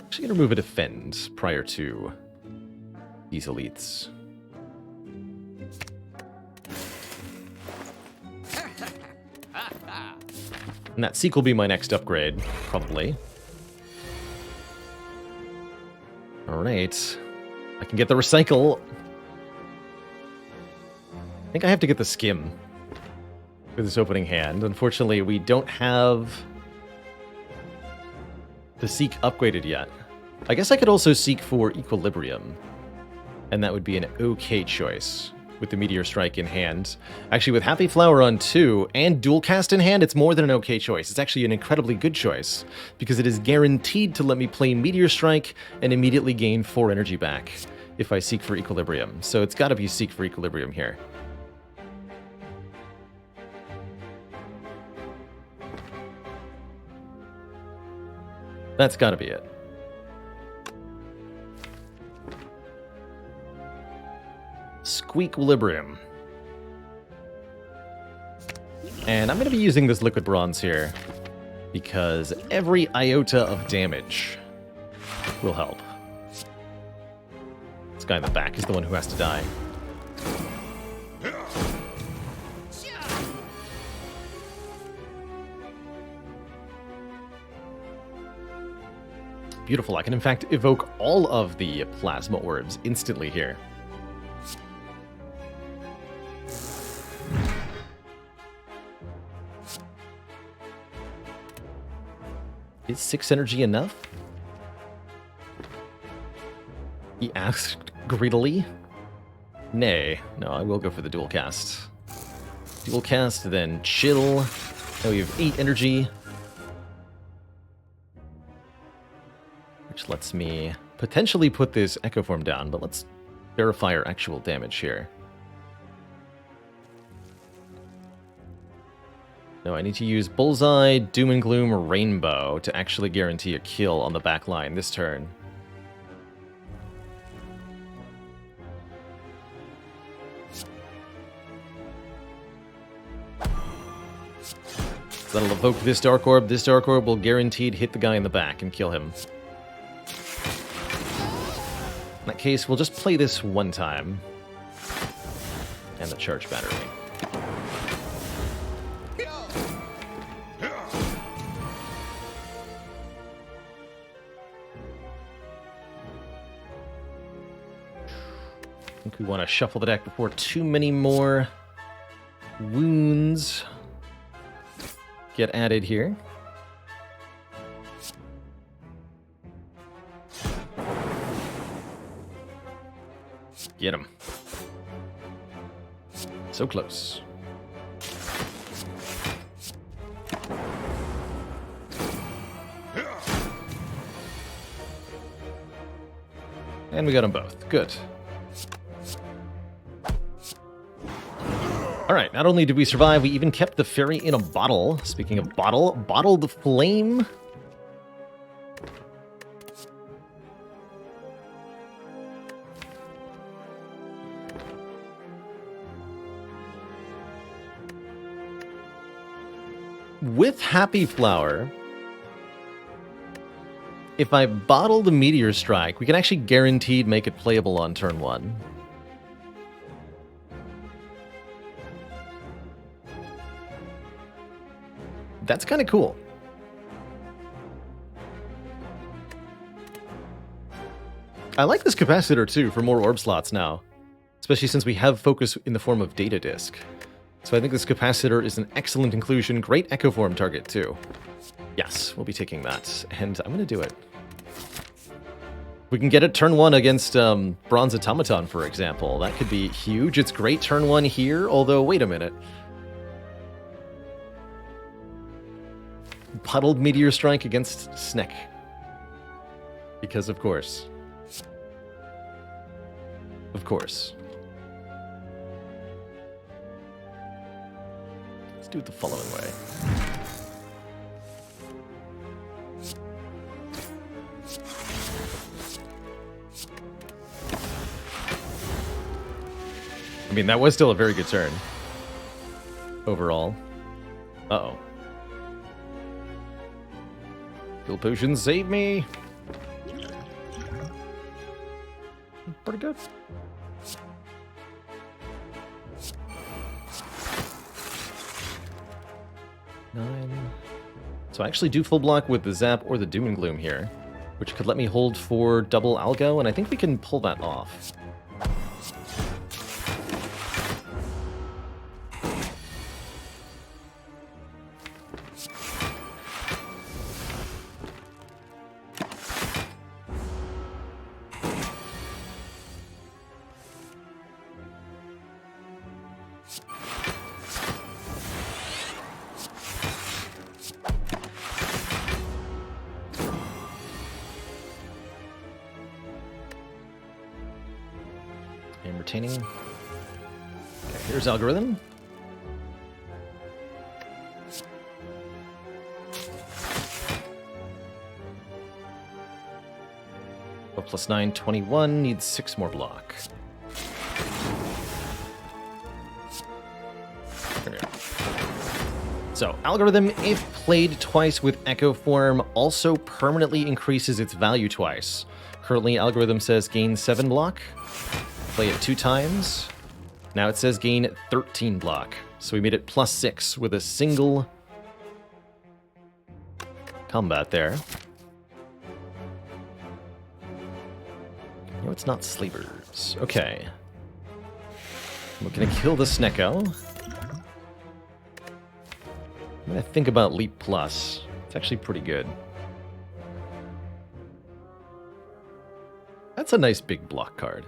A: Actually gonna remove a Defend prior to these elites. And that Seek will be my next upgrade, probably. Alright. I can get the Recycle. I think I have to get the Skim with this opening hand. Unfortunately, we don't have the Seek upgraded yet. I guess I could also seek for Equilibrium. And that would be an okay choice with the Meteor Strike in hand. Actually, with Happy Flower on 2 and Dual Cast in hand, it's more than an okay choice. It's actually an incredibly good choice, because it is guaranteed to let me play Meteor Strike and immediately gain 4 energy back if I seek for Equilibrium. So it's got to be Seek for Equilibrium here. That's got to be it. Squeakwilibrium. And I'm going to be using this Liquid Bronze here, because every iota of damage will help. This guy in the back is the one who has to die. Beautiful. I can in fact evoke all of the Plasma Orbs instantly here. Is 6 energy enough? He asked greedily. Nay. No, I will go for the dual cast. Dual cast, then chill. Now we have 8 energy. which lets me potentially put this Echo Form down, but let's verify our actual damage here. No, I need to use Bullseye, Doom and Gloom, or Rainbow to actually guarantee a kill on the back line this turn. So that'll evoke this Dark Orb. This Dark Orb will guaranteed hit the guy in the back and kill him. In that case, we'll just play this one time. And the Charge Battery. I think we want to shuffle the deck before too many more wounds get added here. Get him. So close. And we got them both. Good. Alright, not only did we survive, we even kept the fairy in a bottle. Speaking of bottle, bottled flame. With Happy Flower, if I bottle the Meteor Strike, we can actually guaranteed make it playable on turn 1. That's kind of cool. I like this capacitor too for more orb slots now, especially since we have focus in the form of data disk. So I think this capacitor is an excellent inclusion. Great Echo Form target too. Yes, we'll be taking that, and I'm going to do it. We can get it turn 1 against Bronze Automaton, for example. That could be huge. It's great turn 1 here, although wait a minute. Puddled Meteor Strike against Snek. Because of course. Of course. Let's do it the following way. I mean, that was still a very good turn. Overall. Uh-oh. Heal potions, save me! Pretty good. Nine. So I actually do full block with the Zap or the Doom and Gloom here, which could let me hold for double Algo, and I think we can pull that off. I'm retaining. Okay, here's Algorithm. Plus 9, 21, needs 6 more block. There we go. So, Algorithm, if played twice with Echo Form, also permanently increases its value twice. Currently, Algorithm says gain 7 block. Play it 2 times. Now it says gain 13 block. So we made it plus 6 with a single combat there. No, it's not Slavers. Okay. We're gonna kill the Snecko. I'm gonna think about Leap Plus. It's actually pretty good. That's a nice big block card.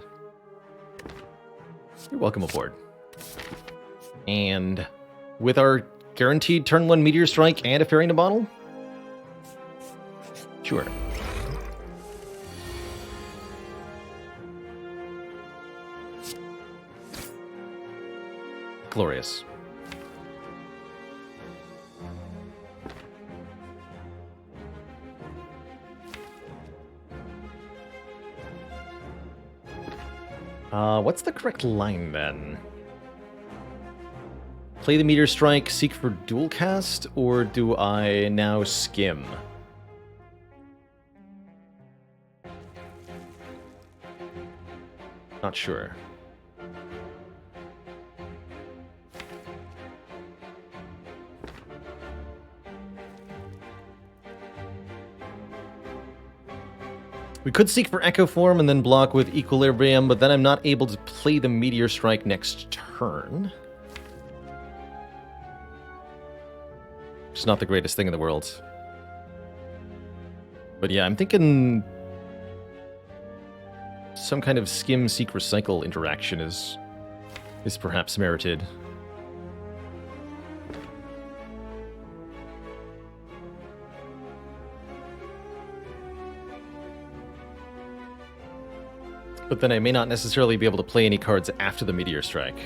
A: You're welcome aboard. And with our guaranteed turn 1 Meteor Strike and a Fairy in a Bottle? Sure. glorious. What's the correct line, then? Play the Meteor Strike, seek for dual cast, or do I now skim? Not sure. We could seek for Echo Form and then block with Equilibrium, but then I'm not able to play the Meteor Strike next turn. Which is not the greatest thing in the world. But yeah, I'm thinking some kind of skim, seek, recycle interaction is perhaps merited. But then I may not necessarily be able to play any cards after the Meteor Strike.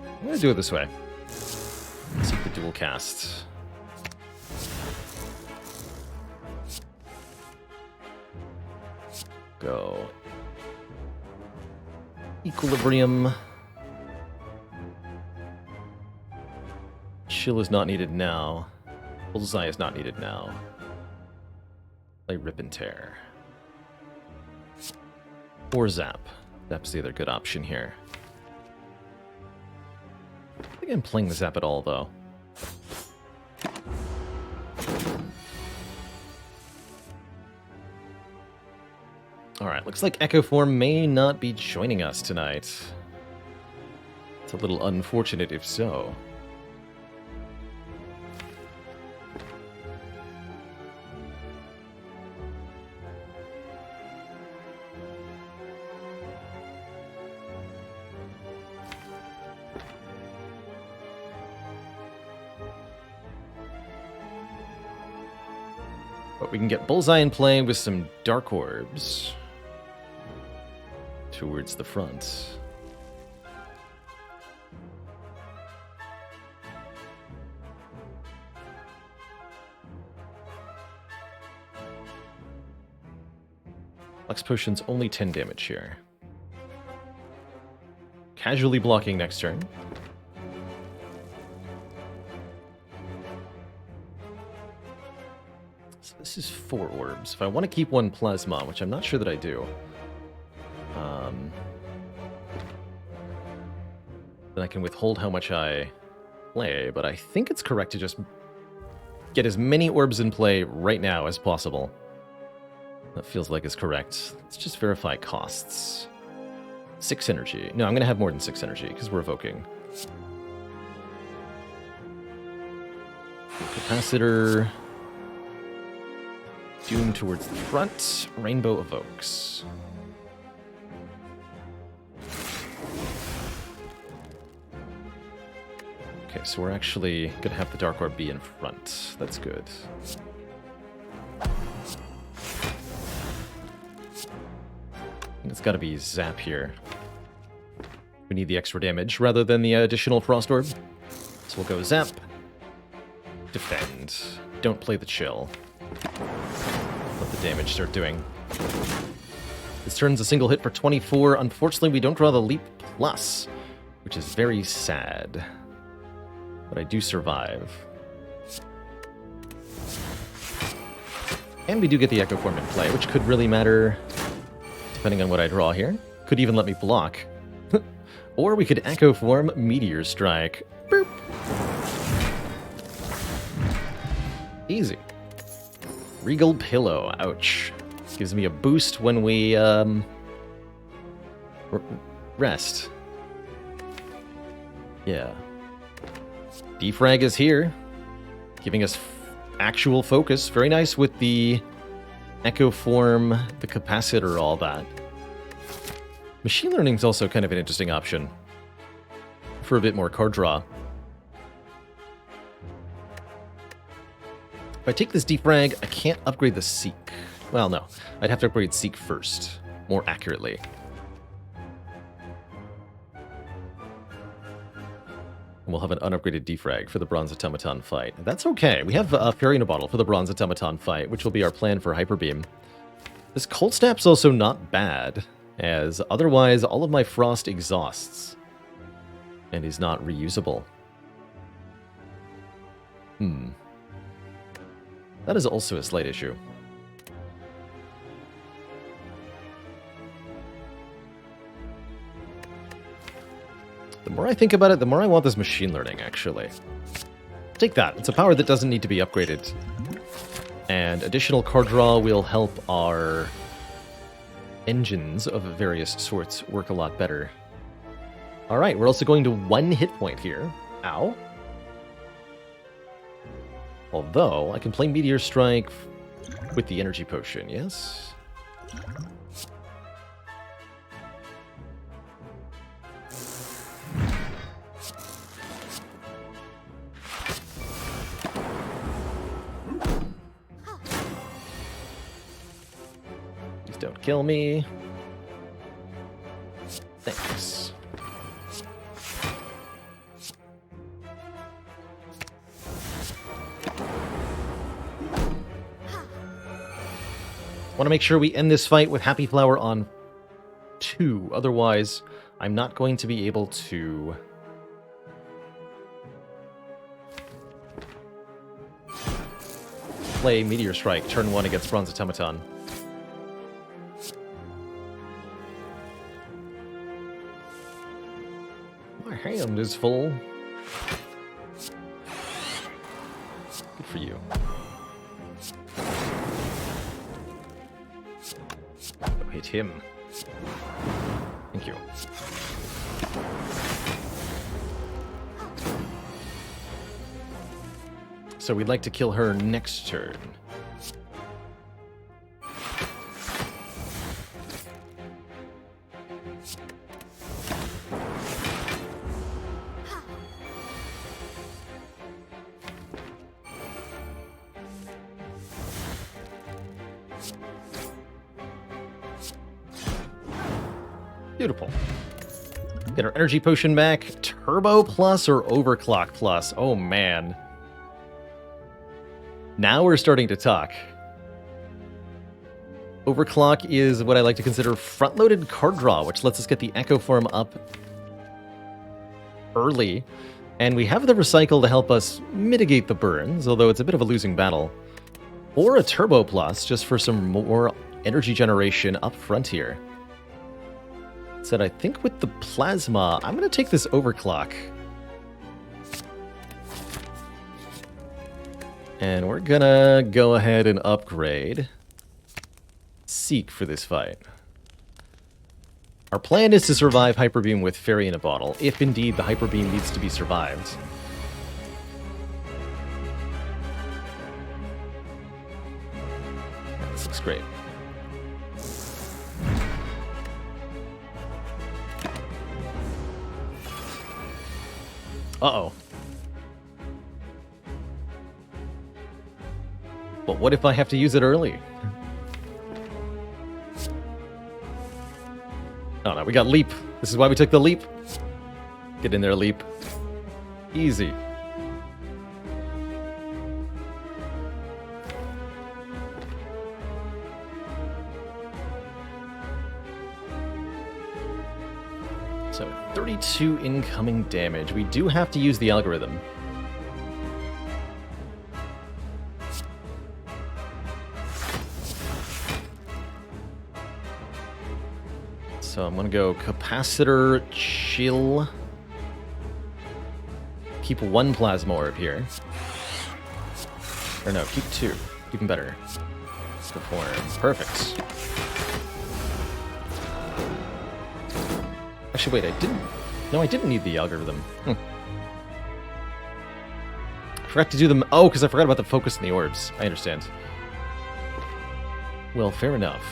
A: I'm going to do it this way. Seek the dual cast. Go. Equilibrium. Chill is not needed now. Bullseye is not needed now. Play Rip and Tear. Or Zap. Zap's the other good option here. I think I'm playing the Zap at all, though. Alright, looks like Echo Form may not be joining us tonight. It's a little unfortunate if so. But we can get Bullseye in play with some Dark Orbs towards the front. Flux Potion's only 10 damage here. Casually blocking next turn. This is 4 orbs. If I want to keep 1 plasma, which I'm not sure that I do, then I can withhold how much I play, but I think it's correct to just get as many orbs in play right now as possible. That feels like it's correct. Let's just verify costs. 6 energy. No, I'm going to have more than 6 energy, because we're evoking. Capacitor... Doom towards the front. Rainbow evokes. Okay, so we're actually going to have the Dark Orb be in front. That's good. And it's got to be Zap here. We need the extra damage rather than the additional Frost Orb. So we'll go Zap. Defend. Don't play the Chill. Let the damage start doing. This turn's a single hit for 24. Unfortunately, we don't draw the Leap Plus, which is very sad. But I do survive. And we do get the Echo Form in play, which could really matter depending on what I draw here. Could even let me block. Or we could Echo Form Meteor Strike. Boop. Easy. Regal Pillow. Ouch. Gives me a boost when we rest. Yeah. Defrag is here, giving us actual focus. Very nice with the Echo Form, the Capacitor, all that. Machine Learning is also kind of an interesting option for a bit more card draw. If I take this Defrag, I can't upgrade the Seek. Well, no. I'd have to upgrade Seek first, more accurately. We'll have an unupgraded defrag for the Bronze Automaton fight. That's okay. We have a Fairy in a Bottle for the Bronze Automaton fight, which will be our plan for Hyper Beam. This Cold Snap's also not bad, as otherwise all of my Frost exhausts and is not reusable. That is also a slight issue. The more I think about it, the more I want this machine learning, actually. Take that. It's a power that doesn't need to be upgraded. And additional card draw will help our engines of various sorts work a lot better. Alright, we're also going to 1 hit point here. Ow. Although, I can play Meteor Strike with the Energy Potion, yes? Please don't kill me. Thanks. Want to make sure we end this fight with Happy Flower on 2. Otherwise, I'm not going to be able to play Meteor Strike turn 1 against Bronze Automaton. My hand is full. Good for you. Hit him. Thank you. So we'd like to kill her next turn. Beautiful. Get our energy potion back. Turbo plus or overclock plus? Oh man. Now we're starting to talk. Overclock is what I like to consider front-loaded card draw, which lets us get the Echo Form up early. And we have the Recycle to help us mitigate the burns, although it's a bit of a losing battle. Or a Turbo plus, just for some more energy generation up front here. Said, I think with the Plasma, I'm going to take this Overclock. And we're going to go ahead and upgrade Seek for this fight. Our plan is to survive Hyper Beam with Fairy in a Bottle, if indeed the Hyper Beam needs to be survived. This looks great. Uh-oh. But what if I have to use it early? Oh no, we got Leap. This is why we took the Leap. Get in there, Leap. Easy. So, 32 incoming damage. We do have to use the algorithm. So I'm going to go Capacitor, Chill. Keep 1 Plasma Orb here. Or no, keep 2. Even better. Perform. Perfect. Actually, wait, I didn't... No, I didn't need the algorithm. I forgot to do them... Oh, because I forgot about the focus and the orbs. I understand. Well, fair enough.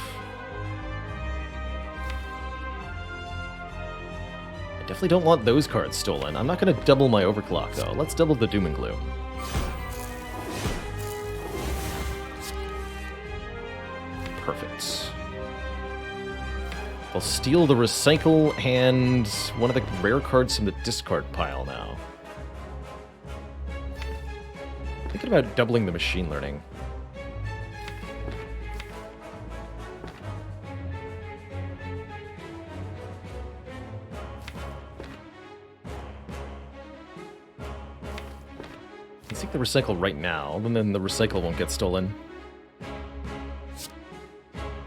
A: I definitely don't want those cards stolen. I'm not going to double my Overclock, though. Let's double the Doom and Gloom. Perfect. I'll steal the Recycle and one of the rare cards from the discard pile now. Thinking about doubling the machine learning. Let's take the recycle right now, and then the recycle won't get stolen.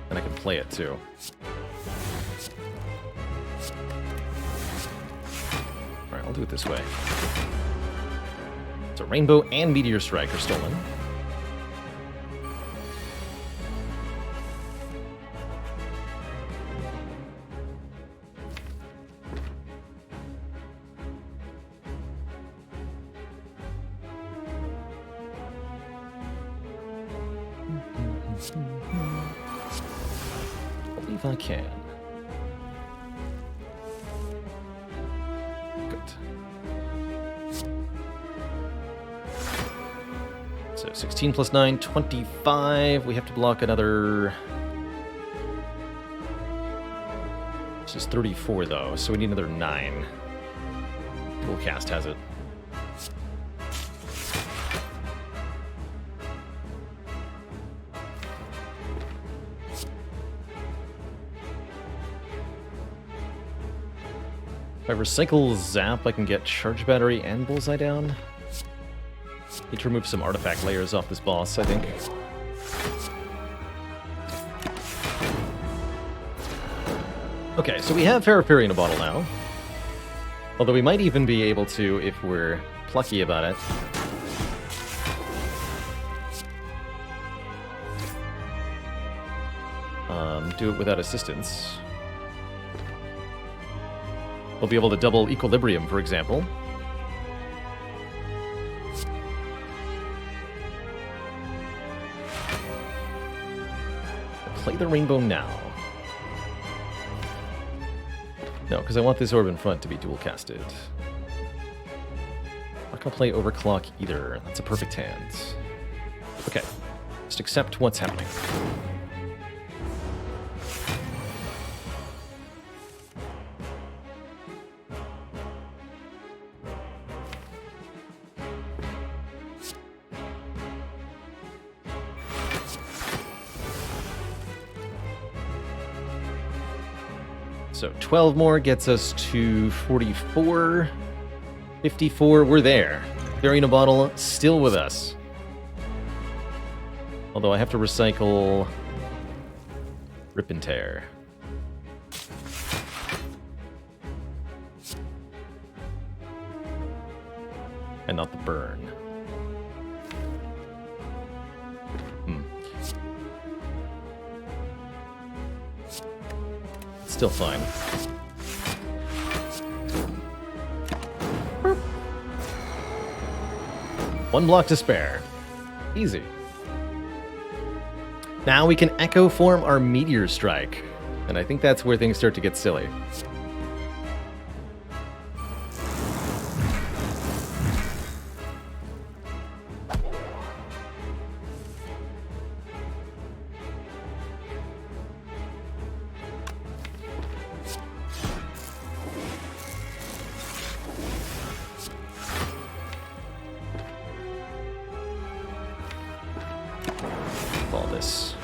A: And I can play it too. Alright, I'll do it this way. So Rainbow and Meteor Strike are stolen. I believe I can. Good. So 16 plus 9, 25. We have to block another... This is 34 though, so we need another 9. Dual cast has it. If I recycle Zap, I can get Charge Battery and Bullseye down. Need to remove some artifact layers off this boss, I think. Okay, so we have Farapiri in a bottle now. Although we might even be able to, if we're plucky about it. Do it without assistance. We'll be able to double Equilibrium, for example. Play the Rainbow now. No, because I want this orb in front to be dual casted. I'm not going to play Overclock either. That's a perfect hand. Okay. Just accept what's happening. So 12 more gets us to 44. 54, we're there. Fairy in a bottle, still with us. Although I have to recycle Rip and Tear. And not the burn. Still fine. One block to spare. Easy. Now we can Echo Form our Meteor Strike. And I think that's where things start to get silly. All this.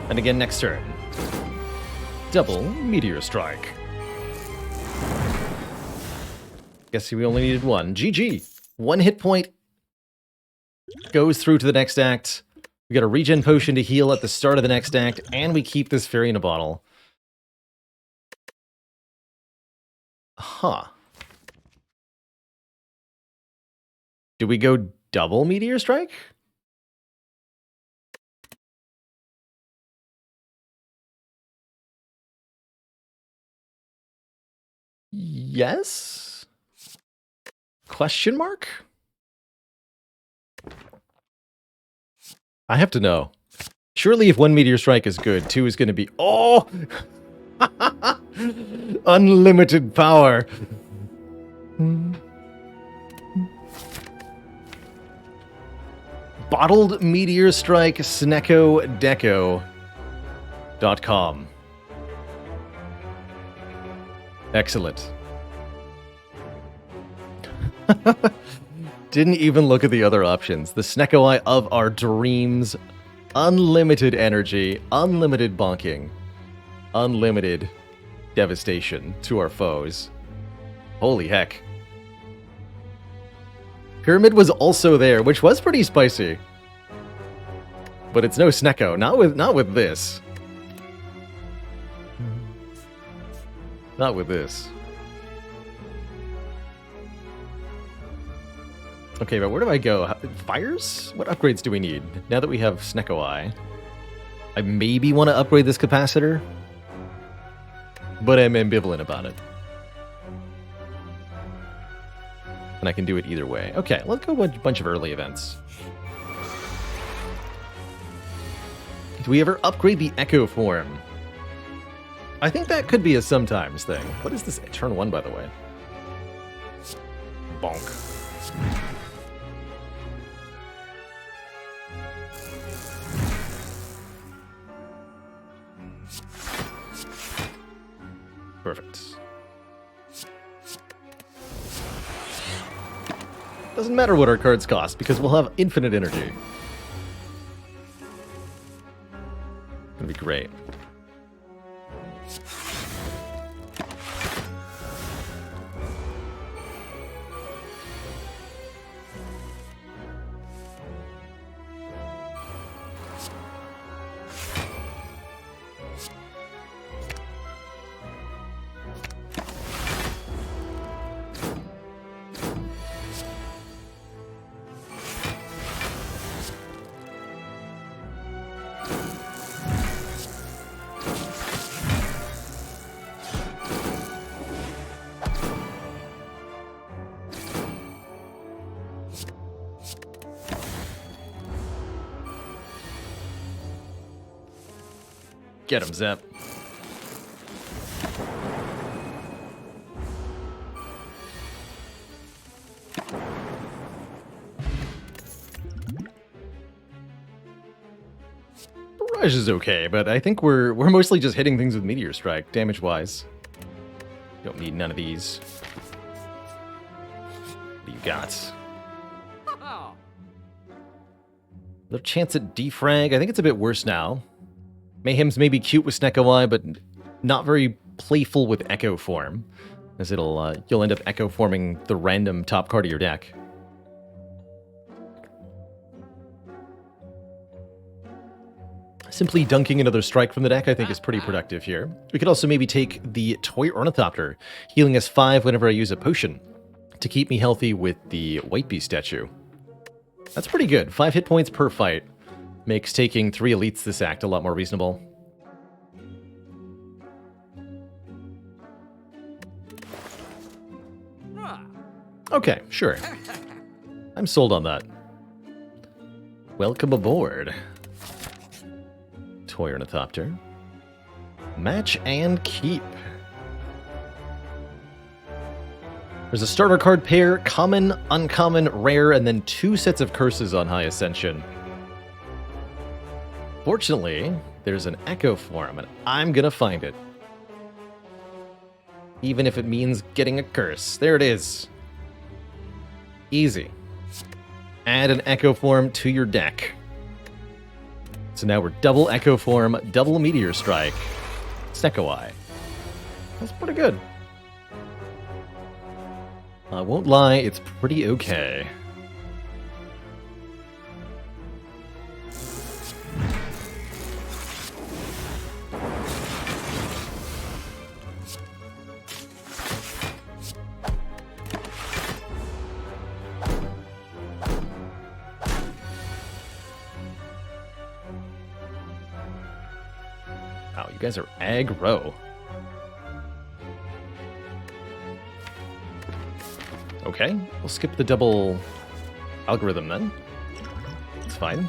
A: And again next turn. Double Meteor Strike. Guess we only needed one. GG. 1 hit point. Goes through to the next act. We got a regen potion to heal at the start of the next act, and we keep this fairy in a bottle. Huh. Do we go double Meteor Strike? Yes? Question mark? I have to know. Surely if 1 Meteor Strike is good, 2 is going to be... Oh! Unlimited power. Bottled Meteor Strike Snecko Deco.com. Excellent. Didn't even look at the other options. The Snecko Eye of our dreams. Unlimited energy, unlimited bonking, unlimited devastation to our foes. Holy heck. Pyramid was also there, which was pretty spicy. But it's no Snecko, not with this. Not with this. Okay, but where do I go? Fires? What upgrades do we need? Now that we have Snecko Eye. I maybe want to upgrade this capacitor, but I'm ambivalent about it. And I can do it either way. Okay, let's go with a bunch of early events. Do we ever upgrade the Echo form? I think that could be a sometimes thing. What is this? Turn 1, by the way. Bonk. Perfect. Doesn't matter what our cards cost, because we'll have infinite energy. Gonna be great. Get him, Zep. Barrage is okay, but I think we're mostly just hitting things with Meteor Strike, damage-wise. Don't need none of these. What do you got? Little chance at defrag. I think it's a bit worse now. Mayhem's maybe cute with Snecko Eye, but not very playful with Echo form, as you'll end up Echo forming the random top card of your deck. Simply dunking another strike from the deck, I think, is pretty productive here. We could also maybe take the Toy Ornithopter, healing us 5 whenever I use a potion, to keep me healthy with the White Beast statue. That's pretty good. 5 hit points per fight. Makes taking 3 elites this act a lot more reasonable. Okay, sure. I'm sold on that. Welcome aboard. Toy Ornithopter. Match and keep. There's a starter card pair, common, uncommon, rare, and then 2 sets of curses on High Ascension. Fortunately, there's an Echo form, and I'm gonna find it. Even if it means getting a curse. There it is. Easy. Add an Echo form to your deck. So now we're double Echo form, double Meteor Strike, Snecko Eye. That's pretty good. I won't lie, it's pretty okay. Wow, you guys are aggro. Okay, we'll skip the double algorithm then. It's fine.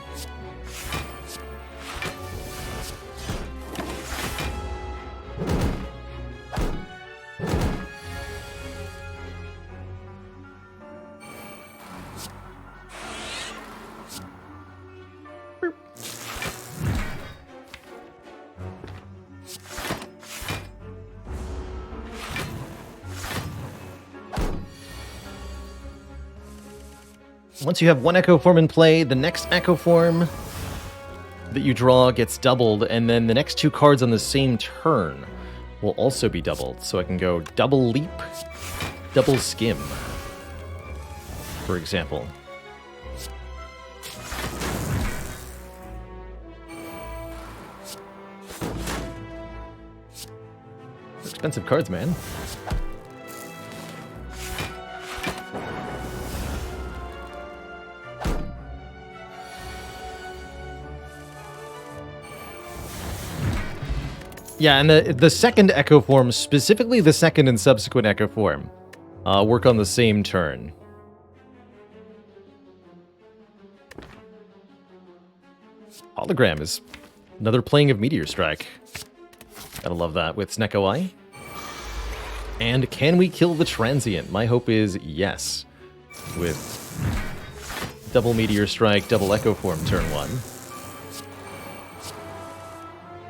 A: Once you have one Echo Form in play, the next Echo Form that you draw gets doubled, and then the next 2 cards on the same turn will also be doubled. So I can go double leap, double skim, for example. Expensive cards, man. Yeah, and the second Echo Form, specifically the second and subsequent Echo Form, work on the same turn. Hologram is another playing of Meteor Strike. Gotta love that with Snecko Eye. And can we kill the Transient? My hope is yes. With double Meteor Strike, double Echo Form turn 1.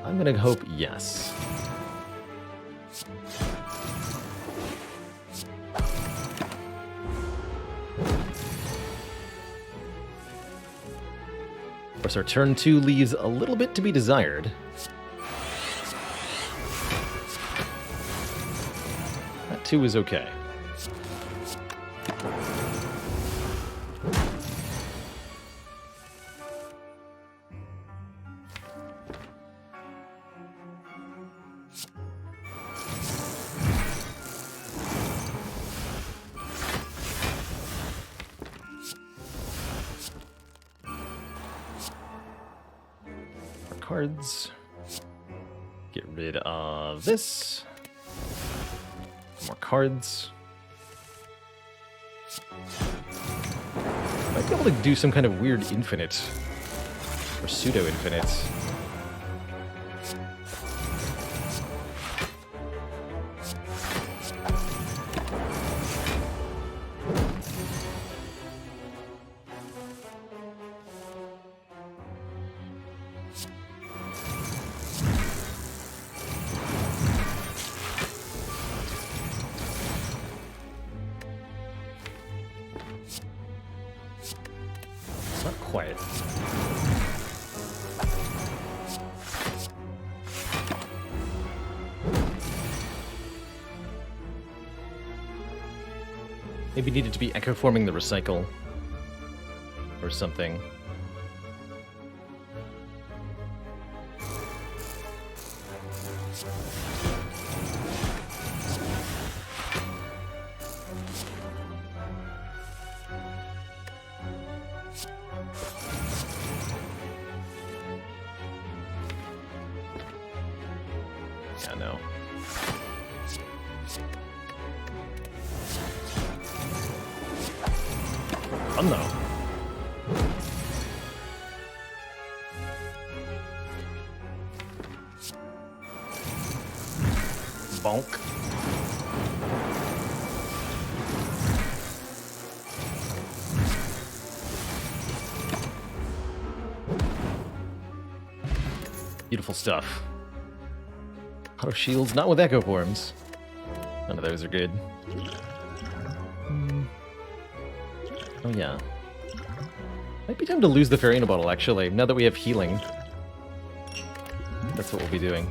A: I'm gonna hope yes. Of course, our turn 2 leaves a little bit to be desired. That 2 is okay. Cards. Get rid of this. More cards. Might be able to do some kind of weird infinite. Or pseudo-infinite. Quiet. Maybe needed to be echo forming the recycle or something. Yeah, no. Oh no. Bonk. Beautiful stuff. Auto shields, not with echo forms. None of those are good. Oh yeah. Might be time to lose the Farina bottle, actually, now that we have healing. That's what we'll be doing.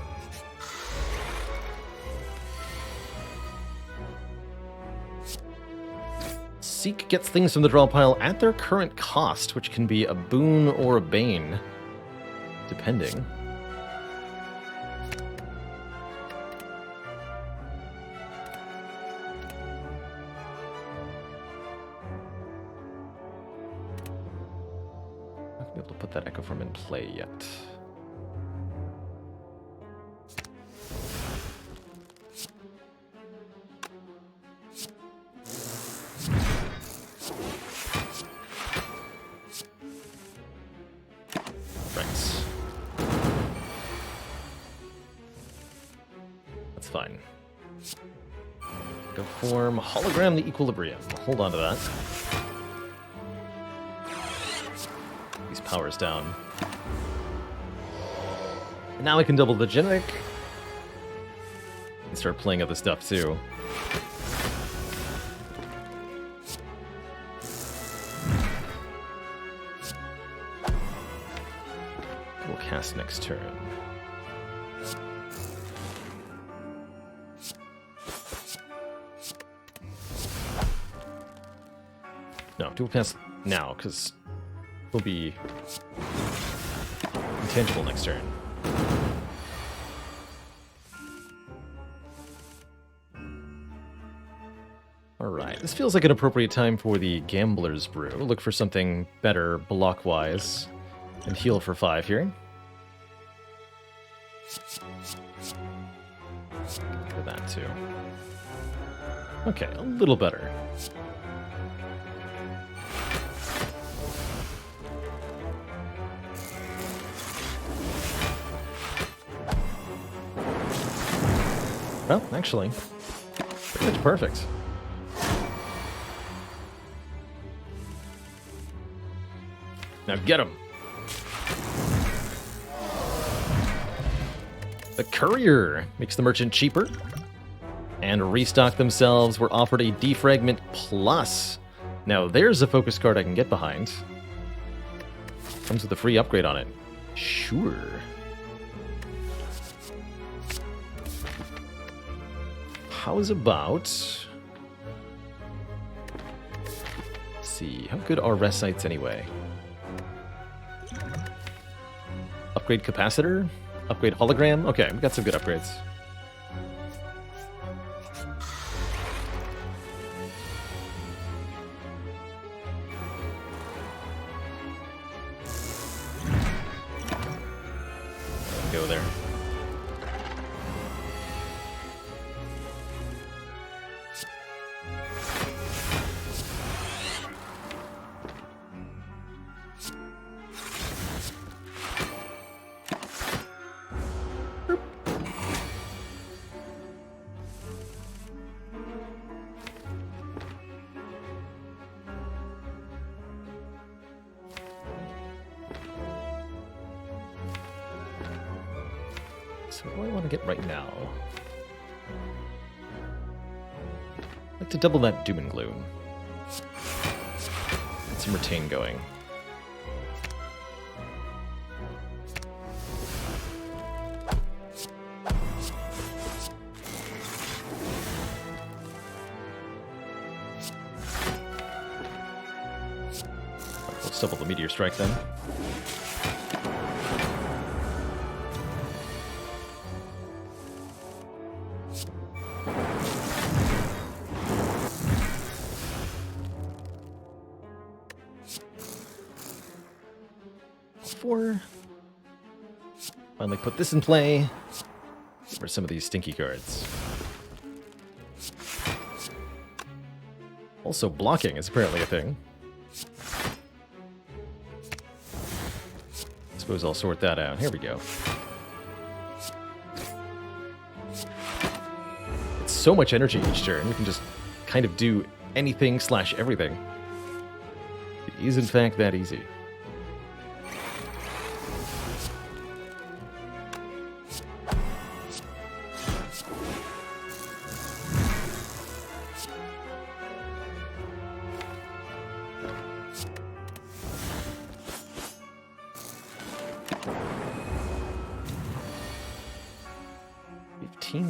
A: Seek gets things from the draw pile at their current cost, which can be a boon or a bane, depending. Not gonna be able to put that echo form in play yet. That's fine. Go form hologram the equilibrium. Hold on to that. These powers down. And now I can double the genetic. And start playing other stuff too. cast next turn. No, dual cast now, because it'll be intangible next turn. Alright, this feels like an appropriate time for the Gambler's Brew. Look for something better block-wise, and heal for 5 here. For that too. Okay, a little better. Well, actually, pretty much perfect. Now get him! The Courier makes the merchant cheaper. And Restock themselves were offered a Defragment Plus. Now there's a focus card I can get behind. Comes with a free upgrade on it. Sure. How's about... Let's see, how good are rest sites anyway? Upgrade Capacitor? Upgrade Hologram? Okay, we got some good upgrades. Go there. So what do I want to get right now? I'd like to double that Doom and Gloom. Get some Retain going. Let's double the Meteor Strike then. Finally put this in play for some of these stinky cards. Also, blocking is apparently a thing. Suppose I'll sort that out. Here we go. It's so much energy each turn. We can just kind of do anything slash everything. It is in fact that easy.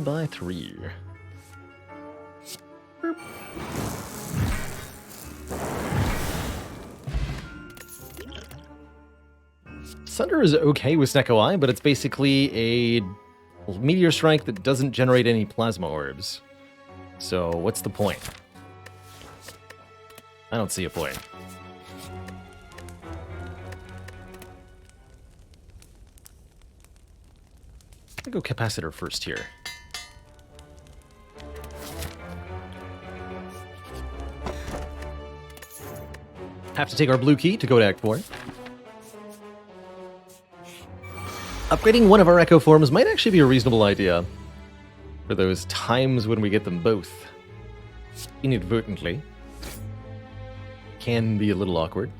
A: By 3. Sunder is okay with Snecko Eye, but it's basically a Meteor Strike that doesn't generate any Plasma Orbs. So what's the point? I don't see a point. I'll go Capacitor first here. Have to take our blue key to go to Act 4. Upgrading one of our Echo forms might actually be a reasonable idea for those times when we get them both inadvertently. Can be a little awkward.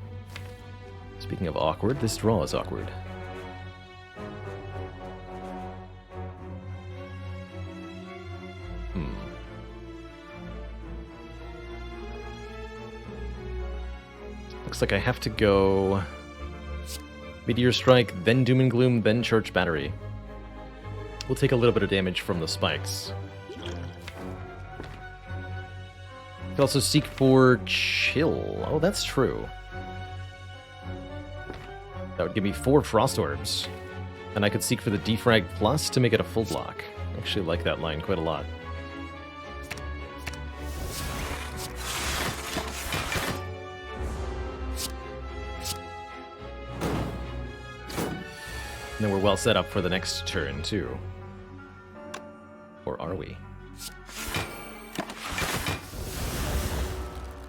A: Speaking of awkward, this draw is awkward. Looks like I have to go Meteor Strike, then Doom and Gloom, then Church Battery. We'll take a little bit of damage from the spikes. You can also seek for Chill. Oh, that's true. That would give me 4 Frost Orbs. And I could seek for the Defrag Plus to make it a full block. I actually like that line quite a lot. And then we're well set up for the next turn, too. Or are we?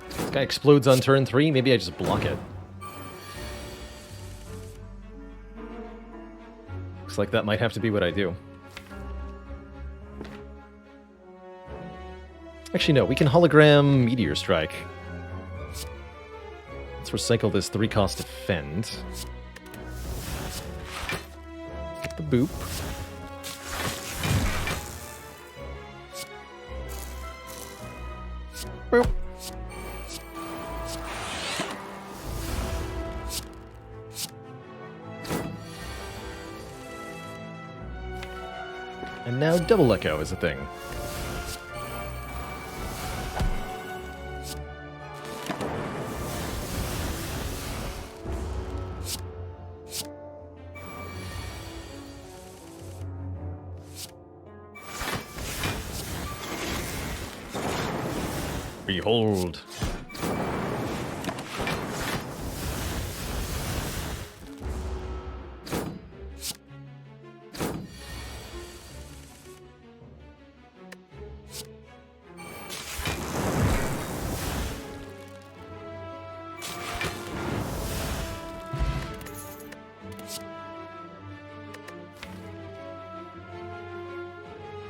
A: This guy explodes on turn 3. Maybe I just block it. Looks like that might have to be what I do. Actually, no. We can hologram Meteor Strike. Let's recycle this 3-cost Defend. Get the boop. Boop. And now Double Echo is a thing. Behold.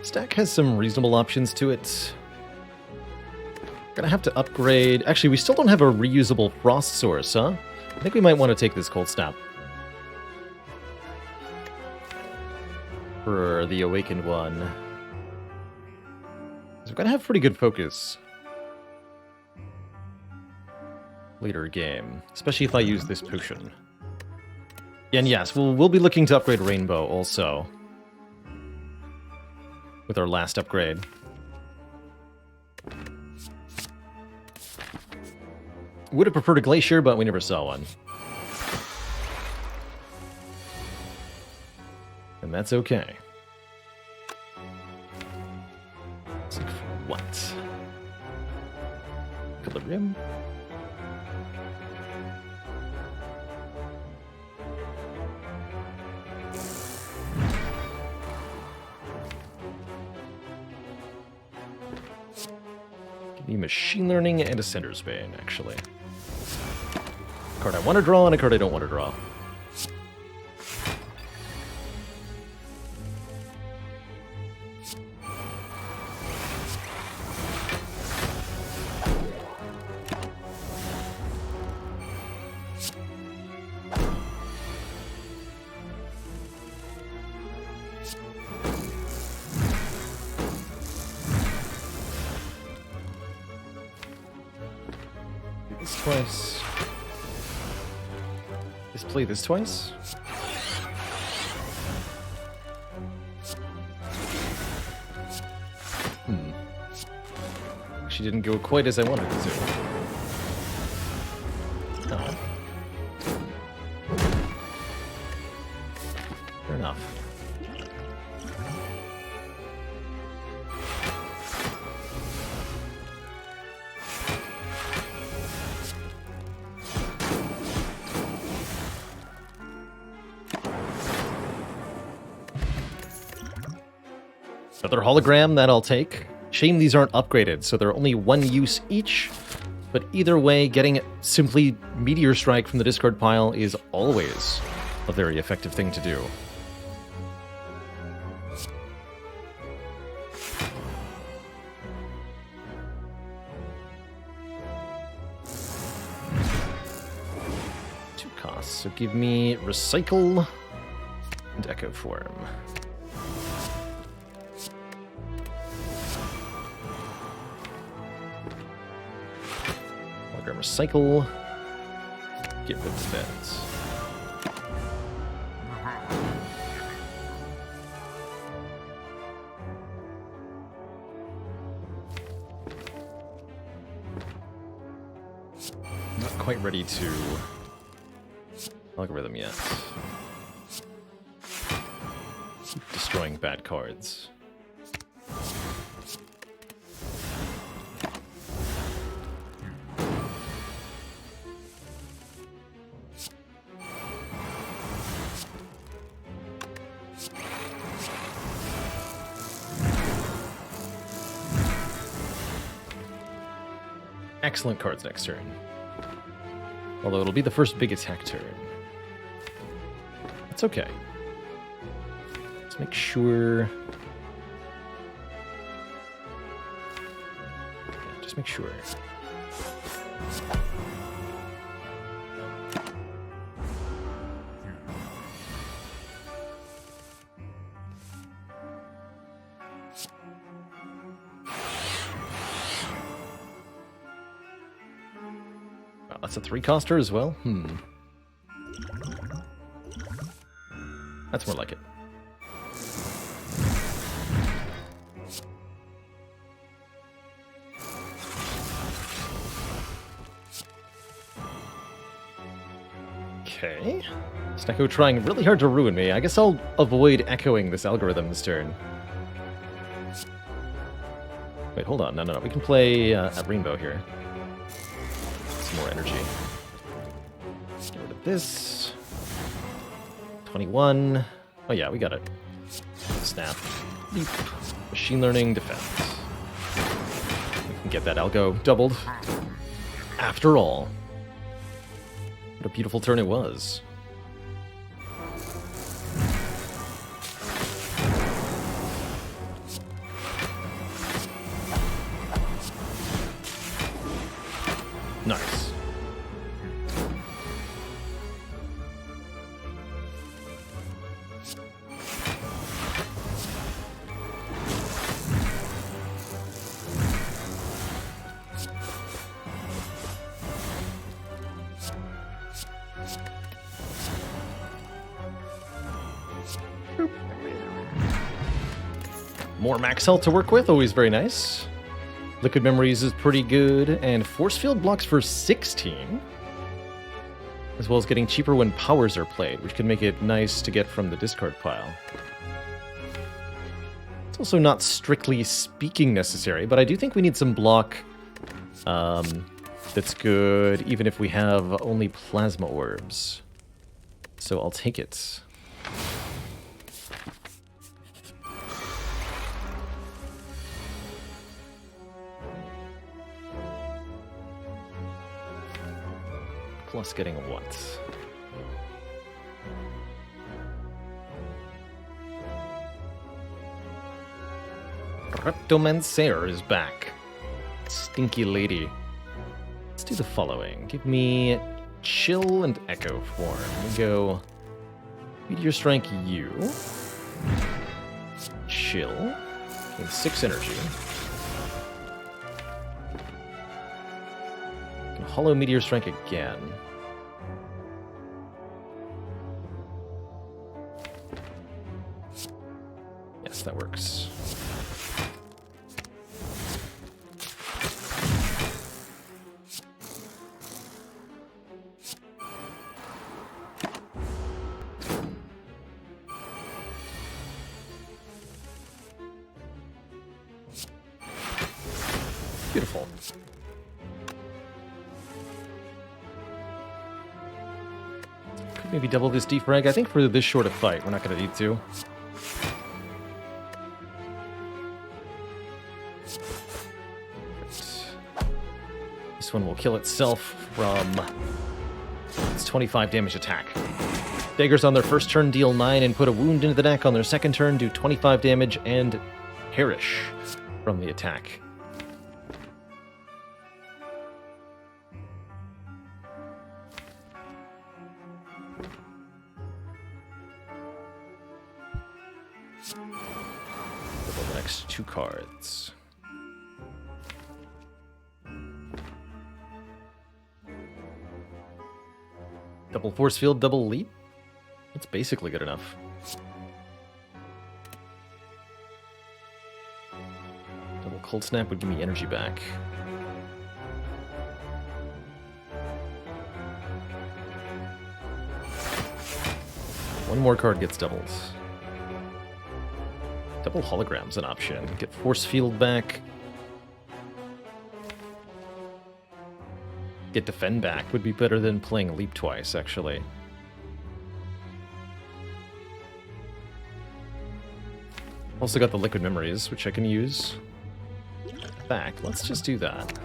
A: Stack has some reasonable options to it. Gonna have to upgrade. Actually, we still don't have a reusable Frost Source, huh? I think we might want to take this Cold Snap. For the Awakened one. So we're gonna have pretty good focus. Later game. Especially if I use this potion. And yes, we'll be looking to upgrade Rainbow also. With our last upgrade. Would have preferred a Glacier, but we never saw one. And that's okay. Seek for what? Equilibrium? Give me Machine Learning and a Sender's Bane, actually. A card I want to draw and a card I don't want to draw. Do this twice. Play this twice. She didn't go quite as I wanted it to. Oh. Fair enough. Another hologram that I'll take. Shame these aren't upgraded, so they're only 1 use each. But either way, getting simply Meteor Strike from the discard pile is always a very effective thing to do. Two costs, so give me Recycle and Echo Form. Recycle. Get rid of that. quite ready to algorithm yet. Keep destroying bad cards. Excellent cards next turn. Although it'll be the first big attack turn. It's okay. Let's make sure... Yeah, just make sure. That's a 3-coster as well? That's more like it. Okay. Snecko trying really hard to ruin me. I guess I'll avoid echoing this algorithm this turn. Wait, hold on. No. We can play at Rainbow here. More energy. Get rid of this. 21. Oh yeah, we got it. Snap. Leap. Machine learning defense. We can get that algo doubled. After all. What a beautiful turn it was. Nice. More max health to work with, always very nice. Liquid Memories is pretty good, and Force Field blocks for 16. As well as getting cheaper when powers are played, which can make it nice to get from the discard pile. It's also not strictly speaking necessary, but I do think we need some block that's good, even if we have only Plasma Orbs. So I'll take it. Plus getting a what? Reptomancer is back. Stinky lady. Let's do the following. Give me Chill and Echo form. We go Meteor Strike you. Chill. Gain 6 energy. Hollow Meteor Strike again. Yes, that works. Beautiful. Could maybe double this defrag. I think for this short a fight, we're not going to need to. This one will kill itself from its 25 damage attack. Daggers on their first turn deal 9 and put a wound into the deck. On their second turn, do 25 damage and perish from the attack. Double the next 2 cards. Double force field, double leap. That's basically good enough. Double cold snap would give me energy back. one more card gets doubled. Double hologram's an option. Get force field back. Get defend back would be better than playing leap twice, actually. Also got the liquid memories, which I can use. Back, let's just do that.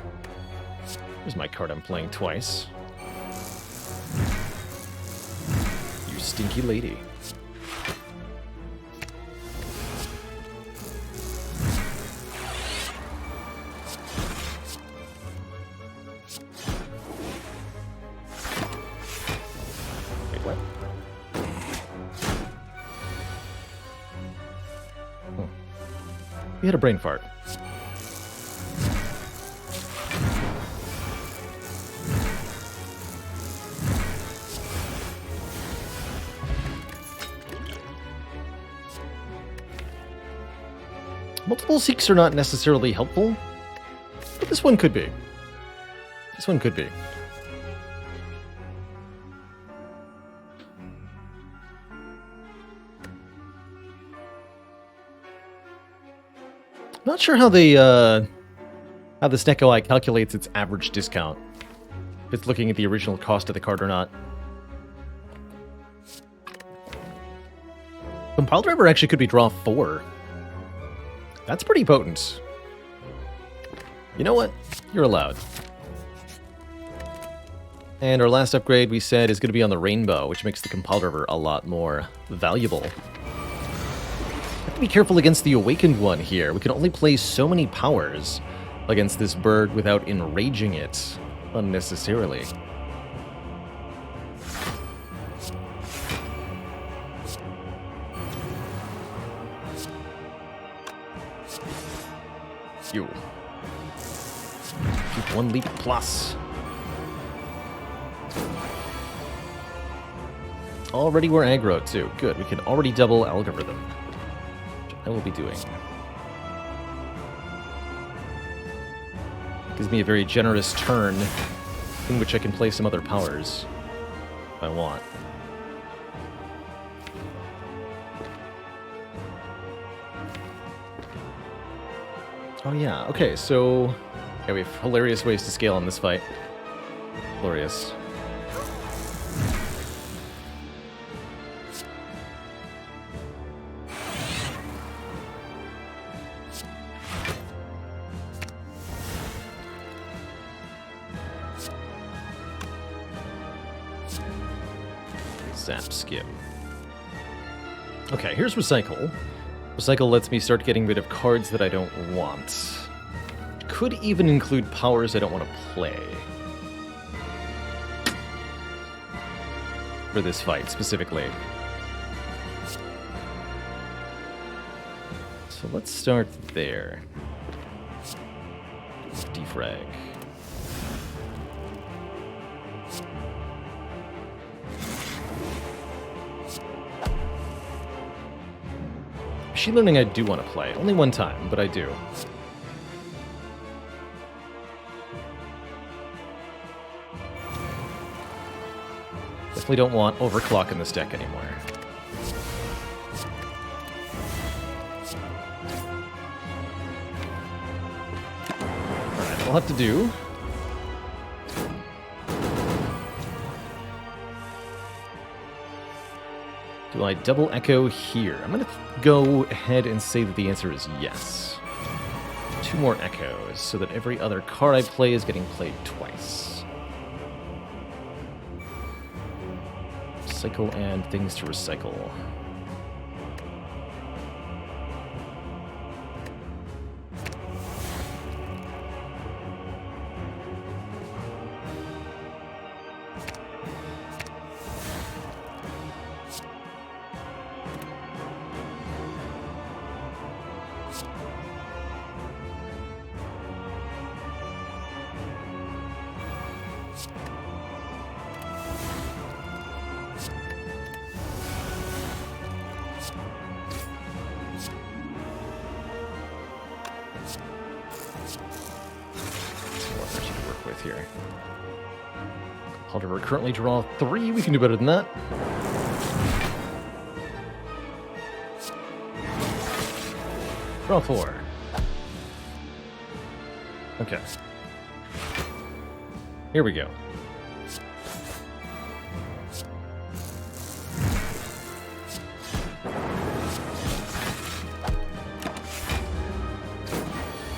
A: Here's my card I'm playing twice. You stinky lady. Wait, what? Oh. We had a brain fart. Multiple seeks are not necessarily helpful, but this one could be. This one could be. Not sure how the Deck UI calculates its average discount. If it's looking at the original cost of the card or not. Compile driver actually could be draw 4. That's pretty potent. You know what? You're allowed. And our last upgrade, we said, is going to be on the Rainbow, which makes the Compile driver a lot more valuable. Have to be careful against the Awakened one here. We can only play so many powers against this bird without enraging it unnecessarily. You. Keep 1 leap plus. Already we're aggro too. Good, we can already double algorithm. Which I will be doing. Gives me a very generous turn in which I can play some other powers if I want. Oh yeah, okay, so yeah, we have hilarious ways to scale in this fight. Glorious. Zap skim. Okay, here's Recycle. Recycle lets me start getting rid of cards that I don't want. Could even include powers I don't want to play. For this fight, specifically. So let's start there. Defrag. Machine Learning I do want to play. Only one time, but I do. Definitely don't want Overclock in this deck anymore. Alright, we'll have to do... Do I double echo here? I'm going to go ahead and say that the answer is yes. 2 more echoes, so that every other card I play is getting played twice. Cycle and things to recycle. Here. However, currently draw 3. We can do better than that. Draw 4. Okay. Here we go.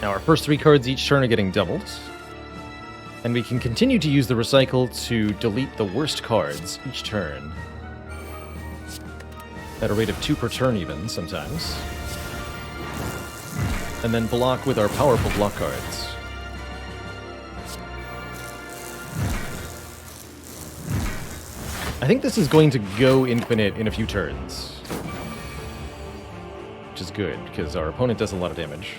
A: Now our first 3 cards each turn are getting doubled. And we can continue to use the recycle to delete the worst cards each turn. At a rate of 2 per turn even, sometimes. And then block with our powerful block cards. I think this is going to go infinite in a few turns. Which is good, because our opponent does a lot of damage.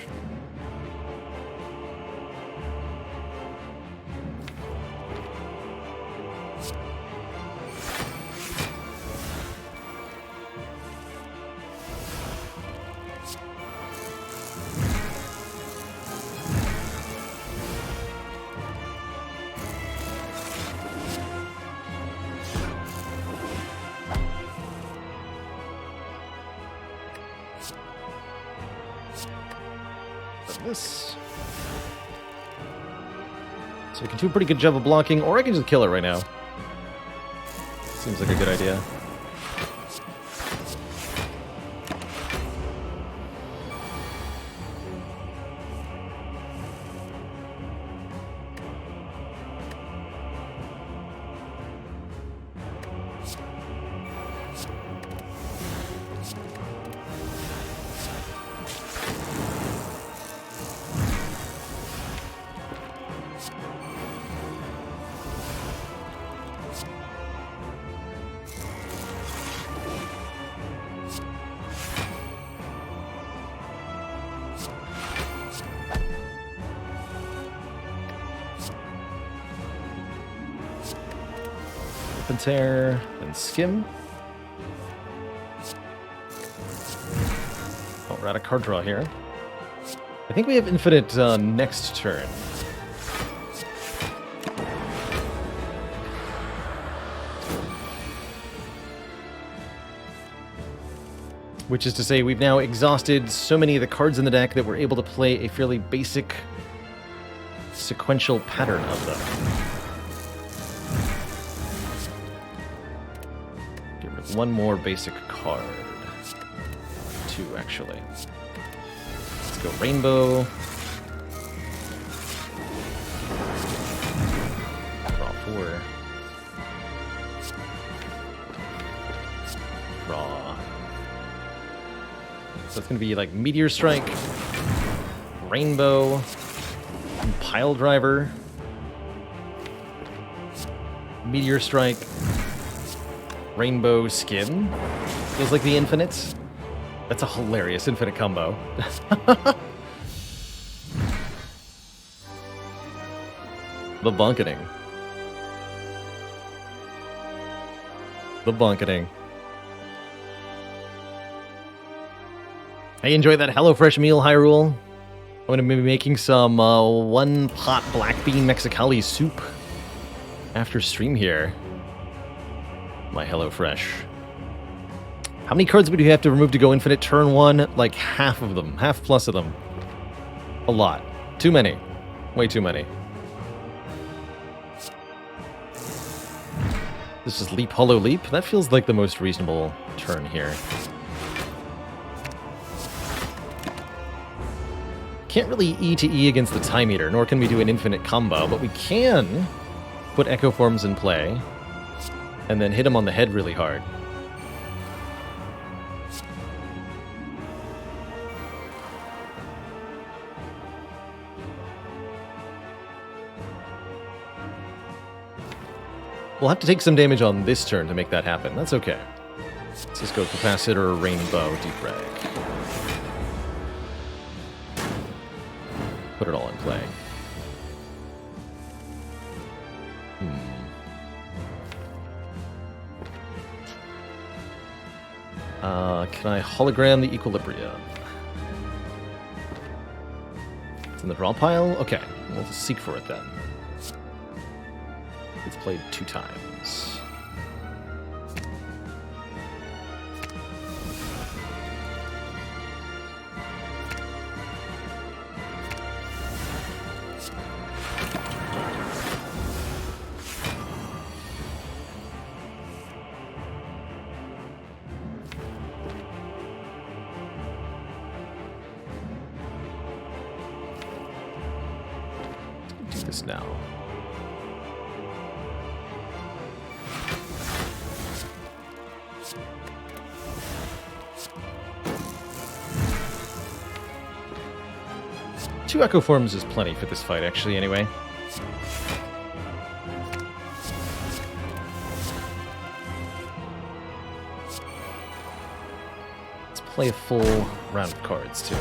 A: This. So we can do a pretty good job of blocking, or I can just kill it right now. Seems like a good idea. Tear and skim. Oh, we're out of card draw here. I think we have infinite next turn. Which is to say, we've now exhausted so many of the cards in the deck that we're able to play a fairly basic sequential pattern of them. One more basic card. 2, actually. Let's go rainbow. Draw 4. Draw. So it's going to be like Meteor Strike, Rainbow, Pile Driver, Meteor Strike, Rainbow Skin. Feels like the infinite. That's a hilarious infinite combo. The bunketing. The bunketing. I enjoy that HelloFresh meal, Hyrule. I'm going to be making some one-pot black bean Mexicali soup after stream here. My HelloFresh. How many cards would you have to remove to go infinite turn 1? Like half of them. Half plus of them. A lot. Too many. Way too many. This is Leap Hollow Leap. That feels like the most reasonable turn here. Can't really E to E against the Time Eater, nor can we do an infinite combo, but we can put Echo Forms in play and then hit him on the head really hard. We'll have to take some damage on this turn to make that happen. That's okay. Let's just go Capacitor, Rainbow, Defrag. Put it all in play. Can I hologram the Equilibrium? It's in the draw pile? Okay, we'll just seek for it then. It's played 2 times. this now? Two Echo Forms is plenty for this fight, actually, anyway. Let's play a full round of cards, too.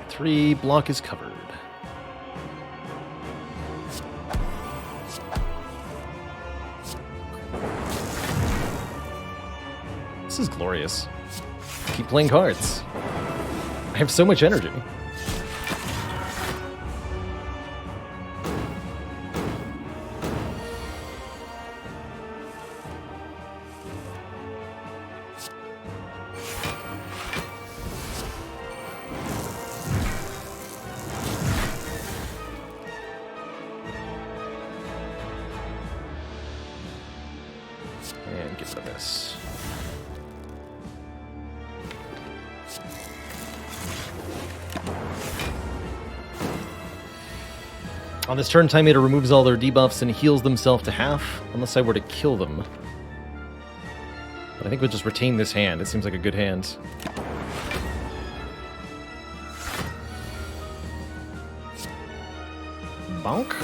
A: Three, block is covered. This is glorious. Keep playing cards. I have so much energy. And get rid of this. On this turn, Time Eater removes all their debuffs and heals themselves to half, unless I were to kill them. But I think we'll just retain this hand. It seems like a good hand. Bonk.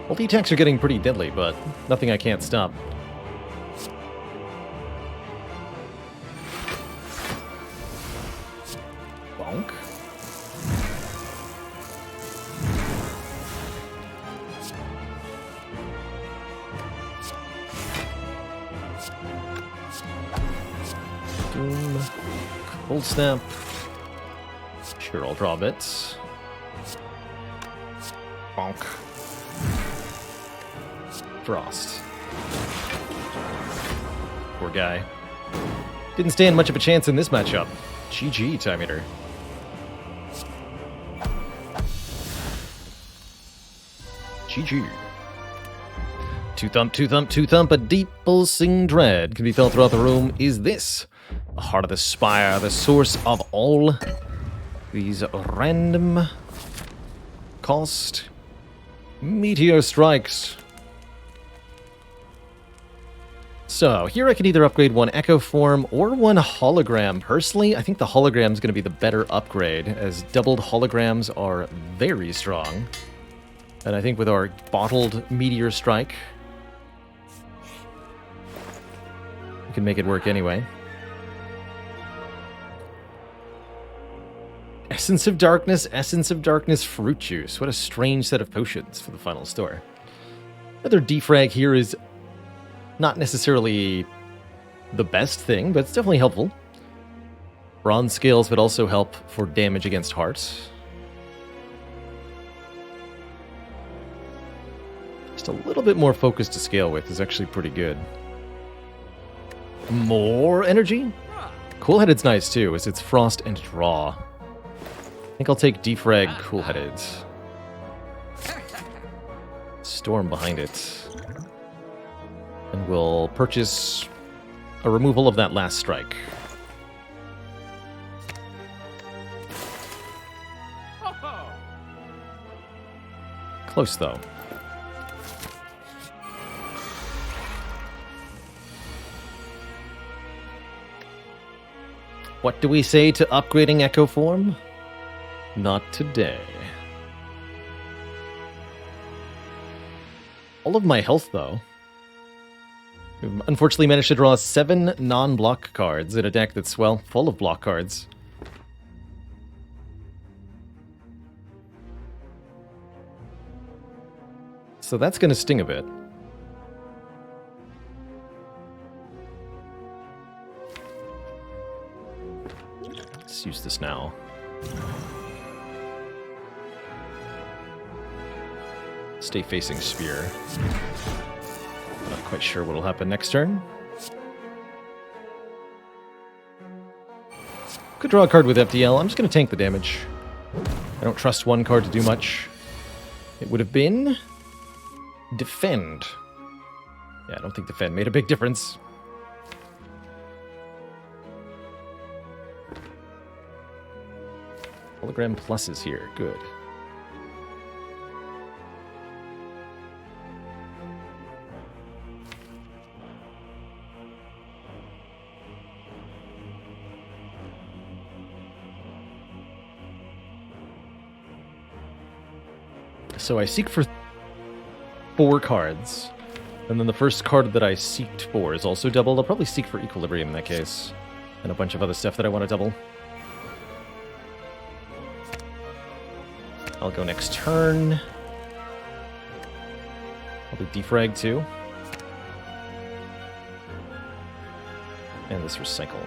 A: Multi-attacks are getting pretty deadly, but nothing I can't stop. Bonk. Doom. Cold Snap. Sure, I'll draw a bit. Bonk. Frost. Poor guy. Didn't stand much of a chance in this matchup. GG, Time Eater. GG. Two thump, two thump, two thump, a deep pulsing dread can be felt throughout the room. Is this the heart of the Spire, the source of all these random cost meteor strikes? So, here I can either upgrade one Echo Form or one Hologram. Personally, I think the Hologram is going to be the better upgrade, as doubled holograms are very strong. And I think with our bottled Meteor Strike, we can make it work anyway. Essence of Darkness, Fruit Juice. What a strange set of potions for the final store. Another defrag here is not necessarily the best thing, but it's definitely helpful. Bronze Scales would also help for damage against hearts. Just a little bit more focus to scale with is actually pretty good. More energy? Cool-Headed's nice too, as it's Frost and Draw. I think I'll take Defrag Cool-Headed. Storm behind it. And we'll purchase a removal of that last strike. Close, though. What do we say to upgrading Echo Form? Not today. All of my health, though. We've unfortunately managed to draw 7 non-block cards in a deck that's, well, full of block cards. So that's going to sting a bit. Let's use this now. Stay facing Spire. Not quite sure what'll happen next turn. Could draw a card with FDL. I'm just going to tank the damage. I don't trust one card to do much. It would have been Defend. Yeah, I don't think Defend made a big difference. Hologram pluses here. Good. So I seek for 4 cards, and then the first card that I seeked for is also doubled. I'll probably seek for Equilibrium in that case, and a bunch of other stuff that I want to double. I'll go next turn. Probably defrag too. And this recycle.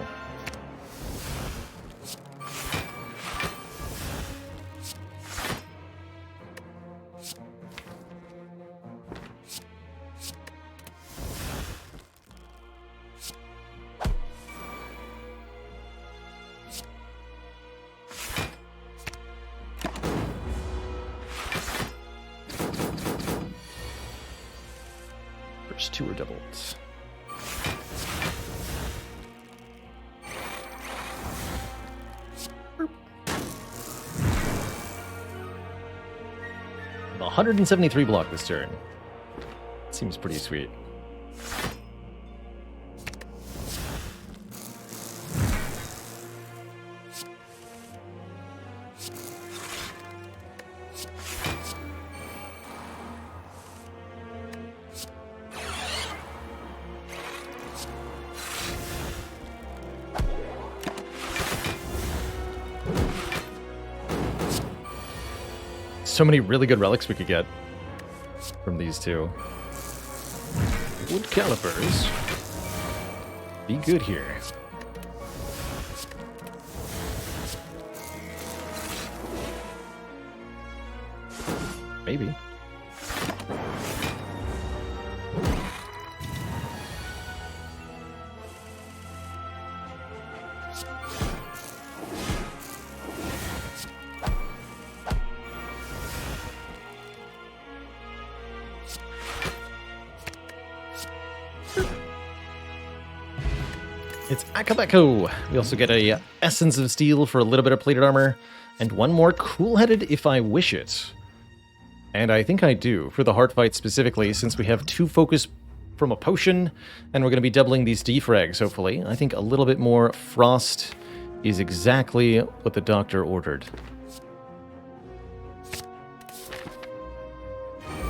A: First 2 are doubled. The 173 block this turn. Seems pretty sweet. So many really good relics we could get from these two. Wood calipers. Be good here. Maybe. It's Akabeko. We also get a Essence of Steel for a little bit of plated armor, and one more Cool-Headed if I wish it. And I think I do, for the heart fight specifically, since we have 2 focus from a potion, and we're going to be doubling these defrags, hopefully. I think a little bit more Frost is exactly what the doctor ordered.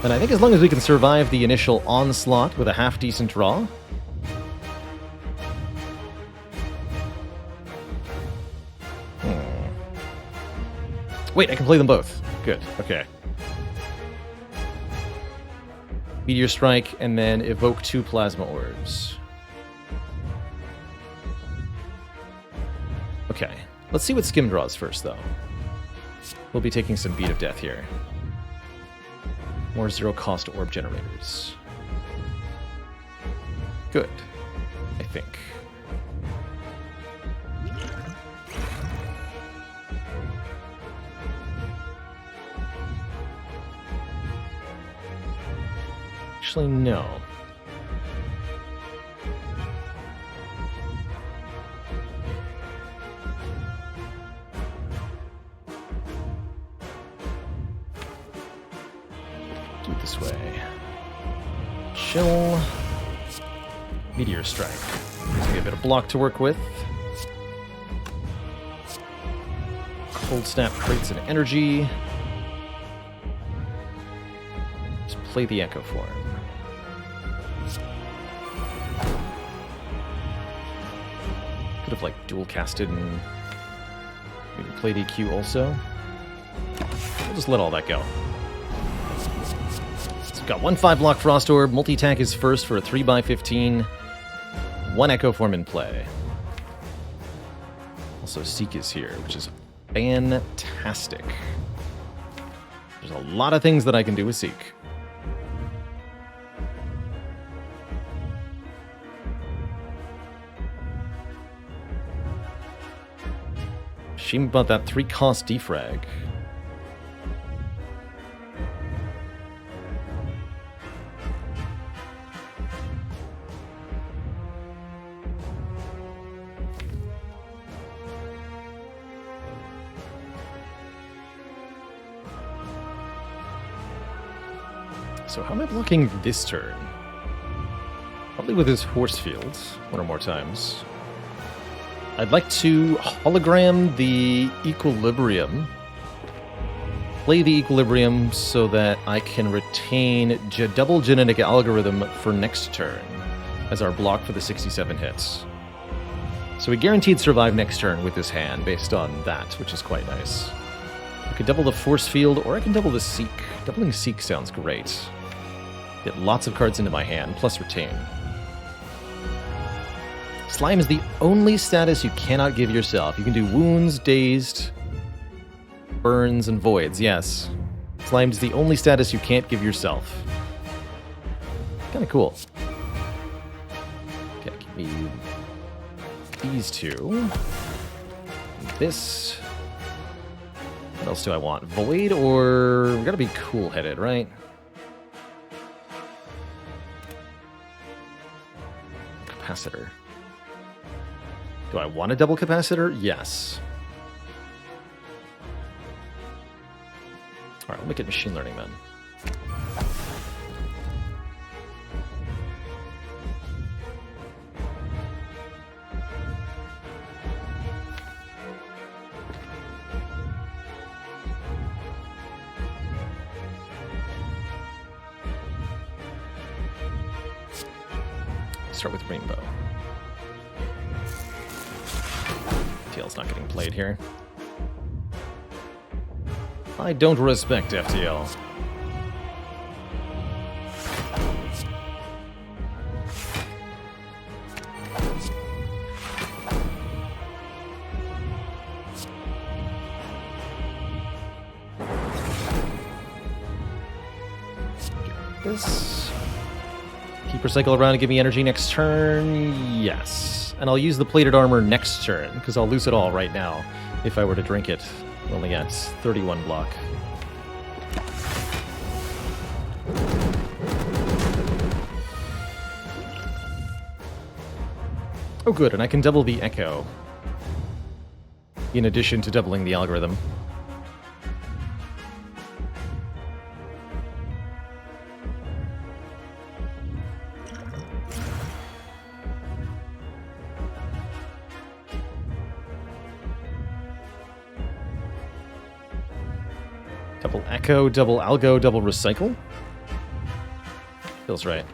A: And I think as long as we can survive the initial onslaught with a half-decent draw... Wait, I can play them both. Good, okay. Meteor Strike, and then evoke 2 Plasma Orbs. Okay, let's see what Skim draws first, though. We'll be taking some Beat of Death here. More zero-cost orb generators. Good, I think. Actually, no. Do it this way. Chill. Meteor Strike. Gives me a bit of block to work with. Cold Snap creates an energy. Just play the Echo Form. Could have, like, dual casted and maybe played EQ also. We'll just let all that go. Let's Got 1/5 block Frost Orb, multi-attack is first for a 3/15. 1 Echo Form in play. Also, Seek is here, which is fantastic. There's a lot of things that I can do with Seek. Shame about that 3-cost defrag. So how am I blocking this turn? Probably with his Horse Field, one or more times. I'd like to hologram the Equilibrium. Play the Equilibrium so that I can retain double Genetic Algorithm for next turn as our block for the 67 hits. So we guaranteed survive next turn with this hand based on that, which is quite nice. I could double the Force Field, or I can double the Seek. Doubling Seek sounds great. Get lots of cards into my hand, plus retain. Slime is the only status you cannot give yourself. You can do Wounds, Dazed, Burns, and Voids, yes. Slime is the only status you can't give yourself. Kinda cool. Okay, give me these two. This. What else do I want? Void, or we gotta be cool-headed, right? Capacitor. Do I want a double capacitor? Yes. Alright, we'll make it machine learning then. Start with Rainbow. FTL's not getting played here. I don't respect FTL. Get this. Keep Recycle around and give me energy next turn. Yes. And I'll use the Plated Armor next turn, because I'll lose it all right now if I were to drink it. Only at 31 block. Oh good, and I can double the Echo. In addition to doubling the algorithm. Double Echo, double Algo, double Recycle. Feels right.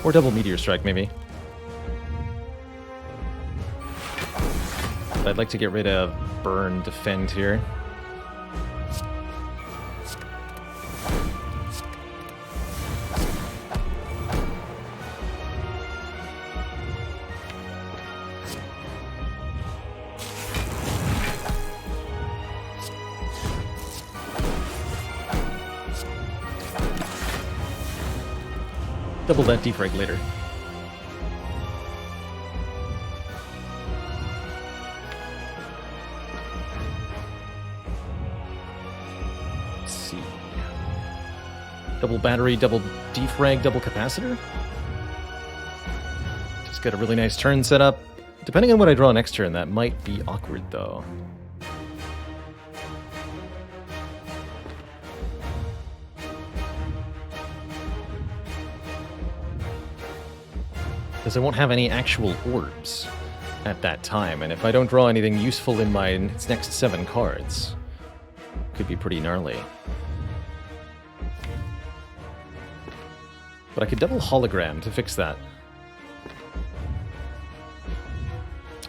A: Or double Meteor Strike, maybe. But I'd like to get rid of Burn, Defend here. Double that defrag later. Let's see. Double battery, double defrag, double capacitor. Just got a really nice turn set up. Depending on what I draw next turn, that might be awkward though. Because I won't have any actual orbs at that time, and if I don't draw anything useful in my next 7 cards, it could be pretty gnarly. But I could double hologram to fix that.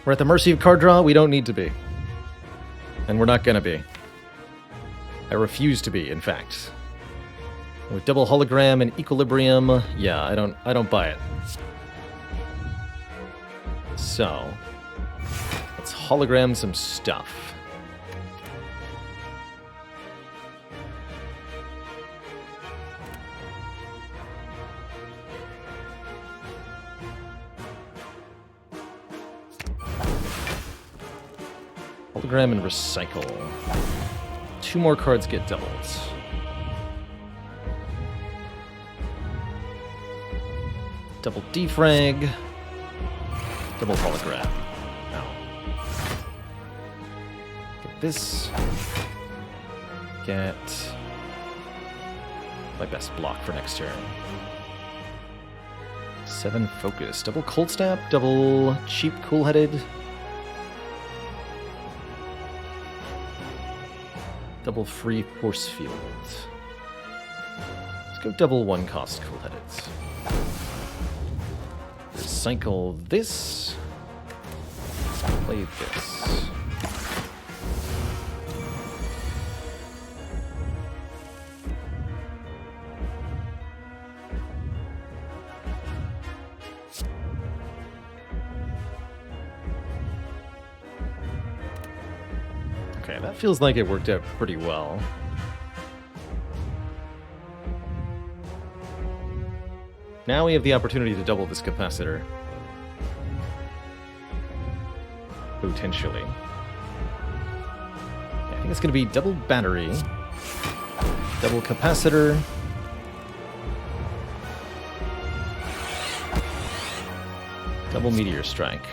A: We're at the mercy of card draw, we don't need to be. And we're not gonna be. I refuse to be, in fact. With double hologram and equilibrium, yeah, I don't buy it. So, let's hologram some stuff. Hologram and recycle. 2 more cards get doubled. Double defrag. Double hologram. Now. Get this. Get my best block for next turn. 7 focus. Double cold snap. Double cheap cool-headed. Double free force field. Let's go double 1 cost cool-headed. Recycle this. Play this. Okay, that feels like it worked out pretty well. Now we have the opportunity to double this capacitor. Potentially. I think it's going to be double battery, double capacitor, double meteor strike.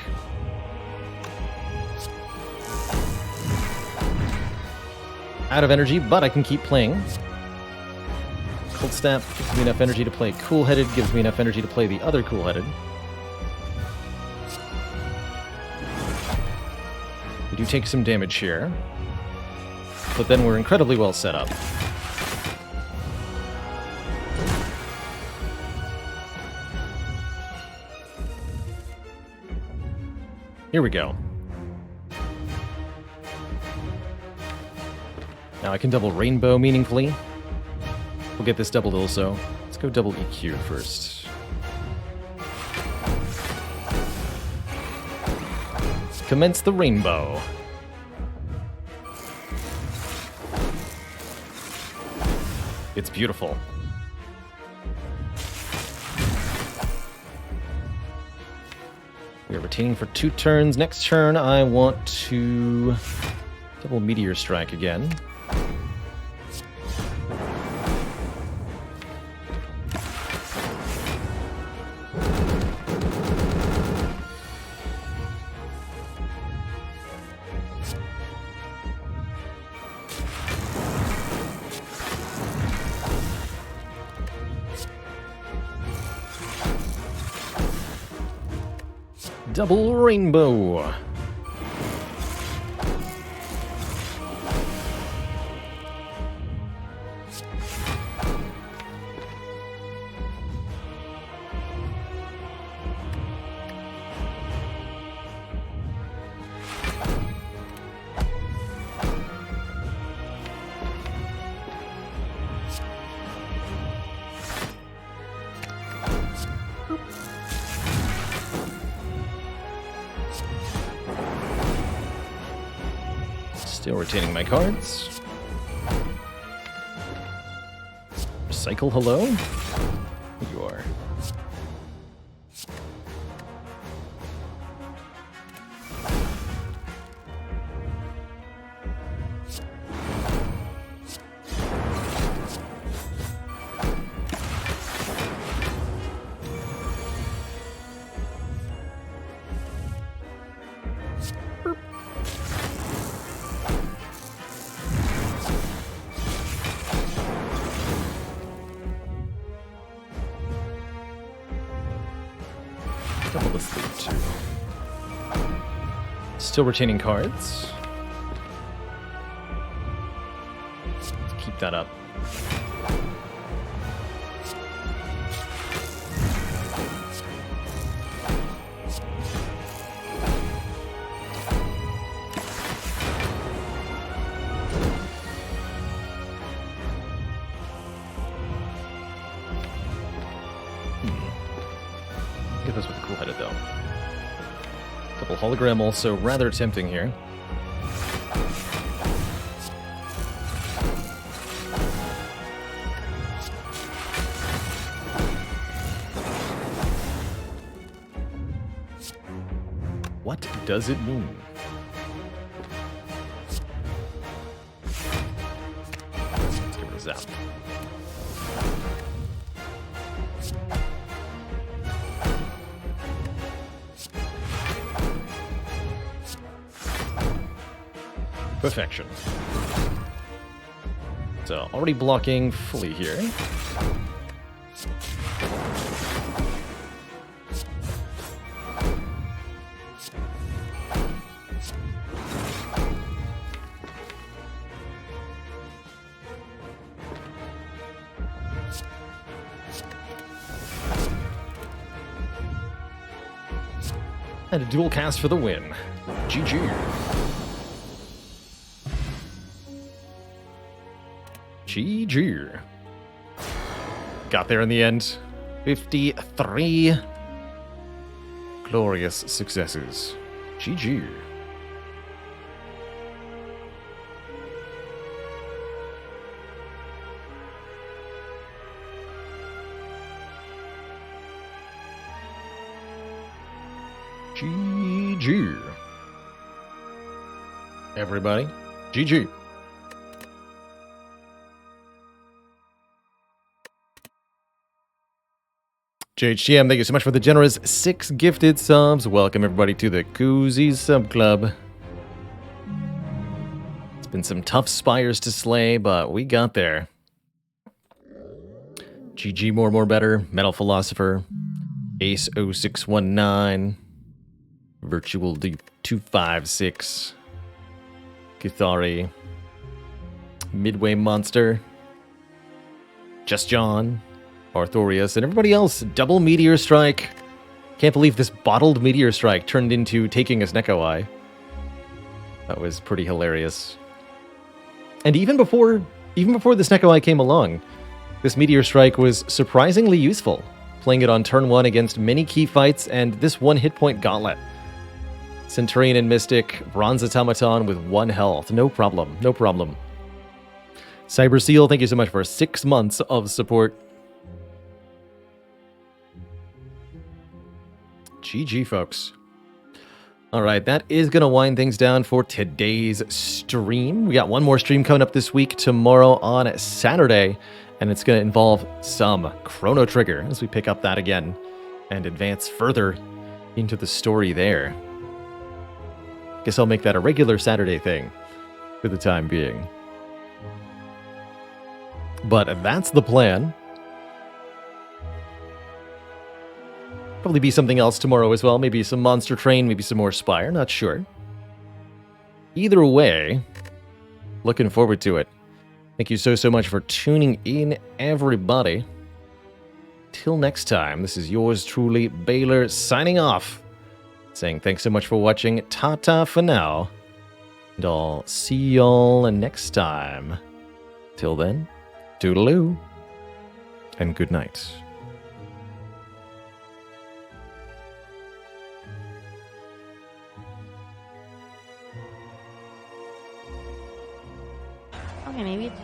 A: Out of energy, but I can keep playing. Cold Snap gives me enough energy to play Cool-Headed, gives me enough energy to play the other Cool-Headed. We do take some damage here, but then we're incredibly well set up. Here we go. Now I can double Rainbow meaningfully. We'll get this doubled also. Let's go double EQ first. Commence the Rainbow. It's beautiful. We are retaining for 2 turns. Next turn, I want to double Meteor Strike again. Double Rainbow. Still retaining my cards. Recycle, hello? You are. Double the sleeve too. Still retaining cards. Let's keep that up. it, though. Couple hologram also rather tempting here. What does it mean? Let's give it a zap. Perfection. So, already blocking fully here. And a dual cast for the win. GG. GG. Got there in the end. 53 glorious successes. GG. GG. Everybody, GG. JHGM, thank you so much for the generous 6 gifted subs. Welcome everybody to the Koozie Sub Club. It's been some tough spires to slay, but we got there. GG more better, Metal Philosopher, Ace 0619, Virtual D256, Kithari, Midway Monster, Just John, Arthurius, and everybody else. Double Meteor Strike. Can't believe this bottled Meteor Strike turned into taking a Snecko Eye. That was pretty hilarious. And even before the Snecko Eye came along, this Meteor Strike was surprisingly useful. Playing it on turn 1 against many key fights and this 1 hit point gauntlet. Centurion and Mystic, Bronze Automaton with 1 health. No problem, no problem. Cyber Seal, thank you so much for 6 months of support. GG, folks. Alright, that is going to wind things down for today's stream. We got one more stream coming up this week, tomorrow on Saturday, and it's going to involve some Chrono Trigger as we pick up that again and advance further into the story there. Guess I'll make that a regular Saturday thing for the time being. But that's the plan. Probably be something else tomorrow as well. Maybe some Monster Train, maybe some more Spire, not sure. Either way, looking forward to it. Thank you so much for tuning in, everybody. Till next time, this is yours truly, Baylor, signing off. Saying thanks so much for watching. Ta-ta for now. And I'll see y'all next time. Till then, toodaloo. And good night.
B: Okay, maybe it's